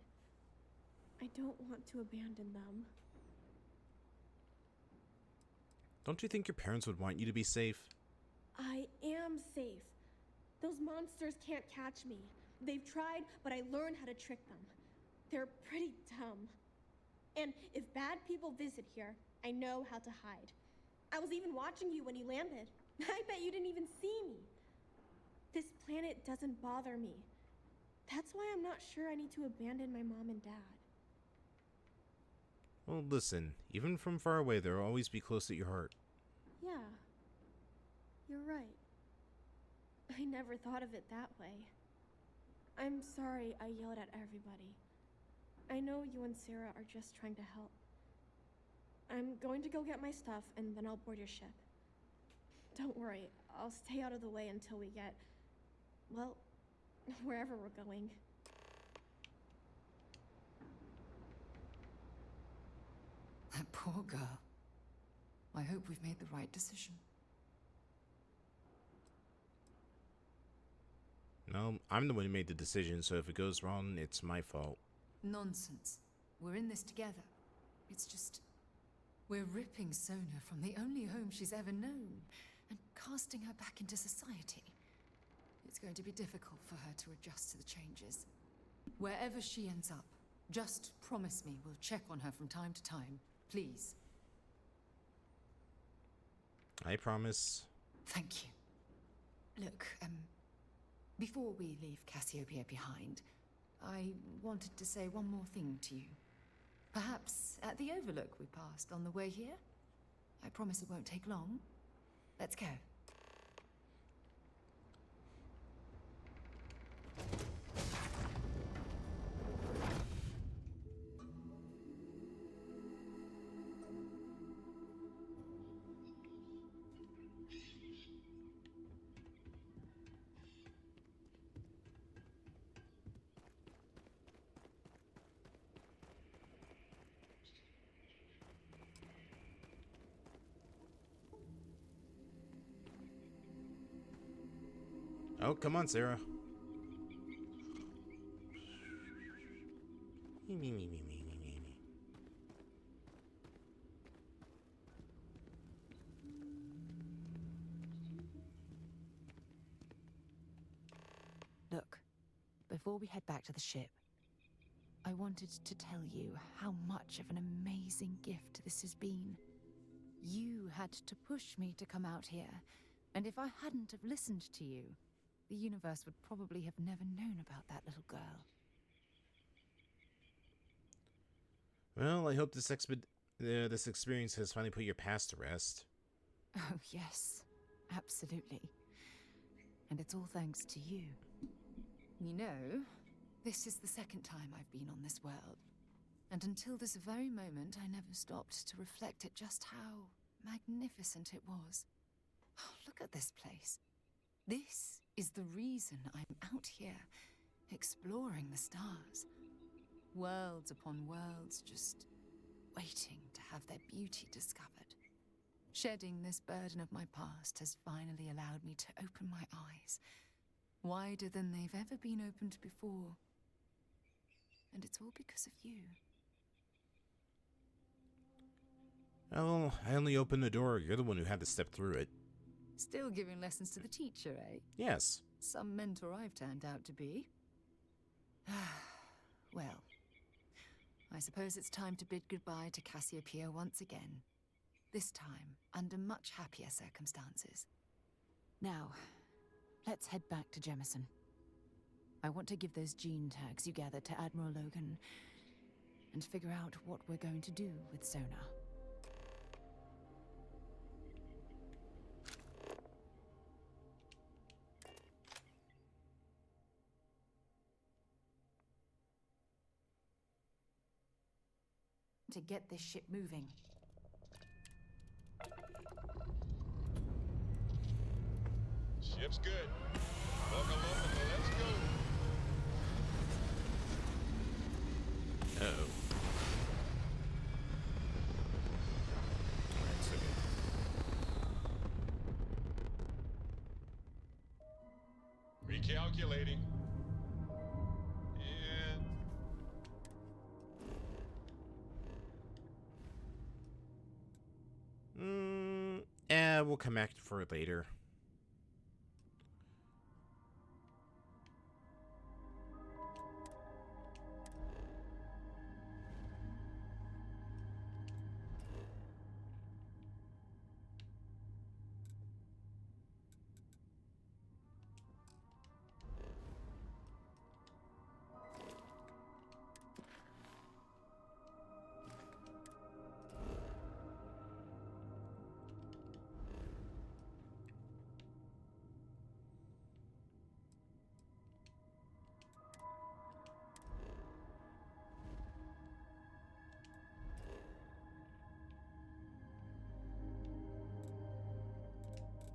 I don't want to abandon them. Don't you think your parents would want you to be safe? I am safe. Those monsters can't catch me. They've tried, but I learned how to trick them. They're pretty dumb. And if bad people visit here, I know how to hide. I was even watching you when you landed. I bet you didn't even see me. This planet doesn't bother me. That's why I'm not sure I need to abandon my mom and dad. Well, listen, even from far away, they'll always be close at your heart. Yeah, you're right. I never thought of it that way. I'm sorry I yelled at everybody. I know you and Sarah are just trying to help. I'm going to go get my stuff and then I'll board your ship. Don't worry, I'll stay out of the way until we get, well, wherever we're going. That poor girl. I hope we've made the right decision. No, I'm the one who made the decision, so if it goes wrong, it's my fault. Nonsense. We're in this together. It's just... we're ripping Sona from the only home she's ever known and casting her back into society. It's going to be difficult for her to adjust to the changes. Wherever she ends up, just promise me we'll check on her from time to time. Please. I promise. Thank you. Look, before we leave Cassiopeia behind, I wanted to say one more thing to you. Perhaps at the overlook we passed on the way here? I promise it won't take long. Let's go. Oh, come on, Sarah. Look, before we head back to the ship, I wanted to tell you how much of an amazing gift this has been. You had to push me to come out here, and if I hadn't have listened to you, the universe would probably have never known about that little girl. Well, I hope this experience has finally put your past to rest. Oh, yes. Absolutely. And it's all thanks to you. You know, this is the second time I've been on this world. And until this very moment, I never stopped to reflect at just how magnificent it was. Oh, look at this place. This is the reason I'm out here, exploring the stars. Worlds upon worlds, just waiting to have their beauty discovered. Shedding this burden of my past has finally allowed me to open my eyes, wider than they've ever been opened before. And it's all because of you. Well, I only opened the door. You're the one who had to step through it. Still giving lessons to the teacher, eh? Yes. Some mentor I've turned out to be. Well, I suppose it's time to bid goodbye to Cassiopeia once again. This time, under much happier circumstances. Now, let's head back to Jemison. I want to give those gene tags you gathered to Admiral Logan and figure out what we're going to do with Sona. To get this ship moving. Ship's good. Buckle up and let's go. Uh-oh. Alright, so good. Recalculating. We'll come back for it later.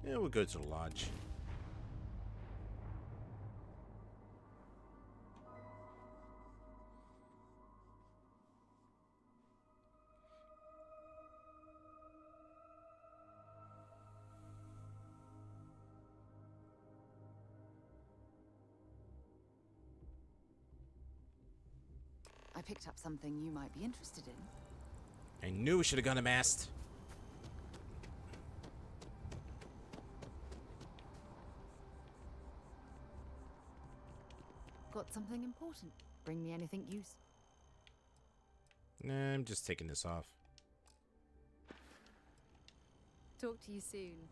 Yeah, we'll go to the lodge. I picked up something you might be interested in. I knew we should have gone to mast. Got something important. Bring me anything use. Nah, I'm just taking this off. Talk to you soon.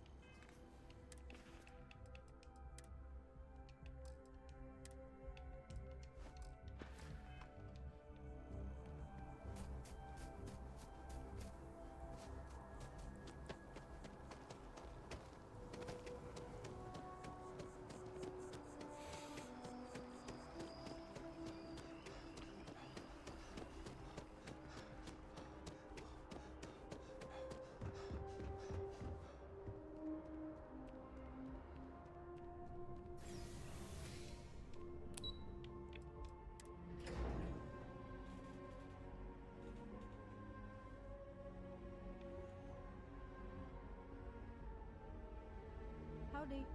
Howdy.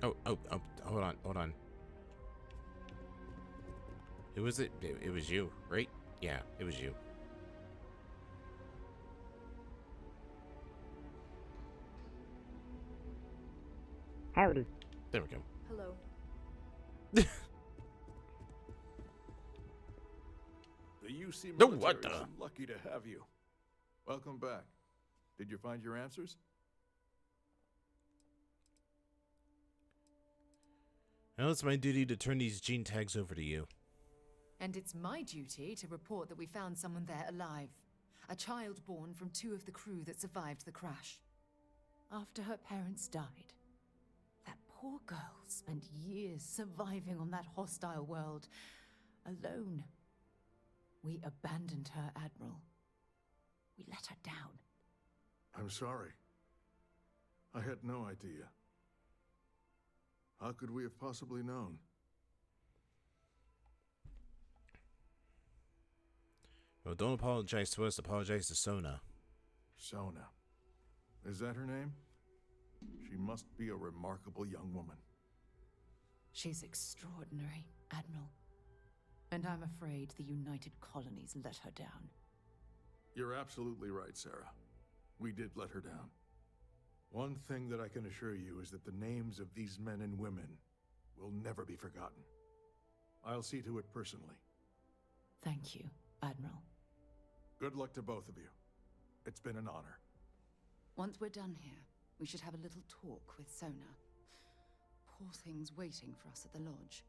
Oh, hold on. Who was it? It was you, right? Yeah, it was you. Howdy. There we go. Hello. The UC No, military what the? is lucky to have you. Welcome back. Did you find your answers? Now it's my duty to turn these gene tags over to you. And it's my duty to report that we found someone there alive. A child born from 2 of the crew that survived the crash. After her parents died. That poor girl spent years surviving on that hostile world. Alone. We abandoned her, Admiral. We let her down. I'm sorry. I had no idea. How could we have possibly known? Well, don't apologize to us. Apologize to Sona. Sona. Is that her name? She must be a remarkable young woman. She's extraordinary, Admiral. And I'm afraid the United Colonies let her down. You're absolutely right, Sarah. We did let her down. One thing that I can assure you is that the names of these men and women will never be forgotten. I'll see to it personally. Thank you, Admiral. Good luck to both of you. It's been an honor. Once we're done here, we should have a little talk with Sona. Poor thing's waiting for us at the lodge.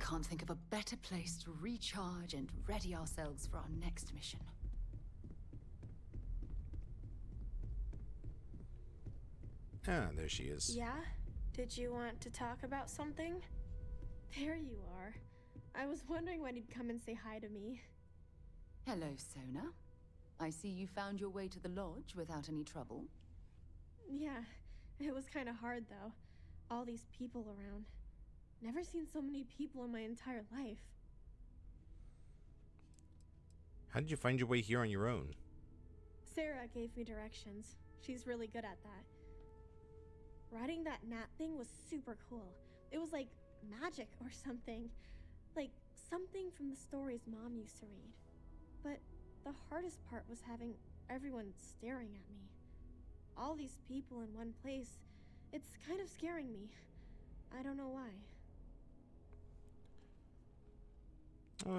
Can't think of a better place to recharge and ready ourselves for our next mission. Ah, there she is. Yeah? Did you want to talk about something? There you are. I was wondering when you'd come and say hi to me. Hello, Sona. I see you found your way to the lodge without any trouble. Yeah, it was kind of hard though. All these people around. Never seen so many people in my entire life. How did you find your way here on your own? Sarah gave me directions. She's really good at that. Riding that gnat thing was super cool. It was like magic or something. Like something from the stories Mom used to read. But the hardest part was having everyone staring at me. All these people in one place. It's kind of scaring me. I don't know why.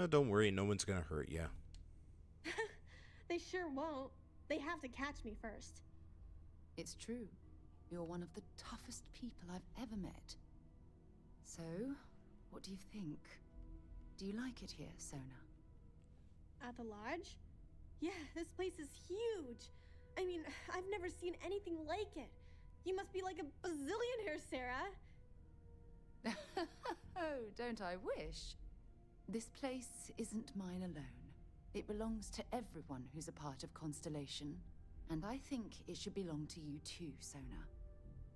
Don't worry, no one's gonna hurt you. They sure won't. They have to catch me first. It's true. You're one of the toughest people I've ever met. So, what do you think? Do you like it here, Sona? At the lodge? Yeah, this place is huge. I mean, I've never seen anything like it. You must be like a bazillionaire, Sarah. Oh, don't I wish? This place isn't mine alone. It belongs to everyone who's a part of Constellation. And I think it should belong to you too, Sona.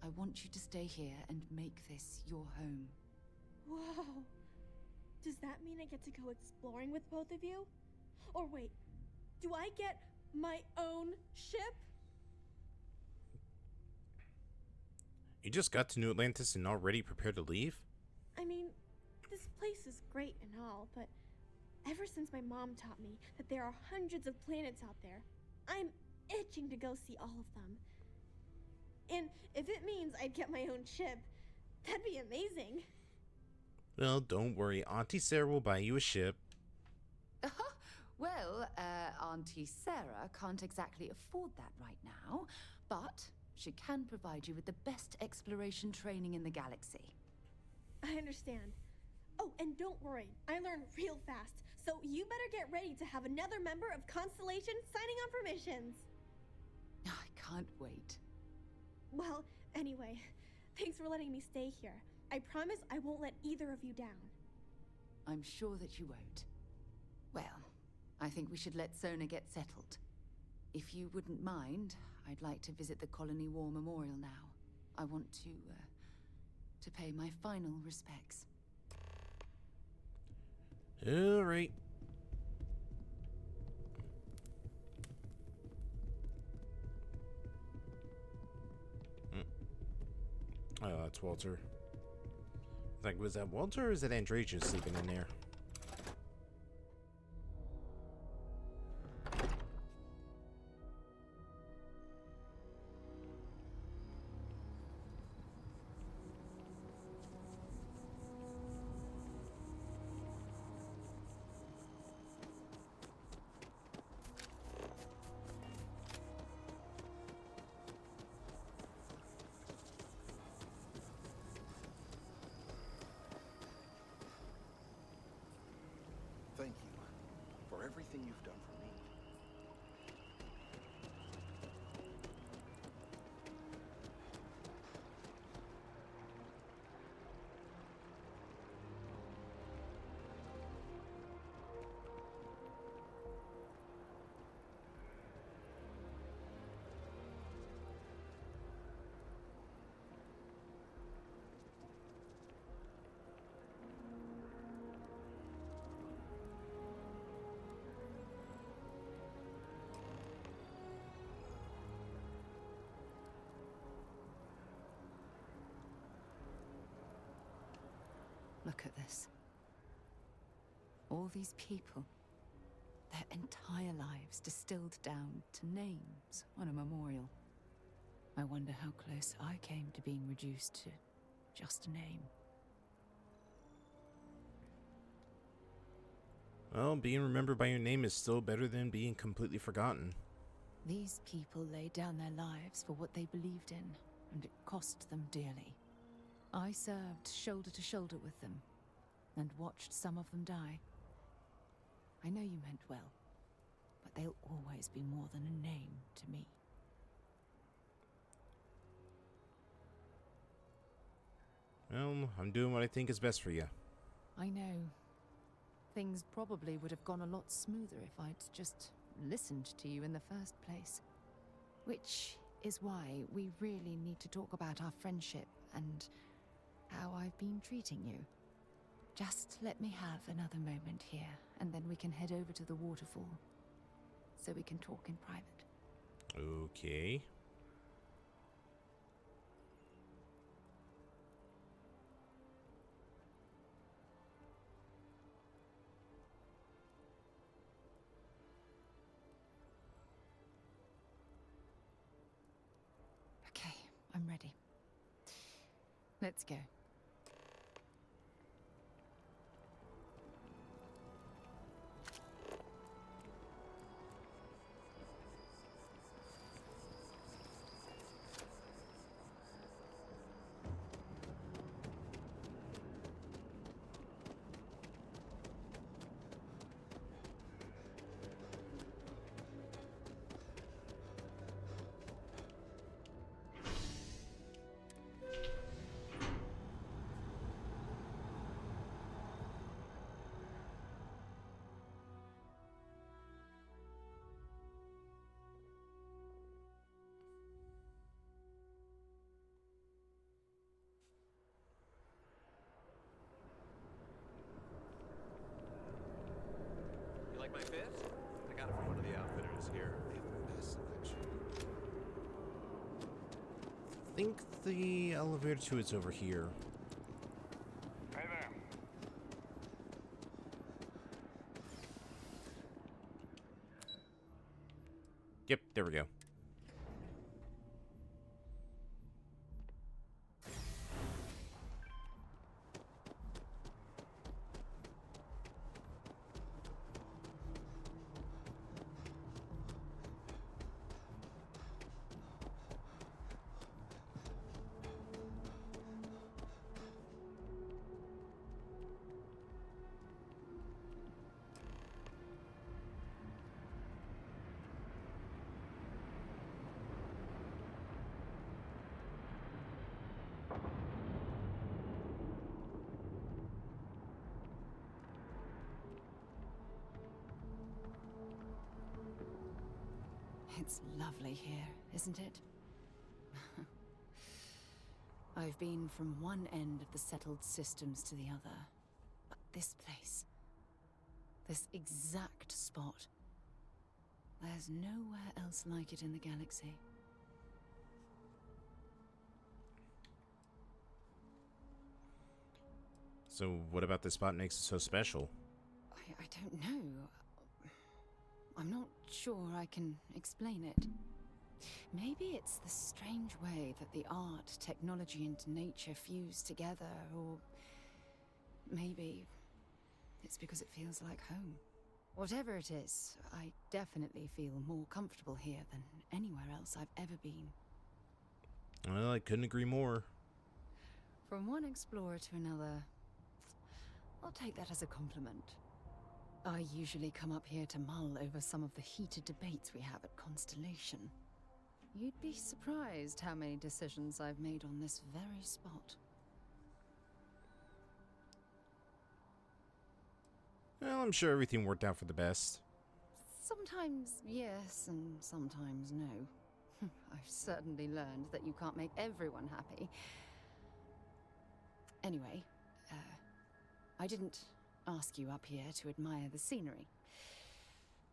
I want you to stay here and make this your home. Whoa. Does that mean I get to go exploring with both of you? Or wait, do I get my own ship? You just got to New Atlantis and already prepared to leave? I mean, this place is great and all, but ever since my mom taught me that there are hundreds of planets out there, I'm itching to go see all of them. And if it means I'd get my own ship, that'd be amazing. Well, don't worry. Auntie Sarah will buy you a ship. Well, Auntie Sarah can't exactly afford that right now, but she can provide you with the best exploration training in the galaxy. I understand. Oh, and don't worry, I learn real fast, so you better get ready to have another member of Constellation signing on for missions. I can't wait. Well, anyway, thanks for letting me stay here. I promise I won't let either of you down. I'm sure that you won't. Well, I think we should let Sona get settled. If you wouldn't mind, I'd like to visit the Colony War Memorial now. I want to pay my final respects. All right. Oh, that's Walter. Like, was that Walter or is that Andreja sleeping in there? everything you've done for me. Look at this. All these people, their entire lives distilled down to names on a memorial. I wonder how close I came to being reduced to just a name. Well, being remembered by your name is still better than being completely forgotten. These people laid down their lives for what they believed in, and it cost them dearly. I served shoulder to shoulder with them, and watched some of them die. I know you meant well, but they'll always be more than a name to me. Well, I'm doing what I think is best for you. I know. Things probably would have gone a lot smoother if I'd just listened to you in the first place. Which is why we really need to talk about our friendship and how I've been treating you. Just let me have another moment here, and then we can head over to the waterfall, so we can talk in private. Okay. Okay, I'm ready. Let's go. You like my fit? I got it from one of the outfitters here. They have the best selection. I think the elevator to it's over here. Hey there. Yep, there we go. It's lovely here, isn't it? I've been from one end of the settled systems to the other. But this place, this exact spot, there's nowhere else like it in the galaxy. So what about this spot makes it so special? I don't know. I'm not sure I can explain it. Maybe it's the strange way that the art, technology, and nature fuse together, or maybe it's because it feels like home. Whatever it is, I definitely feel more comfortable here than anywhere else I've ever been. Well, I couldn't agree more. From one explorer to another, I'll take that as a compliment. I usually come up here to mull over some of the heated debates we have at Constellation. You'd be surprised how many decisions I've made on this very spot. Well, I'm sure everything worked out for the best. Sometimes yes, and sometimes no. I've certainly learned that you can't make everyone happy. Anyway, I didn't ask you up here to admire the scenery.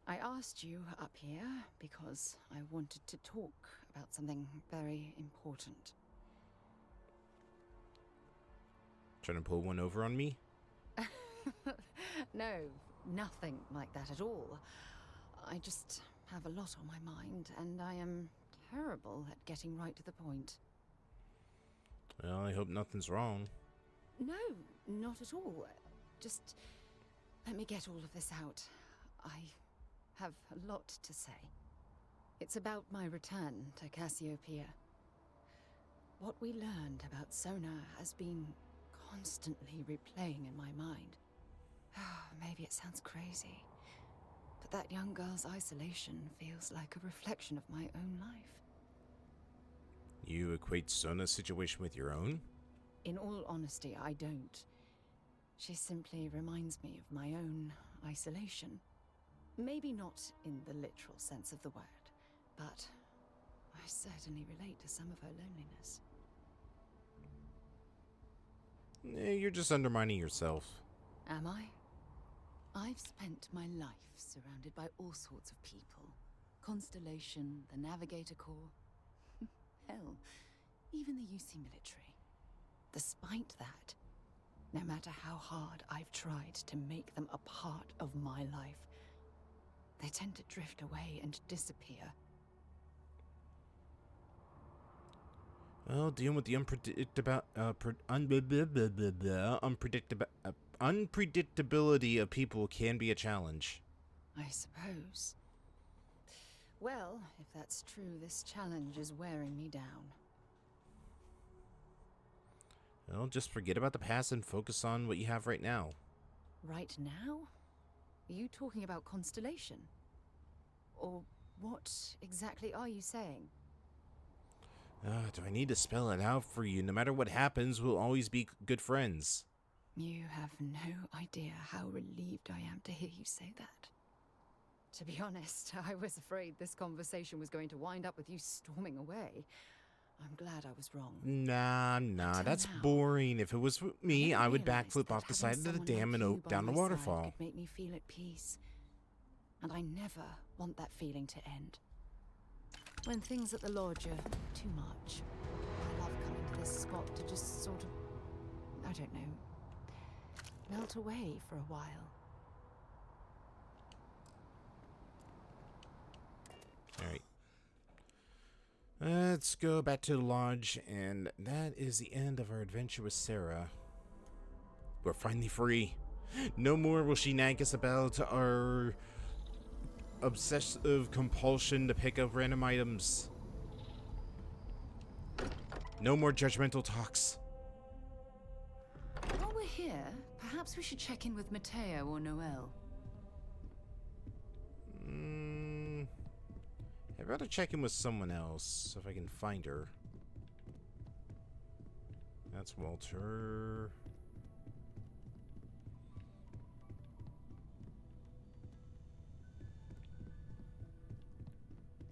I asked you up here because I wanted to talk about something very important. Trying to pull one over on me? No, nothing like that at all. I just have a lot on my mind, and I am terrible at getting right to the point. Well, I hope nothing's wrong. No, not at all. Just let me get all of this out. I have a lot to say. It's about my return to Cassiopeia. What we learned about Sona has been constantly replaying in my mind. Maybe it sounds crazy, but that young girl's isolation feels like a reflection of my own life. You equate Sona's situation with your own? In all honesty, I don't. She simply reminds me of my own isolation. Maybe not in the literal sense of the word, but I certainly relate to some of her loneliness. You're just undermining yourself. Am I? I've spent my life surrounded by all sorts of people. Constellation, the Navigator Corps. Hell, even the UC military. Despite that, no matter how hard I've tried to make them a part of my life, they tend to drift away and disappear. Well, dealing with the unpredictability of people can be a challenge. I suppose. Well, if that's true, this challenge is wearing me down. Well, just forget about the past and focus on what you have right now. Right now? Are you talking about Constellation? Or what exactly are you saying? Do I need to spell it out for you? No matter what happens, we'll always be good friends. You have no idea how relieved I am to hear you say that. To be honest, I was afraid this conversation was going to wind up with you storming away. I'm glad I was wrong. Nah, that's boring. If it was me, I would backflip off the side of the dam and oak down the waterfall. Could make me feel at peace. And I never want that feeling to end. When things at the lodge are too much, I love coming to this spot to just sort of, I don't know, melt away for a while. Alright. Let's go back to the lodge, and that is the end of our adventure with Sarah. We're finally free. No more will she nag us about our obsessive compulsion to pick up random items. No more judgmental talks. While we're here, perhaps we should check in with Mateo or Noelle. I'd rather check in with someone else, if I can find her. That's Walter.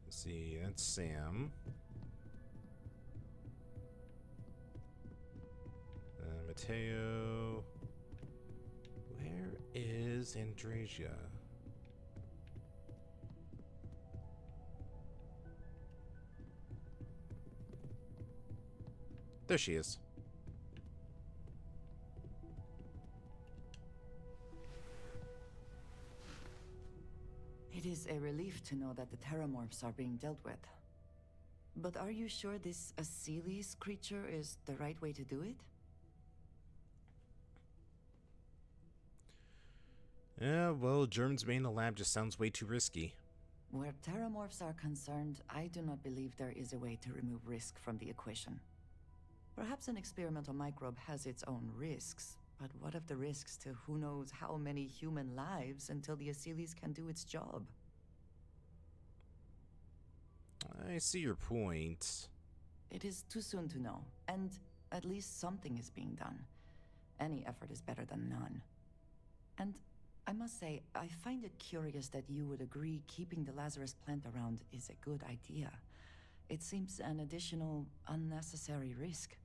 Let's see, that's Sam. Mateo. Where is Andresia? There she is. It is a relief to know that the terramorphs are being dealt with. But are you sure this Acilis creature is the right way to do it? Yeah, well, germs made in the lab just sounds way too risky. Where terramorphs are concerned, I do not believe there is a way to remove risk from the equation. Perhaps an experimental microbe has its own risks, But what of the risks to who knows how many human lives until the Achilles can do its job? I see your point. It is too soon to know, and at least something is being done. Any effort is better than none. And I must say, I find it curious that you would agree keeping the Lazarus plant around is a good idea. It seems an additional, unnecessary risk.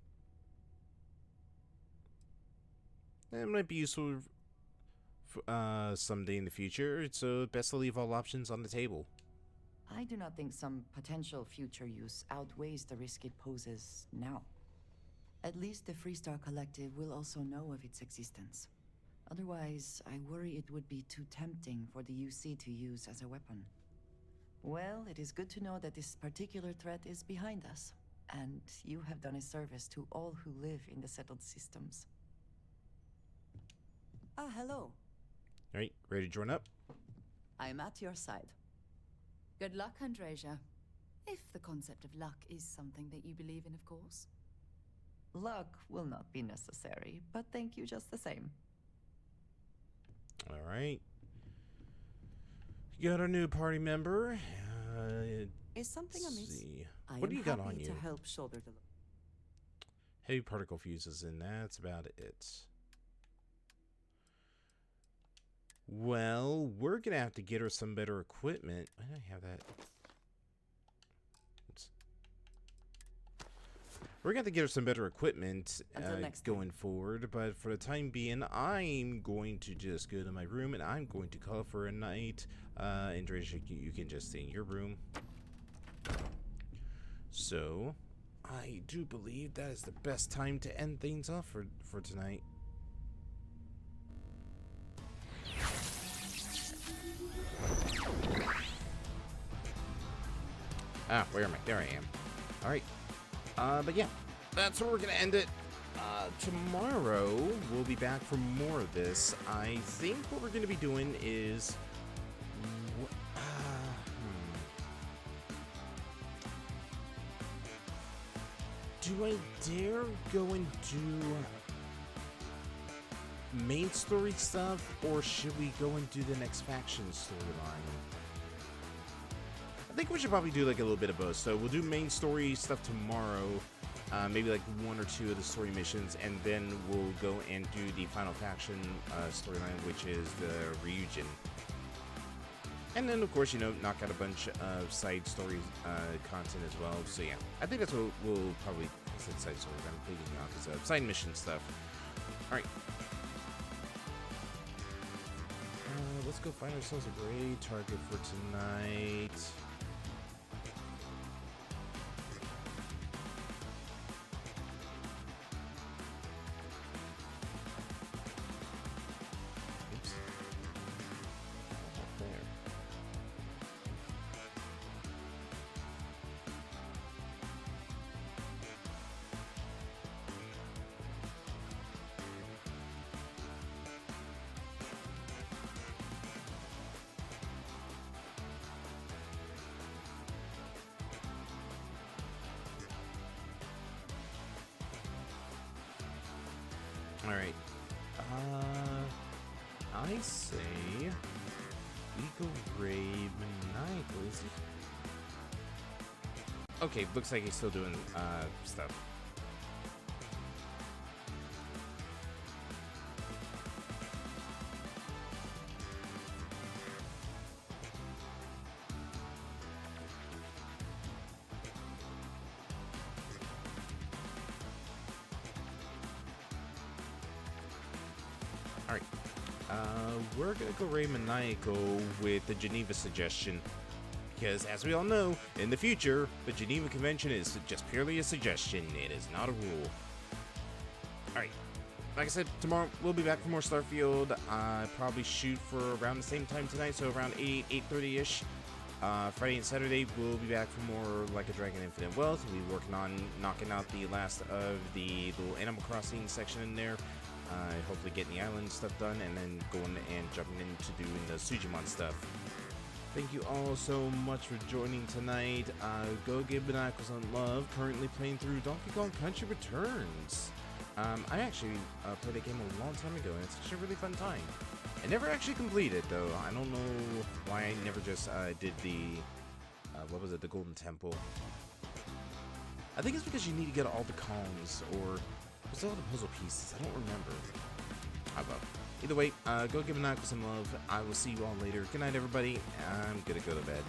It might be useful someday in the future, so best to leave all options on the table. I do not think some potential future use outweighs the risk it poses now. At least the Freestar Collective will also know of its existence. Otherwise, I worry it would be too tempting for the UC to use as a weapon. Well, it is good to know that this particular threat is behind us, and you have done a service to all who live in the settled systems. Ah, hello. Alright, ready to join up? I'm at your side. Good luck, Andreja. If the concept of luck is something that you believe in, of course. Luck will not be necessary, but thank you just the same. Alright. You got our new party member. Is something amiss? See. I What do am you got on happy you? to help shoulder the Heavy particle fuses, and that's about it. Well, we're gonna have to get her some better equipment. Why did I have that? Oops. We're gonna have to get her some better equipment going forward, but for the time being, I'm going to just go to my room and I'm going to call for a night. Andrea, you can just stay in your room. So, I do believe that is the best time to end things off for tonight. Ah, where am I? There I am. Alright. But yeah, that's where we're gonna end it. Tomorrow, we'll be back for more of this. I think what we're gonna be doing is... Do I dare go and do main story stuff, or should we go and do the next faction storyline? I think we should probably do like a little bit of both. So we'll do main story stuff tomorrow, maybe like 1 or 2 of the story missions, and then we'll go and do the final faction storyline, which is the Ryujin. And then, of course, you know, knock out a bunch of side story content as well. So yeah, I think that's what we'll probably, I said side stories, I'm thinking of, side mission stuff. All right. Let's go find ourselves a great target for tonight. Oops. Not there. All right. I say we go Ray Maniacal. Is he? Okay, looks like he's still doing stuff. Alright. We're gonna go Ray Maniacal with the Geneva suggestion. Because, as we all know, in the future, the Geneva Convention is just purely a suggestion. It is not a rule. Alright. Like I said, tomorrow we'll be back for more Starfield. Probably shoot for around the same time tonight, so around 8:30-ish. Friday and Saturday, we'll be back for more Like a Dragon Infinite Wealth. We'll be working on knocking out the last of the little Animal Crossing section in there. Hopefully getting the island stuff done, and then going and jumping into doing the Sujimon stuff. Thank you all so much for joining tonight. Go give Binoculars on love. Currently playing through Donkey Kong Country Returns. I actually played a game a long time ago, and it's actually a really fun time. I never actually completed, though. I don't know why I never just did the, what was it, the Golden Temple. I think it's because you need to get all the columns, or was it all the puzzle pieces? I don't remember. I will. Either way, go give a knock with some love. I will see you all later. Good night, everybody. I'm gonna go to bed.